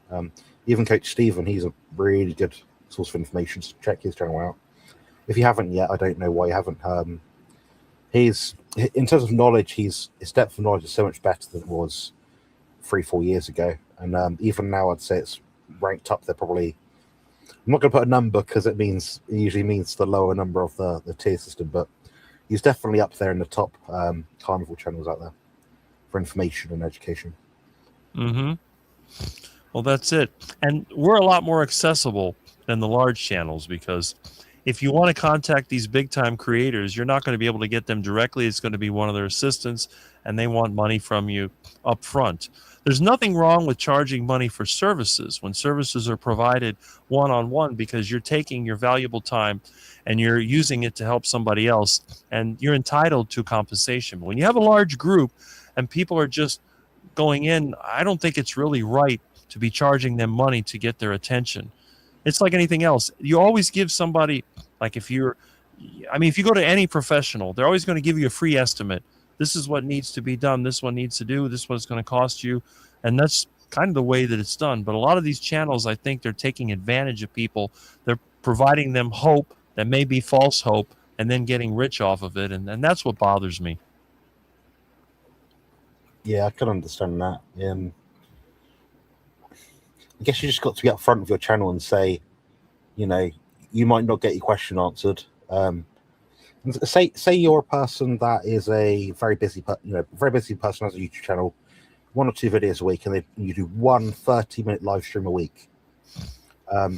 Even Coach Stephen, he's a really good source of information, so check his channel out. If you haven't yet, I don't know why you haven't. He's, in terms of knowledge, his depth of knowledge is so much better than it was 3-4 years ago, and even now I'd say it's ranked up there probably. I'm not going to put a number because it usually means the lower number of the tier system, but he's definitely up there in the top carnivore channels out there for information and education. Mm-hmm. Well, that's it. And we're a lot more accessible than the large channels, because if you want to contact these big-time creators, you're not going to be able to get them directly. It's going to be one of their assistants, and they want money from you up front. There's nothing wrong with charging money for services when services are provided one-on-one, because you're taking your valuable time and you're using it to help somebody else, and you're entitled to compensation. But when you have a large group and people are just going in, I don't think it's really right to be charging them money to get their attention. It's like anything else. You always give somebody, like if you go to any professional, they're always going to give you a free estimate. This is what needs to be done. This one needs to do. This one's going to cost you. And that's kind of the way that it's done. But a lot of these channels, I think they're taking advantage of people. They're providing them hope that may be false hope, and then getting rich off of it. And that's what bothers me. Yeah, I can understand that. I guess you just got to be upfront with your channel and say, you might not get your question answered. Say you're a person that is a very busy person has a YouTube channel, 1 or 2 videos a week, and you do 1 30-minute live stream a week. I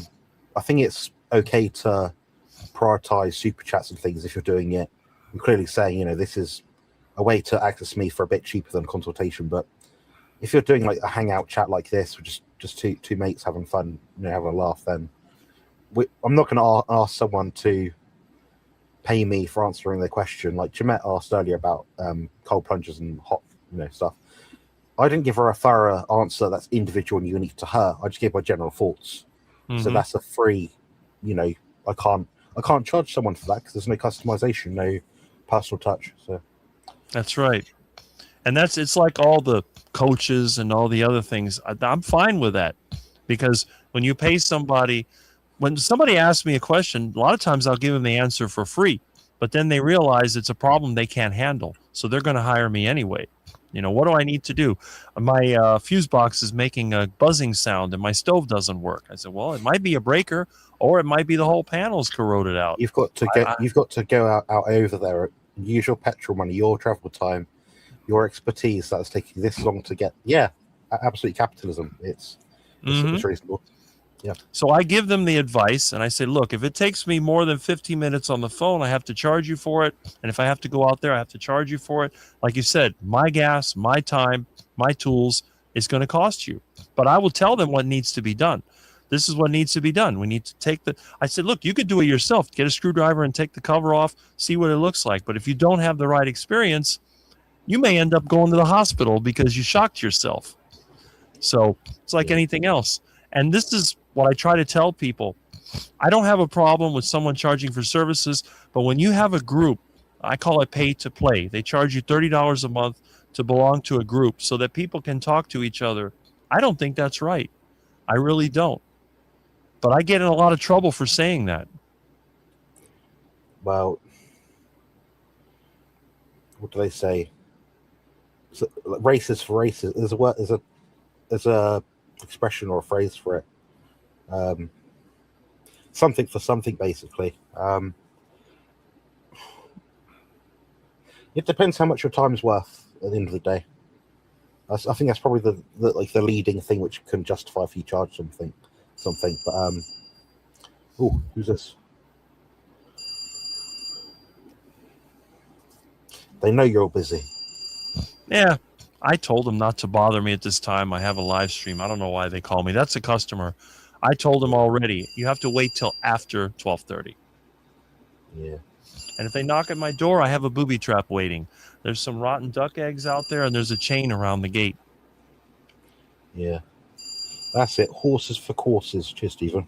think it's okay to prioritize super chats and things if you're doing it. You're clearly saying, this is a way to access me for a bit cheaper than consultation. But if you're doing like a hangout chat like this, or just two mates having fun, having a laugh, then I'm not going to ask someone to pay me for answering their question. Like Jeanette asked earlier about cold plungers and hot stuff. I didn't give her a thorough answer that's individual and unique to her. I just gave my general thoughts. Mm-hmm. So that's a free, I can't charge someone for that because there's no customization, no personal touch. So that's right. And it's like all the coaches and all the other things. I'm fine with that, because when you pay somebody, when somebody asks me a question, a lot of times I'll give them the answer for free, but then they realize it's a problem they can't handle. So they're going to hire me anyway. What do I need to do? My fuse box is making a buzzing sound and my stove doesn't work. I said, well, it might be a breaker, or it might be the whole panel's corroded out. You've got to go out over there, use your petrol money, your travel time, your expertise that's taking this long to get. Yeah, absolutely capitalism. It's reasonable. Yeah. So I give them the advice and I say, look, if it takes me more than 15 minutes on the phone, I have to charge you for it. And if I have to go out there, I have to charge you for it. Like you said, my gas, my time, my tools is going to cost you. But I will tell them what needs to be done. This is what needs to be done. We need to take I said, look, you could do it yourself. Get a screwdriver and take the cover off, see what it looks like. But if you don't have the right experience, you may end up going to the hospital because you shocked yourself. So it's like anything else. And this is what I try to tell people. I don't have a problem with someone charging for services, but when you have a group, I call it pay to play. They charge you $30 a month to belong to a group so that people can talk to each other. I don't think that's right. I really don't. But I get in a lot of trouble for saying that. Well, what do they say? So, races for races. There's a word. There's a expression or a phrase for it. Something for something, basically. It depends how much your time's worth at the end of the day. I think that's probably the leading thing which can justify if you charge something. But who's this? They know you're busy. Yeah, I told them not to bother me at this time. I have a live stream. I don't know why they call me. That's a customer. I told them already, you have to wait till after 12:30. Yeah. And if they knock at my door, I have a booby trap waiting. There's some rotten duck eggs out there, and there's a chain around the gate. Yeah. That's it. Horses for courses. Cheers, Stephen.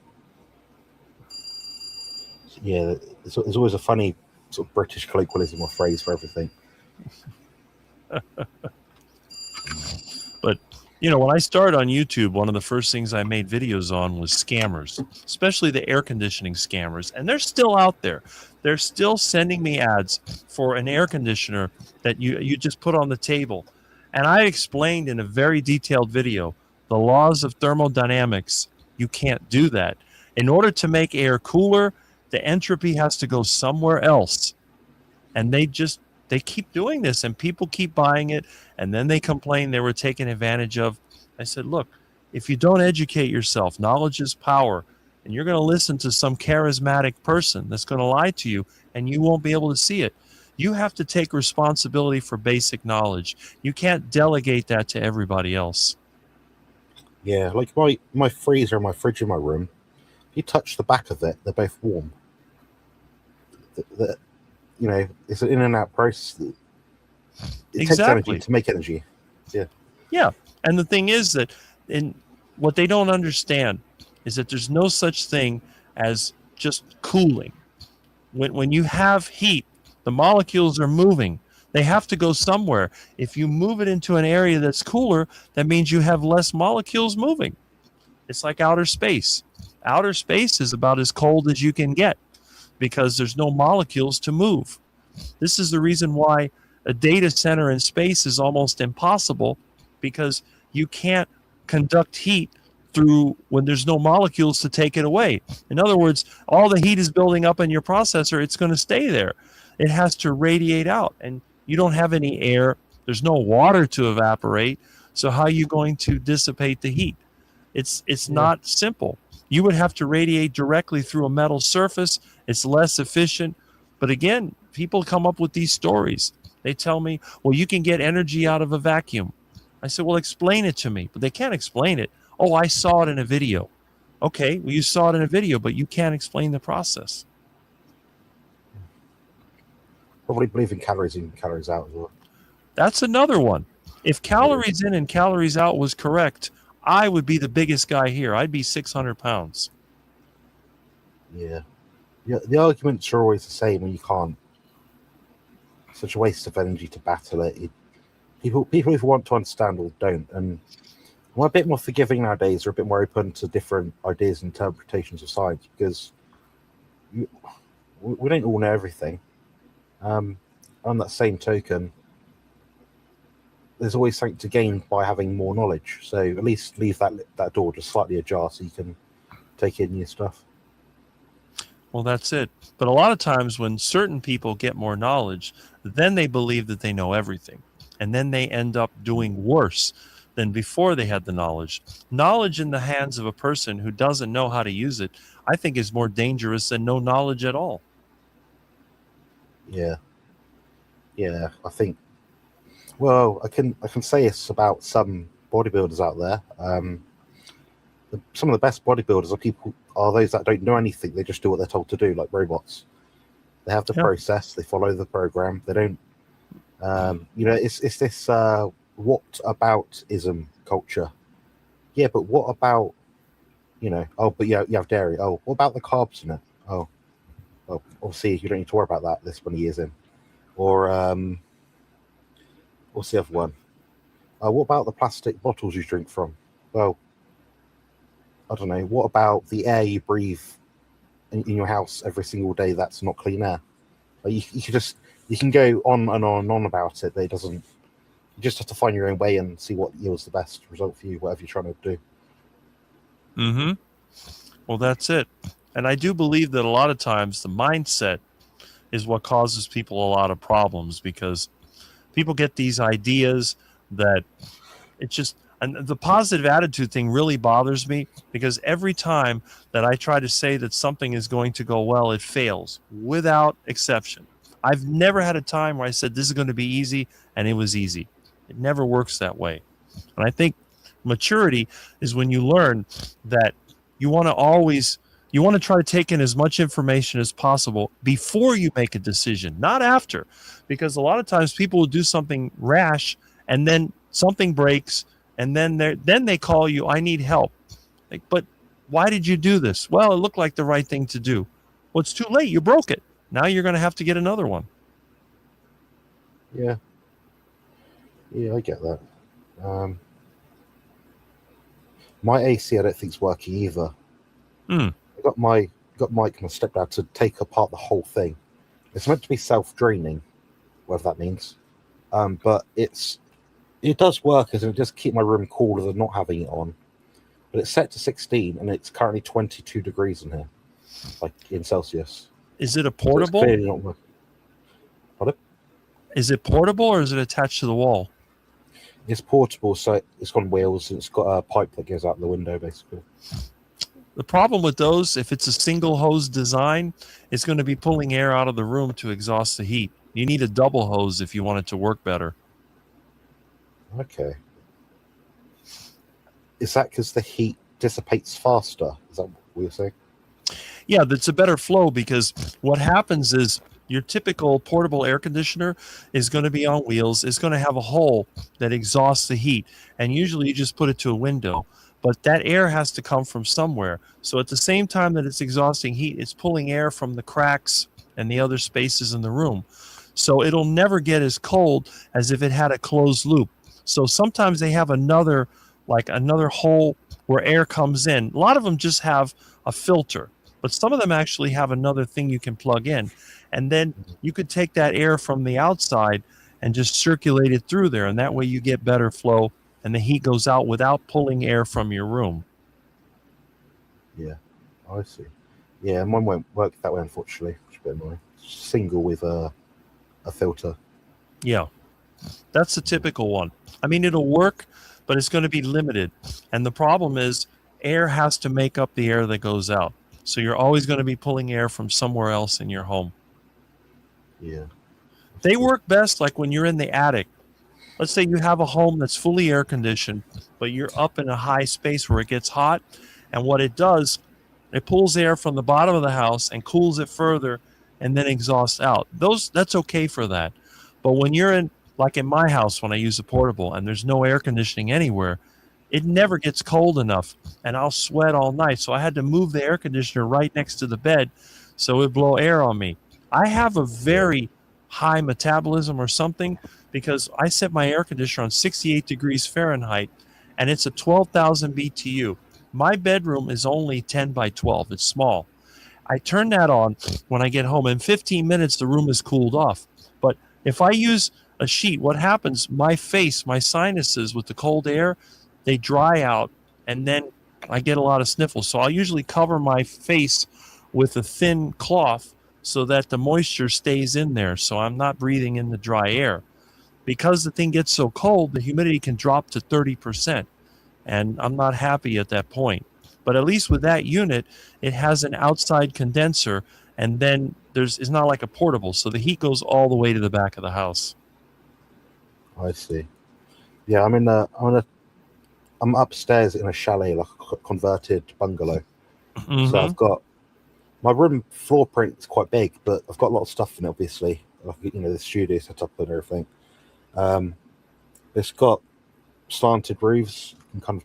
Yeah, there's always a funny sort of British colloquialism or phrase for everything. But, when I started on YouTube, one of the first things I made videos on was scammers, especially the air conditioning scammers. And they're still out there. They're still sending me ads for an air conditioner that you just put on the table. And I explained in a very detailed video the laws of thermodynamics. You can't do that. In order to make air cooler, the entropy has to go somewhere else. And they keep doing this, and people keep buying it, and then they complain they were taken advantage of. I said, look, if you don't educate yourself, knowledge is power, and you're going to listen to some charismatic person that's going to lie to you, and you won't be able to see it. You have to take responsibility for basic knowledge. You can't delegate that to everybody else. Yeah, like my freezer and my fridge in my room, if you touch the back of it, they're both warm. It's an in and out process. It takes energy to make energy. Yeah. Yeah. And the thing is that what they don't understand is that there's no such thing as just cooling. When you have heat, the molecules are moving. They have to go somewhere. If you move it into an area that's cooler, that means you have less molecules moving. It's like outer space. Outer space is about as cold as you can get because there's no molecules to move. This is the reason why a data center in space is almost impossible, because you can't conduct heat through when there's no molecules to take it away. In other words, all the heat is building up in your processor. It's going to stay there. It has to radiate out, and you don't have any air. There's no water to evaporate. So how are you going to dissipate the heat? It's not simple. You would have to radiate directly through a metal surface. It's less efficient. But again, people come up with these stories. They tell me, well, you can get energy out of a vacuum. I said, well, explain it to me. But they can't explain it. Oh, I saw it in a video. Okay, well, you saw it in a video, but you can't explain the process. Probably believe in calories in, calories out as well. That's another one. If calories in and calories out was correct, I would be the biggest guy here. I'd be 600 pounds. Yeah. The arguments are always the same when you can't. It's such a waste of energy to battle it. People who want to understand will don't. And I'm a bit more forgiving nowadays, or a bit more open to different ideas and interpretations of science, because we don't all know everything. On that same token, there's always something to gain by having more knowledge. So at least leave that door just slightly ajar so you can take in new stuff. Well, that's it. But a lot of times when certain people get more knowledge, then they believe that they know everything. and then they end up doing worse than before they had the knowledge. Knowledge in the hands of a person who doesn't know how to use it, I think, is more dangerous than no knowledge at all. Yeah, yeah. I think. Well, I can say it's about some bodybuilders out there. Some of the best bodybuilders are those that don't know anything. They just do what they're told to do, like robots. They have the Yeah. process. They follow the program. They don't. It's this what aboutism culture. Yeah, but what about Oh, but yeah, you have dairy. Oh, what about the carbs in it? Oh, well, obviously you don't need to worry about that this many years in. Or what's the other one? What about the plastic bottles you drink from? Well, I don't know. What about the air you breathe in your house every single day? That's not clean air. You can go on and on and on about it, but it doesn't. You just have to find your own way and see what yields the best result for you, whatever you're trying to do. Mm-hmm. Well, that's it. And I do believe that a lot of times the mindset is what causes people a lot of problems, because people get these ideas that it's just, and the positive attitude thing really bothers me, because every time that I try to say that something is going to go well, it fails without exception. I've never had a time where I said this is going to be easy and it was easy. It never works that way. And I think maturity is when you learn that you want to try to take in as much information as possible before you make a decision, not after. Because a lot of times people will do something rash and then something breaks, and then they call you, I need help. Like, but why did you do this? Well, it looked like the right thing to do. Well, it's too late. You broke it. Now you're going to have to get another one. Yeah. Yeah, I get that. My AC, I don't think is working either. Hmm. I got Mike and my stepdad to take apart the whole thing. It's meant to be self-draining, whatever that means. But it does work, as it does keep my room cooler than not having it on. But it's set to 16, and it's currently 22 degrees in here, like in Celsius. Is it a So it's portable? clearly not working. Pardon? Is it portable or is it attached to the wall? It's portable, so it's got wheels, and it's got a pipe that goes out the window, basically. The problem with those, if it's a single hose design, it's going to be pulling air out of the room to exhaust the heat. You need a double hose if you want it to work better. Okay. Is that because the heat dissipates faster? Is that what you're saying? Yeah, that's a better flow, because what happens is your typical portable air conditioner is going to be on wheels. It's going to have a hole that exhausts the heat, and usually you just put it to a window. But that air has to come from somewhere. So at the same time that it's exhausting heat, it's pulling air from the cracks and the other spaces in the room. So it'll never get as cold as if it had a closed loop. So sometimes they have another hole where air comes in. A lot of them just have a filter, but some of them actually have another thing you can plug in. And then you could take that air from the outside and just circulate it through there. And that way you get better flow and the heat goes out without pulling air from your room. Yeah, I see. Yeah, mine won't work that way, unfortunately. Which is a bit annoying. Single with a filter. Yeah, that's the typical one. I mean, it'll work, but it's going to be limited. And the problem is air has to make up the air that goes out. So you're always going to be pulling air from somewhere else in your home. Yeah. They work best like when you're in the attic. Let's say you have a home that's fully air conditioned, but you're up in a high space where it gets hot. And what it does, it pulls air from the bottom of the house and cools it further and then exhausts out. That's okay for that. But when you're in, like in my house, when I use a portable and there's no air conditioning anywhere, it never gets cold enough and I'll sweat all night. So I had to move the air conditioner right next to the bed so it would blow air on me. I have a very high metabolism or something, because I set my air conditioner on 68 degrees Fahrenheit and it's a 12,000 BTU. My bedroom is only 10 by 12. It's small. I turn that on when I get home. In 15 minutes, the room is cooled off. But if I use a sheet, what happens? My face, my sinuses with the cold air, they dry out, and then I get a lot of sniffles. So I'll usually cover my face with a thin cloth so that the moisture stays in there, so I'm not breathing in the dry air. because the thing gets so cold, the humidity can drop to 30%. And I'm not happy at that point. But at least with that unit, it has an outside condenser, and then it's not like a portable, so the heat goes all the way to the back of the house. I see. Yeah, I'm upstairs in a chalet, like a converted bungalow. So Mm-hmm. I've got my room floor print is quite big, but I've got a lot of stuff in it, obviously. Like, the studio set up and everything. Um, it's got slanted roofs. You can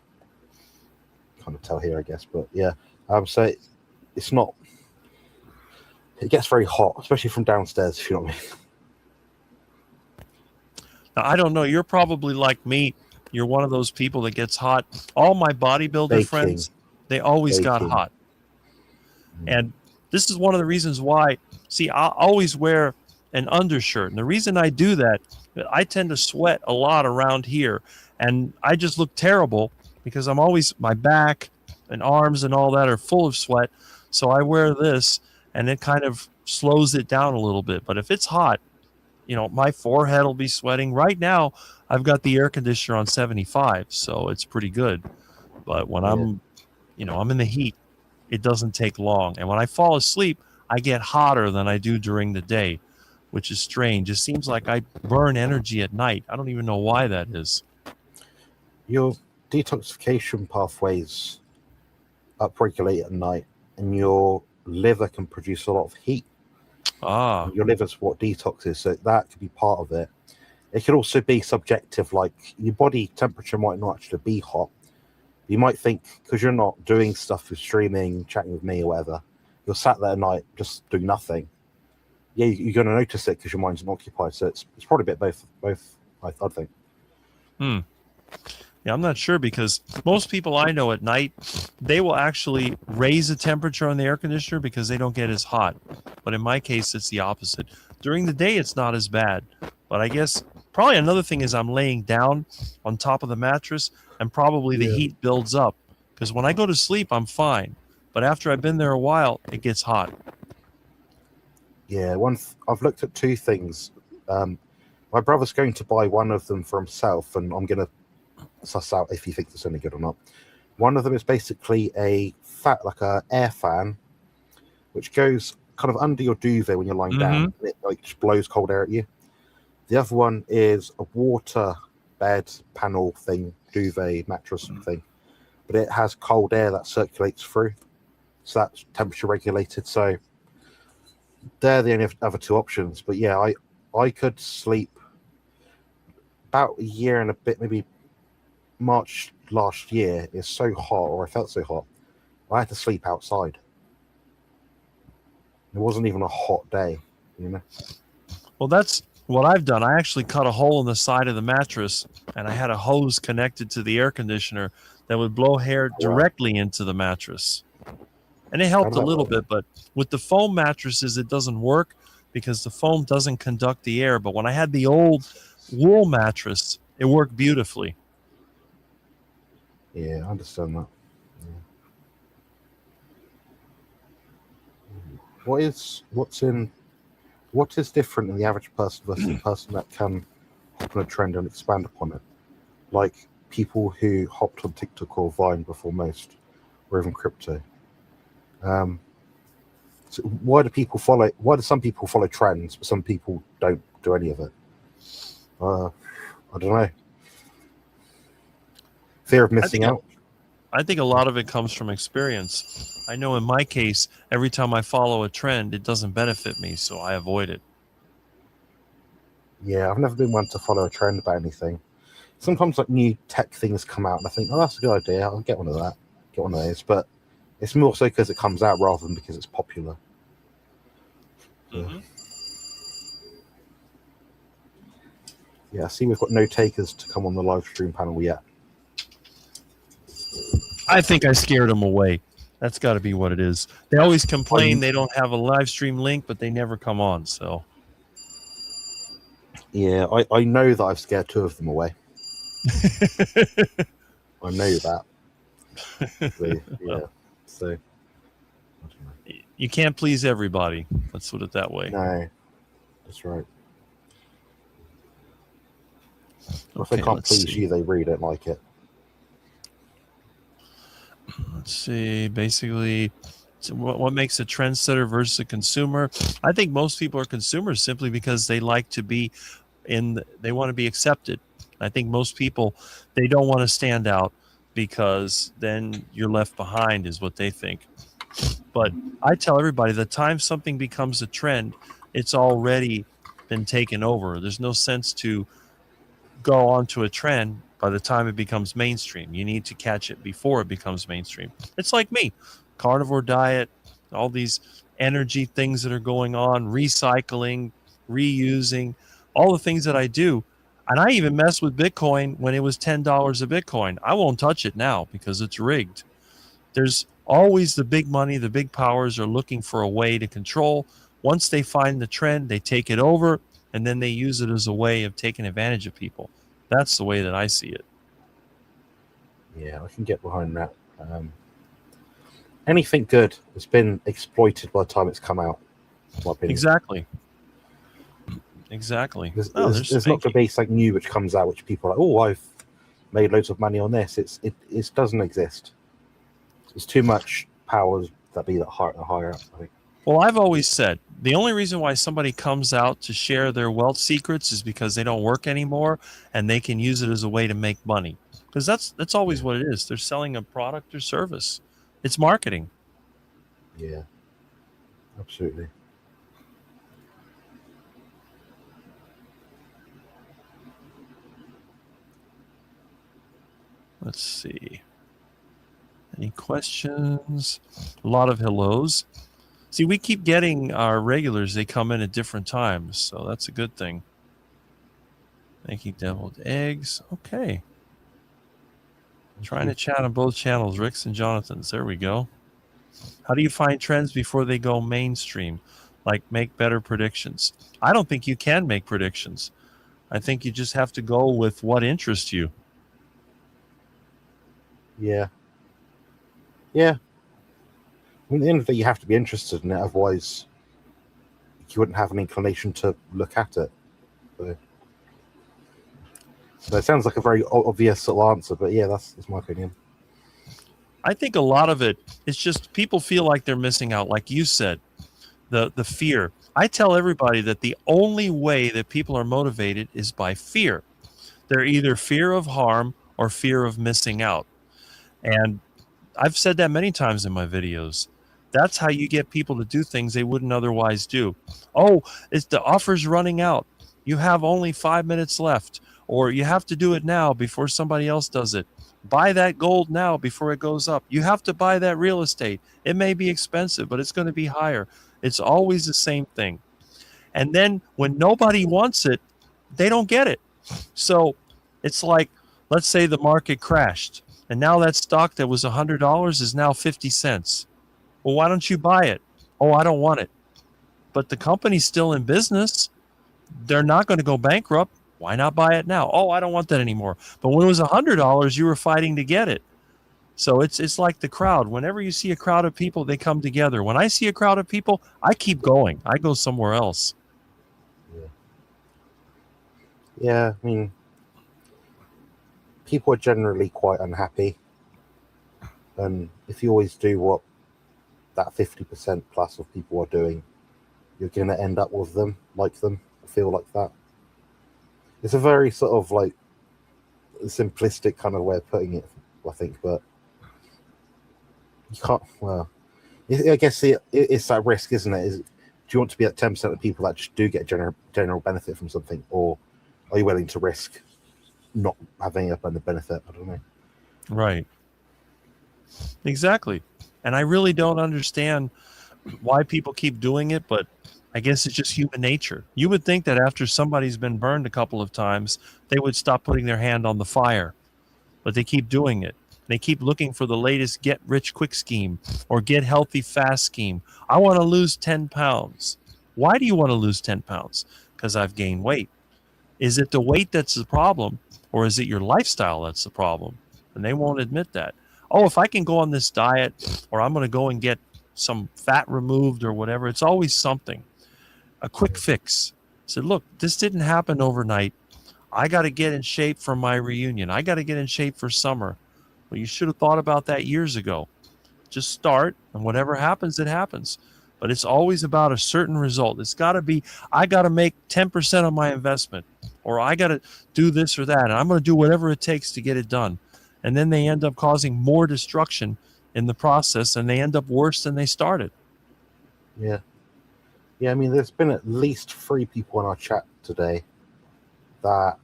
kind of tell here, I guess. But yeah, so it's not. It gets very hot, especially from downstairs. If you know what I mean. Now, I don't know. You're probably like me. You're one of those people that gets hot. All my bodybuilder Baking, friends, they always got baking. hot. And this is one of the reasons why, see, I always wear an undershirt. And the reason I do that, I tend to sweat a lot around here. And I just look terrible because I'm always, my back and arms and all that are full of sweat. So I wear this and it kind of slows it down a little bit. But if it's hot, my forehead will be sweating. Right now, I've got the air conditioner on 75, so it's pretty good. But when Yeah. I'm in the heat, it doesn't take long. And when I fall asleep, I get hotter than I do during the day, which is strange. It seems like I burn energy at night. I don't even know why that is. Your detoxification pathways upregulate at night, and your liver can produce a lot of heat. Ah, Your liver's what detoxes, so that could be part of it. It could also be subjective, like your body temperature might not actually be hot. You might think because you're not doing stuff with streaming, chatting with me or whatever, you're sat there at night just doing nothing. Yeah, you're going to notice it because your mind's not occupied. So it's probably a bit both. I'd think. yeah, I'm not sure because most people I know at night, they will actually raise the temperature on the air conditioner because they don't get as hot. But in my case, it's the opposite. During the day, it's not as bad. But I guess probably another thing is I'm laying down on top of the mattress and probably the Yeah. heat builds up because when I go to sleep, I'm fine. But after I've been there a while, it gets hot. Yeah, I've looked at two things. My brother's going to buy one of them for himself, and I'm going to suss out if he thinks it's any good or not. One of them is basically like a air fan, which goes kind of under your duvet when you're lying down. Mm-hmm. And it like just blows cold air at you. The other one is a water bed panel thing, duvet mattress thing, but it has cold air that circulates through, so that's temperature regulated. So they're the only other two options. But yeah, I could sleep about a year and a bit, maybe March last year. It's so hot, or I felt so hot, I had to sleep outside. It wasn't even a hot day, you know. Well, that's what I've done. I actually cut a hole in the side of the mattress and I had a hose connected to the air conditioner that would blow air Oh, wow. directly into the mattress. And it How helped does a that little work? bit, but with the foam mattresses, it doesn't work because the foam doesn't conduct the air. But when I had the old wool mattress, it worked beautifully. Yeah, I understand that. Yeah. What is different in the average person versus the person that can hop on a trend and expand upon it? Like people who hopped on TikTok or Vine before most, or even crypto. Um, so why do some people follow trends, but some people don't do any of it? I don't know. Fear of I missing think out. I think a lot of it comes from experience. I know in my case, every time I follow a trend, it doesn't benefit me, so I avoid it. Yeah, I've never been one to follow a trend about anything. Sometimes like new tech things come out, and I think, oh, that's a good idea. I'll get one of that. Get one of those. But it's more so because it comes out rather than because it's popular. So, Mm-hmm. yeah, I see we've got no takers to come on the live stream panel yet. I think I scared them away. That's got to be what it is. They always I, complain they don't have a live stream link, but they never come on. So, yeah, I know that I've scared two of them away. I know that. Yeah. So, I don't know. you can't please everybody. Let's put it that way. No, that's right. If they Okay, can't please you, they really don't like it. Let's see. Basically, so what makes a trendsetter versus a consumer? I think most people are consumers simply because they like to be they want to be accepted. I think most people, they don't want to stand out because then you're left behind is what they think. But I tell everybody the time something becomes a trend, it's already been taken over. There's no sense to go onto a trend by the time it becomes mainstream. You need to catch it before it becomes mainstream. It's like me, carnivore diet, all these energy things that are going on, recycling, reusing, all the things that I do. And I even messed with Bitcoin when it was $10 a Bitcoin. I won't touch it now because it's rigged. There's always the big money, the big powers are looking for a way to control. Once they find the trend, they take it over, and then they use it as a way of taking advantage of people. That's the way that I see it. Yeah, I can get behind that. Anything good has been exploited by the time it's come out, in my opinion. Exactly. There's not going to be something new which comes out which people are like, oh, I've made loads of money on this. It doesn't exist. There's too much powers that be that higher up, I think. Well, I've always said the only reason why somebody comes out to share their wealth secrets is because they don't work anymore and they can use it as a way to make money. Because that's always what it is. They're selling a product or service. It's marketing. Yeah, absolutely. Let's see. Any questions? A lot of hellos. See, we keep getting our regulars. They come in at different times, so that's a good thing. Thank you, deviled eggs. Okay. Trying to chat on both channels, Rick's and Jonathan's. There we go. How do you find trends before they go mainstream? Like make better predictions. I don't think you can make predictions. I think you just have to go with what interests you. Yeah. Yeah. I mean, at the end of the day, you have to be interested in it, otherwise you wouldn't have an inclination to look at it. So it sounds like a very obvious sort of answer, but yeah, that's my opinion. I think a lot of it is just people feel like they're missing out, like you said, the fear. I tell everybody that the only way that people are motivated is by fear. They're either fear of harm or fear of missing out. And I've said that many times in my videos. That's how you get people to do things they wouldn't otherwise do. Oh, it's the offer's running out. You have only 5 minutes left, or you have to do it now before somebody else does it. Buy that gold now before it goes up. You have to buy that real estate. It may be expensive, but it's going to be higher. It's always the same thing. And then when nobody wants it, they don't get it. So it's like, let's say the market crashed, and now that stock that was $100 is now 50 cents. Well, why don't you buy it? Oh, I don't want it. But the company's still in business. They're not going to go bankrupt. Why not buy it now? Oh, I don't want that anymore. But when it was $100, you were fighting to get it. So it's like the crowd. Whenever you see a crowd of people, they come together. When I see a crowd of people, I keep going. I go somewhere else. Yeah, I mean, people are generally quite unhappy. And if you always do what that 50% plus of people are doing, you're going to end up with them, feel like that. It's a very sort of like simplistic kind of way of putting it, I think, but you can't, well, I guess it's that risk, isn't it? Do you want to be at 10% of people that just do get general benefit from something, or are you willing to risk not having a benefit? I don't know. Right. Exactly. And I really don't understand why people keep doing it, but I guess it's just human nature. You would think that after somebody's been burned a couple of times, they would stop putting their hand on the fire, but they keep doing it. They keep looking for the latest get rich quick scheme or get healthy fast scheme. I want to lose 10 pounds. Why do you want to lose 10 pounds? Because I've gained weight. Is it the weight that's the problem, or is it your lifestyle that's the problem? And they won't admit that. Oh, if I can go on this diet, or I'm going to go and get some fat removed or whatever, it's always something. A quick fix. I said, look, this didn't happen overnight. I got to get in shape for my reunion. I got to get in shape for summer. Well, you should have thought about that years ago. Just start, and whatever happens, it happens. But it's always about a certain result. It's got to be, I got to make 10% of my investment, or I got to do this or that, and I'm going to do whatever it takes to get it done. And then they end up causing more destruction in the process, and they end up worse than they started. Yeah. Yeah, I mean, there's been at least 3 people in our chat today that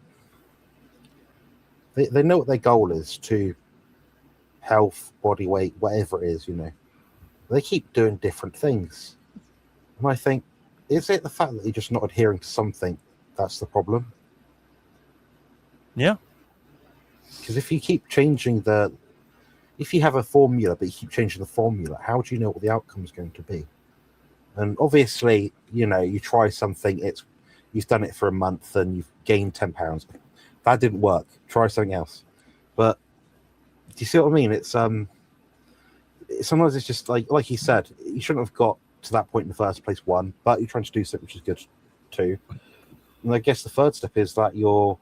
they know what their goal is to health, body weight, whatever it is, They keep doing different things. And I think, is it the fact that you're just not adhering to something that's the problem? Yeah. Because if you keep changing if you have a formula, but you keep changing the formula, how do you know what the outcome is going to be? And obviously, you try something, you've done it for a month and you've gained 10 pounds. That didn't work. Try something else. But do you see what I mean? It's sometimes it's just like you said, you shouldn't have got to that point in the first place, one, but you're trying to do something which is good, two. And I guess the third step is that you're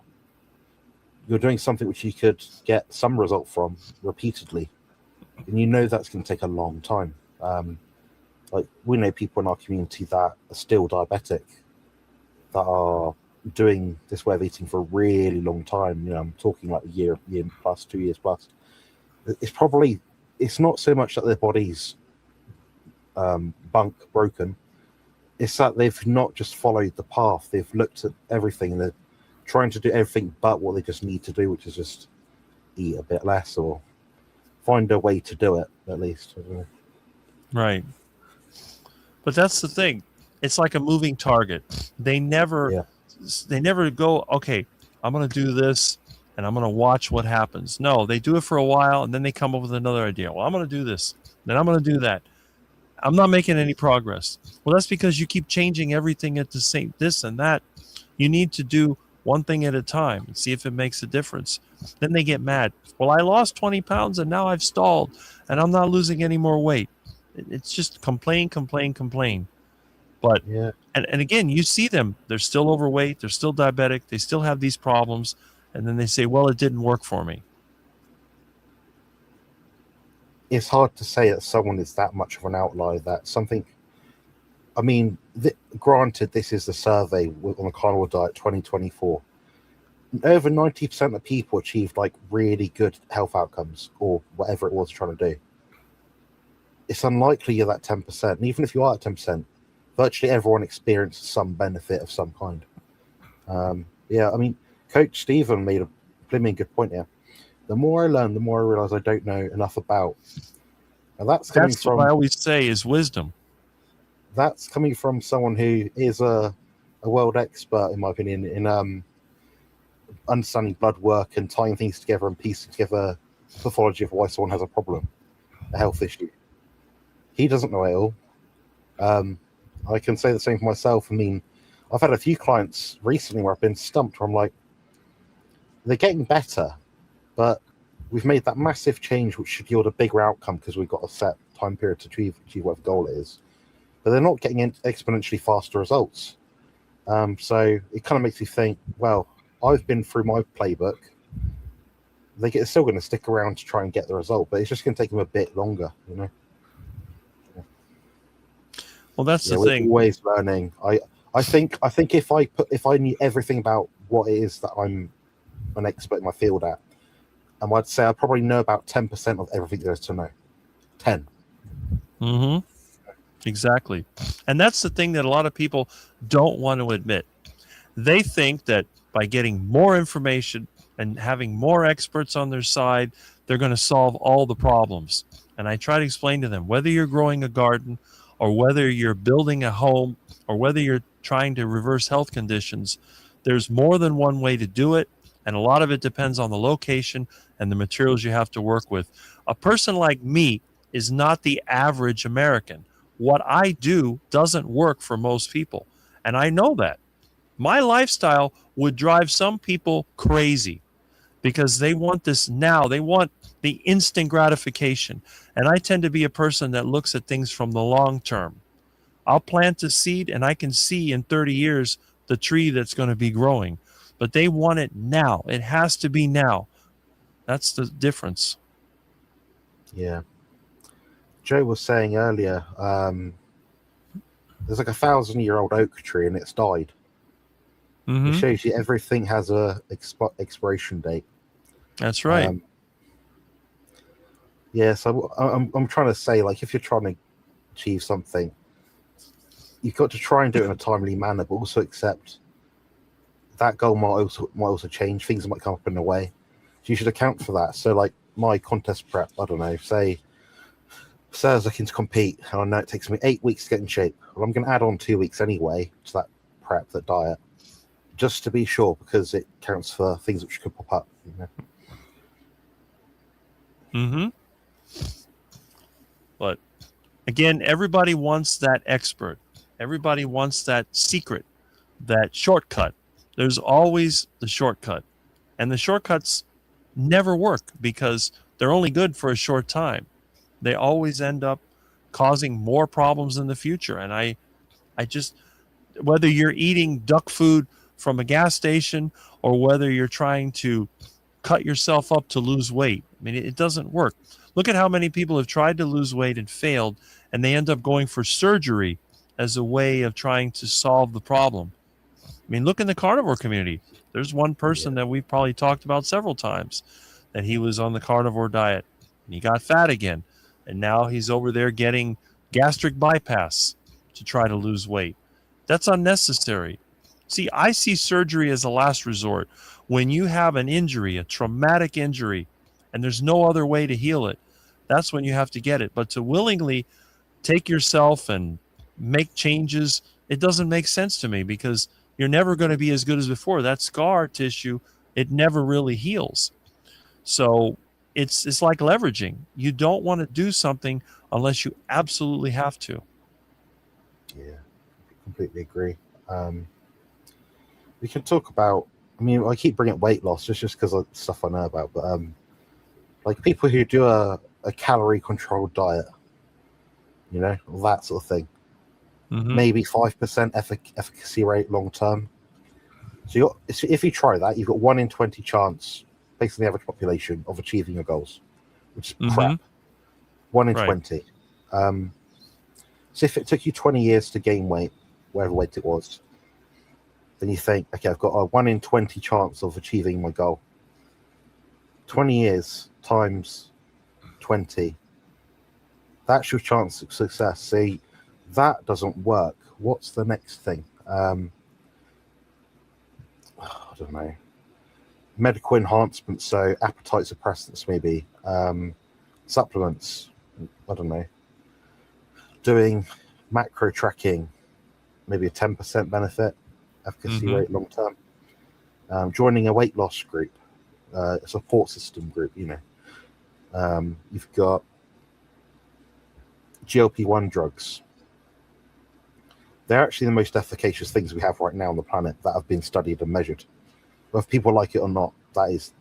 doing something which you could get some result from repeatedly. And that's going to take a long time. Like, we know people in our community that are still diabetic, that are doing this way of eating for a really long time. I'm talking like a year plus, 2 years plus. It's not so much that their body's broken. It's that they've not just followed the path. They've looked at everything and they're trying to do everything but what they just need to do, which is just eat a bit less or find a way to do it, at least. Right. But that's the thing. It's like a moving target. They never go, okay, I'm going to do this and I'm going to watch what happens. No, they do it for a while and then they come up with another idea. Well, I'm going to do this, then I'm going to do that. I'm not making any progress. Well, that's because you keep changing everything at the same, this and that. You need to do one thing at a time and see if it makes a difference. Then they get mad. Well, I lost 20 pounds and now I've stalled and I'm not losing any more weight. It's just complain. But, and again, you see them, they're still overweight, they're still diabetic, they still have these problems. And then they say, well, it didn't work for me. It's hard to say that someone is that much of an outlier, that something, I mean, granted, this is the survey on the Carnivore Diet 2024. Over 90% of people achieved like really good health outcomes or whatever it was trying to do. It's unlikely you're that 10%. And even if you are at 10%, virtually everyone experiences some benefit of some kind. I mean, Coach Stephen made a blooming good point here. The more I learn, the more I realize I don't know enough about. And that's what I always say is wisdom. That's coming from someone who is a world expert, in my opinion, in understanding blood work and tying things together and piecing together pathology of why someone has a problem, a health issue. He doesn't know it all. I can say the same for myself. I mean, I've had a few clients recently where I've been stumped where I'm like, they're getting better, but we've made that massive change which should yield a bigger outcome because we've got a set time period to achieve whatever goal it is. But they're not getting exponentially faster results. So it kind of makes me think, well, I've been through my playbook. They're still going to stick around to try and get the result, but it's just going to take them a bit longer, Well, that's the thing. We're always learning. I think if I knew everything about what it is that I'm an expert in my field at, and I'd say I probably know about 10% of everything there is to know. 10. Mm-hmm. Exactly. And that's the thing that a lot of people don't want to admit. They think that by getting more information and having more experts on their side, they're going to solve all the problems. And I try to explain to them, whether you're growing a garden or whether you're building a home or whether you're trying to reverse health conditions, there's more than one way to do it. And a lot of it depends on the location and the materials you have to work with. A person like me is not the average American. What I do doesn't work for most people. And I know that. My lifestyle would drive some people crazy because they want this now. They want the instant gratification. And I tend to be a person that looks at things from the long term. I'll plant a seed and I can see in 30 years the tree that's going to be growing. but they want it now. It has to be now. That's the difference. Yeah. Joe was saying earlier, there's like 1,000-year-old oak tree and it's died. It shows you everything has a expiration date. That's right. Yeah, so I'm trying to say, like, if you're trying to achieve something, you've got to try and do it in a timely manner, but also accept that goal might also change. Things might come up in the way. So you should account for that. So, like, my contest prep, I don't know, say I was looking to compete, and I know it takes me 8 weeks to get in shape. Well, I'm going to add on 2 weeks anyway to that prep, that diet, just to be sure, because it counts for things which could pop up. But again, everybody wants that expert. Everybody wants that secret, that shortcut. There's always the shortcut. And the shortcuts never work because they're only good for a short time. They always end up causing more problems in the future. And I just, whether you're eating duck food from a gas station or whether you're trying to cut yourself up to lose weight, I mean, it doesn't work. Look at how many people have tried to lose weight and failed, and they end up going for surgery as a way of trying to solve the problem. I mean, look in the carnivore community. There's one person that we've probably talked about several times that he was on the carnivore diet and he got fat again. And now he's over there getting gastric bypass to try to lose weight. That's unnecessary. See, I see surgery as a last resort. When you have an injury, a traumatic injury, and there's no other way to heal it, that's when you have to get it. But to willingly take yourself and make changes, it doesn't make sense to me because you're never going to be as good as before. That scar tissue, it never really heals. So it's like leveraging. You don't want to do something unless you absolutely have to. Yeah, completely agree. We can talk about, I mean, I keep bringing up weight loss just because of stuff I know about, but like people who do a calorie controlled diet, you know, that sort of thing. Maybe 5% efficacy rate long term. So if you try that, you've got 1 in 20 chance, based on the average population, of achieving your goals, which is crap. 1 in 20. So if it took you 20 years to gain weight, whatever weight it was, then you think, okay, I've got a 1 in 20 chance of achieving my goal. 20 years times 20. That's your chance of success. See, that doesn't work. What's the next thing? I don't know. Medical enhancements, so appetite suppressants, maybe. Supplements, I don't know. Doing macro tracking, maybe a 10% benefit, efficacy rate long term. Joining a weight loss group, a support system group, you know. You've got GLP-1 drugs. They're actually the most efficacious things we have right now on the planet that have been studied and measured. Whether people like it or not, that is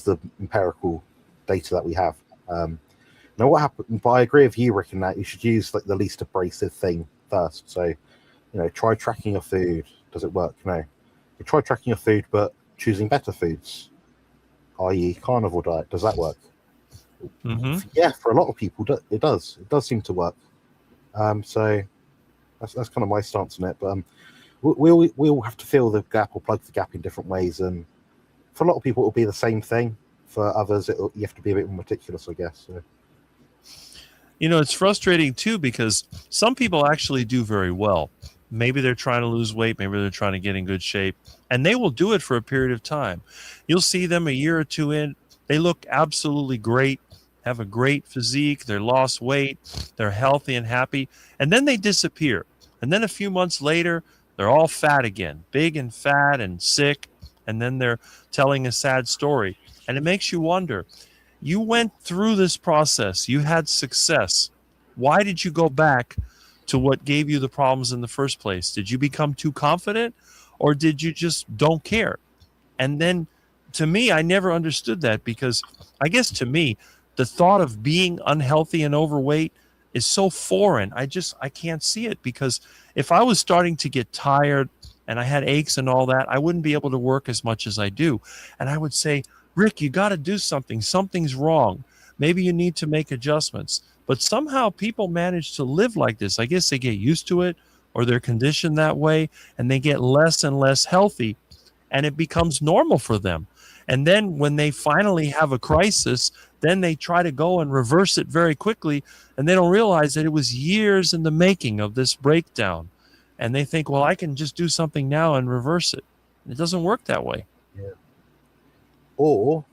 the empirical data that we have. Now, what happened? But I agree with you, Rick, in that you should use like the least abrasive thing first. So, you know, try tracking your food. Does it work? No. You try tracking your food, but choosing better foods, i.e., carnivore diet. Does that work? Yeah, for a lot of people, it does. It does seem to work. So that's kind of my stance on it. But we all have to fill the gap or plug the gap in different ways. And for a lot of people, it'll be the same thing. For others, you have to be a bit more meticulous, I guess. So. You know, it's frustrating too because some people actually do very well. Maybe they're trying to lose weight, maybe they're trying to get in good shape, and they will do it for a period of time. You'll see them a year or two in, they look absolutely great, have a great physique, they're lost weight, they're healthy and happy, and then they disappear. And then a few months later, they're all fat again, big and fat and sick, and then they're telling a sad story. And it makes you wonder, you went through this process, you had success. Why did you go back to what gave you the problems in the first place? Did you become too confident or did you just don't care? And then to me, I never understood that because I guess to me, the thought of being unhealthy and overweight is so foreign. I can't see it because if I was starting to get tired and I had aches and all that, I wouldn't be able to work as much as I do. And I would say, Rick, you got to do something. Something's wrong. Maybe you need to make adjustments. But somehow people manage to live like this. I guess they get used to it, or they're conditioned that way, and they get less and less healthy, and it becomes normal for them. And then when they finally have a crisis, then they try to go and reverse it very quickly, and they don't realize that it was years in the making of this breakdown. And they think, well, I can just do something now and reverse it. It doesn't work that way. Yeah. Or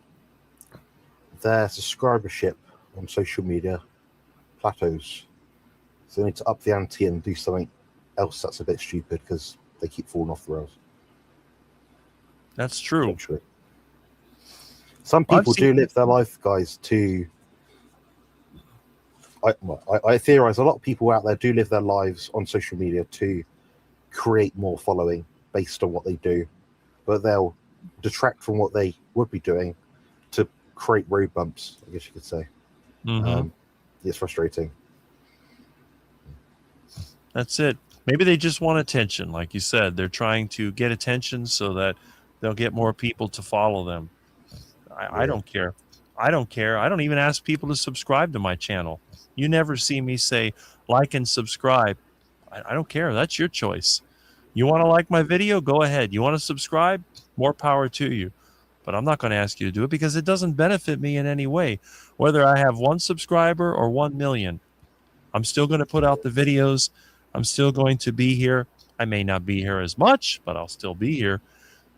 their subscribership on social media plateaus. So they need to up the ante and do something else that's a bit stupid because they keep falling off the rails. That's true. Actually. Some people do live their life, guys, to... I theorize a lot of people out there do live their lives on social media to create more following based on what they do, but they'll detract from what they would be doing to create road bumps, I guess you could say. Mm-hmm. It's frustrating. That's it. Maybe they just want attention. Like you said, they're trying to get attention so that they'll get more people to follow them. I don't care. I don't care. I don't even ask people to subscribe to my channel. You never see me say like and subscribe. I don't care. That's your choice. You want to like my video? Go ahead. You want to subscribe? More power to you. But I'm not going to ask you to do it because it doesn't benefit me in any way. Whether I have 1 subscriber or 1 million, I'm still going to put out the videos. I'm still going to be here. I may not be here as much, but I'll still be here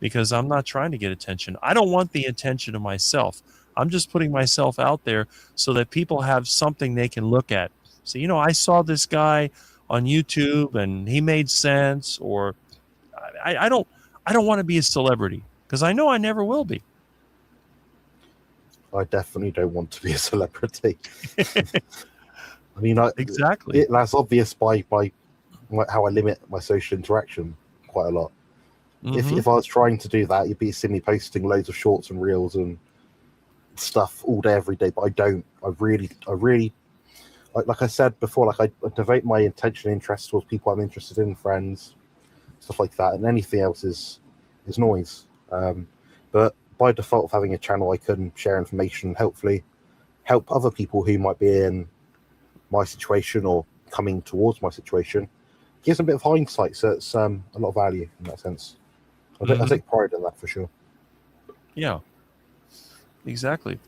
because I'm not trying to get attention. I don't want the attention of myself. I'm just putting myself out there so that people have something they can look at. So, I saw this guy on YouTube and he made sense, or I don't want to be a celebrity because I know I never will be. I definitely don't want to be a celebrity. I mean, exactly. That's obvious by how I limit my social interaction quite a lot. Mm-hmm. If I was trying to do that, you'd be seeing me posting loads of shorts and reels and stuff all day, every day. But I don't. I really, like I said before, I devote my attention and interest towards people I'm interested in, friends, stuff like that, and anything else is noise. But by default of having a channel, I can share information, hopefully help other people who might be in my situation or coming towards my situation. Gives them a bit of hindsight, so it's a lot of value in that sense. I take pride in that for sure. Yeah, exactly.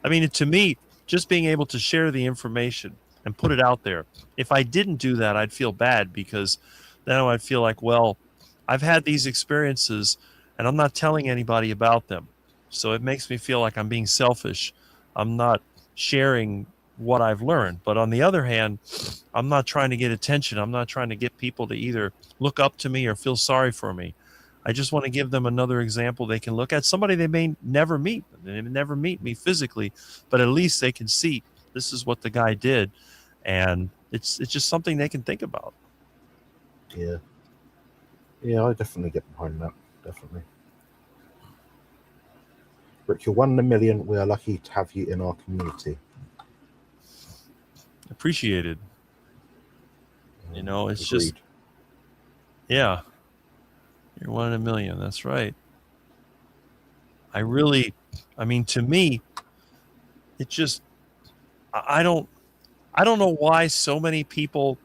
I mean, to me, just being able to share the information and put it out there. If I didn't do that, I'd feel bad because then I'd feel like, well, I've had these experiences and I'm not telling anybody about them. So it makes me feel like I'm being selfish. I'm not sharing what I've learned. But on the other hand, I'm not trying to get attention. I'm not trying to get people to either look up to me or feel sorry for me. I just want to give them another example they can look at. Somebody they may never meet. They may never meet me physically, but at least they can see this is what the guy did. And it's just something they can think about. Yeah. Yeah, I definitely get behind that. Definitely. Rick, you're 1 in a million. We are lucky to have you in our community. Appreciated. It's Agreed. just, yeah. You're 1 in a million. That's right. To me, it just, I don't know why so many people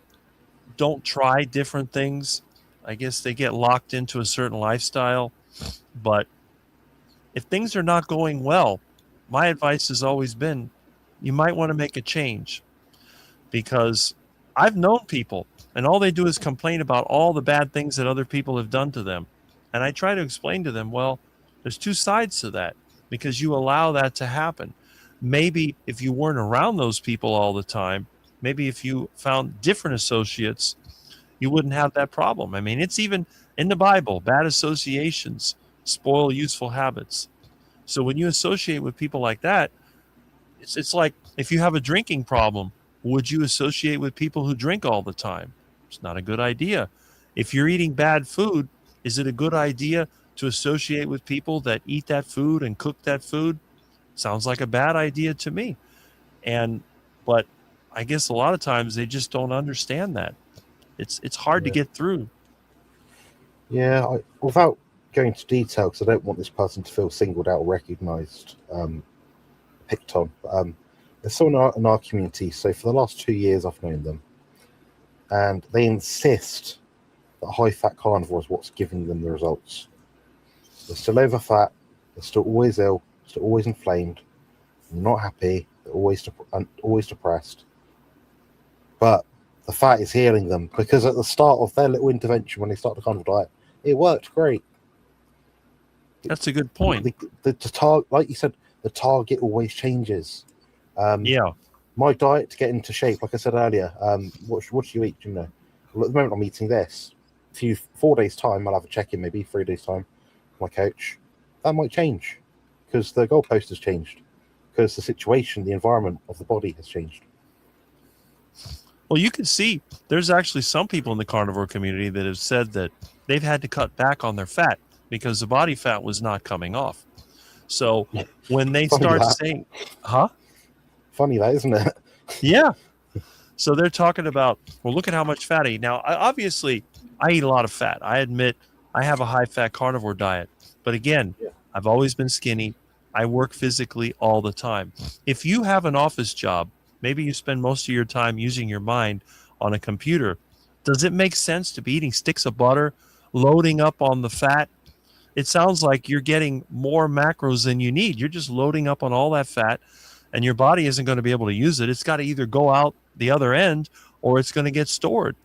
don't try different things. I guess they get locked into a certain lifestyle. But if things are not going well, my advice has always been, you might want to make a change. Because I've known people and all they do is complain about all the bad things that other people have done to them. And I try to explain to them, well, there's 2 sides to that because you allow that to happen. Maybe if you weren't around those people all the time, maybe if you found different associates, you wouldn't have that problem. I mean, it's even in the Bible, bad associations spoil useful habits. So when you associate with people like that, it's like if you have a drinking problem, would you associate with people who drink all the time? It's not a good idea. If you're eating bad food, is it a good idea to associate with people that eat that food and cook that food? Sounds like a bad idea to me. But I guess a lot of times they just don't understand that. It's hard to get through. Yeah, without going into detail, because I don't want this person to feel singled out or recognised, picked on. But, there's someone in our community. So for the last 2 years, I've known them, and they insist that high-fat carnivore is what's giving them the results. They're still over fat. They're still always ill. Still always inflamed. Not happy. They're always depressed. But the fat is healing them because at the start of their little intervention, when they start the carnivore diet, it worked great. That's a good point. The target, like you said, the target always changes. Yeah. My diet to get into shape, like I said earlier, what do you eat? You know, well, at the moment I'm eating this. 4 days time, I'll have a check-in, maybe 3 days time. My coach, that might change because the goalpost has changed, because the situation, the environment of the body has changed. Well, you can see there's actually some people in the carnivore community that have said that they've had to cut back on their fat because the body fat was not coming off. So when they start saying, huh? Funny that, isn't it? Yeah. So they're talking about, well, look at how much fat I eat. Now, obviously, I eat a lot of fat. I admit I have a high-fat carnivore diet. But again, I've always been skinny. I work physically all the time. If you have an office job, maybe you spend most of your time using your mind on a computer. Does it make sense to be eating sticks of butter, loading up on the fat? It sounds like you're getting more macros than you need. You're just loading up on all that fat, and your body isn't going to be able to use it. It's got to either go out the other end or it's going to get stored.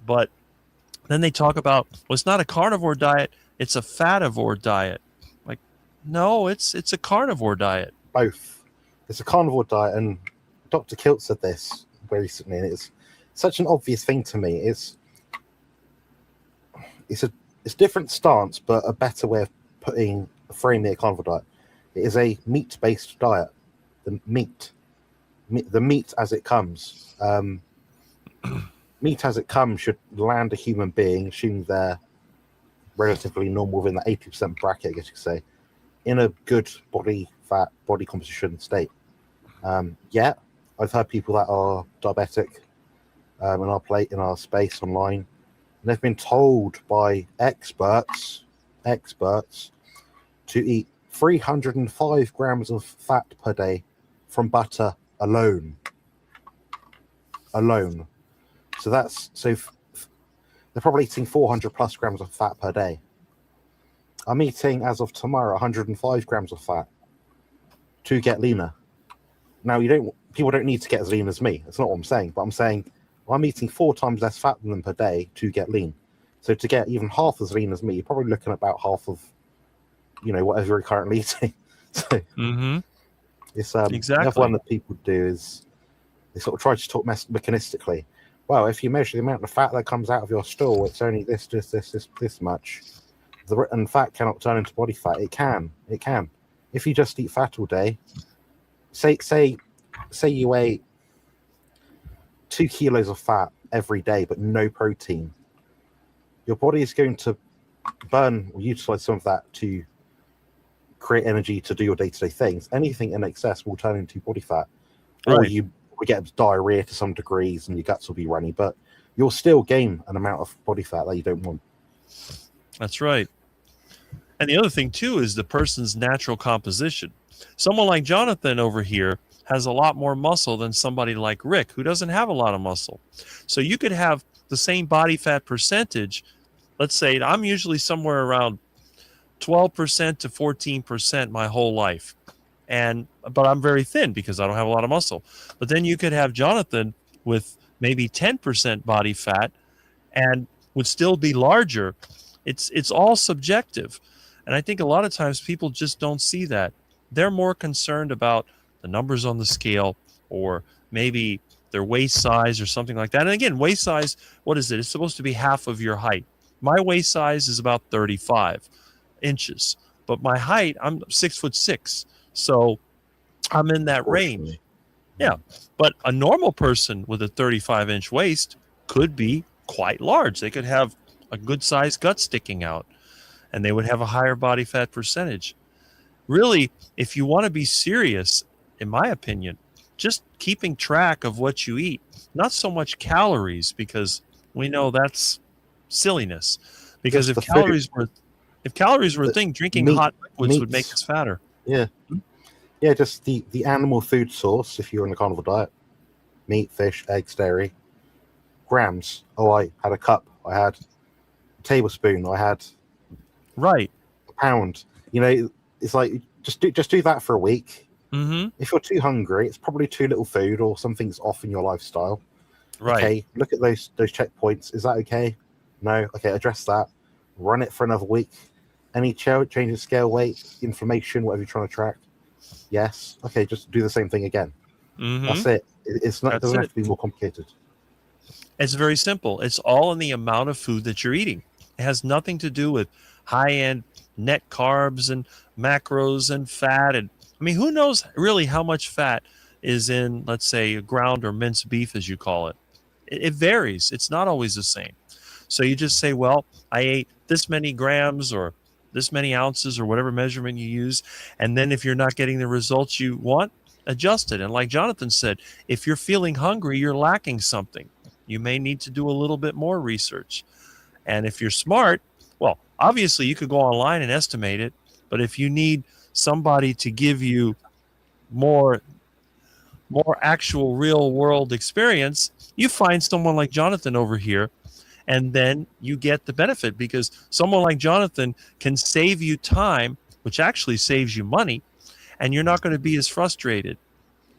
But then they talk about, well, it's not a carnivore diet, it's a fativore diet. Like, no, it's a carnivore diet. Both. It's a carnivore diet, and Dr. Kilt said this very recently, and it's such an obvious thing to me. It's a different stance, but a better way of framing a carnivore diet. It is a meat-based diet. The meat as it comes. Meat as it comes should land a human being, assuming they're relatively normal within the 80% bracket, I guess you could say, in a good body fat, body composition state. Yeah, I've heard people that are diabetic in our space online, and they've been told by experts to eat 305 grams of fat per day from butter alone. So they're probably eating 400 plus grams of fat per day. I'm eating, as of tomorrow, 105 grams of fat to get leaner. Now, people don't need to get as lean as me. That's not what I'm saying. But I'm saying I'm eating 4 times less fat than them per day to get lean. So to get even half as lean as me, you're probably looking at about half of, whatever you're currently eating. So it's exactly. the other one that people do is they sort of try to talk mechanistically. Well, if you measure the amount of fat that comes out of your stool, it's only this much. And fat cannot turn into body fat. It can. If you just eat fat all day, say you ate 2 kilos of fat every day, but no protein, your body is going to burn or utilize some of that to create energy to do your day-to-day things. Anything in excess will turn into body fat, or you will get diarrhea to some degrees and your guts will be runny, but you'll still gain an amount of body fat that you don't want. That's right. And the other thing too is the person's natural composition. Someone like Jonathan over here has a lot more muscle than somebody like Rick, who doesn't have a lot of muscle. So you could have the same body fat percentage. Let's say I'm usually somewhere around 12% to 14% my whole life. But I'm very thin because I don't have a lot of muscle. But then you could have Jonathan with maybe 10% body fat and would still be larger. It's all subjective. And I think a lot of times people just don't see that. They're more concerned about the numbers on the scale or maybe their waist size or something like that. And again, waist size, what is it? It's supposed to be half of your height. My waist size is about 35 inches, but my height, I'm 6'6". So I'm in that range. Yeah. But a normal person with a 35-inch waist could be quite large. They could have a good sized gut sticking out and they would have a higher body fat percentage. Really, if you want to be serious, in my opinion, just keeping track of what you eat, not so much calories, because we know that's silliness, Because Just the food, if calories were a the thing, drinking meat, hot liquids would make meats. us fatter. Yeah, yeah. Just the animal food source. If you're on a carnivore diet, meat, fish, eggs, dairy, grams. Oh, I had a cup. I had a tablespoon. I had Right. a pound. You know, it's like just do that for a week. Mm-hmm. If you're too hungry, it's probably too little food or something's off in your lifestyle. Right. Okay, look at those checkpoints. Is that okay? No. Okay, address that. Run it for another week. Any change in scale, weight, inflammation, whatever you're trying to track. Yes. Okay, just do the same thing again. Mm-hmm. That's it. It's not. It That's doesn't have it. to be more complicated. It's very simple. It's all in the amount of food that you're eating. It has nothing to do with high-end net carbs and macros and fat. And I mean, who knows really how much fat is in, let's say, a ground or minced beef, as you call it. It varies. It's not always the same. So you just say, well, I ate this many grams or this many ounces or whatever measurement you use. And then if you're not getting the results you want, adjust it. And like Jonathan said, if you're feeling hungry, you're lacking something. You may need to do a little bit more research. And if you're smart, well, obviously you could go online and estimate it. But if you need somebody to give you more actual real world experience, you find someone like Jonathan over here, and then you get the benefit because someone like Jonathan can save you time, which actually saves you money, and you're not going to be as frustrated.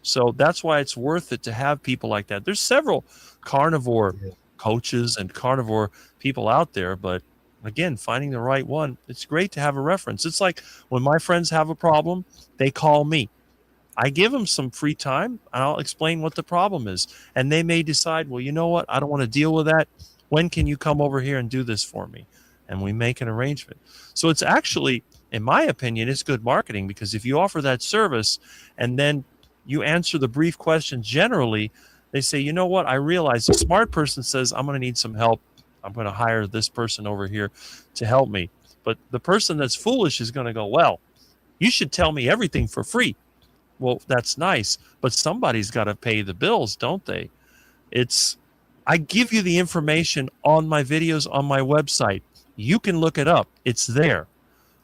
So that's why it's worth it to have people like that. There's several carnivore Yeah. coaches and carnivore people out there, but again, finding the right one, it's great to have a reference. It's like when my friends have a problem, they call me. I give them some free time and I'll explain what the problem is. And they may decide, well, you know what? I don't want to deal with that. When can you come over here and do this for me? And we make an arrangement. So it's actually, in my opinion, it's good marketing because if you offer that service and then you answer the brief questions generally, they say, you know what? I realize the smart person says, I'm going to need some help. I'm going to hire this person over here to help me. But the person that's foolish is going to go, well, you should tell me everything for free. Well, that's nice, but somebody's got to pay the bills, don't they? It's I give you the information on my videos on my website. You can look it up. It's there.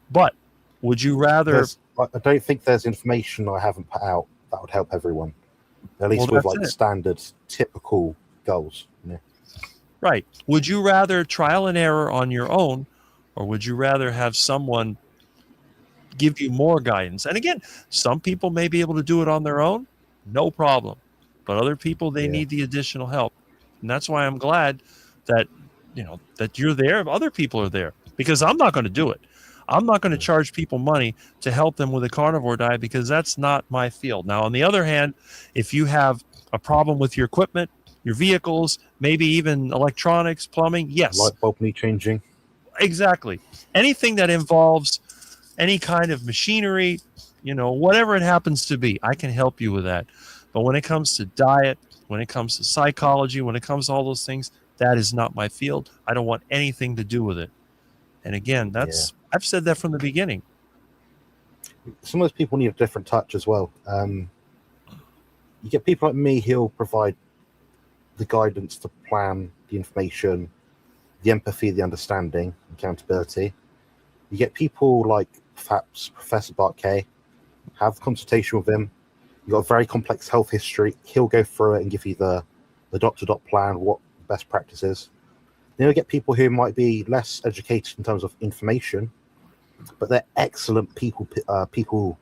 But would you rather I don't think there's information I haven't put out that would help everyone. At well least with that's like it. standard, typical goals. You know? Right. Would you rather trial and error on your own or would you rather have someone give you more guidance? And again, some people may be able to do it on their own, no problem. But other people they Yeah. need the additional help. And that's why I'm glad that that you're there, other people are there because I'm not going to do it. I'm not going to charge people money to help them with a carnivore diet because that's not my field. Now, on the other hand, if you have a problem with your equipment, your vehicles, maybe even electronics, plumbing, yes, Light bulb need changing. exactly. Anything that involves any kind of machinery, whatever it happens to be, I can help you with that. But when it comes to diet, when it comes to psychology, when it comes to all those things, that is not my field. I don't want anything to do with it. And again, Yeah. I've said that from the beginning. Some of those people need a different touch as well. You get people like me who'll provide the guidance, the plan, the information, the empathy, the understanding, accountability. You get people like perhaps Professor Bart Kay, have the consultation with him. You've got a very complex health history. He'll go through it and give you the dot-to-dot plan, what best practice is. Then you get people who might be less educated in terms of information, but they're excellent people's people.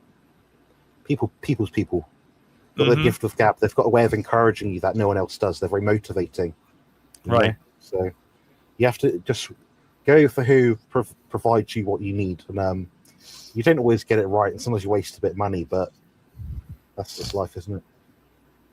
Got the gift of gab. They've got a way of encouraging you that no one else does. They're very motivating. Right. Know? So you have to just go for who provides you what you need. And you don't always get it right. And sometimes you waste a bit of money, but that's just life, isn't it?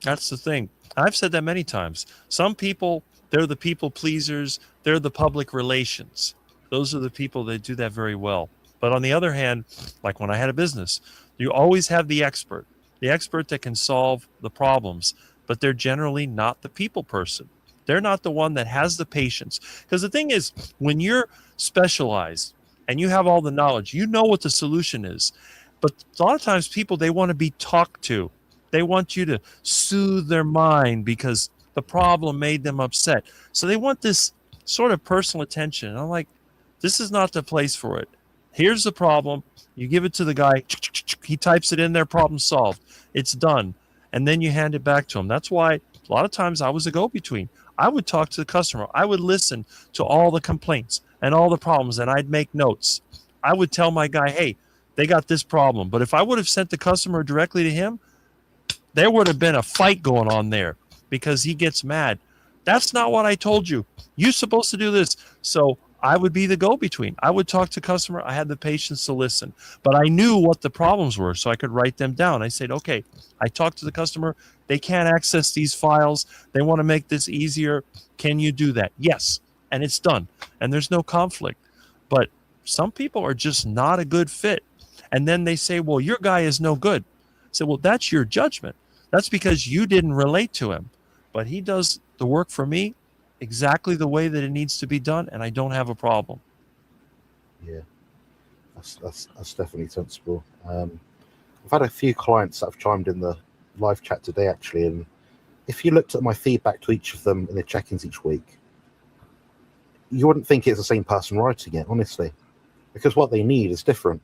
That's the thing. I've said that many times. Some people, they're the people pleasers. They're the public relations. Those are the people that do that very well. But on the other hand, like when I had a business, you always have the expert that can solve the problems, but they're generally not the people person. They're not the one that has the patience. Because the thing is, when you're specialized and you have all the knowledge, you know what the solution is. But a lot of times people, they want to be talked to. They want you to soothe their mind because the problem made them upset. So they want this sort of personal attention. And I'm like, This is not the place for it. Here's the problem. You give it to the guy. He types it in there. Problem solved. It's done. And then you hand it back to him. That's why a lot of times I was a go-between. I would talk to the customer. I would listen to all the complaints and all the problems, and I'd make notes. I would tell my guy, hey, they got this problem. But if I would have sent the customer directly to him, there would have been a fight going on there because he gets mad. That's not what I told you. You're supposed to do this. So I would be the go-between. I would talk to customer. I had the patience to listen, but I knew what the problems were, so I could write them down. I said, okay, I talked to the customer. They can't access these files. They want to make this easier. Can you do that? Yes. And it's done. And there's no conflict. But some people are just not a good fit. And then they say, well, your guy is no good. I said, well, that's your judgment. That's because you didn't relate to him. But he does the work for me exactly the way that it needs to be done, and I don't have a problem. Yeah, that's definitely sensible. I've had a few clients that have chimed in the live chat today, actually, and if you looked at my feedback to each of them in the check-ins each week, you wouldn't think it's the same person writing it, honestly, because what they need is different.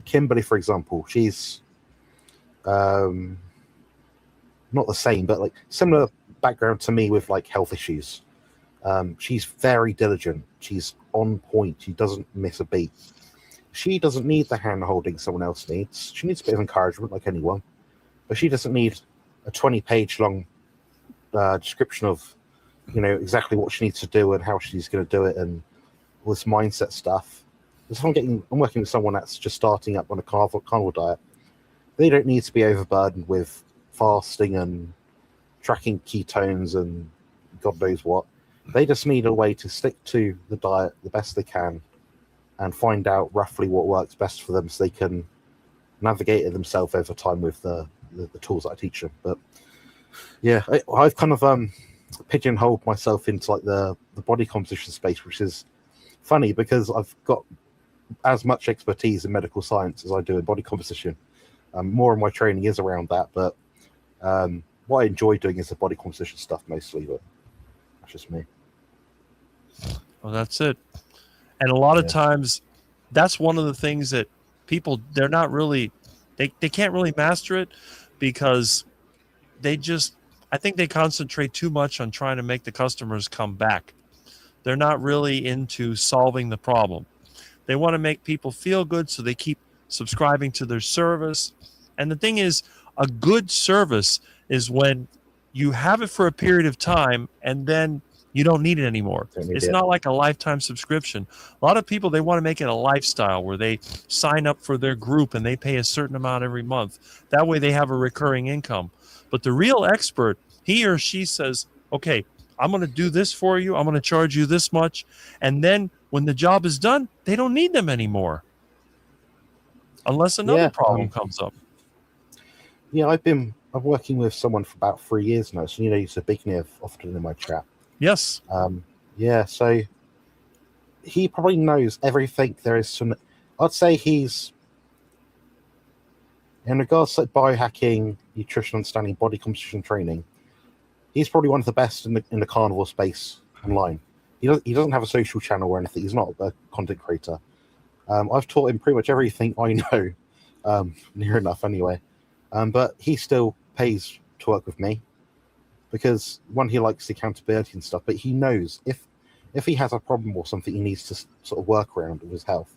Kimberly, for example, she's not the same, but like similar background to me with like health issues. She's very diligent. She's on point. She doesn't miss a beat. She doesn't need the hand holding someone else needs. She needs a bit of encouragement like anyone, but she doesn't need a 20-page long description of, exactly what she needs to do and how she's going to do it and all this mindset stuff. I'm working with someone that's just starting up on a carnivore diet. They don't need to be overburdened with fasting and tracking ketones and God knows what. They just need a way to stick to the diet the best they can and find out roughly what works best for them so they can navigate it themselves over time with the tools that I teach them. But yeah, I've kind of pigeonholed myself into like the body composition space, which is funny because I've got as much expertise in medical science as I do in body composition. More of my training is around that, but what I enjoy doing is the body composition stuff mostly, but that's just me. Well, that's it. And a lot of times, that's one of the things that people, they're not really, they can't really master it because I think they concentrate too much on trying to make the customers come back. They're not really into solving the problem. They want to make people feel good, so they keep subscribing to their service. And the thing is, a good service is when you have it for a period of time and then you don't need it anymore. It's not like a lifetime subscription. A lot of people, they want to make it a lifestyle where they sign up for their group and they pay a certain amount every month. That way they have a recurring income. But the real expert, he or she says, okay, I'm going to do this for you. I'm going to charge you this much. And then when the job is done, they don't need them anymore. Unless another problem comes up. Yeah, I'm working with someone for about 3 years now. So, he's a big name often in my chat. Yes. So he probably knows everything there is to. I'd say he's, in regards to biohacking, nutrition, understanding, body composition training, he's probably one of the best in the carnivore space online. He doesn't have a social channel or anything. He's not a content creator. I've taught him pretty much everything I know, near enough anyway. But he still pays to work with me because, one, he likes the accountability and stuff, but he knows if he has a problem or something he needs to sort of work around with his health,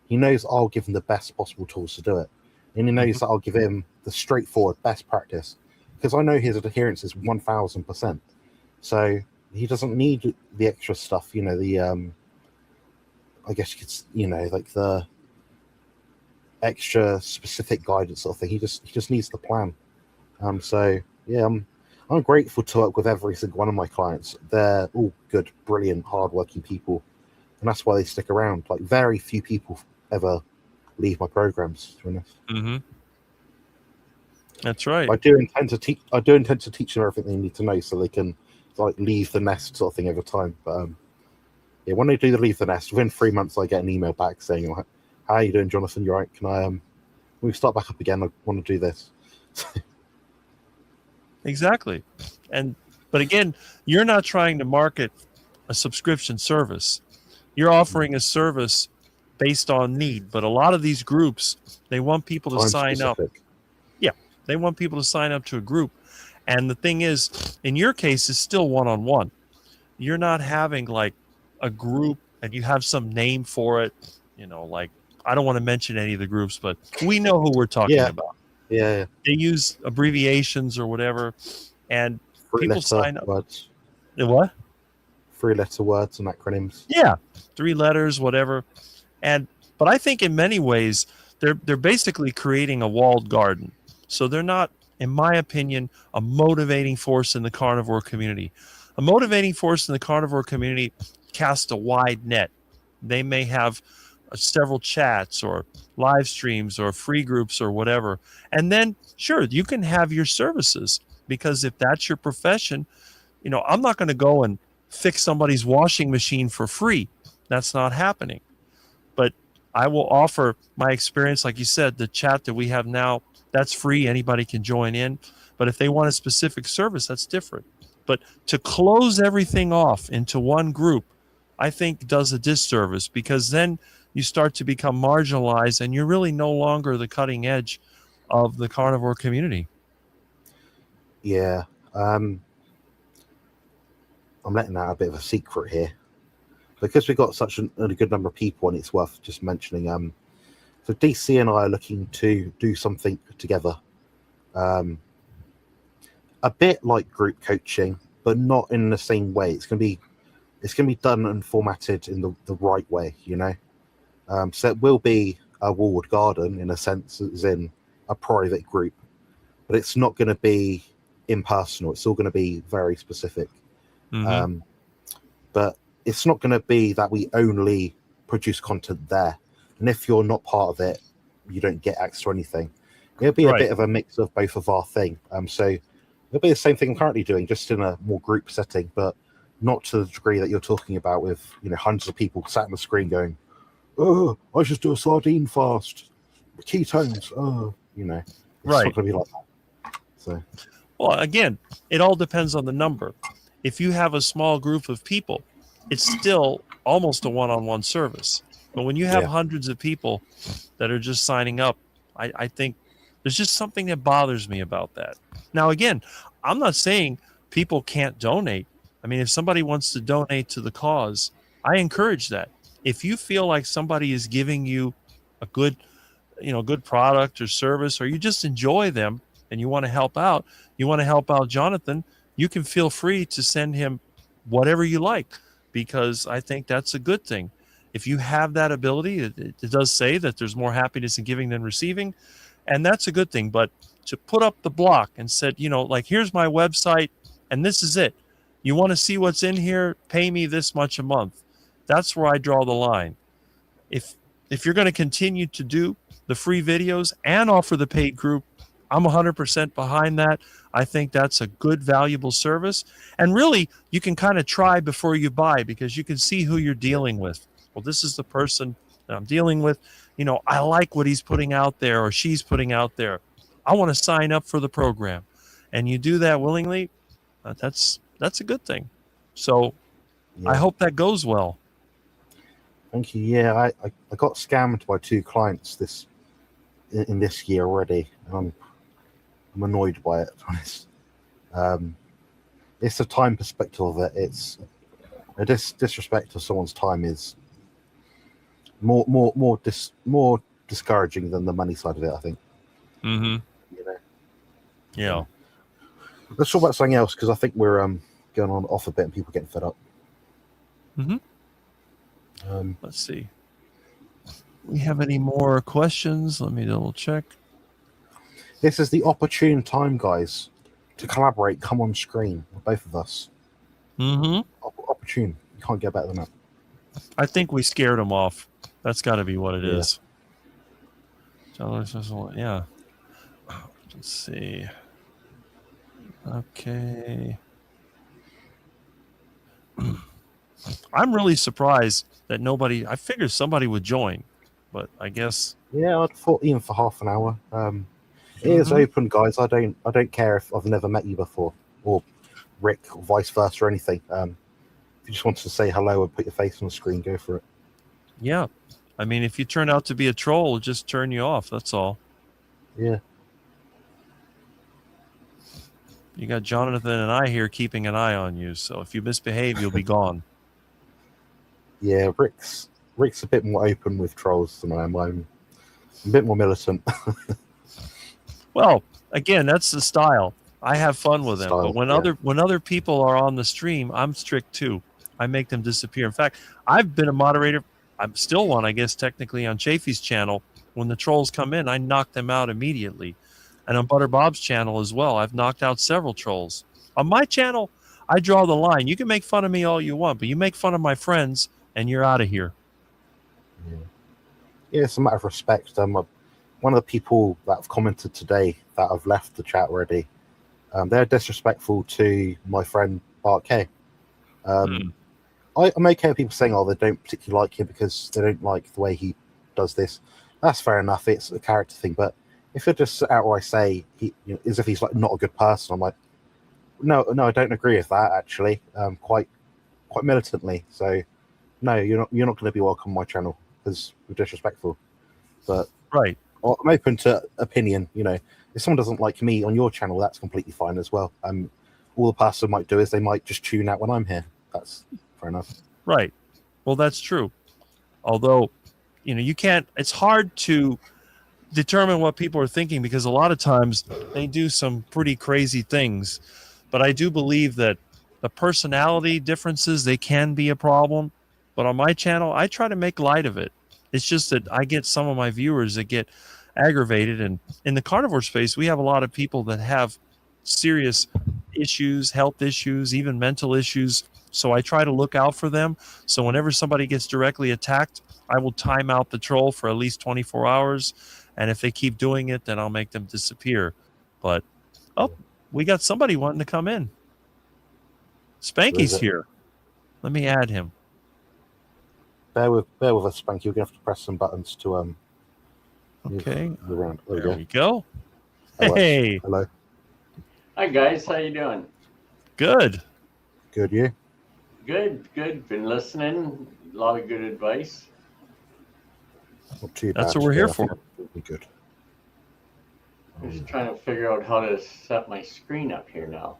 he knows I'll give him the best possible tools to do it. And he knows that I'll give him the straightforward best practice because I know his adherence is 1000%. So he doesn't need the extra stuff, I guess you could, like the extra specific guidance sort of thing. He just needs the plan. So yeah, I'm grateful to work with every single one of my clients. They're all good, brilliant, hardworking people, and that's why they stick around. Like very few people ever leave my programs. To be honest. Mm-hmm. That's right. I do intend to teach them everything they need to know, so they can like leave the nest sort of thing over time. But yeah, when they do the leave the nest, within 3 months, I get an email back saying, "How are you doing, Jonathan? You're right. Can we start back up again? I want to do this." Exactly. But again, you're not trying to market a subscription service. You're offering a service based on need, but a lot of these groups, they want people to Time sign up. specific. Yeah, they want people to sign up to a group. And the thing is, in your case, it's still one-on-one. You're not having like a group and you have some name for it, like I don't want to mention any of the groups, but we know who we're talking Yeah, about. yeah. They use abbreviations or whatever, and Three people letter sign up. words. What? 3-letter words and acronyms. Yeah, 3 letters, whatever. But I think in many ways they're basically creating a walled garden. So they're not, in my opinion, a motivating force in the carnivore community. A motivating force in the carnivore community casts a wide net. They may have several chats or live streams or free groups or whatever. And then, sure, you can have your services, because if that's your profession, I'm not going to go and fix somebody's washing machine for free. That's not happening. But I will offer my experience. Like you said, the chat that we have now, that's free. Anybody can join in. But if they want a specific service, that's different. But to close everything off into one group, I think does a disservice, because then you start to become marginalized and you're really no longer the cutting edge of the carnivore community. Yeah. I'm letting out a bit of a secret here, because we've got such a good number of people, and it's worth just mentioning. So DC and I are looking to do something together, a bit like group coaching, but not in the same way. It's gonna be done and formatted in the right way, So it will be a walled garden in a sense, as in a private group, but it's not going to be impersonal. It's all going to be very specific. Mm-hmm. But it's not going to be that we only produce content there, and if you're not part of it, you don't get access to anything. It'll be a bit of a mix of both of our thing. So it'll be the same thing I'm currently doing, just in a more group setting, but not to the degree that you're talking about, with hundreds of people sat on the screen going, "Oh, I just do a sardine fast, ketones." Oh, it's not going to be like that. So, well, again, it all depends on the number. If you have a small group of people, it's still almost a one-on-one service. But when you have hundreds of people that are just signing up, I think there's just something that bothers me about that. Now, again, I'm not saying people can't donate. I mean, if somebody wants to donate to the cause, I encourage that. If you feel like somebody is giving you a good product or service, or you just enjoy them and you want to help out Jonathan, you can feel free to send him whatever you like, because I think that's a good thing. If you have that ability, it does say that there's more happiness in giving than receiving, and that's a good thing. But to put up the block and said, like, here's my website and this is it. You want to see what's in here? Pay me this much a month. That's where I draw the line. If you're going to continue to do the free videos and offer the paid group, I'm 100% behind that. I think that's a good, valuable service. And really, you can kind of try before you buy, because you can see who you're dealing with. Well, this is the person that I'm dealing with. I like what he's putting out there or she's putting out there. I want to sign up for the program. And you do that willingly, that's a good thing. So I hope that goes well. Thank you. Yeah, I got scammed by 2 clients in this year already. I'm annoyed by it, to be honest. It's the time perspective of it. It's a disrespect of someone's time is more discouraging than the money side of it, I think. Mm-hmm. Yeah. Let's talk about something else, because I think we're going on off a bit and people are getting fed up. Mm-hmm. Let's see. We have any more questions? Let me double check. This is the opportune time, guys, to collaborate. Come on screen, both of us. Mm-hmm. Opportune. You can't get better than that. I think we scared them off. That's got to be what it is. Yeah. Let's see. Okay. I'm really surprised that I figured somebody would join, but I guess. Yeah, I'd thought even for half an hour. It is open, guys. I don't care if I've never met you before, or Rick, or vice versa, or anything. you just want to say hello and put your face on the screen, go for it. Yeah. I mean, if you turn out to be a troll, it'll just turn you off. That's all. Yeah. You got Jonathan and I here keeping an eye on you. So if you misbehave, you'll be gone. Yeah, Rick's a bit more open with trolls than I am. I'm a bit more militant. Well, again, that's the style. I have fun with them. But Style, yeah. when other people are on the stream, I'm strict too. I make them disappear. In fact, I've been a moderator. I'm still one, I guess, technically on Chafee's channel. When the trolls come in, I knock them out immediately. And on Butter Bob's channel as well, I've knocked out several trolls. On my channel, I draw the line. You can make fun of me all you want, but you make fun of my friends, and you're out of here. Yeah, it's a matter of respect. One of the people that have commented today that have left the chat already, they're disrespectful to my friend Bart K. I'm okay with people saying, "Oh, they don't particularly like him because they don't like the way he does this." That's fair enough. It's a character thing. But if you just outright say as if he's like not a good person, I'm like, no, I don't agree with that. Actually, quite militantly. So, no, you're not going to be welcome on my channel because you're disrespectful. But Right. I'm open to opinion. If someone doesn't like me on your channel, that's completely fine as well. All the person might do is they might just tune out when I'm here. That's fair enough. Right. Well, that's true. Although, you can't. It's hard to determine what people are thinking because a lot of times they do some pretty crazy things. But I do believe that the personality differences, they can be a problem. But on my channel, I try to make light of it. It's just that I get some of my viewers that get aggravated. And in the carnivore space, we have a lot of people that have serious issues, health issues, even mental issues. So I try to look out for them. So whenever somebody gets directly attacked, I will time out the troll for at least 24 hours. And if they keep doing it, then I'll make them disappear. But, we got somebody wanting to come in. Spanky's here. Let me add him. Bear with us, Spanky. We're going to have to press some buttons to Okay. around. There we go. Hello. Hey. Hello. Hi, guys. How you doing? Good. Good, you? Good. Been listening. A lot of good advice. Not too bad. That's what we're here for. It'll be good. I'm just trying to figure out how to set my screen up here now.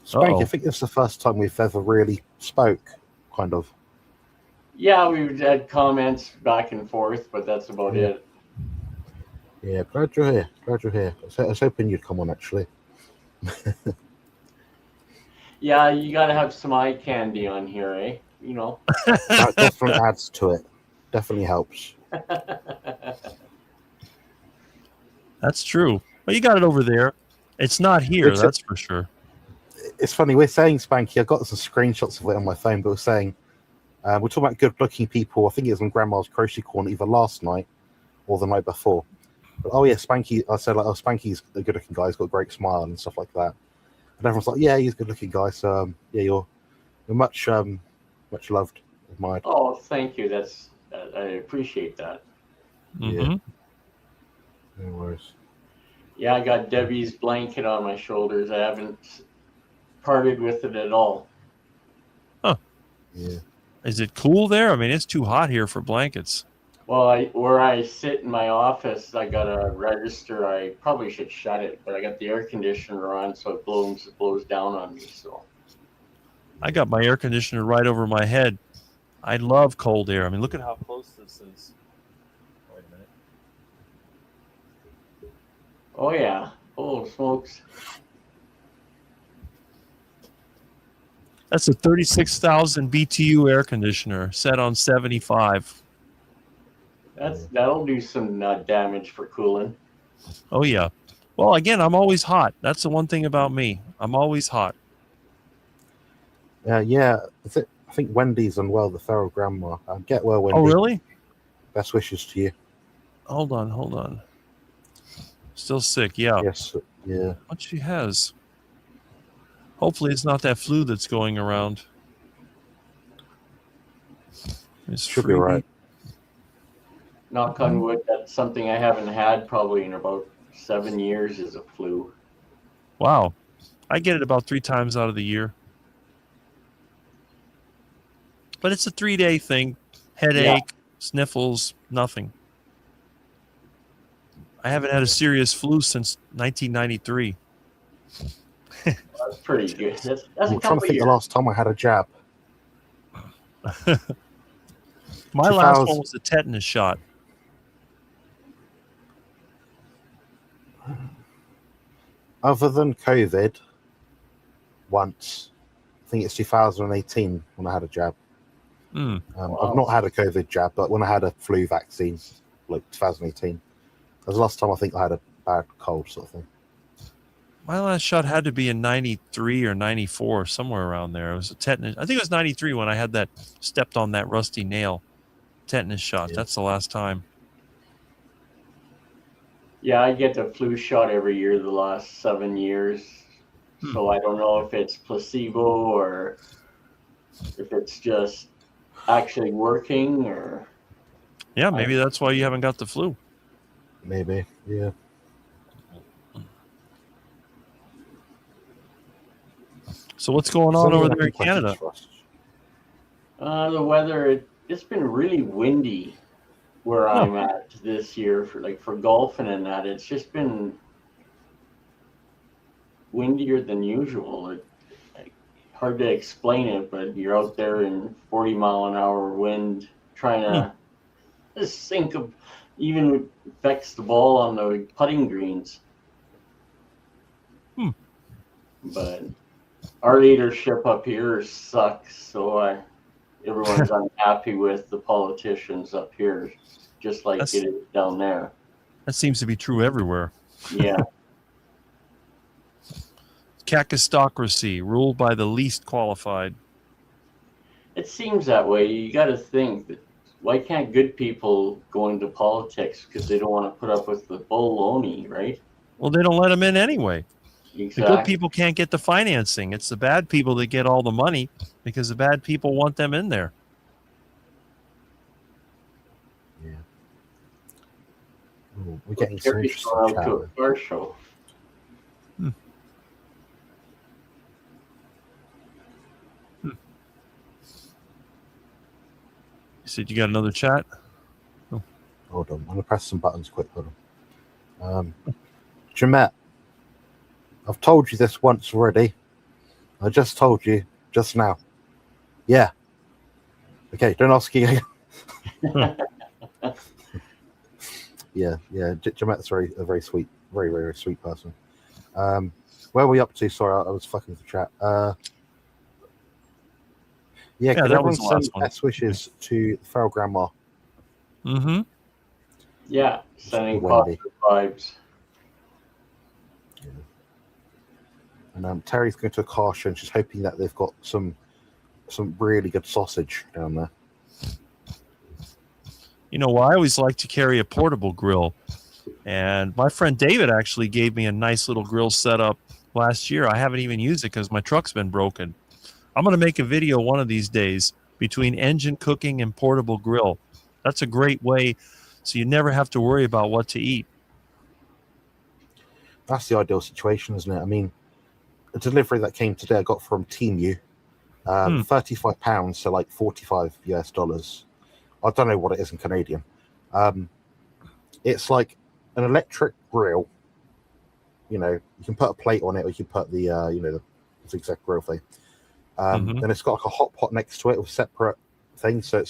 Spanky, I think this is the first time we've ever really spoke, kind of. Yeah, we've had comments back and forth, but that's about it. Yeah, glad you're here. I was hoping you'd come on, actually. Yeah, you got to have some eye candy on here, eh? That definitely adds to it. Definitely helps. That's true. Well, you got it over there. It's not here, that's for sure. It's funny, we're saying, Spanky, I got some screenshots of it on my phone, but we're saying, we're talking about good-looking people. I think it was on Grandma's Crochet Corner either last night or the night before. But, Spanky, I said, Spanky's a good-looking guy. He's got a great smile and stuff like that. And everyone's like, yeah, he's a good-looking guy. So, you're much loved, admired. Oh, thank you. I appreciate that. Mm-hmm. Yeah. No worries. Yeah, I got Debbie's blanket on my shoulders. I haven't parted with it at all. Huh. Yeah. Is it cool there? I mean, it's too hot here for blankets. Well, where I sit in my office, I got a register. I probably should shut it, but I got the air conditioner on, so it blows down on me. So I got my air conditioner right over my head. I love cold air. I mean, look at how close this is. Wait a minute. Oh yeah, oh smokes. That's a 36,000 BTU air conditioner set on 75. That'll do some damage for cooling. Oh yeah. Well, again, I'm always hot. That's the one thing about me. I'm always hot. Yeah. I think Wendy's unwell, the feral grandma. Get well, Wendy. Oh, really? Best wishes to you. Hold on. Still sick, yeah. Yes, yeah. What she has. Hopefully it's not that flu that's going around. Should be right. Knock on wood, that's something I haven't had probably in about 7 years is a flu. Wow. I get it about 3 times out of the year. But it's a 3-day thing. Headache, sniffles, nothing. I haven't had a serious flu since 1993. That's pretty good. That's I'm a trying to couple think years. the last time I had a jab. My 2000 last one was a tetanus shot. Other than COVID, once, I think it's 2018 when I had a jab. Mm. Wow. I've not had a COVID jab, but when I had a flu vaccine, like 2018, that was the last time I think I had a bad cold sort of thing. My last shot had to be in 93 or 94, somewhere around there. It was a tetanus. I think it was 93 when I had that stepped on that rusty nail tetanus shot. Yeah. That's the last time. Yeah, I get the flu shot every year the last 7 years. So I don't know if it's placebo or if it's just actually working or. Yeah, maybe that's why you haven't got the flu. Maybe, yeah. So what's going on over there in Canada? The weather, it's been really windy where I'm at this year for golfing and that. It's just been windier than usual. Hard to explain it, but you're out there in 40-mile-an-hour wind trying to just sink a, even affects the ball on the putting greens. But our leadership up here sucks, so everyone's unhappy with the politicians up here, just like it is down there. That seems to be true everywhere. Yeah. Kakistocracy, ruled by the least qualified. It seems that way. You got to think that why can't good people go into politics because they don't want to put up with the baloney, right? Well, they don't let them in anyway. Exactly. The good people can't get the financing. It's the bad people that get all the money because the bad people want them in there. Yeah. Ooh, we're getting some interesting chat. To a car show. You said you got another chat? Oh. Hold on. I'm going to press some buttons quick. Hold on. Jamette, I've told you this once already. I just told you just now. Yeah. Okay, don't ask again. Yeah. Jamette's a very sweet, very, very sweet person. Where are we up to? Sorry, I was fucking with the chat. Yeah, could everyone send best wishes to the feral grandma? Mm-hmm. Yeah, sending positive vibes. Yeah. And Terry's going to a car show and she's hoping that they've got some really good sausage down there. You know, well, I always like to carry a portable grill. And my friend David actually gave me a nice little grill setup last year. I haven't even used it because my truck's been broken. I'm going to make a video one of these days between engine cooking and portable grill. That's a great way so you never have to worry about what to eat. That's the ideal situation, isn't it? I mean, a delivery that came today I got from Temu, £35, so like $45 US. I don't know what it is in Canadian. It's like an electric grill. You know, you can put a plate on it, or you can put the the zigzag grill thing. Then it's got like a hot pot next to it with separate things. So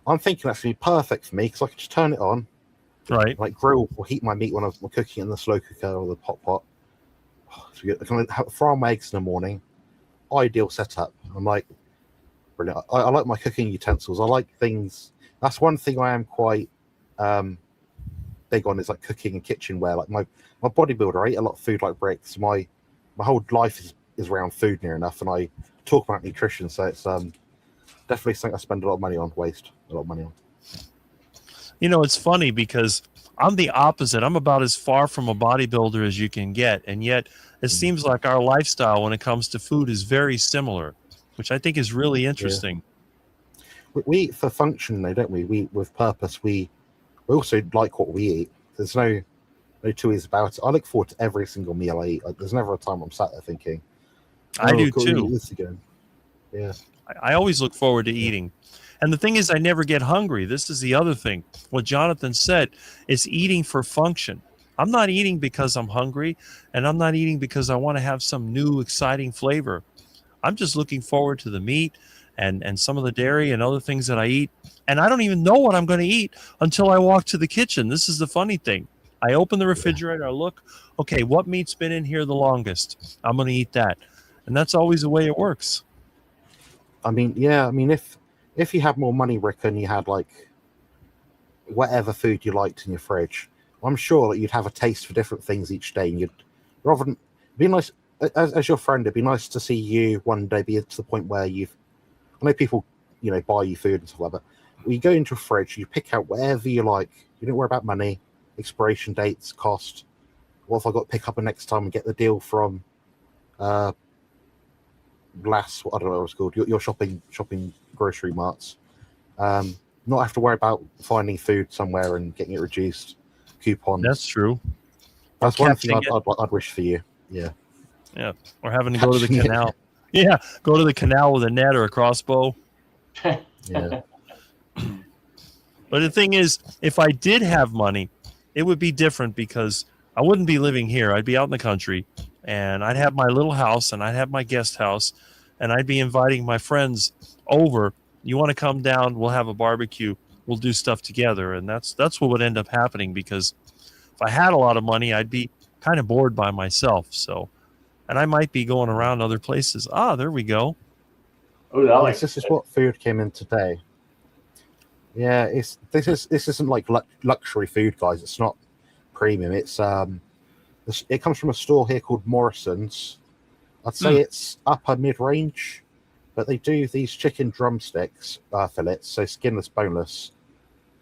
I'm thinking that's gonna be perfect for me because I can just turn it on, right? Like grill or heat my meat when I'm cooking in the slow cooker or the hot pot. So I can fry my eggs in the morning. Ideal setup. I'm like, brilliant. I like my cooking utensils. I like things. That's one thing I am quite big on is like cooking and kitchenware. Like my bodybuilder, I eat a lot of food like bricks. My whole life is around food near enough, and I talk about nutrition. So it's definitely something I spend a lot of money on. Waste a lot of money on. You know, it's funny because I'm the opposite. I'm about as far from a bodybuilder as you can get, and yet it seems like our lifestyle when it comes to food is very similar, which I think is really interesting. Yeah. We eat for function, though, don't we? We with purpose. We also like what we eat. There's no two ways about it. I look forward to every single meal I eat. Like, there's never a time I'm sat there thinking, I do too. Eat this again. Yeah. I always look forward to eating. And the thing is, I never get hungry. This is the other thing. What Jonathan said is eating for function. I'm not eating because I'm hungry, and I'm not eating because I want to have some new, exciting flavor. I'm just looking forward to the meat and some of the dairy and other things that I eat. And I don't even know what I'm going to eat until I walk to the kitchen. This is the funny thing. I open the refrigerator, I look, okay, what meat's been in here the longest? I'm going to eat that. And that's always the way it works. I mean, yeah, I mean, if you had more money, Rick, and you had like whatever food you liked in your fridge, I'm sure that you'd have a taste for different things each day, and you'd rather than be nice as your friend. It'd be nice to see you one day be to the point where you've. I know people, buy you food and stuff like that. When you go into a fridge, you pick out whatever you like. You don't worry about money, expiration dates, cost. What if I got to pick up the next time and get the deal from Glass? I don't know what it's called. Your shopping grocery marts. Not have to worry about finding food somewhere and getting it reduced. Coupons. That's true. That's one thing I'd wish for you. Yeah. Yeah. Or having to go to the canal. Yeah. Go to the canal with a net or a crossbow. Yeah. But the thing is, if I did have money, it would be different because I wouldn't be living here. I'd be out in the country, and I'd have my little house, and I'd have my guest house, and I'd be inviting my friends over. You want to come down? We'll have a barbecue. We'll do stuff together, and that's what would end up happening because if I had a lot of money, I'd be kind of bored by myself. So, and I might be going around other places. Ah, there we go. Oh, this is what food came in today. Yeah, this isn't like luxury food, guys. It's not premium. It's it comes from a store here called Morrison's. I'd say it's upper mid-range, but they do these chicken drumsticks fillets, so skinless, boneless.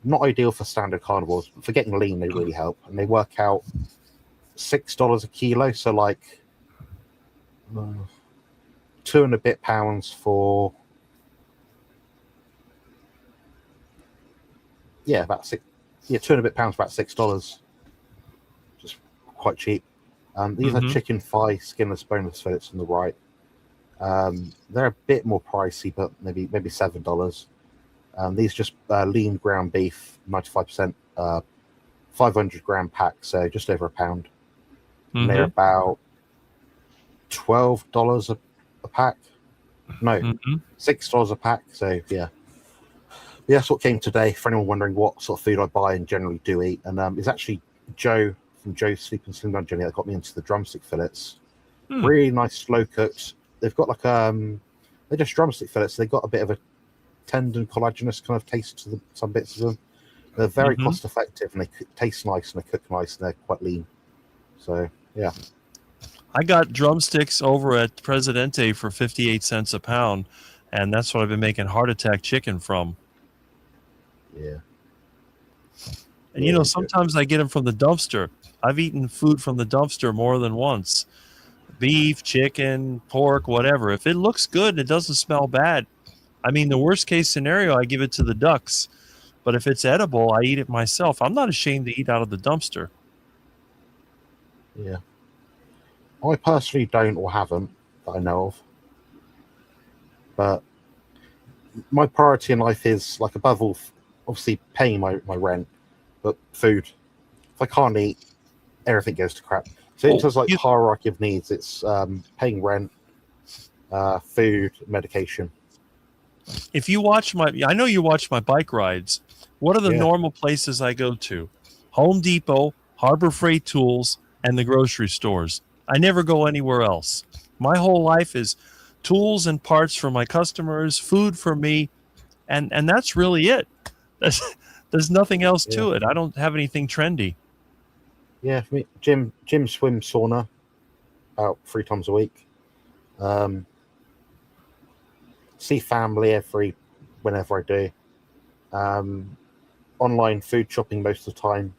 Not ideal for standard carnivores. For getting lean, they really help, and they work out $6 a kilo. So like 2 and a bit pounds for about £6. Yeah, 2 and a bit pounds for about $6. Just quite cheap. These are chicken thigh skinless boneless fillets on the right. They're a bit more pricey, but maybe $7. These just lean ground beef, 95%, 500-gram pack, so just over £1. And they're about $12 a pack. No, $6 a pack. So yeah, that's what came today. For anyone wondering what sort of food I buy and generally do eat, and it's actually Joe from Joe's Sleep and Slim Down Journey that got me into the drumstick fillets. Really nice, slow cooked. They've got like they're just drumstick fillets. So they've got a bit of a tender, collagenous kind of taste to some bits of them. They're very cost effective, and they taste nice, and they cook nice, and they're quite lean. So yeah. I got drumsticks over at Presidente for 58 cents a pound, and that's what I've been making heart attack chicken from. Yeah. And sometimes I get them from the dumpster. I've eaten food from the dumpster more than once. Beef, chicken, pork, whatever. If it looks good and it doesn't smell bad, I mean, the worst case scenario, I give it to the ducks. But if it's edible, I eat it myself. I'm not ashamed to eat out of the dumpster. Yeah. I personally don't or haven't that I know of. But my priority in life is, like, above all, obviously paying my rent, but food. If I can't eat, everything goes to crap. So in terms of like hierarchy of needs, it's paying rent, food, medication. If you watch I know you watch my bike rides. What are the normal places I go to? Home Depot, Harbor Freight Tools, and the grocery stores. I never go anywhere else. My whole life is tools and parts for my customers, food for me, and that's really it. There's nothing else to it. I don't have anything trendy. Yeah, for me, gym, swim, sauna, about 3 times a week. See family whenever I do. Online food shopping most of the time.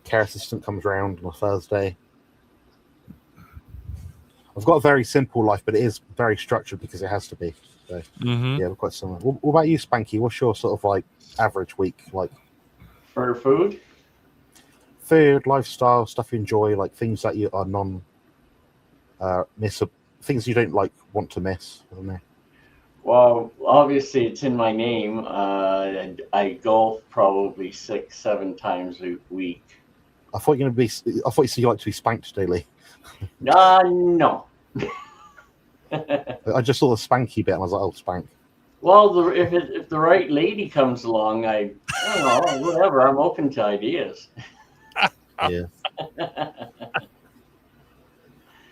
Care assistant comes around on a Thursday. I've got a very simple life, but it is very structured because it has to be. So, yeah, we're quite similar. What about you, Spanky? What's your sort of like average week like? For food? Food, lifestyle, stuff you enjoy, like things that you are miss, things you don't like want to miss. I don't know. Well, obviously it's in my name. I golf probably 6, 7 times a week. I thought you said you like to be spanked daily. No. I just saw the spanky bit and I was like, oh, spank. Well, if the right lady comes along, I don't know, whatever. I'm open to ideas. Yeah.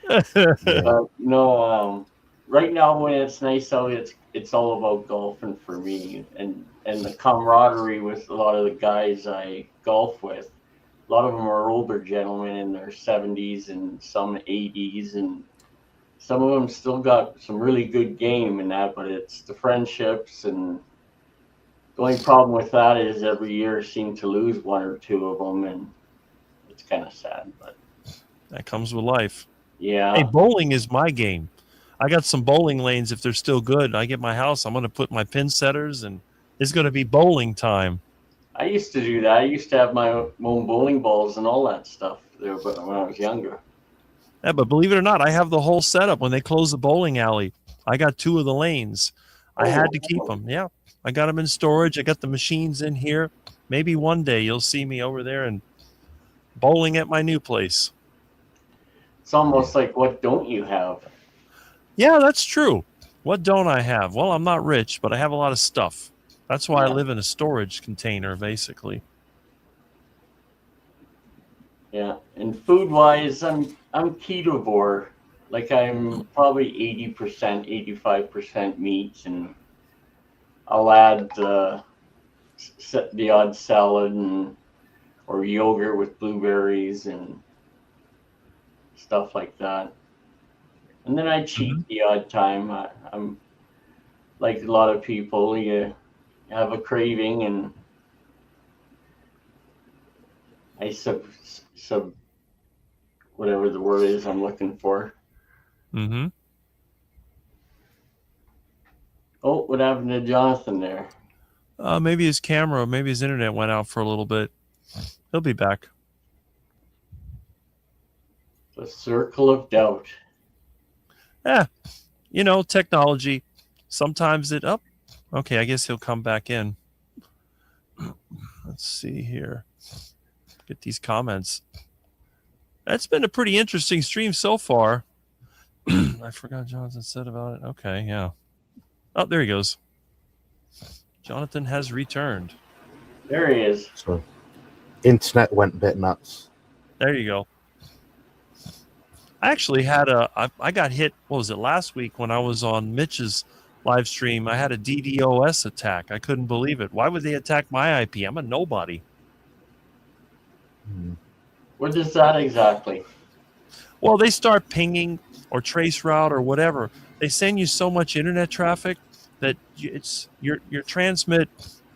But no, right now when it's nice out, it's all about golfing for me, and the camaraderie with a lot of the guys I golf with. A lot of them are older gentlemen in their 70s and some 80s, and some of them still got some really good game in that. But it's the friendships, and the only problem with that is every year I seem to lose one or two of them, and it's kind of sad. But That comes with life. yeah. Hey, bowling is my game. I got some bowling lanes. If they're still good, I get my house. I'm going to put my pin setters, and it's going to be bowling time. I used to do that. I used to have my own bowling balls and all that stuff there, but when I was younger. Yeah, but believe it or not, I have the whole setup. When they close the bowling alley, I got 2 of the lanes. I had to keep them. Yeah, I got them in storage. I got the machines in here. Maybe one day you'll see me over there and bowling at my new place. It's almost like, what don't you have? Yeah, that's true. What don't I have? Well, I'm not rich, but I have a lot of stuff. That's why I live in a storage container, basically. Yeah, and food-wise, I'm ketovore. Like I'm probably 80%, 85% meat, and I'll add the odd salad and or yogurt with blueberries and stuff like that. And then I cheat the odd time. I'm like a lot of people. You have a craving, and I sub whatever the word is I'm looking for. Mm-hmm. Oh, what happened to Jonathan there? Maybe his camera, maybe his internet went out for a little bit. He'll be back. The circle of doubt. Yeah, technology. Sometimes it up. Okay, I guess he'll come back in. Let's see here. Get these comments. That's been a pretty interesting stream so far. I forgot Jonathan said about it. Okay, yeah. Oh, there he goes. Jonathan has returned. There he is. So, internet went a bit nuts. There you go. I actually had I got hit, what was it, last week when I was on Mitch's live stream. I had a DDoS attack. I couldn't believe it. Why would they attack my IP? I'm a nobody. What is that exactly? Well, they start pinging or trace route or whatever. They send you so much internet traffic that your transmit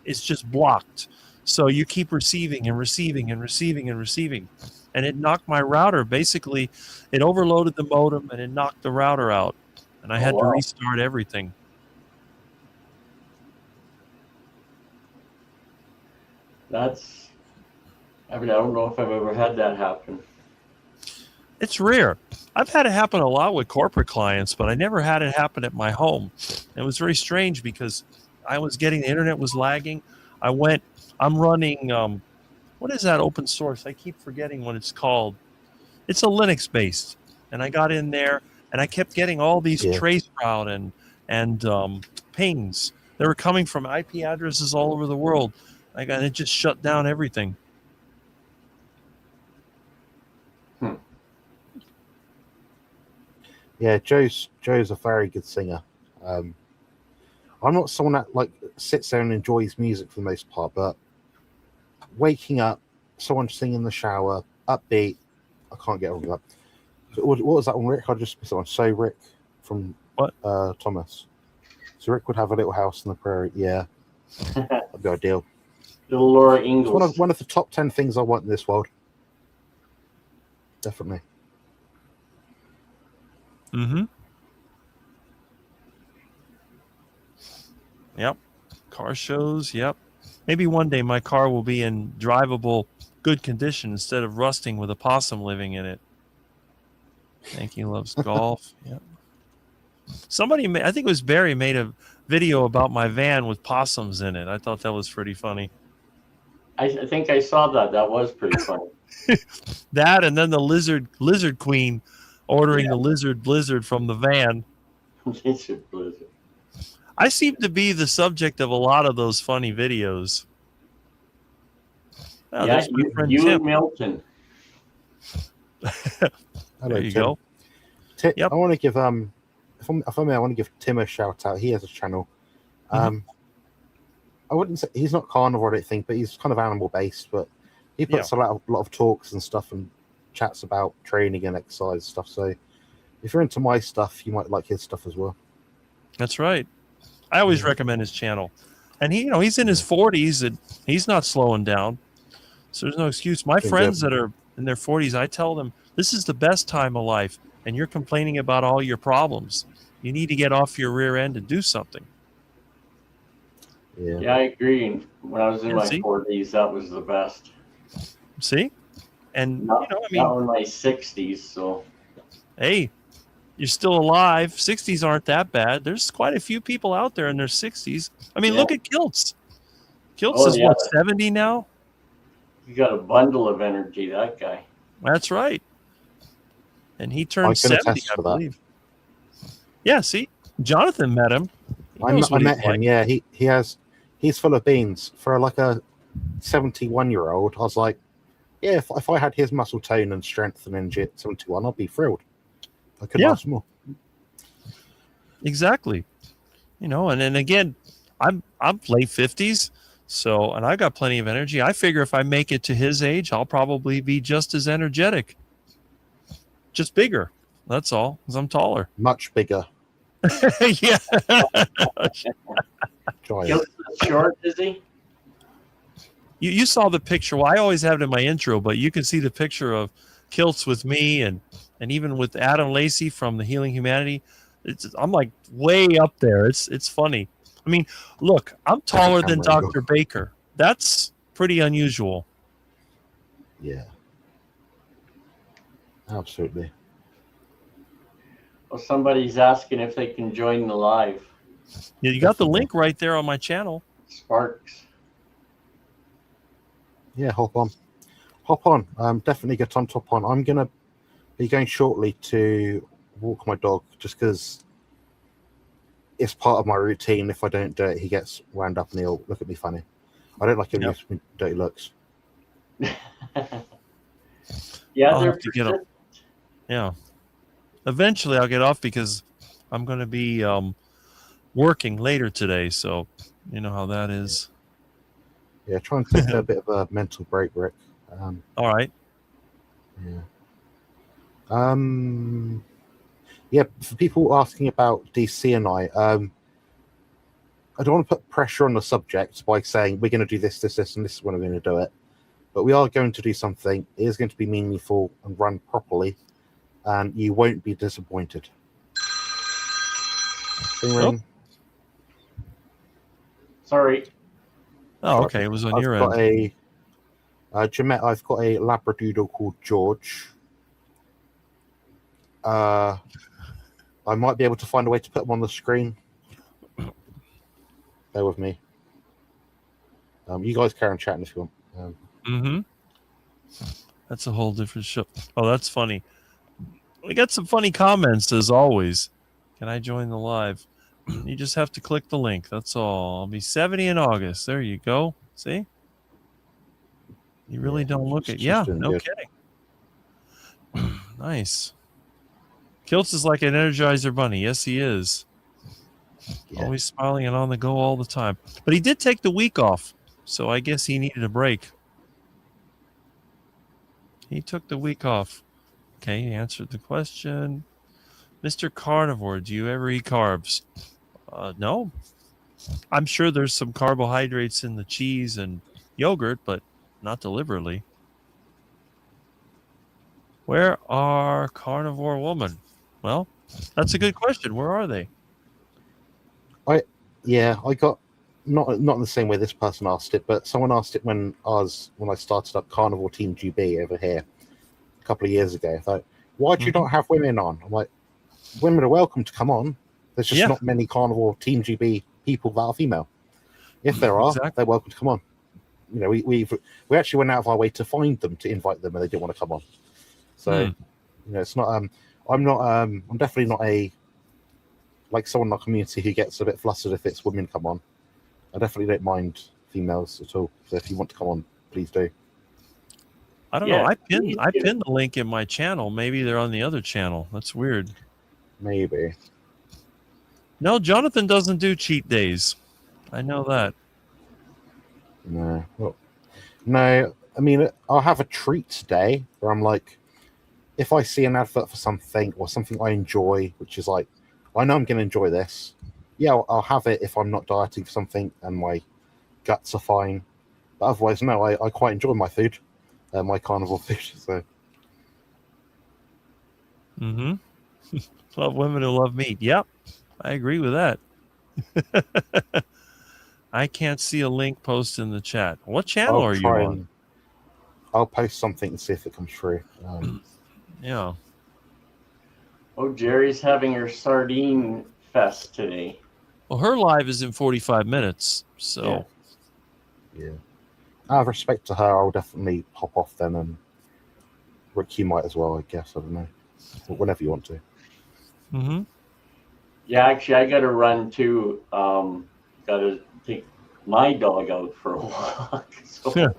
is just blocked. So you keep receiving and receiving and receiving and receiving. And it knocked my router. Basically, it overloaded the modem and it knocked the router out. And I had to restart everything. I don't know if I've ever had that happen. It's rare. I've had it happen a lot with corporate clients, but I never had it happen at my home. It was very strange because I was getting, the internet was lagging. I'm running, what is that open source? I keep forgetting what it's called. It's a Linux based. And I got in there and I kept getting all these trace route and pings. They were coming from IP addresses all over the world. It just shut down everything. Yeah, Joe's a very good singer. I'm not someone that sits there and enjoys music for the most part, but waking up, someone singing in the shower, upbeat, I can't get over that. So what was that one, Rick? I just missed that one. So Rick from Thomas. So Rick would have a little house in the prairie. Yeah, that'd be ideal. Little Laura Ingalls. It's one of the top 10 things I want in this world. Definitely. Mm-hmm. Yep. Car shows. Yep. Maybe one day my car will be in drivable, good condition instead of rusting with a possum living in it. Thank you. Loves golf. Yep. Somebody, I think it was Barry, made a video about my van with possums in it. I thought that was pretty funny. I think I saw that. That was pretty funny. That and then the lizard queen ordering the lizard blizzard from the van. Lizard blizzard. I seem to be the subject of a lot of those funny videos. Oh, yeah, there's my friend you Tim. and Milton. There you Tim. go. Yep. I want to give if I may, I want to give Tim a shout out. He has a channel. I wouldn't say he's not carnivore, I don't think, but he's kind of animal based. But he puts a lot of talks and stuff and chats about training and exercise stuff. So if you're into my stuff, you might like his stuff as well. That's right. I always recommend his channel, and he's in his 40s and he's not slowing down. So there's no excuse. My friends that are in their 40s, I tell them this is the best time of life, and you're complaining about all your problems. You need to get off your rear end and do something. Yeah, I agree. And when I was in my 40s, that was the best. See? And, not in my 60s, so. Hey, you're still alive. 60s aren't that bad. There's quite a few people out there in their 60s. I mean, look at Kiltz. Kiltz is, 70 now? You got a bundle of energy, that guy. That's right. And he turned 70, I believe. Yeah, see? Jonathan met him. I met him, yeah. He's full of beans. For like a 71-year-old, I was like, yeah, if I had his muscle tone and strength and energy at 71, I'd be thrilled. I could ask more. Exactly. And then again, I'm late 50s, and I got plenty of energy. I figure if I make it to his age, I'll probably be just as energetic. Just bigger. That's all, because I'm taller. Much bigger. Yeah. Short, is he? You saw the picture. Well, I always have it in my intro, but you can see the picture of Kiltz with me and even with Adam Lacey from the Healing Humanity. I'm like way up there. It's funny. I mean, look, I'm taller than Dr. Baker. That's pretty unusual. Yeah. Absolutely. Well, somebody's asking if they can join the live. Yeah, you got the link right there on my channel. Sparks. Yeah, hop on. Definitely get on top on. I'm going to be going shortly to walk my dog just because it's part of my routine. If I don't do it, he gets wound up and he'll look at me funny. I don't like him with dirty looks. Yeah. Eventually I'll get off because I'm going to be working later today. So you know how that is. Yeah, try and take a bit of a mental break, Rick. All right. Yeah. Yeah, for people asking about DC and I don't want to put pressure on the subject by saying we're going to do this, and this is when we're going to do it. But we are going to do something. It is going to be meaningful and run properly, and you won't be disappointed. Ring. Sorry. Oh, okay. It was on your end. Jeanette, I've got a Labradoodle called George. I might be able to find a way to put them on the screen. Bear with me. You guys carry on chatting if you want. That's a whole different show. Oh, that's funny. We got some funny comments as always. Can I join the live? You just have to click the link. That's all. I'll be 70 in August. There you go. See? You really don't look at. Yeah, no kidding. Nice. Kiltz is like an Energizer bunny. Yes, he is. Yeah. Always smiling and on the go all the time. But he did take the week off, so I guess he needed a break. He took the week off. Okay, he answered the question. Mr. Carnivore, do you ever eat carbs? No. I'm sure there's some carbohydrates in the cheese and yogurt, but not deliberately. Where are Carnivore Woman? Well, that's a good question. Where are they? I got not in the same way this person asked it, but someone asked it when I started up Carnivore Team GB over here a couple of years ago. I thought, why do you not have women on? I'm like, women are welcome to come on. There's just not many Carnivore Team GB people that are female. If there are, they're welcome to come on. You know, we actually went out of our way to find them, to invite them, and they didn't want to come on. So, you know, it's not. I'm definitely not like someone in our community who gets a bit flustered if it's women come on. I definitely don't mind females at all. So if you want to come on, please do. I don't know. I pinned the link in my channel. Maybe they're on the other channel. That's weird. Maybe. No, Jonathan doesn't do cheat days. I know that. No. Well, no. I mean, I'll have a treats day where I'm like, if I see an advert for something or something I enjoy, which is like, I know I'm going to enjoy this. Yeah, I'll have it if I'm not dieting for something and my guts are fine. But otherwise, no, I quite enjoy my food, my carnivore food. So. Love women who love meat. Yep, I agree with that. I can't see a link post in the chat. What channel are you on? I'll post something and see if it comes through. Yeah. Oh, Jerry's having her sardine fest today. Well, her live is in 45 minutes, so. Yeah. Out of respect to her, I'll definitely hop off then, and Rick, you might as well, I guess. I don't know. Whenever you want to. Yeah, actually, I got to run too. Got to take my dog out for a walk. So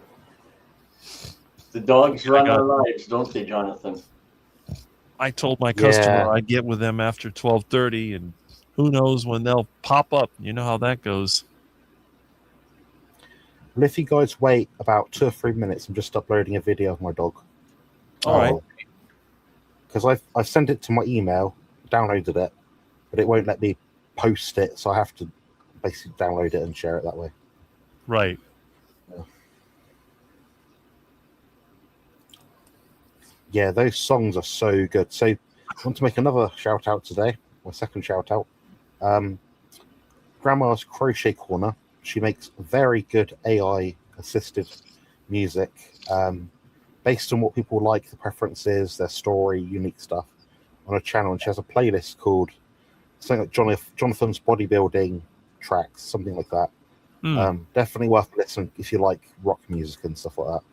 the dogs run our lives, don't they, Jonathan? I told my customer I'd get with them after 12:30, and who knows when they'll pop up. You know how that goes. Well, if you guys wait about 2 or 3 minutes, I'm just uploading a video of my dog. All right. Because I've sent it to my email, downloaded it, but it won't let me post it, so I have to basically download it and share it that way. Right. Yeah, those songs are so good. So I want to make another shout out today, my second shout out. Grandma's Crochet Corner. She makes very good AI assisted music based on what people like, the preferences, their story, unique stuff on a channel. And she has a playlist called something like Jonathan's Bodybuilding Tracks, something like that. Definitely worth listening if you like rock music and stuff like that.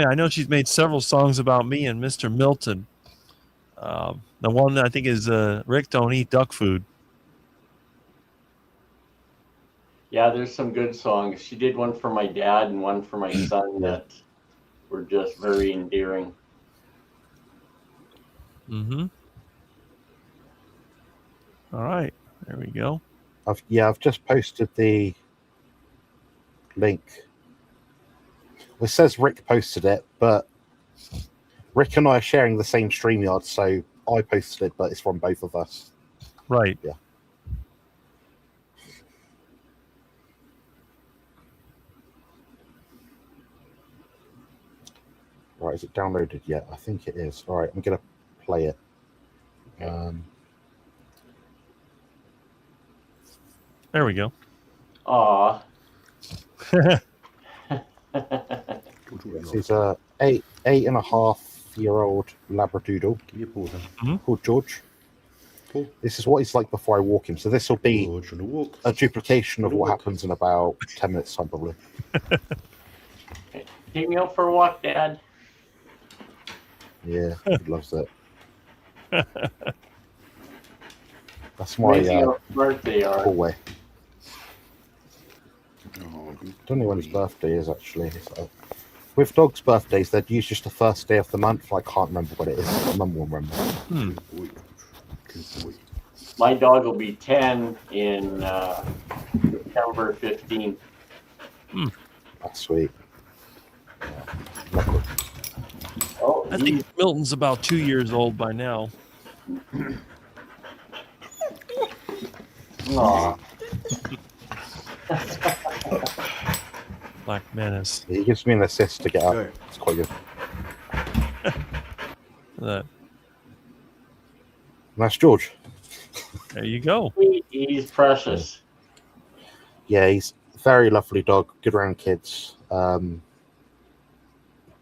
I know she's made several songs about me and Mr. Milton. The one that I think is Rick, Don't Eat Duck Food. Yeah, there's some good songs. She did one for my dad and one for my son that were just very endearing. All right, there we go. I've just posted the link. It says Rick posted it, but Rick and I are sharing the same StreamYard, so I posted it, but it's from both of us. Right. Yeah. Right, is it downloaded yet? I think it is. All right, I'm going to play it. There we go. Aw. He's a 8.5-year-old Labradoodle called George. This is what he's like before I walk him. So this will be a duplication of what happens in about 10 minutes time, probably. Take me out for a walk, Dad. Yeah, he loves it. That's my smart they are. cool way. Don't know when his birthday is, actually. So, with dogs' birthdays, they'd use just the first day of the month. I can't remember what it is. My mum will remember. My dog will be 10 in September 15th. That's sweet. Oh, I think Milton's about 2 years old by now. Aw. Black Menace. He gives me an assist to get up. It's quite good. That. And that's George. There you go. He's precious. Yeah, he's a very lovely dog. Good around kids.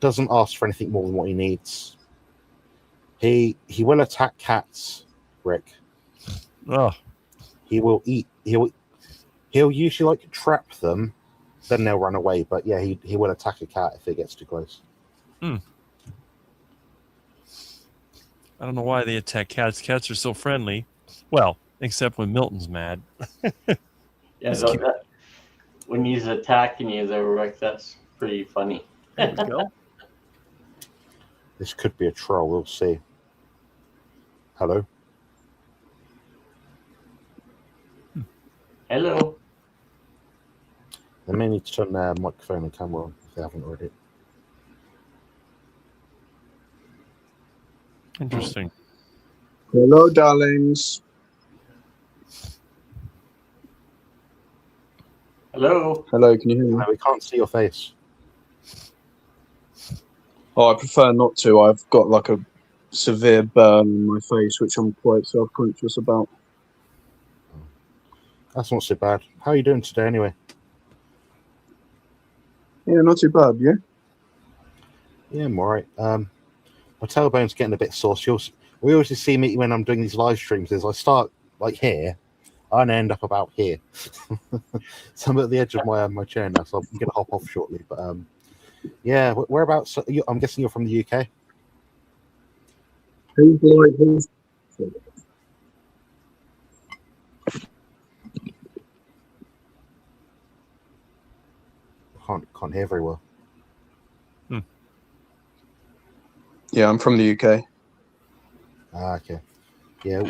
Doesn't ask for anything more than what he needs. He will attack cats, Rick. Oh, He will eat. He'll usually like trap them, then they'll run away. But yeah, he will attack a cat if it gets too close. I don't know why they attack cats. Cats are so friendly. Well, except when Milton's mad. Yeah, when he's attacking you there, Rick, that's pretty funny. There we go. This could be a troll. We'll see. Hello. Hello. They may need to turn their microphone and camera on if they haven't already. Interesting. Hello, darlings. Hello. Hello, can you hear me? No, we can't see your face. Oh, I prefer not to. I've got like a severe burn on my face, which I'm quite self-conscious about. That's not so bad. How are you doing today, anyway? Yeah, not too bad, yeah? Yeah, I'm all right. My tailbone's getting a bit sore. We always see me when I'm doing these live streams. Is I start like here, and end up about here. So I'm at the edge of my chair now, so I'm going to hop off shortly. But yeah, whereabouts? I'm guessing you're from the UK. Who's like who's? Can't hear very well. Yeah, I'm from the UK. Ah, okay. Yeah,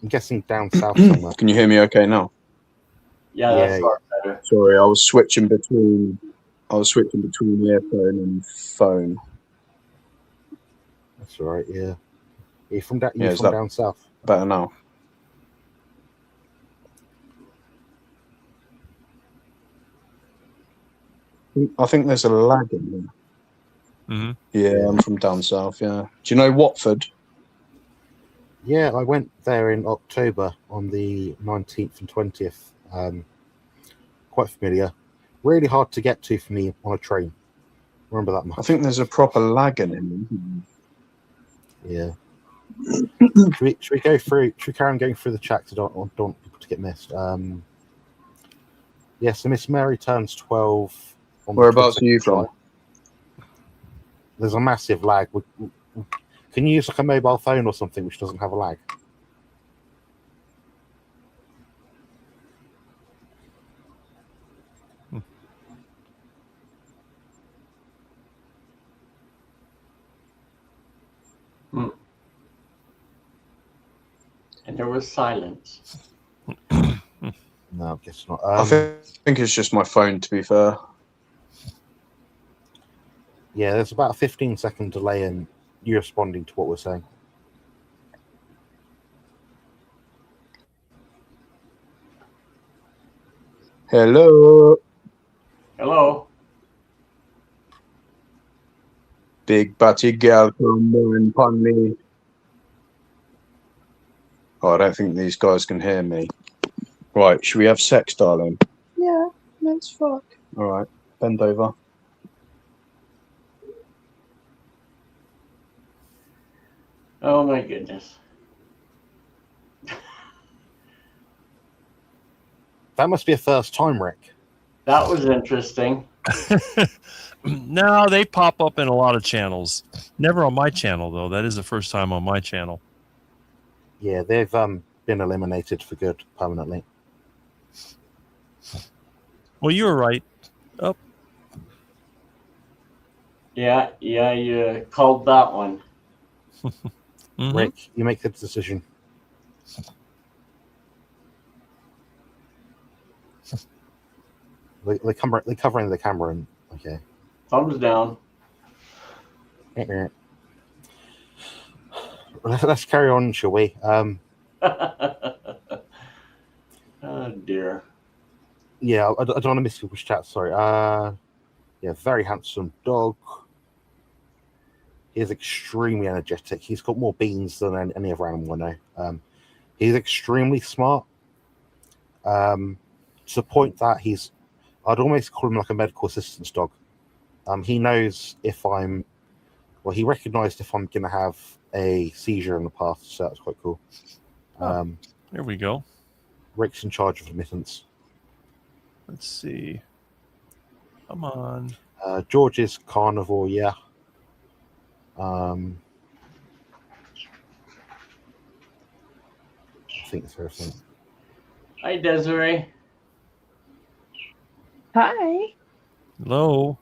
I'm guessing down south somewhere. Can you hear me okay now? Yeah, that's far better. Sorry, I was switching between earphone and phone. That's all right. Yeah. You're from down south. Better now. I think there's a lag in there. Mm-hmm. Yeah, I'm from down south, yeah. Do you know Watford? Yeah, I went there in October on the 19th and 20th. Quite familiar. Really hard to get to for me on a train. Remember that much. I think there's a proper lag in it. Yeah. should we go through? Should we carry on going through the chat? I don't want people to get missed. Yeah, so Miss Mary turns 12. Whereabouts are you from? There's a massive lag. Can you use like a mobile phone or something which doesn't have a lag? And there was silence. No, I guess not. I think it's just my phone, to be fair. Yeah, there's about a 15-second delay in you responding to what we're saying. Hello. Hello. Big batty girl, come on, pun me. Oh, I don't think these guys can hear me. Right, should we have sex, darling? Yeah, let's fuck. All right, bend over. Oh my goodness. That must be a first time, Rick. That was interesting. No, they pop up in a lot of channels. Never on my channel, though. That is the first time on my channel. Yeah, they've been eliminated for good permanently. Well, you were right. Oh. Yeah, you called that one. Mm-hmm. Rick, you make the decision. They're covering the camera. And, okay. Thumbs down. Let's carry on, shall we? Oh dear. Yeah, I don't want to miss people's chat. Sorry. Yeah, very handsome dog. He is extremely energetic. He's got more beans than any other animal I know. He's extremely smart. To the point that I'd almost call him like a medical assistance dog. He knows if he recognized if I'm going to have a seizure in the past, so that's quite cool. There we go. Rick's in charge of admittance. Let's see. Come on. George is carnivore, yeah. I think that's everything. Hi, Desiree. Hi. Hello.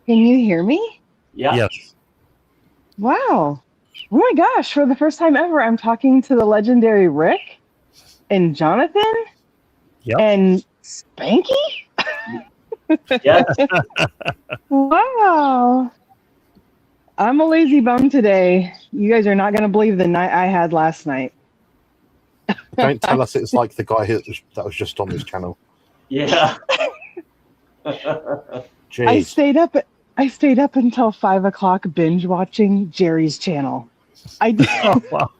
Can you hear me? Yeah. Yes. Wow. Oh my gosh, for the first time ever, I'm talking to the legendary Rick and Jonathan Yep. and Spanky? Yes. Wow. I'm a lazy bum today. You guys are not going to believe the night I had last night. Don't tell us it's like the guy that was just on this channel. Yeah. Jeez. I stayed up until 5 o'clock binge watching Jerry's channel. I did. Oh, wow.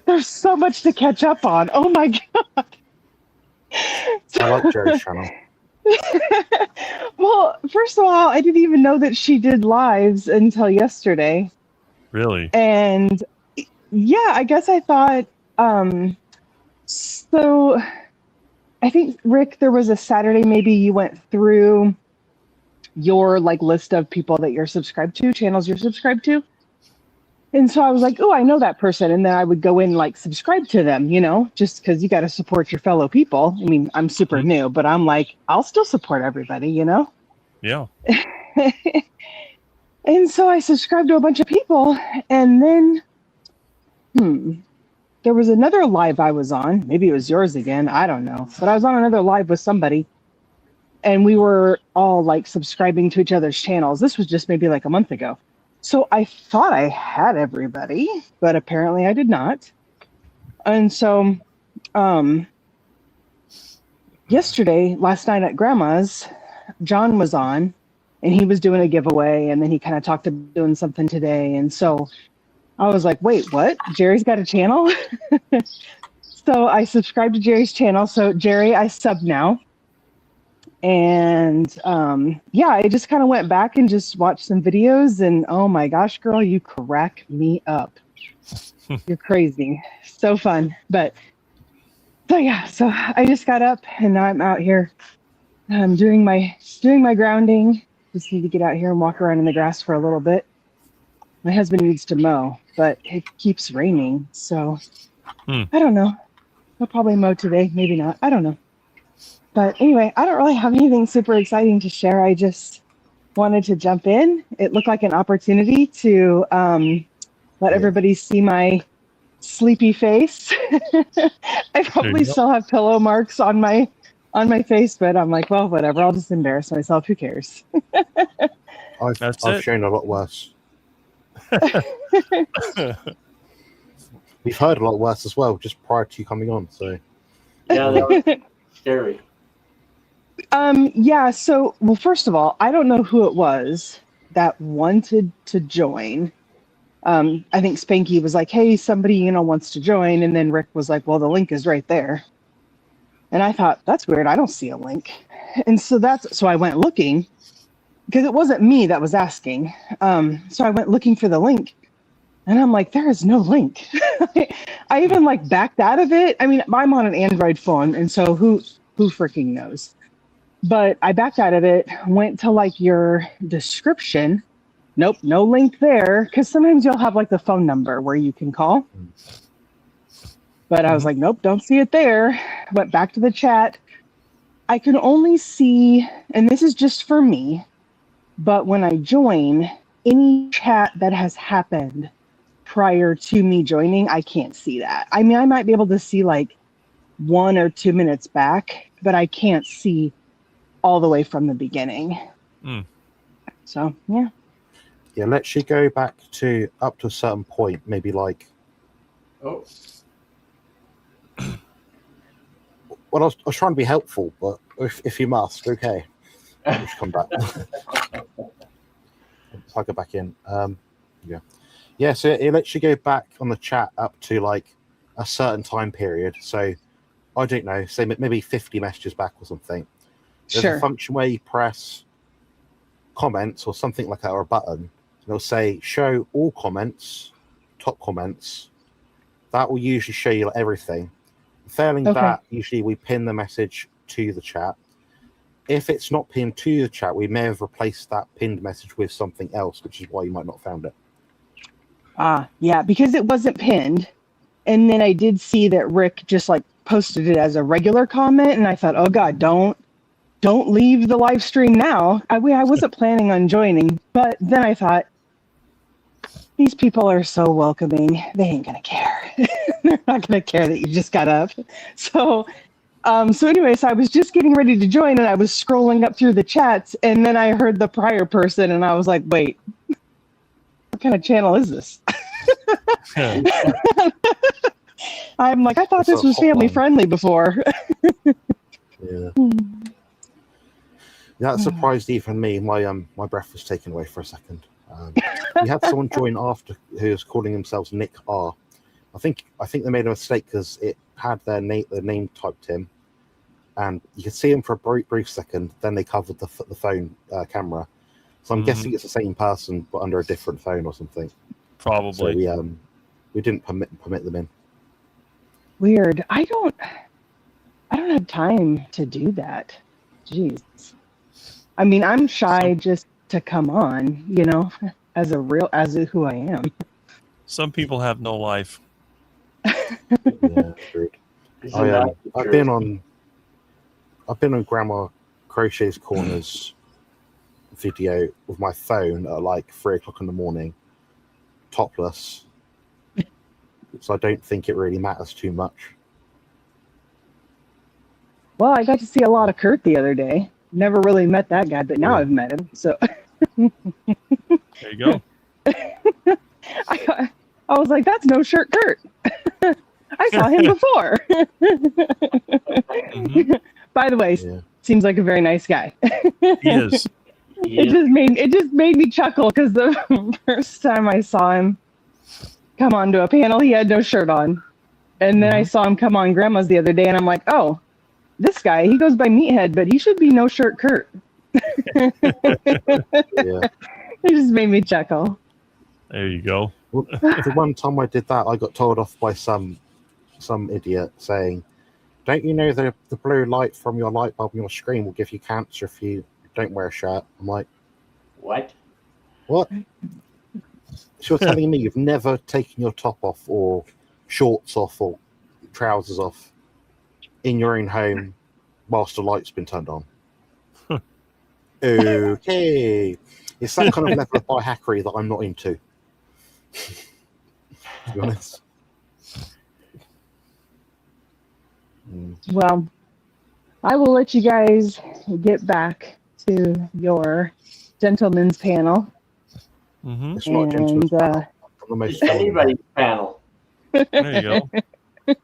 There's so much to catch up on. Oh my god. I like Jerry's channel. Well, first of all, I didn't even know that she did lives until yesterday. Really? And yeah, I guess I thought, so I think, Rick, there was a Saturday, maybe you went through your like list of people that you're subscribed to, channels you're subscribed to. And so I was like, oh, I know that person. And then I would go in like subscribe to them, you know, just because you got to support your fellow people. I mean, I'm super new, but I'm like, I'll still support everybody, you know? Yeah. And so I subscribed to a bunch of people. And then, there was another live I was on. Maybe it was yours again. I don't know. But I was on another live with somebody. And we were all like subscribing to each other's channels. This was just maybe like a month ago. So I thought I had everybody, but apparently I did not. And so last night at Grandma's, John was on and he was doing a giveaway, and then he kind of talked about doing something today. And so I was like, wait, what? Jerry's got a channel? So I subscribed to Jerry's channel. So Jerry, I sub now. And yeah, I just kind of went back and just watched some videos, and oh my gosh, girl, you crack me up. You're crazy. So fun. But so yeah, so I just got up and now I'm out here doing my grounding. Just need to get out here and walk around in the grass for a little bit. My husband needs to mow, but it keeps raining, so I don't know. He'll probably mow today, maybe not. I don't know. But anyway, I don't really have anything super exciting to share. I just wanted to jump in. It looked like an opportunity to let everybody see my sleepy face. I probably still have pillow marks on my face, but I'm like, well, whatever. I'll just embarrass myself. Who cares? I've shown a lot worse. We've heard a lot worse as well, just prior to you coming on. So Yeah, that was scary. Yeah, so, well, first of all, I don't know who it was that wanted to join. I think Spanky was like, hey, somebody, wants to join. And then Rick was like, well, the link is right there. And I thought, that's weird. I don't see a link. And so I went looking, because it wasn't me that was asking. So I went looking for the link, and I'm like, there is no link. I even like backed out of it. I mean, I'm on an Android phone, and so who freaking knows? But I backed out of it, went to like your description. Nope, no link there. Because sometimes you'll have like the phone number where you can call. But I was like, nope, don't see it there. Went back to the chat. I can only see, and this is just for me, but when I join, any chat that has happened prior to me joining, I can't see that. I mean, I might be able to see like 1 or 2 minutes back, but I can't see all the way from the beginning. So yeah, let's you go back to up to a certain point, maybe like well, I was trying to be helpful, but if you must, okay, you should come back. I'll go back in. So it lets you go back on the chat up to like a certain time period. So I don't know, say maybe 50 messages back or something. There's a function where you press comments or something like that, or a button, and it'll say show all comments top comments. That will usually show you like, everything. Failing Okay. that, usually we pin the message to the chat. If it's not pinned to the chat, we may have replaced that pinned message with something else, which is why you might not have found it. Yeah, because it wasn't pinned. And then I did see that Rick just like posted it as a regular comment, and I thought, oh God, don't leave the live stream now. I wasn't planning on joining, but then I thought, these people are so welcoming. They ain't gonna care. They're not gonna care that you just got up. So anyways, I was just getting ready to join, and I was scrolling up through the chats, and then I heard the prior person, and I was like, wait, what kind of channel is this? I'm like, I thought It's this a was family hotline. friendly before. Yeah. That surprised even me. My breath was taken away for a second. We had someone join after who was calling themselves Nick R. I think they made a mistake because it had their name typed in, and you could see them for a brief second. Then they covered the phone camera, so I'm guessing it's the same person but under a different phone or something. Probably. So we didn't permit them in. Weird. I don't have time to do that. Jeez. I mean, I'm shy just to come on, as who I am. Some people have no life. Yeah, true. Isn't that the I've truth? been on Grandma Crochet's Corners video with my phone at like 3 o'clock in the morning, topless. So I don't think it really matters too much. Well, I got to see a lot of Kurt the other day. Never really met that guy, but now Yeah. I've met him. So There you go. I was like, that's no shirt Kurt. I saw him before. By the way, Yeah. seems like a very nice guy. He is. It just made me chuckle because the first time I saw him come onto a panel, he had no shirt on. And then I saw him come on Grandma's the other day, and I'm like, oh, this guy, he goes by Meathead, but he should be no shirt Kurt. Yeah. It just made me chuckle. There you go. Well, the one time I did that, I got told off by some idiot saying, "Don't you know the blue light from your light bulb on your screen will give you cancer if you don't wear a shirt?" I'm like, What? what? So you're telling me you've never taken your top off or shorts off or trousers off in your own home whilst the light's been turned on? Okay. It's that kind of level of biohackery that I'm not into. To be honest. Well, I will let you guys get back to your gentleman's panel. It's not a gentleman's panel. I'm the most It's anybody's panel. There you go.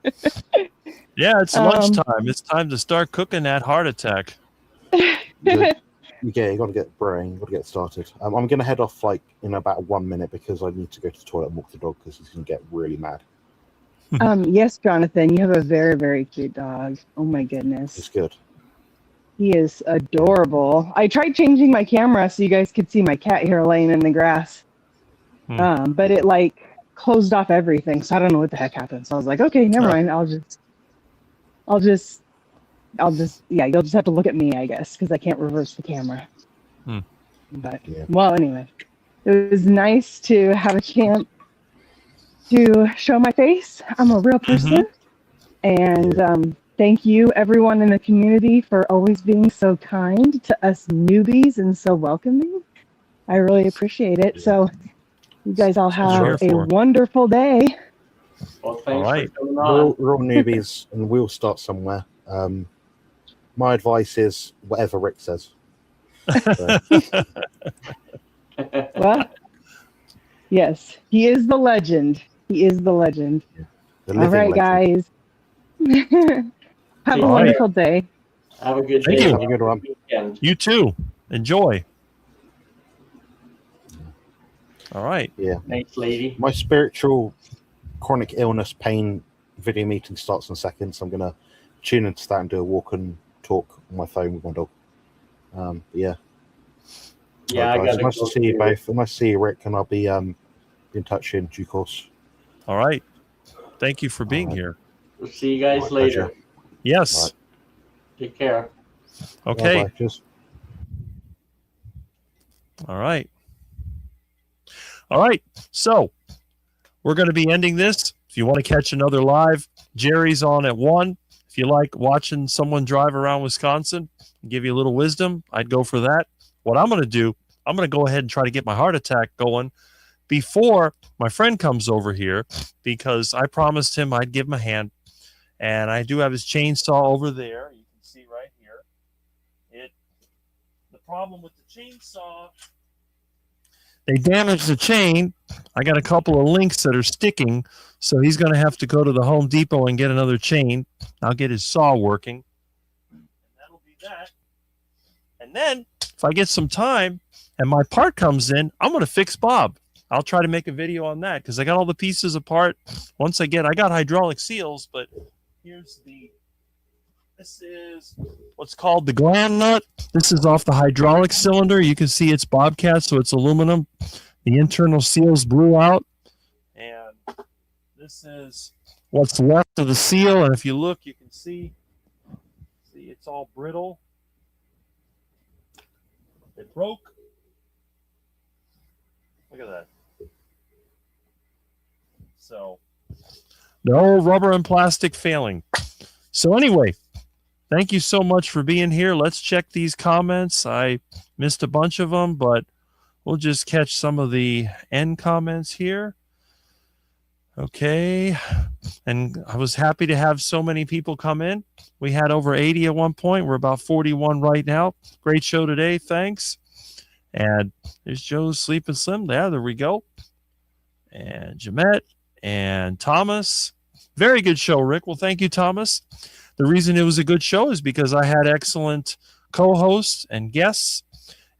Yeah, it's lunchtime. It's time to start cooking that heart attack. Yeah, you got to get brewing. You got to get started. I'm going to head off like in about 1 minute because I need to go to the toilet and walk the dog because he's going to get really mad. Yes, Jonathan, you have a very, very cute dog. Oh my goodness. It's good. He is adorable. I tried changing my camera so you guys could see my cat here laying in the grass. But it like closed off everything, so I don't know what the heck happened. So I was like, okay, never mind. I'll just yeah, you'll just have to look at me, I guess, because I can't reverse the camera. But well, anyway, it was nice to have a chance to show my face. I'm a real person. And thank you, everyone in the community, for always being so kind to us newbies and so welcoming. I really appreciate it. So you guys all have a wonderful day. Well, thanks for coming on. We're all newbies and we'll start somewhere. My advice is whatever Rick says. So. Well, yes, he is the legend. He is the legend. The All right, legend. guys. Have a wonderful day. Have a good Thank day. you. Have a good one. Weekend. You too. Enjoy. All right. Yeah. Thanks, lady. My spiritual chronic illness pain video meeting starts in a second, so I'm going to tune into that and do a walk and talk on my phone with my dog. Yeah. Yeah, Right, I guys. got Nice to see you both. Nice to see you, Rick, and I'll be in touch in due course. All right. Thank you for being right. here. We'll see you guys My later. pleasure. Yes. Right. Take care. Okay. Bye-bye. Cheers. All right. All right. So we're going to be ending this. If you want to catch another live, Jerry's on at 1. If you like watching someone drive around Wisconsin and give you a little wisdom, I'd go for that. What I'm going to do, I'm going to go ahead and try to get my heart attack going before my friend comes over here, because I promised him I'd give him a hand. And I do have his chainsaw over there. You can see right here. The problem with the chainsaw, they damaged the chain. I got a couple of links that are sticking, so he's going to have to go to the Home Depot and get another chain. I'll get his saw working, and that'll be that. And then, if I get some time and my part comes in, I'm going to fix Bob. I'll try to make a video on that because I got all the pieces apart. Once I got hydraulic seals, but this is what's called the gland nut. This is off the hydraulic cylinder. You can see it's Bobcat, so it's aluminum. The internal seals blew out. And this is what's left of the seal. And if you look, you can see it's all brittle. It broke. Look at that. So, no rubber and plastic failing. So anyway, thank you so much for being here. Let's check these comments. I missed a bunch of them, but we'll just catch some of the end comments here. Okay. And I was happy to have so many people come in. We had over 80 at one point. We're about 41 right now. Great show today. Thanks. And there's Joe's Sleeping Slim. Yeah, there we go. And Jamette and Thomas. Very good show, Rick. Well, thank you, Thomas. The reason it was a good show is because I had excellent co-hosts and guests.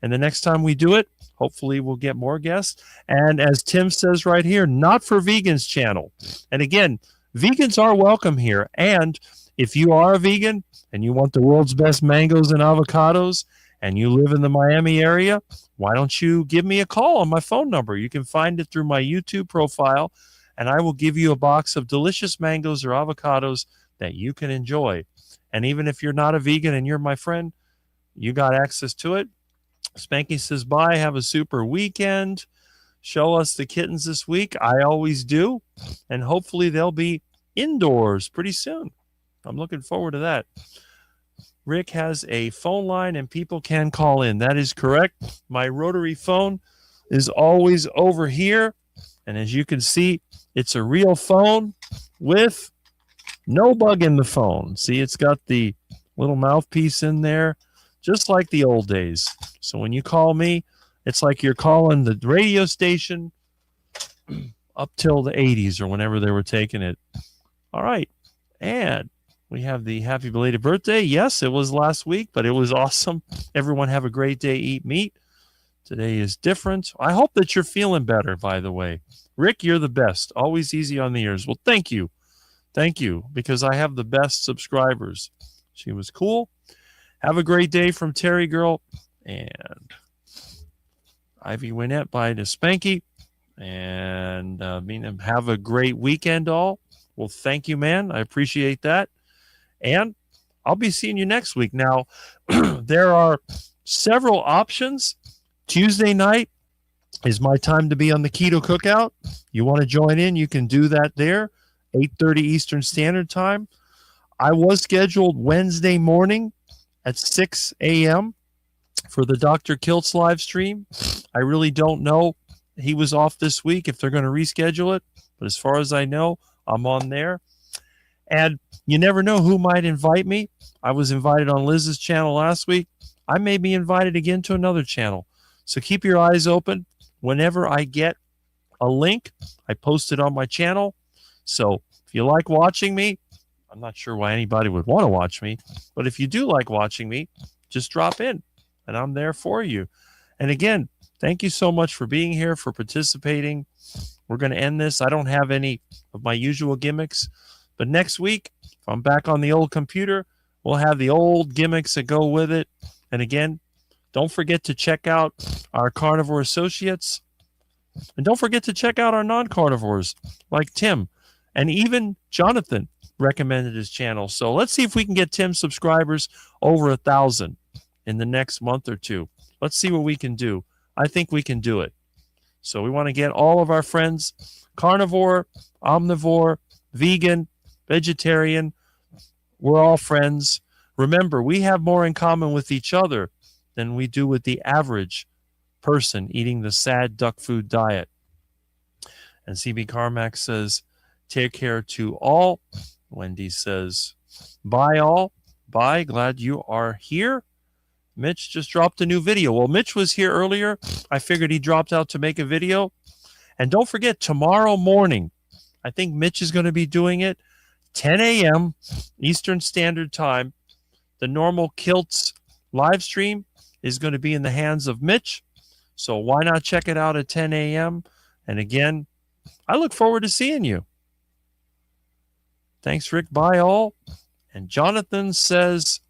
And the next time we do it, hopefully we'll get more guests. And as Tim says right here, Not for Vegans channel. And again, vegans are welcome here. And if you are a vegan and you want the world's best mangoes and avocados and you live in the Miami area, why don't you give me a call on my phone number? You can find it through my YouTube profile, and I will give you a box of delicious mangoes or avocados that you can enjoy. And even if you're not a vegan and you're my friend, you got access to it. Spanky says, bye, have a super weekend. Show us the kittens this week. I always do. And hopefully they'll be indoors pretty soon. I'm looking forward to that. Rick has a phone line and people can call in. That is correct. My rotary phone is always over here. And as you can see, it's a real phone with no bug in the phone. See, it's got the little mouthpiece in there, just like the old days. So when you call me, it's like you're calling the radio station up till the 80s or whenever they were taking it. All right. And we have the happy belated birthday. Yes, it was last week, but it was awesome. Everyone have a great day. Eat meat. Today is different. I hope that you're feeling better, by the way. Rick, you're the best. Always easy on the ears. Well, thank you. Thank you, because I have the best subscribers. She was cool. Have a great day from Terry Girl. And Ivy Wynette by the Spanky. And have a great weekend, all. Well, thank you, man. I appreciate that. And I'll be seeing you next week. Now, there are several options. Tuesday night is my time to be on the Keto Cookout. You want to join in, you can do that there, 8:30 Eastern Standard Time. I was scheduled Wednesday morning at 6 a.m. for the Dr. Kiltz live stream. I really don't know. He was off this week if they're going to reschedule it. But as far as I know, I'm on there. And you never know who might invite me. I was invited on Liz's channel last week. I may be invited again to another channel. So keep your eyes open. Whenever I get a link, I post it on my channel. So if you like watching me, I'm not sure why anybody would want to watch me, but if you do like watching me, just drop in and I'm there for you. And again, thank you so much for being here, for participating. We're going to end this. I don't have any of my usual gimmicks, but next week, if I'm back on the old computer, we'll have the old gimmicks that go with it. And again, don't forget to check out our Carnivore Associates. And don't forget to check out our non-carnivores like Tim, and even Jonathan recommended his channel. So let's see if we can get Tim's subscribers over 1,000 in the next month or two. Let's see what we can do. I think we can do it. So we want to get all of our friends, carnivore, omnivore, vegan, vegetarian. We're all friends. Remember, we have more in common with each other than we do with the average person eating the sad duck food diet. And CB Carmack says, take care to all. Wendy says, bye all. Bye. Glad you are here. Mitch just dropped a new video. Well, Mitch was here earlier. I figured he dropped out to make a video. And don't forget, tomorrow morning, I think Mitch is going to be doing it, 10 a.m. Eastern Standard Time. The normal Kilts live stream is going to be in the hands of Mitch. So why not check it out at 10 a.m.? And again, I look forward to seeing you. Thanks, Rick. Bye all. And Jonathan says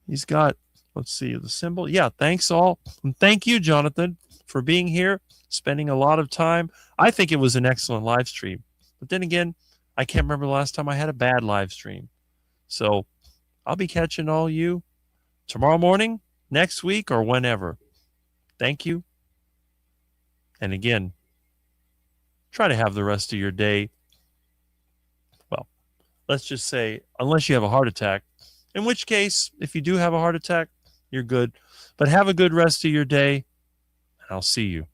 he's got, let's see, the symbol. Yeah, thanks all. And thank you, Jonathan, for being here, spending a lot of time. I think it was an excellent live stream. But then again, I can't remember the last time I had a bad live stream. So I'll be catching all you tomorrow morning, next week, or whenever. Thank you. And again, try to have the rest of your day, well, let's just say, unless you have a heart attack, in which case, if you do have a heart attack, you're good. But have a good rest of your day, and I'll see you.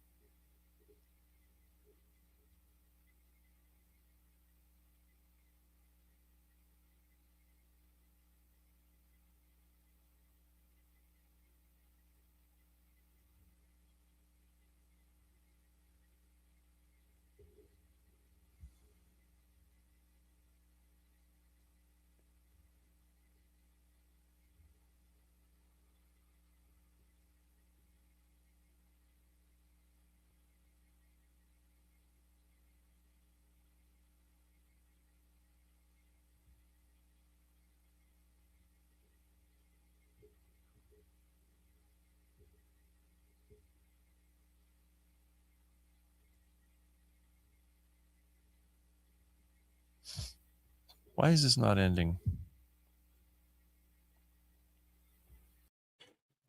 Why is this not ending?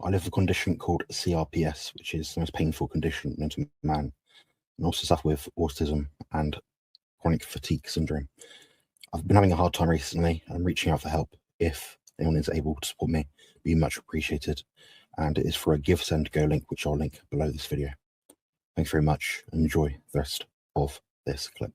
I live with a condition called CRPS, which is the most painful condition known to man, and also suffer with autism and chronic fatigue syndrome. I've been having a hard time recently. I'm reaching out for help. If anyone is able to support me, it'd be much appreciated. And it is for a Give, Send, Go link, which I'll link below this video. Thanks very much, and enjoy the rest of this clip.